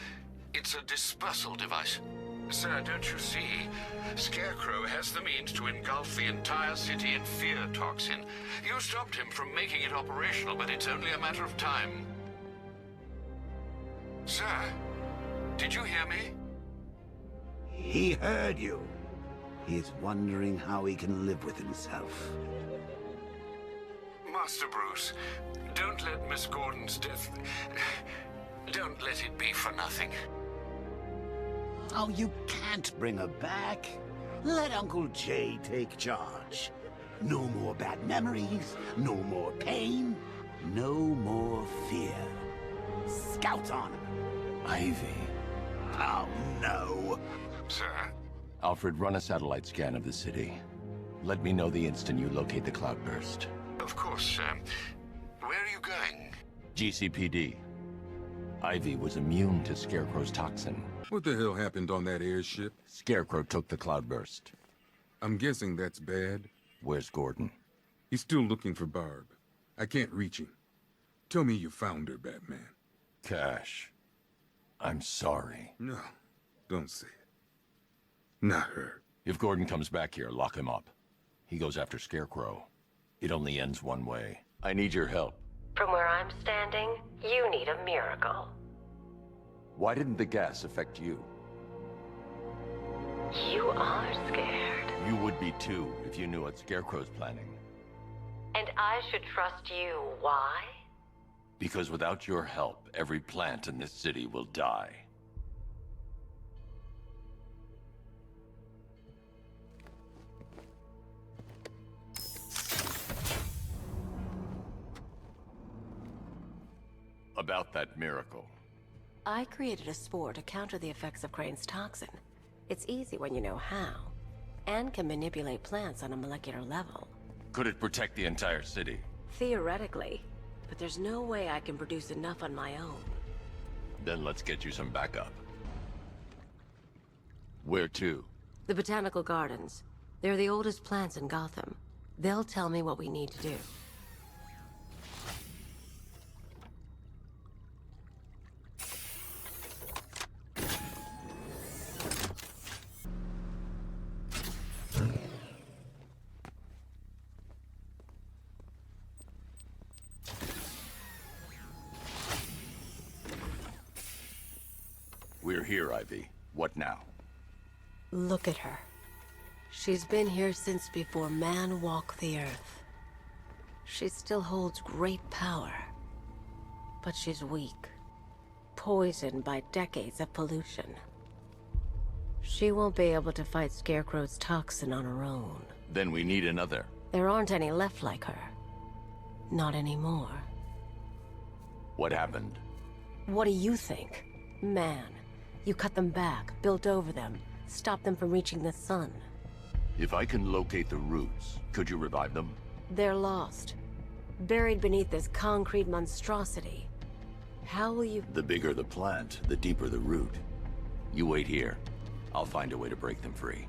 It's a dispersal device. Sir, don't you see? Scarecrow has the means to engulf the entire city in fear toxin. You stopped him from making it operational, but it's only a matter of time. Sir, did you hear me? He heard you. He's wondering how he can live with himself. Master Bruce, don't let Miss Gordon's death... Don't let it be for nothing. Oh, you can't bring her back. Let Uncle Jay take charge. No more bad memories, no more pain, no more fear. Scouts on him. Ivy. Oh, no. Sir? Alfred, run a satellite scan of the city. Let me know the instant you locate the cloudburst. Of course, sir. Where are you going? GCPD. Ivy was immune to Scarecrow's toxin. What the hell happened on that airship? Scarecrow took the cloudburst. I'm guessing that's bad. Where's Gordon? He's still looking for Barb. I can't reach him. Tell me you found her, Batman. Cash. I'm sorry. No, don't say it. Not her. If Gordon comes back here, lock him up. He goes after Scarecrow. It only ends one way. I need your help. From where I'm standing, you need a miracle. Why didn't the gas affect you? You are scared. You would be too, if you knew what Scarecrow's planning. And I should trust you. Why? Because without your help, every plant in this city will die. About that miracle. I created a spore to counter the effects of Crane's toxin. It's easy when you know how, and can manipulate plants on a molecular level. Could it protect the entire city? Theoretically, but there's no way I can produce enough on my own. Then let's get you some backup. Where to? The Botanical Gardens. They're the oldest plants in Gotham. They'll tell me what we need to do. We're here, Ivy. What now? Look at her. She's been here since before man walked the earth. She still holds great power. But she's weak. Poisoned by decades of pollution. She won't be able to fight Scarecrow's toxin on her own. Then we need another. There aren't any left like her. Not anymore. What happened? What do you think? Man. You cut them back, built over them, stopped them from reaching the sun. If I can locate the roots, could you revive them? They're lost. Buried beneath this concrete monstrosity. How will you... The bigger the plant, the deeper the root. You wait here. I'll find a way to break them free.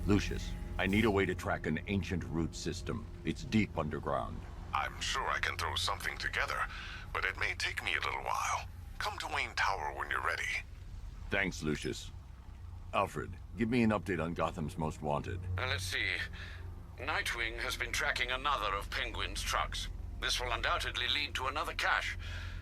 Lucius, I need a way to track an ancient root system. It's deep underground. I'm sure I can throw something together, but it may take me a little while. Come to Wayne Tower when you're ready. Thanks, Lucius. Alfred, give me an update on Gotham's Most Wanted. Let's see. Nightwing has been tracking another of Penguin's trucks. This will undoubtedly lead to another cache,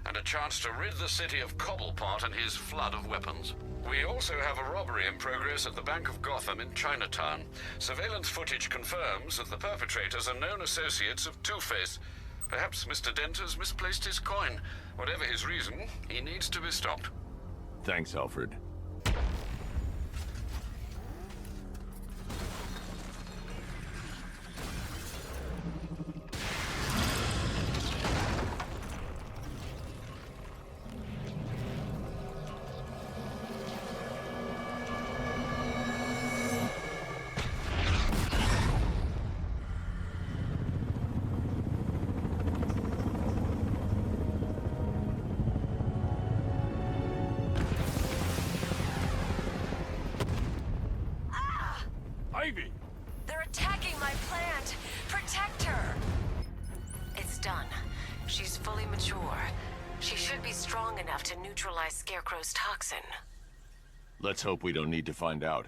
and a chance to rid the city of Cobblepot and his flood of weapons. We also have a robbery in progress at the Bank of Gotham in Chinatown. Surveillance footage confirms that the perpetrators are known associates of Two-Face. Perhaps Mr. Dent has misplaced his coin. Whatever his reason, he needs to be stopped. Thanks, Alfred. Ivy! They're attacking my plant! Protect her! It's done. She's fully mature. She should be strong enough to neutralize Scarecrow's toxin. Let's hope we don't need to find out.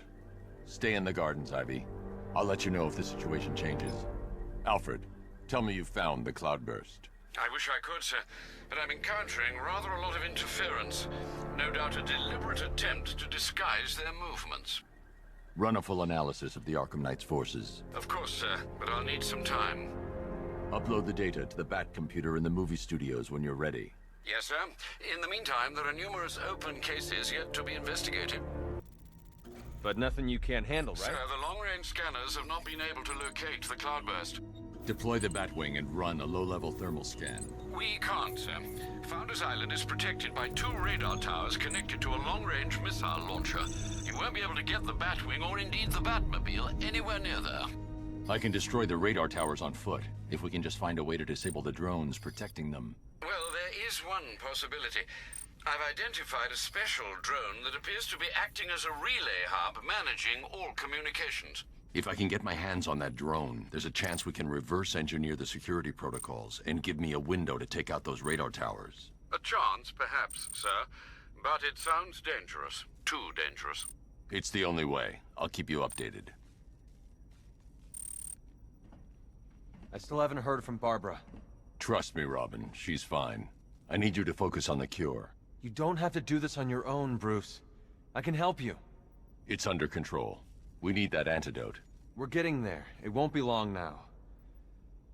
Stay in the gardens, Ivy. I'll let you know if the situation changes. Alfred, tell me you found the cloudburst. I wish I could, sir, but I'm encountering rather a lot of interference. No doubt a deliberate attempt to disguise their movements. Run a full analysis of the Arkham Knight's forces. Of course, sir, but I'll need some time. Upload the data to the Bat computer in the movie studios when you're ready. Yes, sir. In the meantime, there are numerous open cases yet to be investigated. But nothing you can't handle, right? Sir, the long-range scanners have not been able to locate the cloudburst. Deploy the Batwing and run a low-level thermal scan. We can't, sir. Founders Island is protected by 2 radar towers connected to a long-range missile launcher. You won't be able to get the Batwing, or indeed the Batmobile, anywhere near there. I can destroy the radar towers on foot, if we can just find a way to disable the drones protecting them. Well, there is one possibility. I've identified a special drone that appears to be acting as a relay hub, managing all communications. If I can get my hands on that drone, there's a chance we can reverse engineer the security protocols and give me a window to take out those radar towers. A chance, perhaps, sir. But it sounds dangerous. Too dangerous. It's the only way. I'll keep you updated. I still haven't heard from Barbara. Trust me, Robin. She's fine. I need you to focus on the cure. You don't have to do this on your own, Bruce. I can help you. It's under control. We need that antidote. We're getting there. It won't be long now.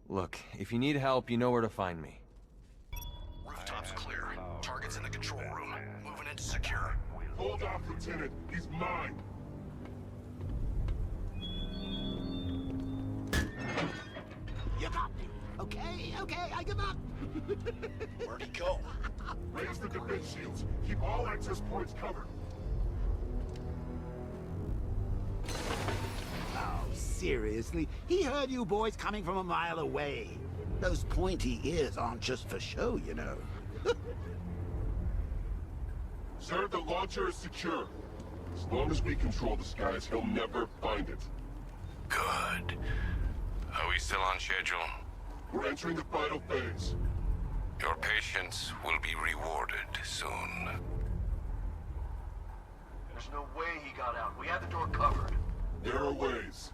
Look, if you need help, you know where to find me. Rooftop's clear. Target's in the control room. Moving into secure. Hold off, Lieutenant. He's mine. You got me. Okay, I give up. Where'd he go? Raise the defense shields. Keep all access points covered. Oh, seriously? He heard you boys coming from a mile away. Those pointy ears aren't just for show, you know. Sir, the launcher is secure. As long as we control the skies, he'll never find it. Good. Are we still on schedule? We're entering the final phase. Your patience will be rewarded soon. There's no way he got out. We had the door covered. There are ways.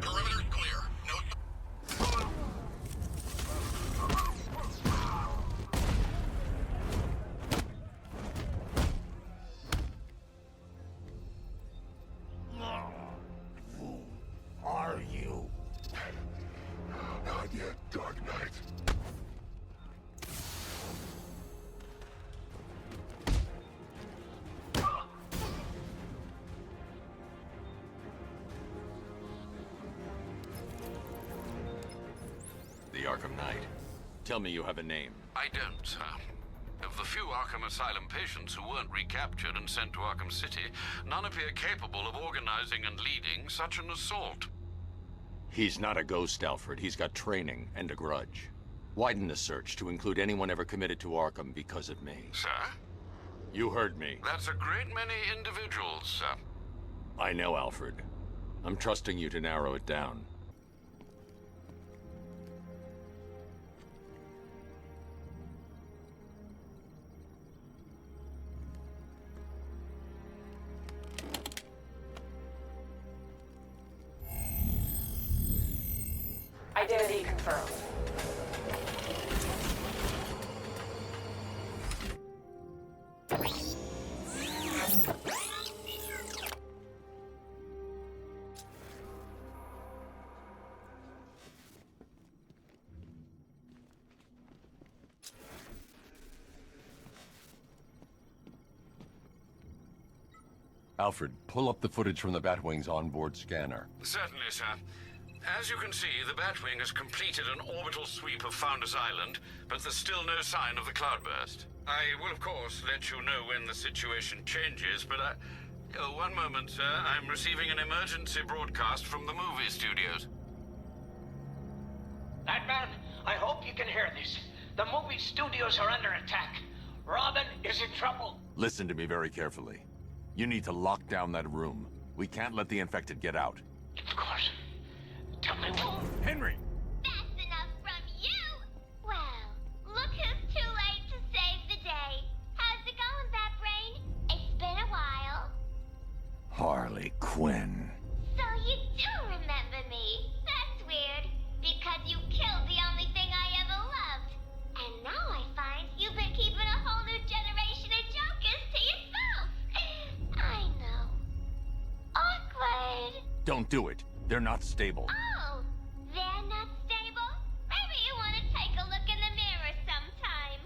Perimeter's clear. No... Who are you? Not yet, Dark Knight. The Arkham Knight. Tell me you have a name. I don't, sir. Of the few Arkham Asylum patients who weren't recaptured and sent to Arkham City, none appear capable of organizing and leading such an assault. He's not a ghost, Alfred. He's got training and a grudge. Widen the search to include anyone ever committed to Arkham because of me. Sir? You heard me. That's a great many individuals, sir. I know, Alfred. I'm trusting you to narrow it down. Identity confirmed. Alfred, pull up the footage from the Batwing's onboard scanner. Certainly, sir. As you can see, the Batwing has completed an orbital sweep of Founders Island, but there's still no sign of the cloudburst. I will, of course, let you know when the situation changes, but one moment, sir. I'm receiving an emergency broadcast from the movie studios. Batman, I hope you can hear this. The movie studios are under attack. Robin is in trouble. Listen to me very carefully. You need to lock down that room. We can't let the infected get out. Of course. Tell me what. Henry! That's enough from you! Well, look who's too late to save the day. How's it going, Bat Brain? It's Quinn. So you do remember me. That's weird. Because you killed the only thing I ever loved. And now I find you've been keeping a whole new generation of jokers to yourself. I know. Awkward. Don't do it. They're not stable. Oh, they're not stable? Maybe you want to take a look in the mirror sometime.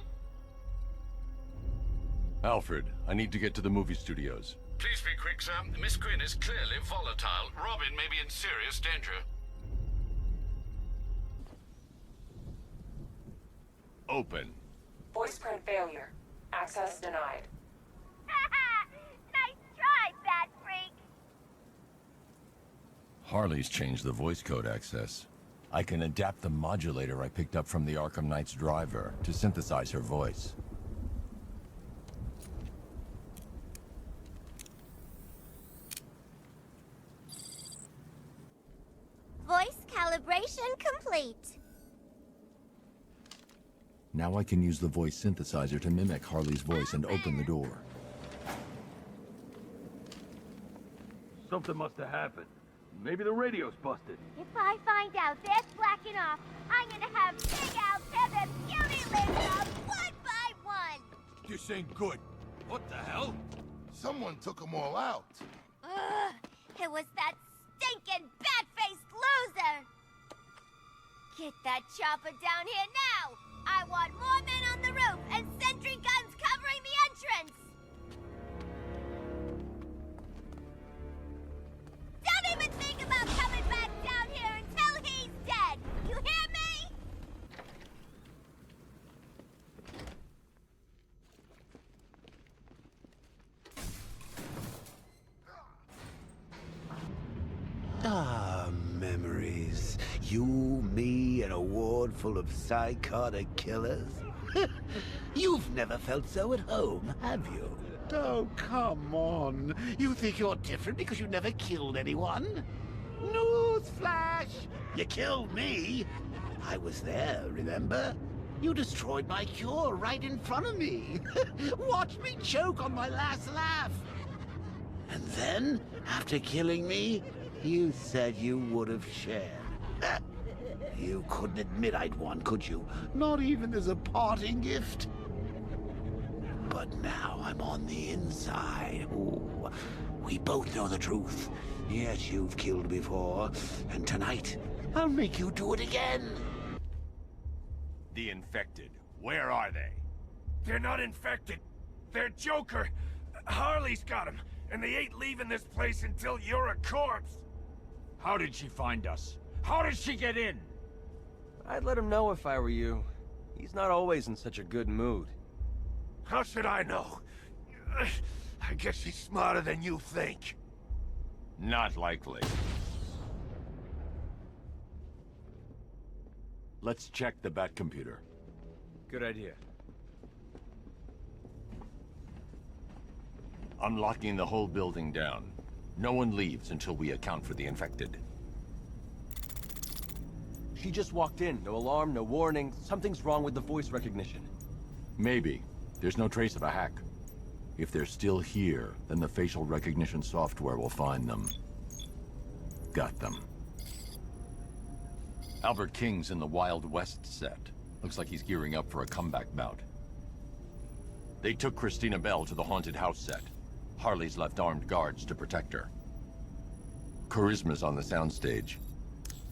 Alfred, I need to get to the movie studios. Please be quick, sir. Miss Quinn is clearly volatile. Robin may be in serious danger. Open. Voice print failure. Access denied. Nice try, Bat Freak. Harley's changed the voice code access. I can adapt the modulator I picked up from the Arkham Knight's driver to synthesize her voice. Voice calibration complete. Now I can use the voice synthesizer to mimic Harley's voice and open the door. Something must have happened. Maybe the radio's busted. If I find out they're slacking off, I'm gonna have Big Al tear them puny limbs off one by one. This ain't good. What the hell? Someone took them all out. Ugh, it was that stinking bat-faced loser. Get that chopper down here now. I want more men on the roof and sentry guns covering the entrance. Don't even think about coming back down here until he's dead. You hear me? Ah, memories. You, me, and a ward full of psychotic killers. You've never felt so at home, have you? Oh, come on. You think you're different because you never killed anyone? Newsflash! You killed me. I was there, remember? You destroyed my cure right in front of me. Watch me choke on my last laugh. And then, after killing me, you said you would have shared. You couldn't admit I'd won, could you? Not even as a parting gift? But now I'm on the inside. Ooh, we both know the truth. Yes, you've killed before. And tonight, I'll make you do it again. The infected. Where are they? They're not infected. They're Joker. Harley's got him, and they ain't leaving this place until you're a corpse. How did she find us? How did she get in? I'd let him know if I were you. He's not always in such a good mood. How should I know? I guess she's smarter than you think. Not likely. Let's check the Bat computer. Good idea. I'm locking the whole building down. No one leaves until we account for the infected. She just walked in. No alarm, no warning. Something's wrong with the voice recognition. Maybe. There's no trace of a hack. If they're still here, then the facial recognition software will find them. Got them. Albert King's in the Wild West set. Looks like he's gearing up for a comeback bout. They took Christina Bell to the haunted house set. Harley's left armed guards to protect her. Charisma's on the soundstage.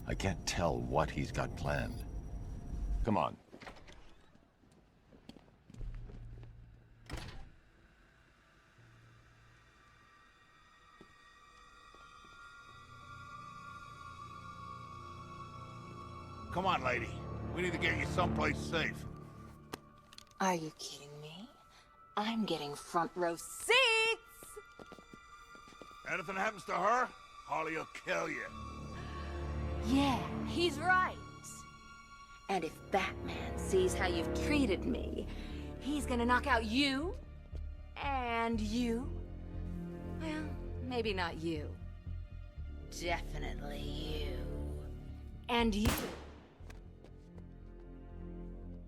I can't tell what he's got planned. Come on. Come on, lady. We need to get you someplace safe. Are you kidding me? I'm getting front row seats! Anything happens to her, Harley will kill you. Yeah, he's right. And if Batman sees how you've treated me, he's gonna knock out you, and you. Well, maybe not you. Definitely you. And you.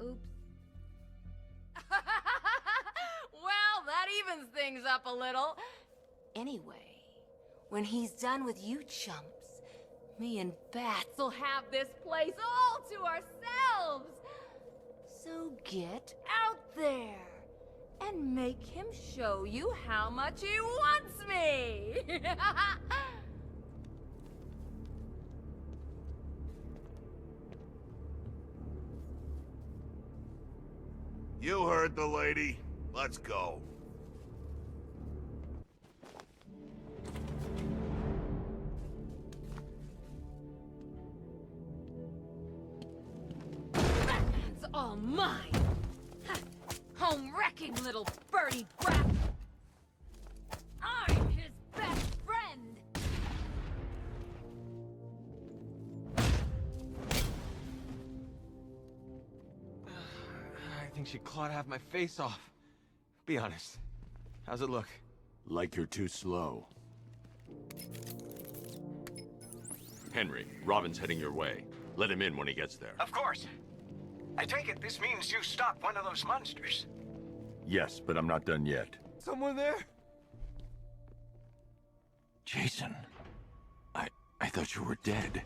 Oops. Well, that evens things up a little. Anyway, When he's done with you chumps, me and Bats will have this place all to ourselves! So get out there and make him show you how much he wants me! You heard the lady. Let's go. Batman's all mine! Home-wrecking little birdie brat! I'm his best friend! I think she clawed half my face off. Be honest. How's it look? Like you're too slow. Henry, Robin's heading your way. Let him in when he gets there. Of course. I take it this means you stopped one of those monsters. Yes, but I'm not done yet. Someone there? Jason, I thought you were dead.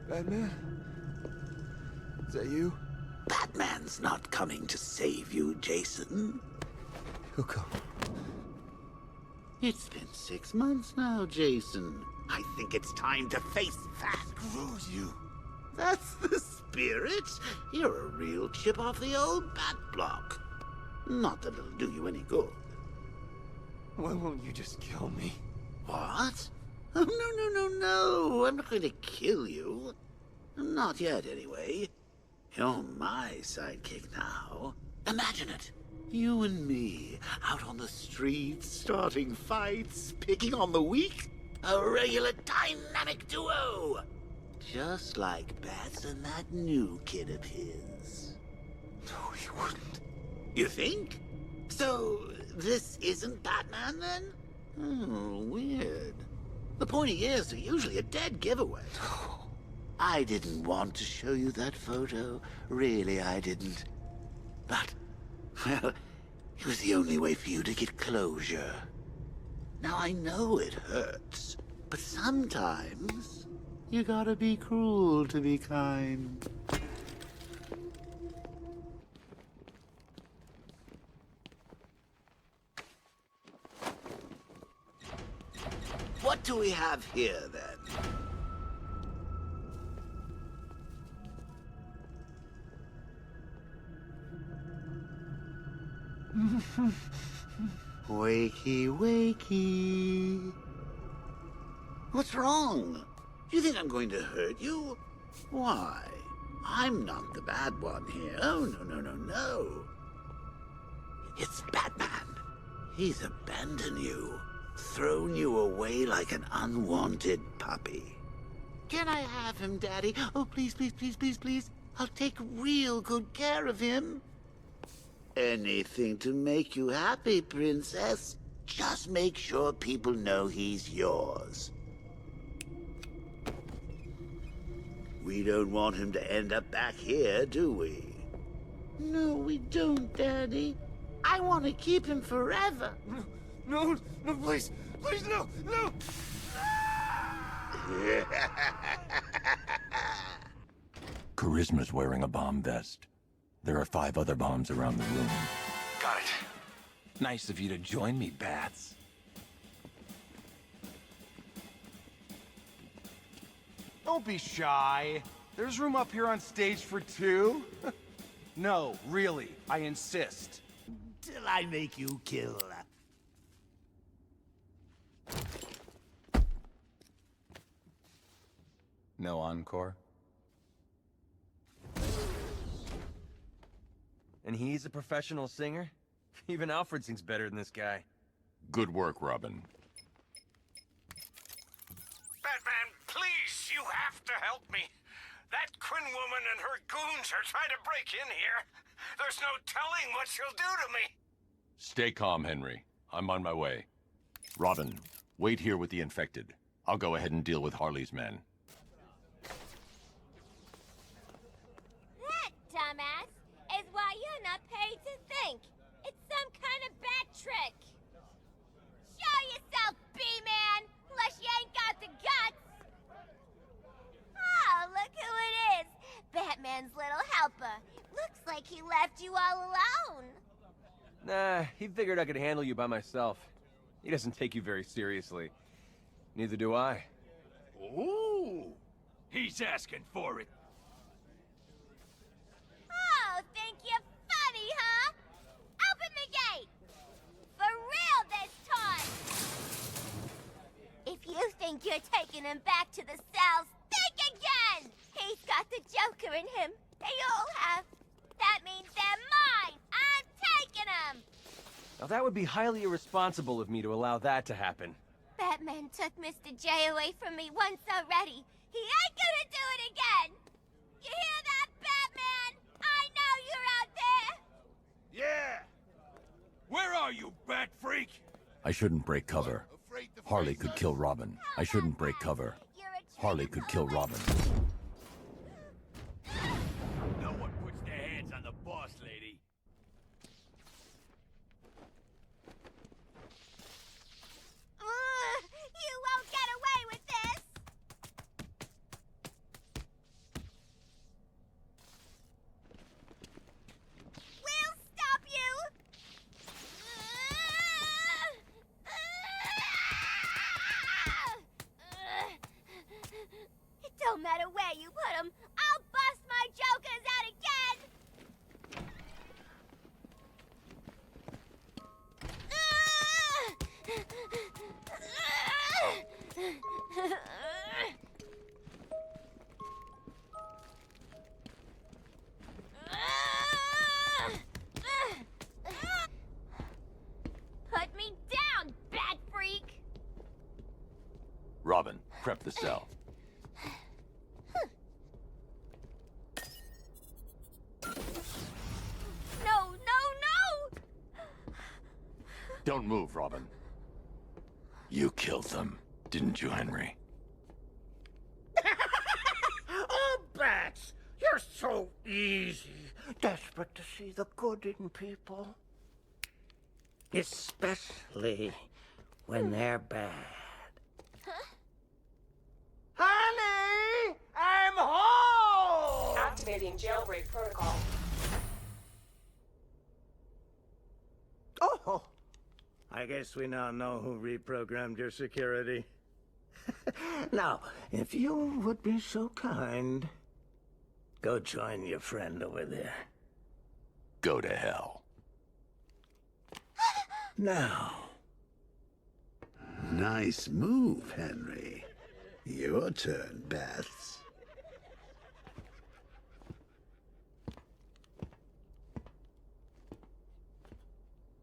Batman? Is that you? Batman's not coming to save you, Jason. He'll come. It's been 6 months now, Jason. I think it's time to face facts. Screw you. That's the spirit. You're a real chip off the old bat block. Not that it'll do you any good. Why won't you just kill me? What? Oh, no. I'm not going to kill you. Not yet, anyway. You're my sidekick now. Imagine it. You and me, out on the streets, starting fights, picking on the weak. A regular dynamic duo. Just like Bats and that new kid of his. No, he wouldn't. You think? So, this isn't Batman, then? Oh, weird. The pointy ears are usually a dead giveaway. I didn't want to show you that photo. Really, I didn't. But, well, it was the only way for you to get closure. Now, I know it hurts, but sometimes you gotta be cruel to be kind. What do we have here, then? Wakey, wakey. What's wrong? Do you think I'm going to hurt you? Why? I'm not the bad one here. Oh, no. It's Batman. He's abandoned you. Thrown you away like an unwanted puppy. Can I have him, Daddy? Oh, please. I'll take real good care of him. Anything to make you happy, Princess. Just make sure people know he's yours. We don't want him to end up back here, do we? No, we don't, Daddy. I want to keep him forever. No, please, no! Charisma's wearing a bomb vest. There are 5 other bombs around the room. Got it. Nice of you to join me, Bats. Don't be shy. There's room up here on stage for 2. No, really, I insist. Till I make you kill. No encore? And he's a professional singer? Even Alfred sings better than this guy. Good work, Robin. Batman, please, you have to help me. That Quinn woman and her goons are trying to break in here. There's no telling what she'll do to me. Stay calm, Henry. I'm on my way. Robin, wait here with the infected. I'll go ahead and deal with Harley's men. That dumbass is think? It's some kind of bat trick. Show yourself, B-Man, unless you ain't got the guts. Oh, look who it is. Batman's little helper. Looks like he left you all alone. Nah, he figured I could handle you by myself. He doesn't take you very seriously. Neither do I. Ooh, he's asking for it. Oh, think you're funny, huh? Open the gate. For real this time. If you think you're taking him back to the cells, think again. He's got the Joker in him. They all have. That means they're mine. I'm taking them. Now that would be highly irresponsible of me to allow that to happen. Batman took Mr. J away from me once already. He ain't gonna do it again. You hear that, Batman? I know you're out there. Yeah. Where are you, bat freak? I shouldn't break cover. Harley could kill Robin. I shouldn't break cover. Harley could kill Robin. No one puts their hands on the boss lady. You won't get away with this. We'll stop you. It don't matter where you put them. I'll bust my jokers out again. Put me down, bat freak! Robin, prep the cell. No, no, no! Don't move, Robin. You killed them, didn't you, Henry? Oh, Bats! You're so easy. Desperate to see the good in people. Especially when they're bad. Honey! I'm home! Activating jailbreak protocol. Oh! I guess we now know who reprogrammed your security. Now, if you would be so kind, go join your friend over there. Go to hell. Now. Nice move, Henry. Your turn, Bats.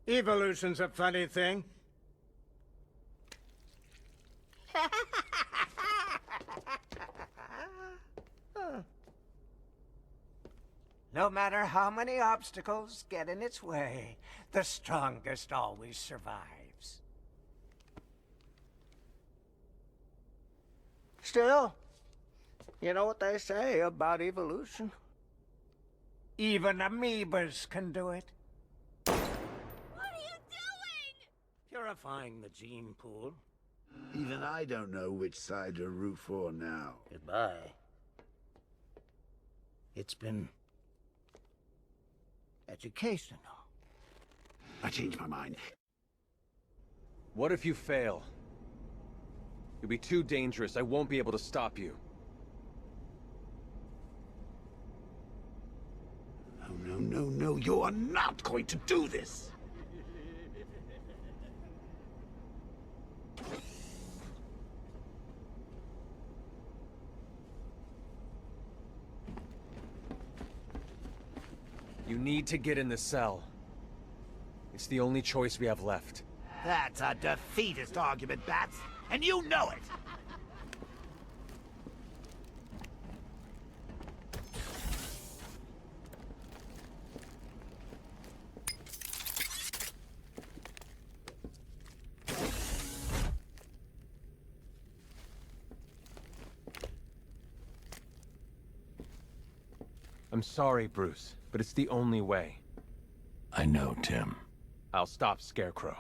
Evolution's a funny thing. No matter how many obstacles get in its way, the strongest always survives. Still, you know what they say about evolution? Even amoebas can do it. What are you doing? Purifying the gene pool. Even I don't know which side to root for now. Goodbye. It's been educational. I changed my mind. What if you fail? You'll be too dangerous. I won't be able to stop you. Oh, no, no, no. You are not going to do this. You need to get in the cell. It's the only choice we have left. That's a defeatist argument, Bats, and you know it. I'm sorry, Bruce, but it's the only way. I know, Tim. I'll stop Scarecrow.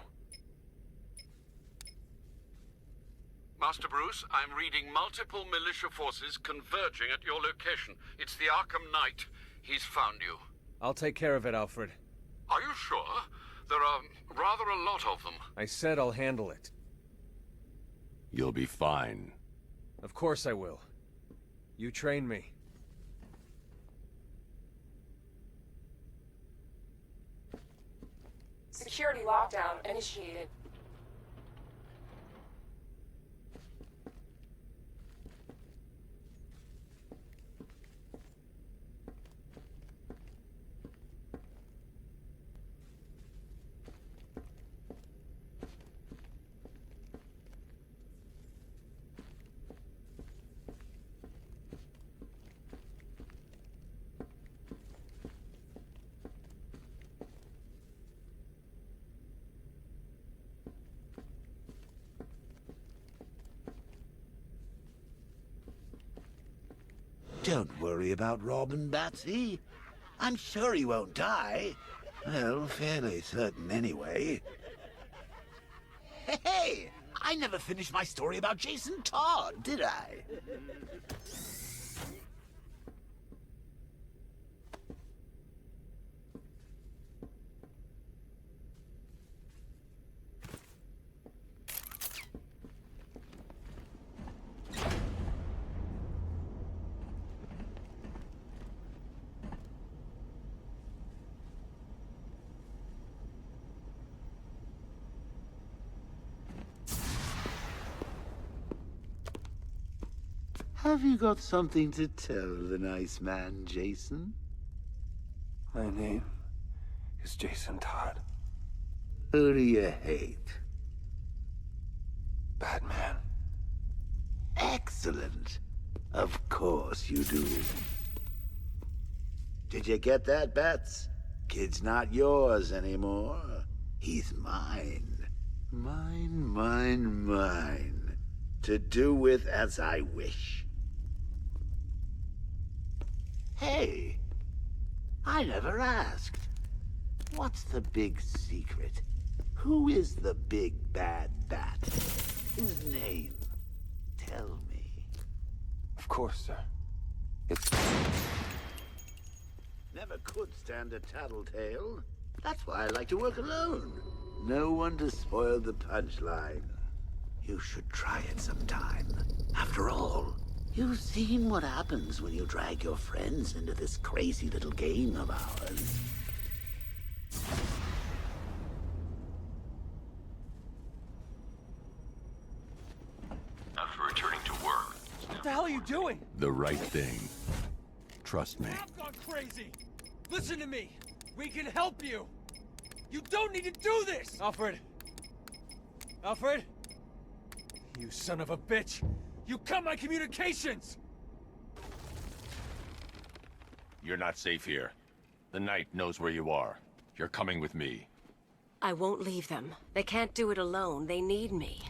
Master Bruce, I'm reading multiple militia forces converging at your location. It's the Arkham Knight. He's found you. I'll take care of it, Alfred. Are you sure? There are rather a lot of them. I said I'll handle it. You'll be fine. Of course I will. You train me. Security lockdown initiated. Don't worry about Robin, Batsy. I'm sure he won't die. Well, fairly certain anyway. Hey! I never finished my story about Jason Todd, did I? Have you got something to tell the nice man, Jason? My name is Jason Todd. Who do you hate? Batman. Excellent. Of course you do. Did you get that, Bats? Kid's not yours anymore. He's mine. Mine. To do with as I wish. Hey, I never asked. What's the big secret? Who is the big bad bat? His name. Tell me. Of course, sir. It's... Never could stand a tattletale. That's why I like to work alone. No one to spoil the punchline. You should try it sometime. After all, you've seen what happens when you drag your friends into this crazy little game of ours. After returning to work. What the hell are you doing? The right thing. Trust me. I've gone crazy! Listen to me! We can help you! You don't need to do this! Alfred! Alfred! You son of a bitch! You cut my communications! You're not safe here. The Knight knows where you are. You're coming with me. I won't leave them. They can't do it alone. They need me.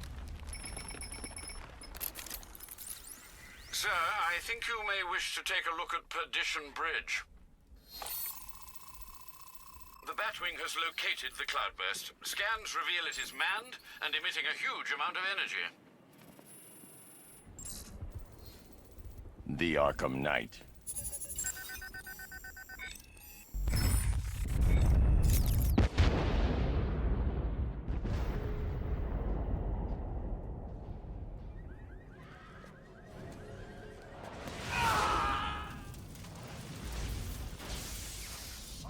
Sir, I think you may wish to take a look at Perdition Bridge. The Batwing has located the cloudburst. Scans reveal it is manned and emitting a huge amount of energy. The Arkham Knight.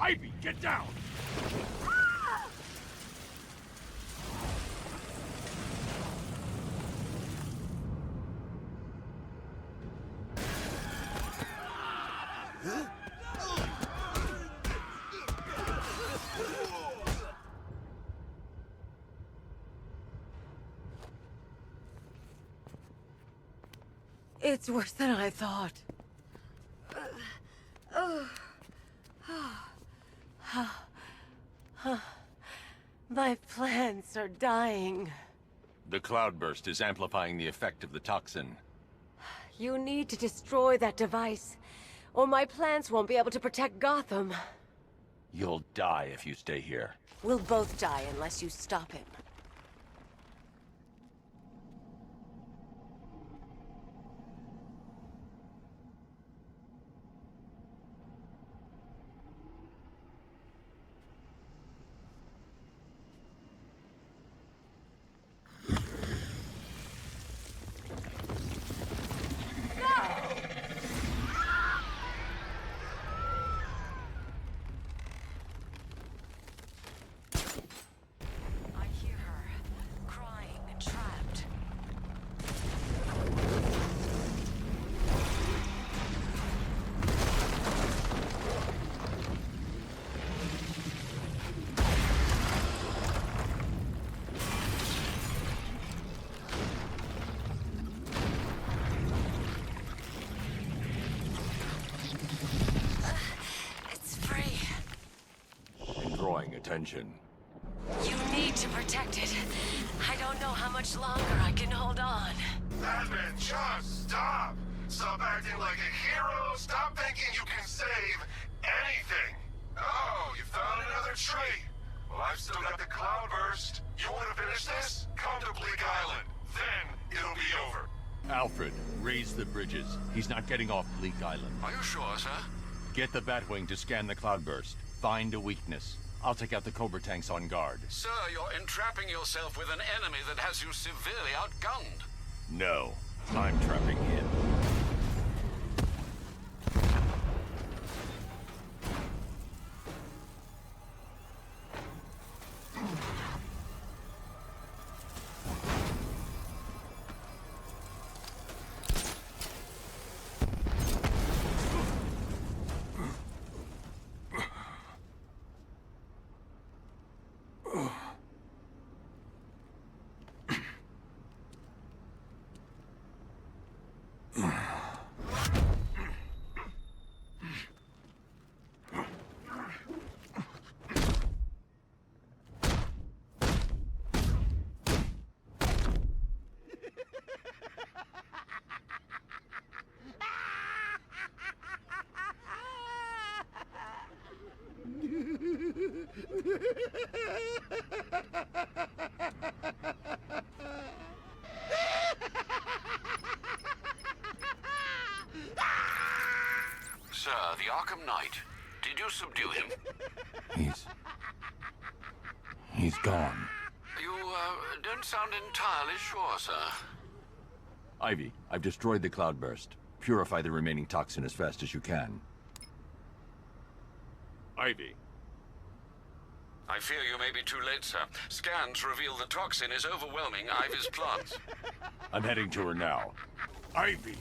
Ivy, get down! It's worse than I thought. My plants are dying. The cloudburst is amplifying the effect of the toxin. You need to destroy that device, or my plants won't be able to protect Gotham. You'll die if you stay here. We'll both die unless you stop him. Attention. You need to protect it. I don't know how much longer I can hold on. Batman, just stop! Stop acting like a hero! Stop thinking you can save anything! Oh, you found another tree! Well, I've still got the cloudburst. You want to finish this? Come to Bleak Island. Then it'll be over. Alfred, raise the bridges. He's not getting off Bleak Island. Are you sure, sir? Get the Batwing to scan the cloudburst. Find a weakness. I'll take out the Cobra tanks on guard. Sir, you're entrapping yourself with an enemy that has you severely outgunned. No, I'm trapping him. Sir, the Arkham Knight. Did you subdue him? He's gone. You, don't sound entirely sure, sir. Ivy, I've destroyed the cloudburst. Purify the remaining toxin as fast as you can. Ivy. I fear you may be too late, sir. Scans reveal the toxin is overwhelming Ivy's plants. I'm heading to her now. Ivy!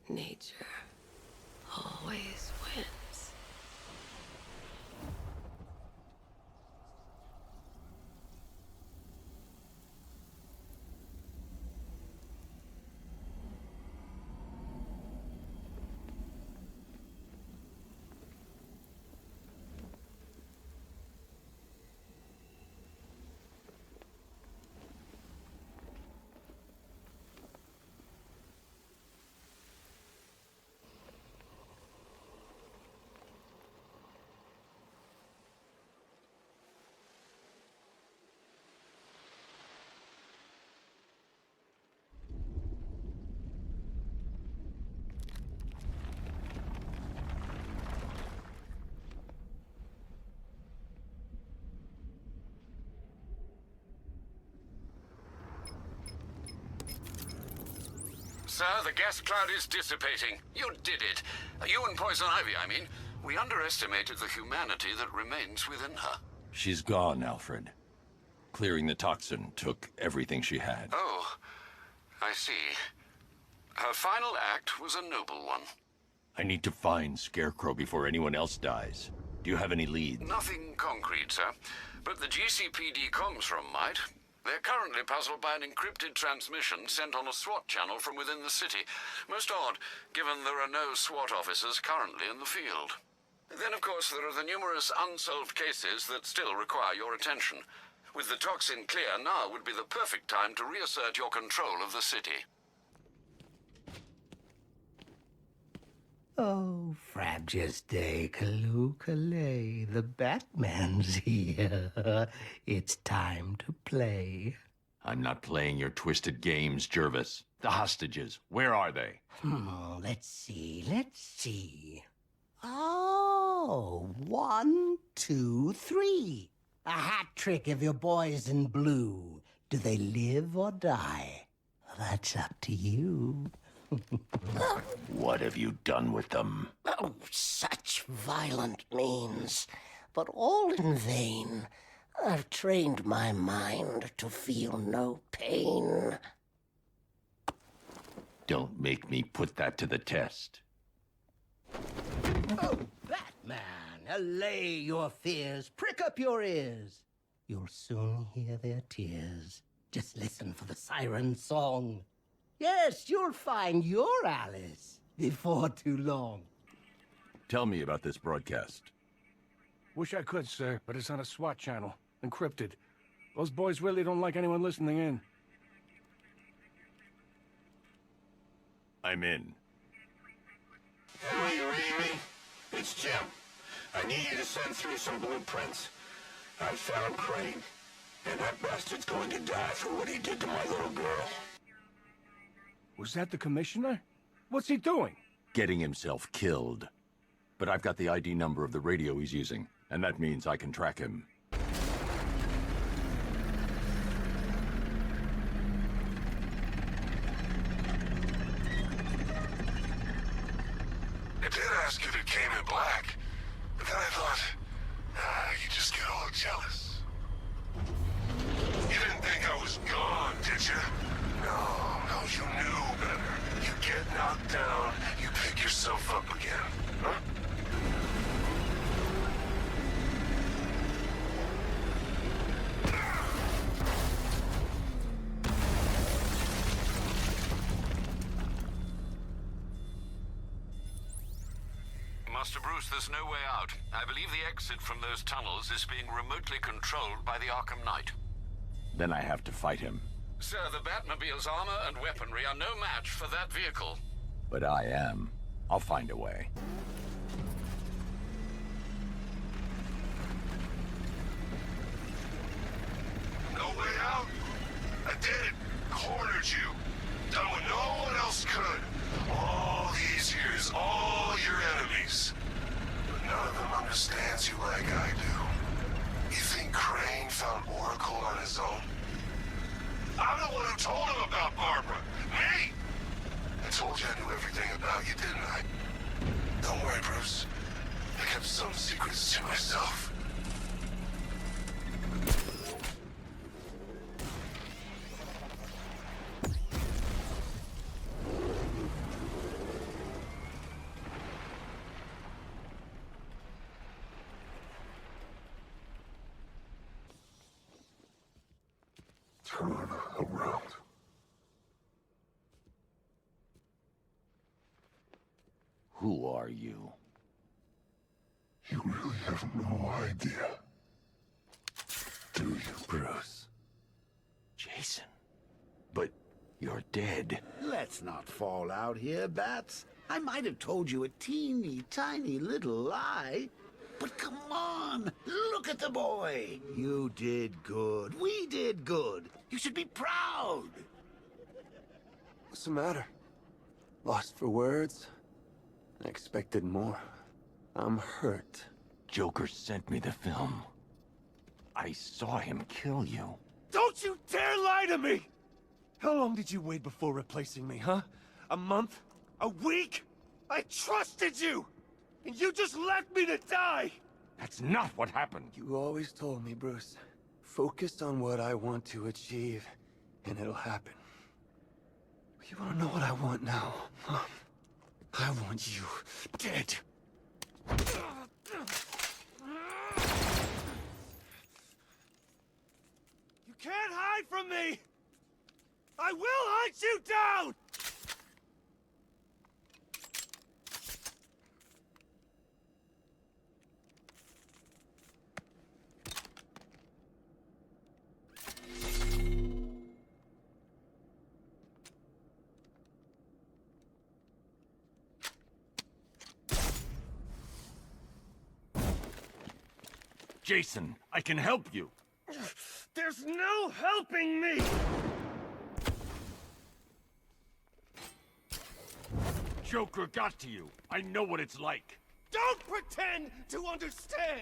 Nature always wins. Sir, the gas cloud is dissipating. You did it. You and Poison Ivy, I mean. We underestimated the humanity that remains within her. She's gone, Alfred. Clearing the toxin took everything she had. Oh, I see. Her final act was a noble one. I need to find Scarecrow before anyone else dies. Do you have any leads? Nothing concrete, sir. But the GCPD comms room might. They're currently puzzled by an encrypted transmission sent on a SWAT channel from within the city. Most odd, given there are no SWAT officers currently in the field. Then, of course, there are the numerous unsolved cases that still require your attention. With the toxin clear, now would be the perfect time to reassert your control of the city. Oh, Frabjous Day, Kaloo-Kalay, the Batman's here. It's time to play. I'm not playing your twisted games, Jervis. The hostages, where are they? Let's see. Oh, 1, 2, 3. A hat trick of your boys in blue. Do they live or die? That's up to you. What have you done with them? Oh, such violent means, but all in vain. I've trained my mind to feel no pain. Don't make me put that to the test. Oh, Batman, allay your fears, prick up your ears. You'll soon hear their tears. Just listen for the siren song. Yes, you'll find your Alice before too long. Tell me about this broadcast. Wish I could, sir, but it's on a SWAT channel, encrypted. Those boys really don't like anyone listening in. I'm in. Are you reading me? It's Jim. I need you to send through some blueprints. I found Crane, and that bastard's going to die for what he did to my little girl. Was that the commissioner? What's he doing? Getting himself killed. But I've got the ID number of the radio he's using, and that means I can track him. I did ask if it came in black, but then I thought, you just get all jealous. You didn't think I was gone, did you? No, you knew better. You get knocked down, you pick yourself up again, huh? Master Bruce, there's no way out. I believe the exit from those tunnels is being remotely controlled by the Arkham Knight. Then I have to fight him. Sir, the Batmobile's armor and weaponry are no match for that vehicle. But I am. I'll find a way. No way out? I did it. Cornered you. Done what no one else could. All these years, all your enemies. But none of them understands you like I do. You think Crane found Oracle on his own? I'm the one who told him about Barbara. Me! I told you I knew everything about you, didn't I? Don't worry, Bruce. I kept some secrets to myself. Turn around. Who are you? You really have no idea. Do you, Bruce? Jason. But you're dead. Let's not fall out here, Bats. I might have told you a teeny tiny little lie. But come on, look at the boy. You did good. We did good. You should be proud. What's the matter? Lost for words? I expected more. I'm hurt. Joker sent me the film. I saw him kill you. Don't you dare lie to me! How long did you wait before replacing me, huh? A month? A week? I trusted you! And you just left me to die! That's not what happened. You always told me, Bruce. Focus on what I want to achieve, and it'll happen. You wanna know what I want now, huh? I want you dead. I will hunt you down! Jason, I can help you. There's no helping me! Joker got to you. I know what it's like. Don't pretend to understand!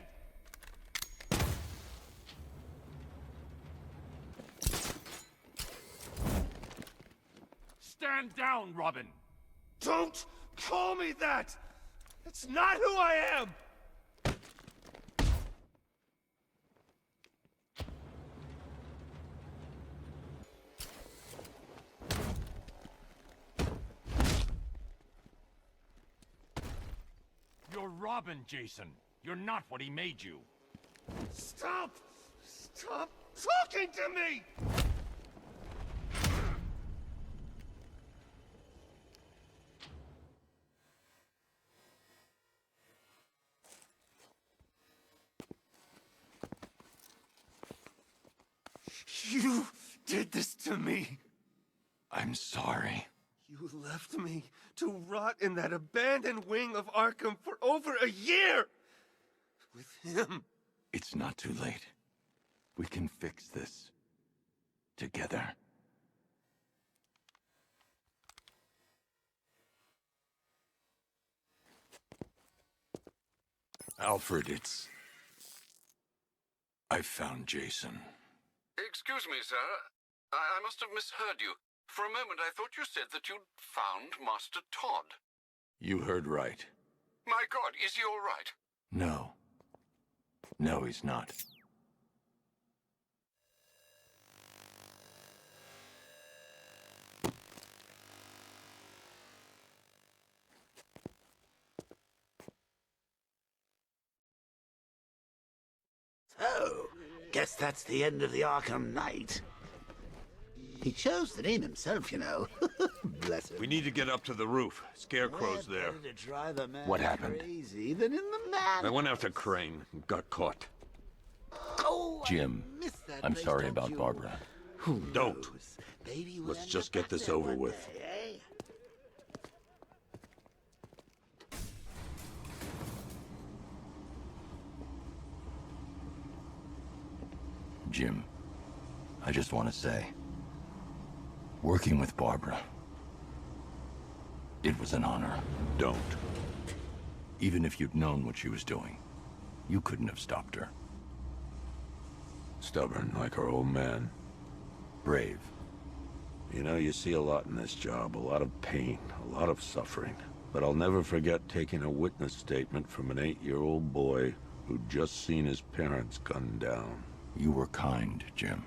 Stand down, Robin. Don't call me that! It's not who I am! You're Robin, Jason. You're not what he made you. Stop! Stop talking to me! You did this to me! I'm sorry. You left me to rot in that abandoned wing of Arkham for over a year! With him! It's not too late. We can fix this. Together. Alfred, I found Jason. Excuse me, sir. I must have misheard you. For a moment, I thought you said that you'd found Master Todd. You heard right. My God, is he all right? No. No, he's not. So, guess that's the end of the Arkham Knight. He chose the name himself, you know. Bless him. We need to get up to the roof. Scarecrow's there. What happened? Crazy than in the man. I went after Crane and got caught. Oh, Jim, I'm sorry about Barbara. Don't. Let's just get this over with. Jim, I just want to say, working with Barbara, it was an honor. Don't. Even if you'd known what she was doing, you couldn't have stopped her. Stubborn like her old man. Brave. You know, you see a lot in this job, a lot of pain, a lot of suffering. But I'll never forget taking a witness statement from an 8-year-old boy who'd just seen his parents gunned down. You were kind, Jim.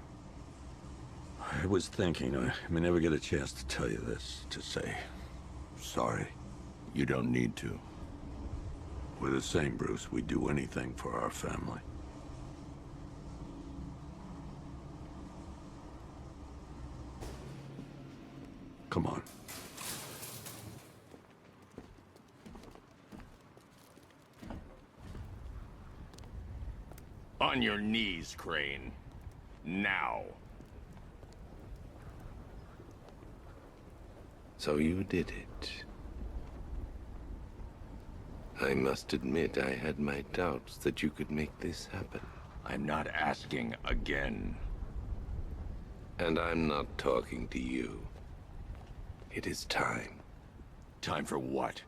I was thinking, I may never get a chance to tell you this, to say sorry. You don't need to. We're the same, Bruce. We'd do anything for our family. Come on. On your knees, Crane. Now. So you did it. I must admit I had my doubts that you could make this happen. I'm not asking again. And I'm not talking to you. It is time. Time for what?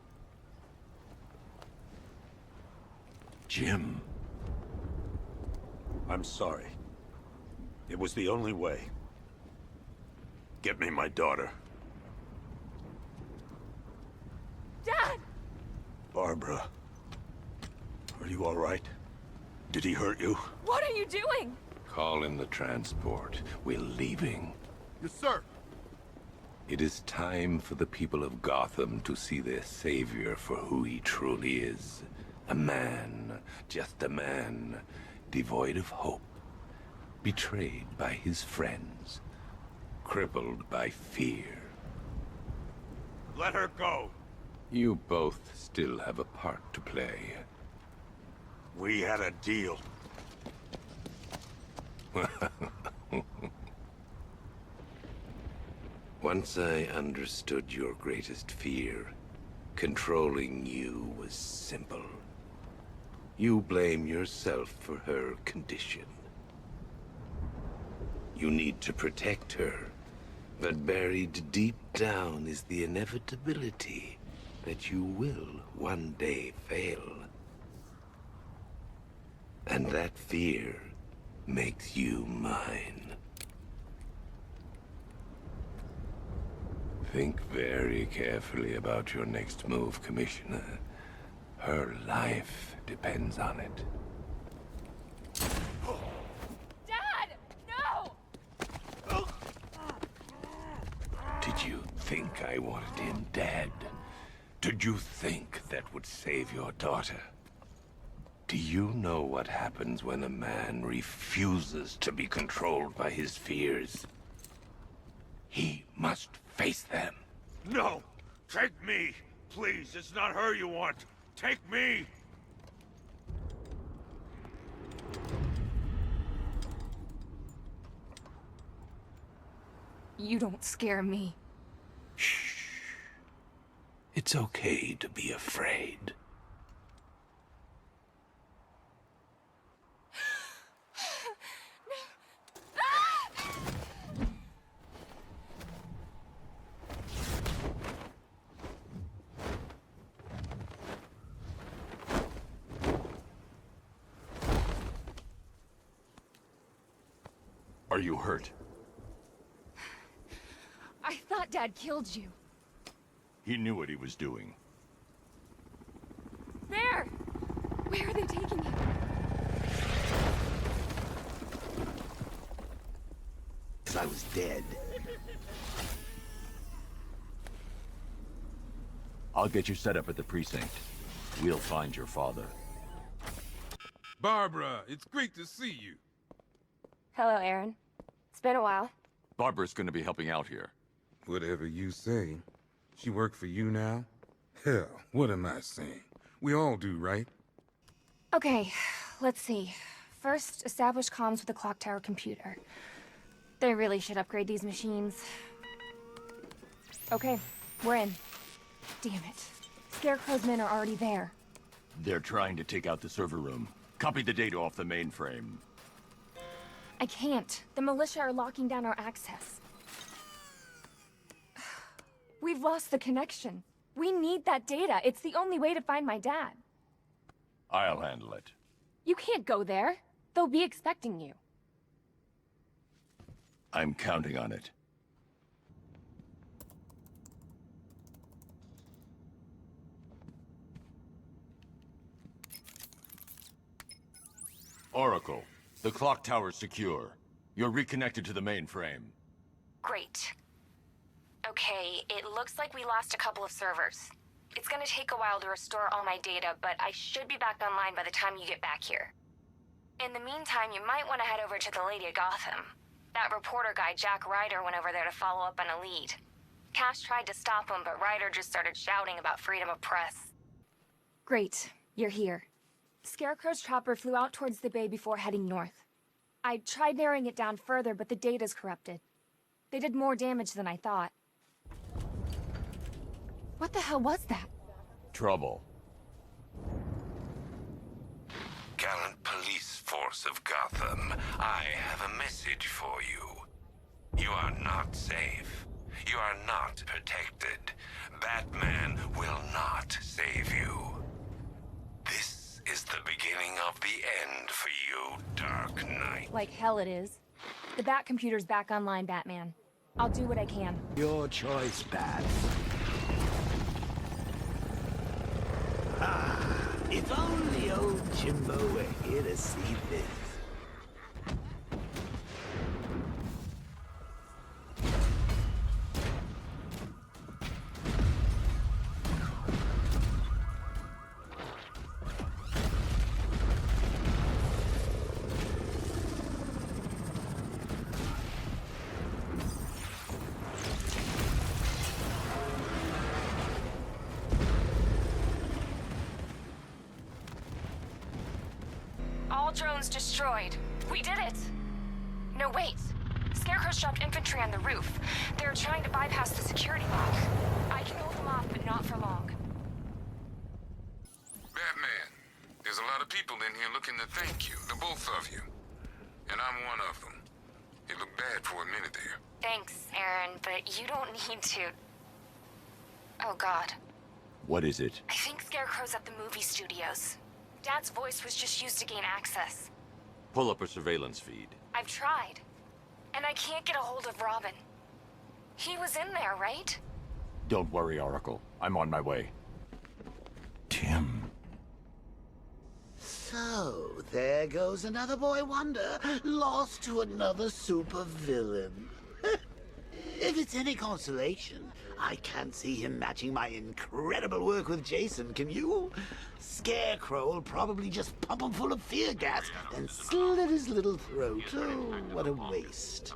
Jim. I'm sorry. It was the only way. Get me my daughter. Dad! Barbara. Are you all right? Did he hurt you? What are you doing? Call in the transport. We're leaving. Yes, sir. It is time for the people of Gotham to see their savior for who he truly is. A man, just a man, devoid of hope, betrayed by his friends, crippled by fear. Let her go. You both still have a part to play. We had a deal. Once I understood your greatest fear, controlling you was simple. You blame yourself for her condition. You need to protect her, but buried deep down is the inevitability that you will one day fail. And that fear makes you mine. Think very carefully about your next move, Commissioner. Her life depends on it. Dad! No! Did you think I wanted him dead? Did you think that would save your daughter? Do you know what happens when a man refuses to be controlled by his fears? He must face them. No! Take me! Please, it's not her you want! Take me! You don't scare me. Shh. It's okay to be afraid. Are you hurt? I thought Dad killed you. He knew what he was doing. There! Where are they taking you? I was dead. I'll get you set up at the precinct. We'll find your father. Barbara, it's great to see you. Hello, Aaron. It's been a while. Barbara's gonna be helping out here. Whatever you say. She work for you now? Hell, what am I saying? We all do, right? Okay, let's see. First, establish comms with the clock tower computer. They really should upgrade these machines. Okay, we're in. Damn it. Scarecrow's men are already there. They're trying to take out the server room. Copy the data off the mainframe. I can't. The militia are locking down our access. We've lost the connection. We need that data. It's the only way to find my dad. I'll handle it. You can't go there. They'll be expecting you. I'm counting on it. Oracle, the clock tower's secure. You're reconnected to the mainframe. Great. Okay, it looks like we lost a couple of servers. It's gonna take a while to restore all my data, but I should be back online by the time you get back here. In the meantime, you might want to head over to the Lady of Gotham. That reporter guy, Jack Ryder, went over there to follow up on a lead. Cash tried to stop him, but Ryder just started shouting about freedom of press. Great, you're here. Scarecrow's chopper flew out towards the bay before heading north. I tried narrowing it down further, but the data's corrupted. They did more damage than I thought. What the hell was that? Trouble. Gallant police force of Gotham, I have a message for you. You are not safe. You are not protected. Batman will not save you. This is the beginning of the end for you, Dark Knight. Like hell it is. The Bat computer's back online, Batman. I'll do what I can. Your choice, Bat. Ah, if only old Jimbo were here to see this. All drones destroyed. We did it! No, wait. Scarecrow's dropped infantry on the roof. They're trying to bypass the security lock. I can hold them off, but not for long. Batman, there's a lot of people in here looking to thank you, the both of you. And I'm one of them. You looked bad for a minute there. Thanks, Aaron, but you don't need to... Oh, God. What is it? I think Scarecrow's at the movie studios. Dad's voice was just used to gain access. Pull up a surveillance feed. I've tried. And I can't get a hold of Robin. He was in there, right? Don't worry, Oracle. I'm on my way. Tim. So, there goes another boy wonder, lost to another supervillain. If it's any consolation, I can't see him matching my incredible work with Jason, can you? Scarecrow will probably just pump him full of fear gas, then slit his little throat. Oh, what a waste.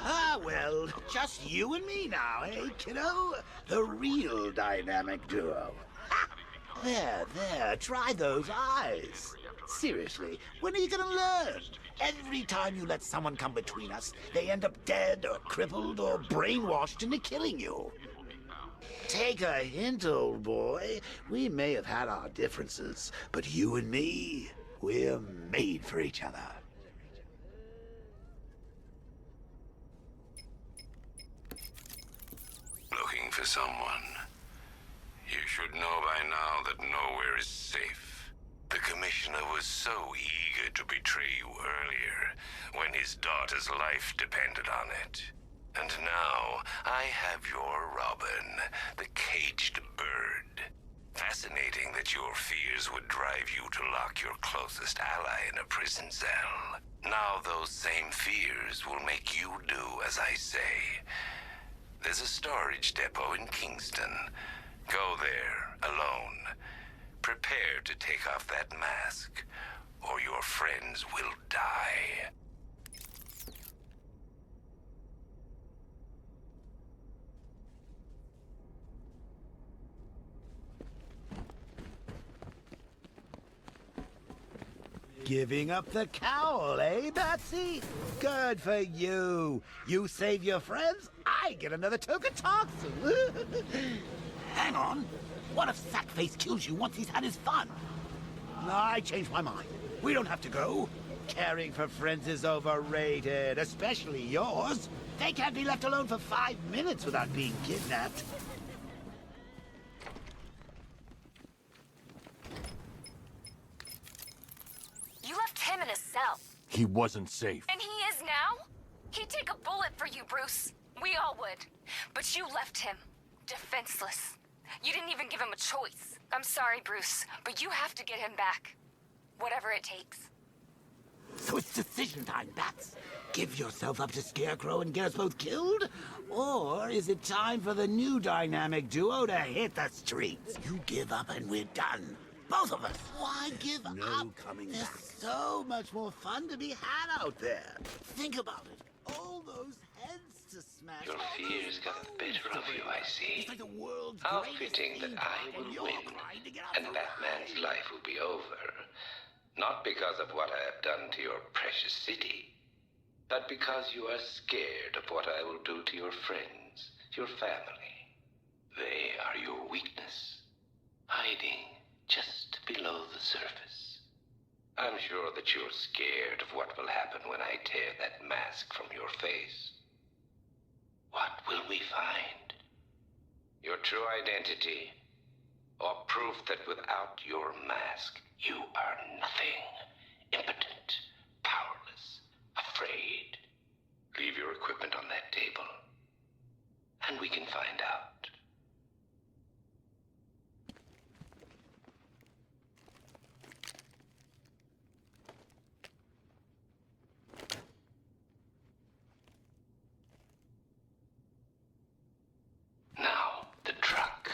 Ah, well, just you and me now, eh, kiddo? The real dynamic duo. Ha! There, try those eyes. Seriously, when are you gonna learn? Every time you let someone come between us, they end up dead or crippled or brainwashed into killing you. Take a hint, old boy. We may have had our differences, but you and me, we're made for each other. Looking for someone. You should know by now that nowhere is safe. The Commissioner was so eager to betray you earlier, when his daughter's life depended on it. And now, I have your Robin, the caged bird. Fascinating that your fears would drive you to lock your closest ally in a prison cell. Now those same fears will make you do as I say. There's a storage depot in Kingston. Go there, alone. Prepare to take off that mask, or your friends will die. Giving up the cowl, eh, Batsy? Good for you. You save your friends, I get another token toxin. Hang on. What if Sackface kills you once he's had his fun? I changed my mind. We don't have to go. Caring for friends is overrated, especially yours. They can't be left alone for 5 minutes without being kidnapped. You left him in a cell. He wasn't safe. And he is now? He'd take a bullet for you, Bruce. We all would. But you left him defenseless. You didn't even give him a choice. I'm sorry, Bruce, but you have to get him back. Whatever it takes. So it's decision time, Bats. Give yourself up to Scarecrow and get us both killed? Or is it time for the new dynamic duo to hit the streets? You give up and we're done. Both of us. Why give up? There's so much more fun to be had out there. Think about it. All those heads to smash. Your fears got the better of you, I see. It's like the world's How greatest fitting that theme I park, will you're win, trying to get out and Batman's life will be over. Not because of what I have done to your precious city, but because you are scared of what I will do to your friends, your family. They are your weakness, hiding just below the surface. I'm sure that you're scared of what will happen when I tear that mask from your face. What will we find? Your true identity, or proof that without your mask, you are nothing. Impotent, powerless, afraid. Leave your equipment on that table, and we can find out. Now, the truck.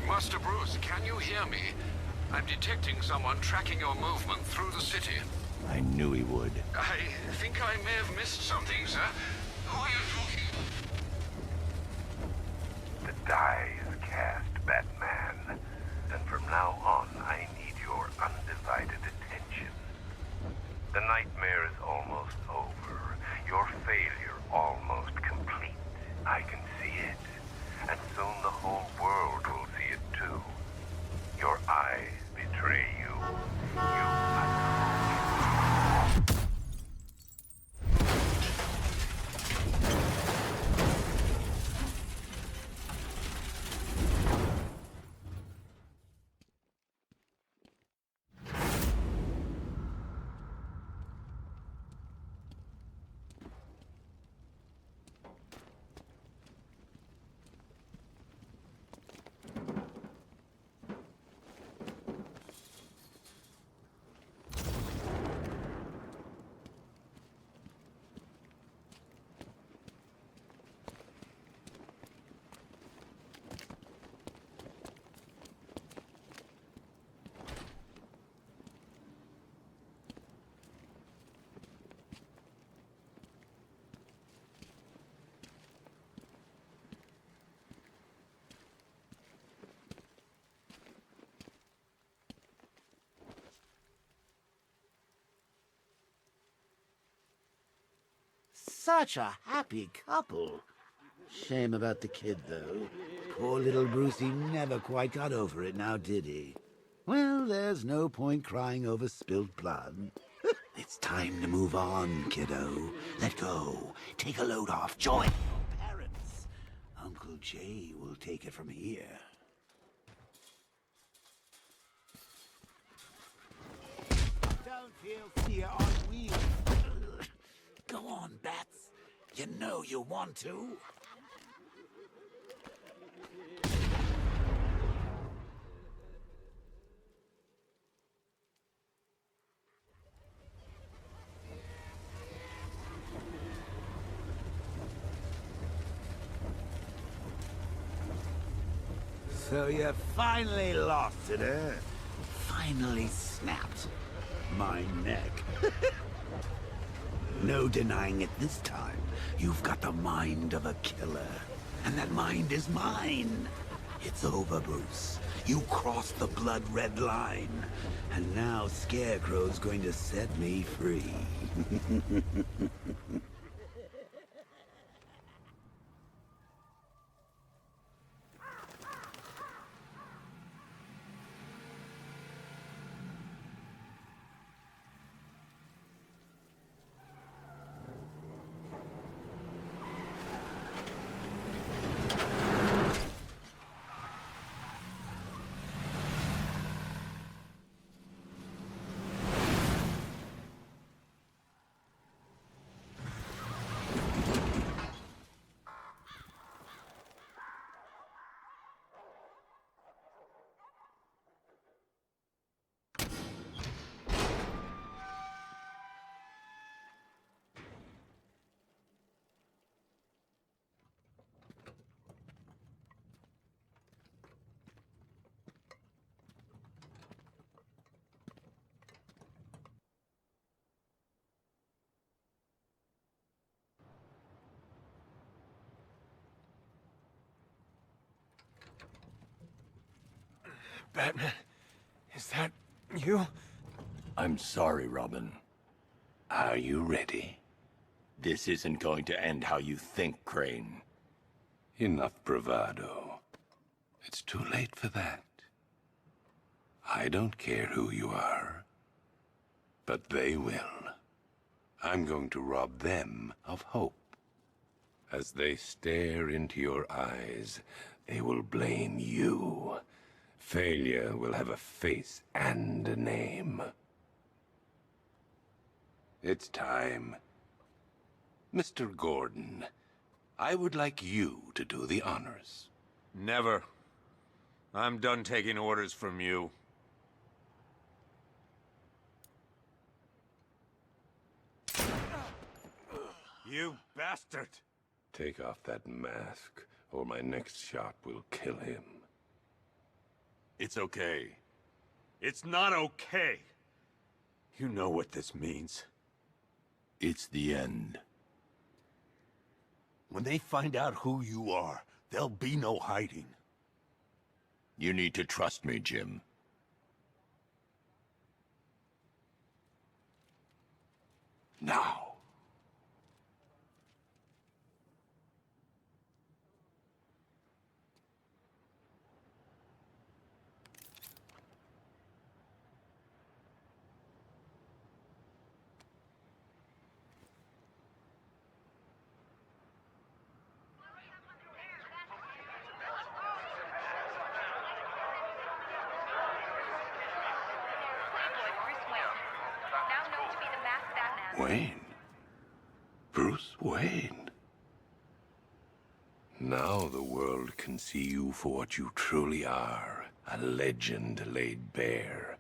Master Bruce, can you hear me? I'm detecting someone tracking your movement through the city. I knew he would. I think I may have missed something, sir. Who are you talking? The die is cast, Batman. And from now on, I need your undivided attention. The nightmare is almost over. Your failure almost complete. I can see it. And soon the whole world will see it too. Your eyes betray you. Such a happy couple. Shame about the kid, though. Poor little Brucey never quite got over it now, did he? Well, there's no point crying over spilt blood. It's time to move on, kiddo. Let go. Take a load off. Join your parents. Uncle Jay will take it from here. Don't feel fear on wheels. Go on, Bats. You know you want to. So you finally lost it, eh? Finally snapped my neck. No denying it this time. You've got the mind of a killer. And that mind is mine. It's over, Bruce. You crossed the blood-red line. And now Scarecrow's going to set me free. Batman, is that you? I'm sorry, Robin. Are you ready? This isn't going to end how you think, Crane. Enough bravado. It's too late for that. I don't care who you are, but they will. I'm going to rob them of hope. As they stare into your eyes, they will blame you. Failure will have a face and a name. It's time. Mr. Gordon, I would like you to do the honors. Never. I'm done taking orders from you. You bastard! Take off that mask, or my next shot will kill him. It's okay. It's not okay. You know what this means. It's the end. When they find out who you are, there'll be no hiding. You need to trust me, Jim. Now. Wayne. Bruce Wayne. Now the world can see you for what you truly are. A legend laid bare.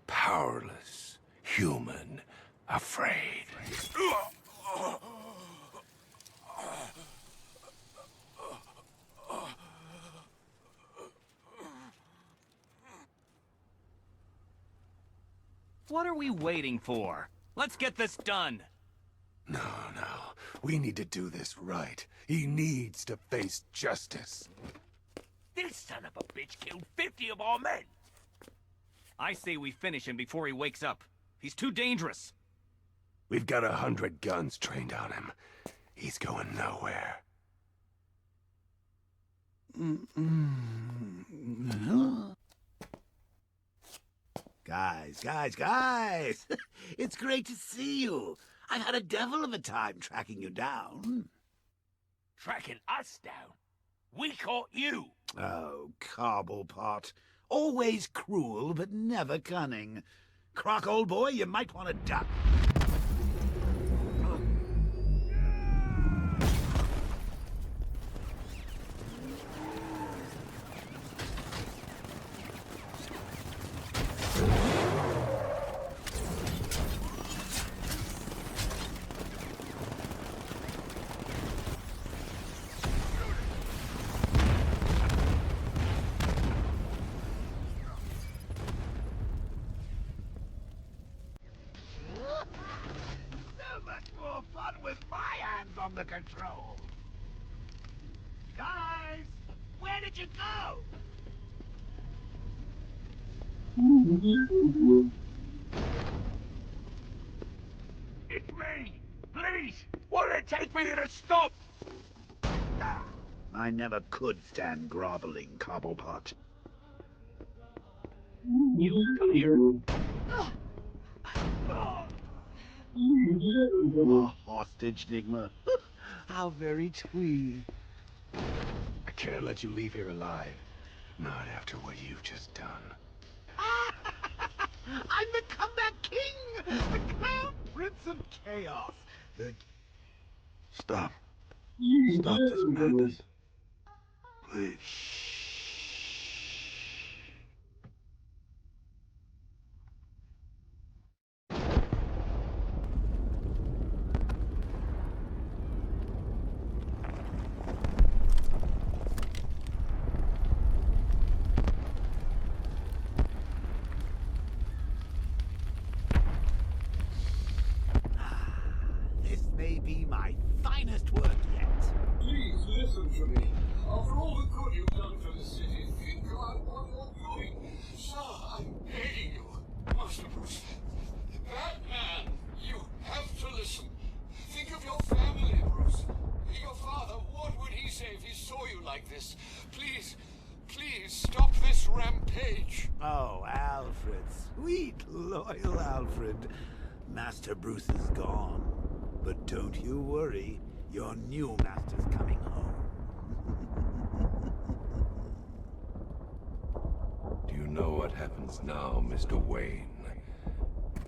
Powerless. Human. Afraid. What are we waiting for? Let's get this done. No. We need to do this right. He needs to face justice. This son of a bitch killed 50 of our men. I say we finish him before he wakes up. He's too dangerous. We've got 100 guns trained on him. He's going nowhere. Guys! It's great to see you. I've had a devil of a time tracking you down. Tracking us down? We caught you! Oh, Cobblepot. Always cruel, but never cunning. Croc, old boy, you might want to duck. On the control. Guys, where did you go? It's me! Please! Won't it take me to stop? I never could stand groveling, Cobblepot. You come here. A hostage, Nigma. How very sweet. I can't let you leave here alive. Not after what you've just done. I'm the comeback king! The crown prince of chaos! Stop. Stop this madness. Please. This may be my finest work yet. Please listen to me. After all the good you've done for the city, think about what you're doing. Sir, I'm begging you. Master Bruce, Batman, you have to listen. Think of your family, Bruce. Your father, what would he say if he saw you like this? Please, please stop this rampage. Oh, Alfred. Sweet, loyal Alfred. Master Bruce is gone. But don't you worry. Your new master's coming home. Do you know what happens now, Mr. Wayne?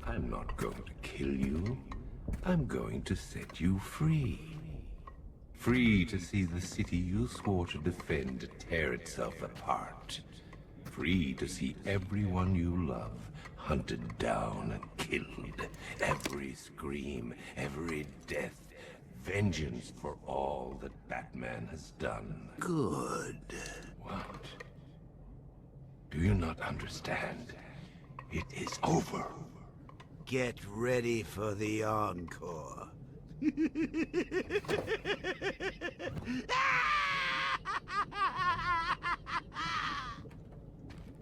I'm not going to kill you. I'm going to set you free. Free to see the city you swore to defend tear itself apart. Free to see everyone you love hunted down and killed. Every scream, every death. Vengeance for all that Batman has done. Good. What? Do you not understand? It is over. Get ready for the encore.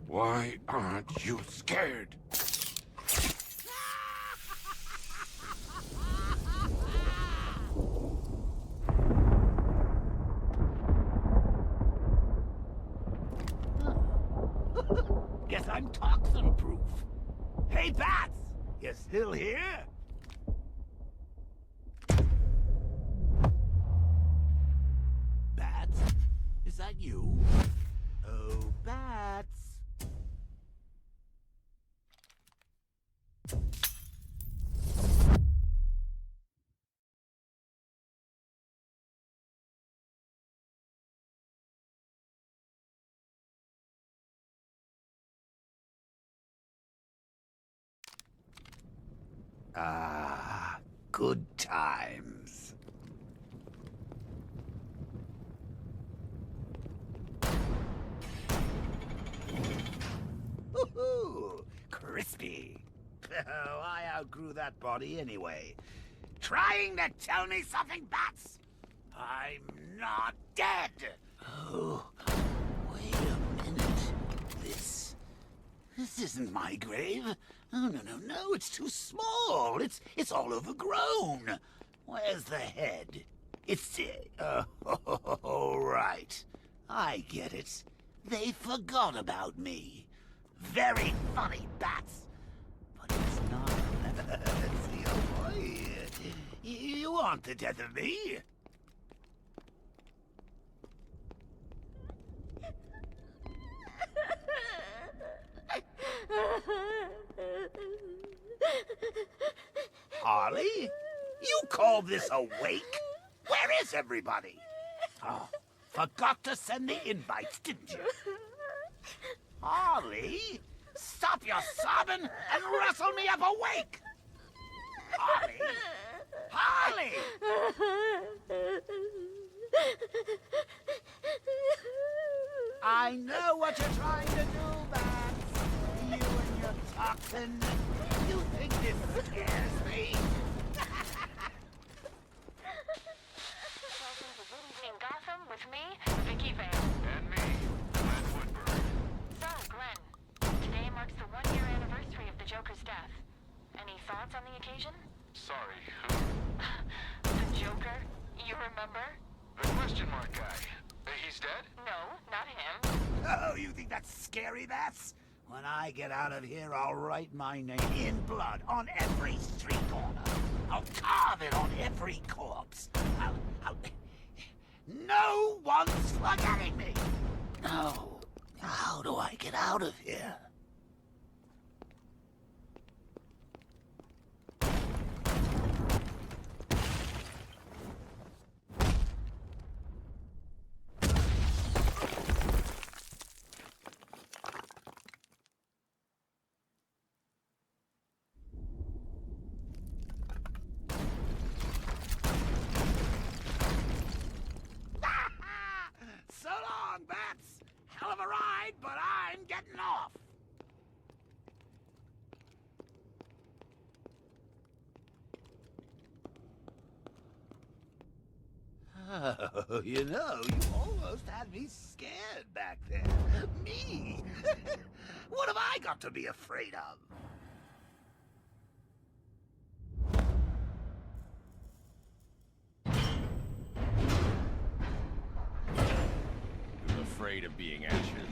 Why aren't you scared? Guess I'm toxin-proof. Hey, Bats! You still here? Bats? Is that you? Oh, Bats! Ah, good times. Woohoo! Crispy. Oh, I outgrew that body anyway. Trying to tell me something, Bats? I'm not dead. Oh, wait a minute. This isn't my grave. Oh, no, it's too small. It's all overgrown. Where's the head? It's... oh, right. I get it. They forgot about me. Very funny, Bats. But it's not... See, oh boy. You aren't the death of me. Harley? You call this a wake? Where is everybody? Oh, forgot to send the invites, didn't you? Harley? Stop your sobbing and rustle me up a wake! Harley? Harley! I know what you're trying to do, Bats. You and your toxin. You think this scares me? In Gotham with me, Vicky Vale. And me, Glenn Woodburn. So, Glenn, today marks the one-year anniversary of the Joker's death. Any thoughts on the occasion? Sorry, The Joker? You remember? the question mark guy. He's dead? No, not him. Oh, you think that's scary, Bats? When I get out of here, I'll write my name in blood on every street corner. I'll carve it on every corpse. No one's forgetting me! No. How do I get out of here? So long, Bats! Hell of a ride, but I'm getting off! Oh, you know, you almost had me scared back there. Me? What have I got to be afraid of? You're afraid of being ashes.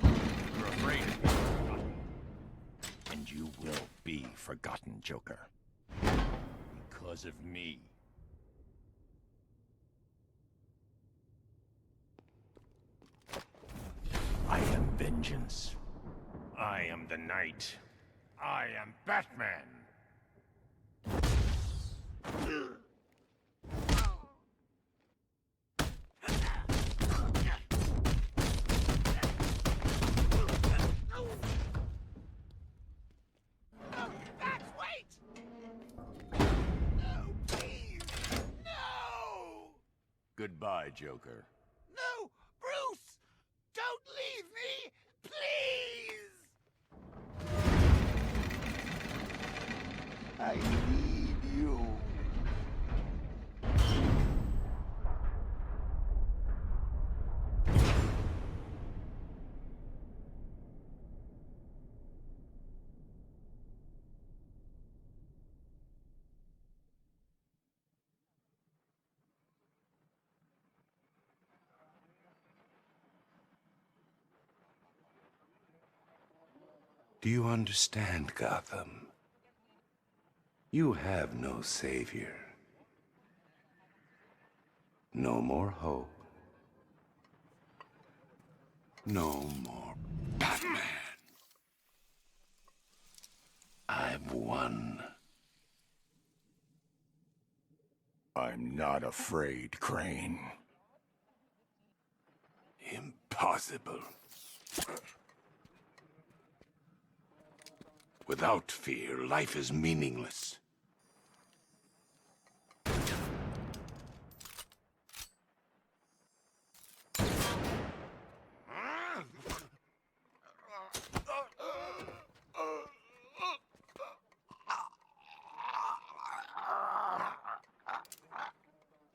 You're afraid of being forgotten. And you will be forgotten, Joker. Because of me. I am vengeance. I am the Knight. I am Batman. Bats, wait! No, please! No! Goodbye, Joker. No! Bruce! Don't leave me! Please! Do you understand, Gotham? You have no savior. No more hope. No more Batman. I've won. I'm not afraid, Crane. Impossible. Without fear, life is meaningless.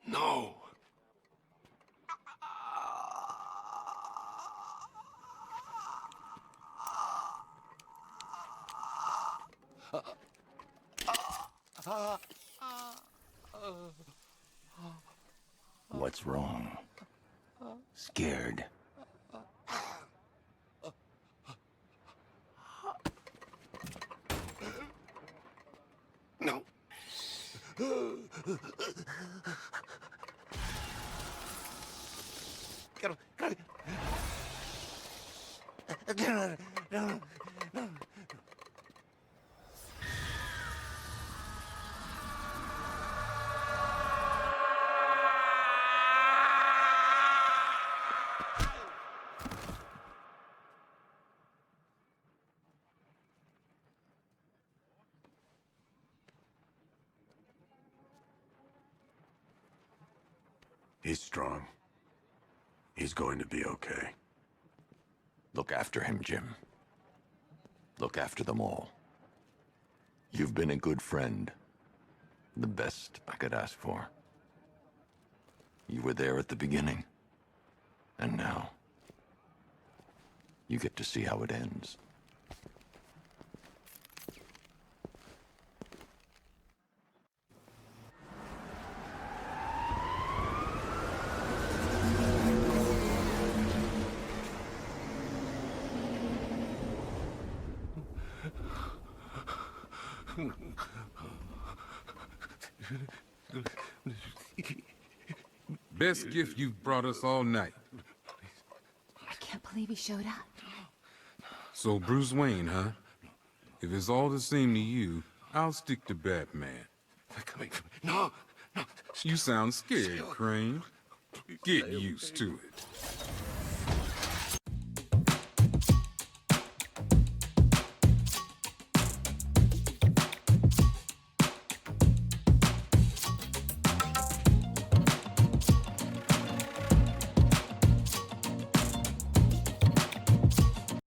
No. What's wrong? Scared? No. Get him! Get him! No, no, no. He's strong. He's going to be okay. Look after him, Jim. Look after them all. You've been a good friend. The best I could ask for. You were there at the beginning. And now, you get to see how it ends. Best gift you've brought us all night. I can't believe he showed up. So Bruce Wayne, huh? If it's all the same to you, I'll stick to Batman. No, no. You sound scared, Crane. Get used to it.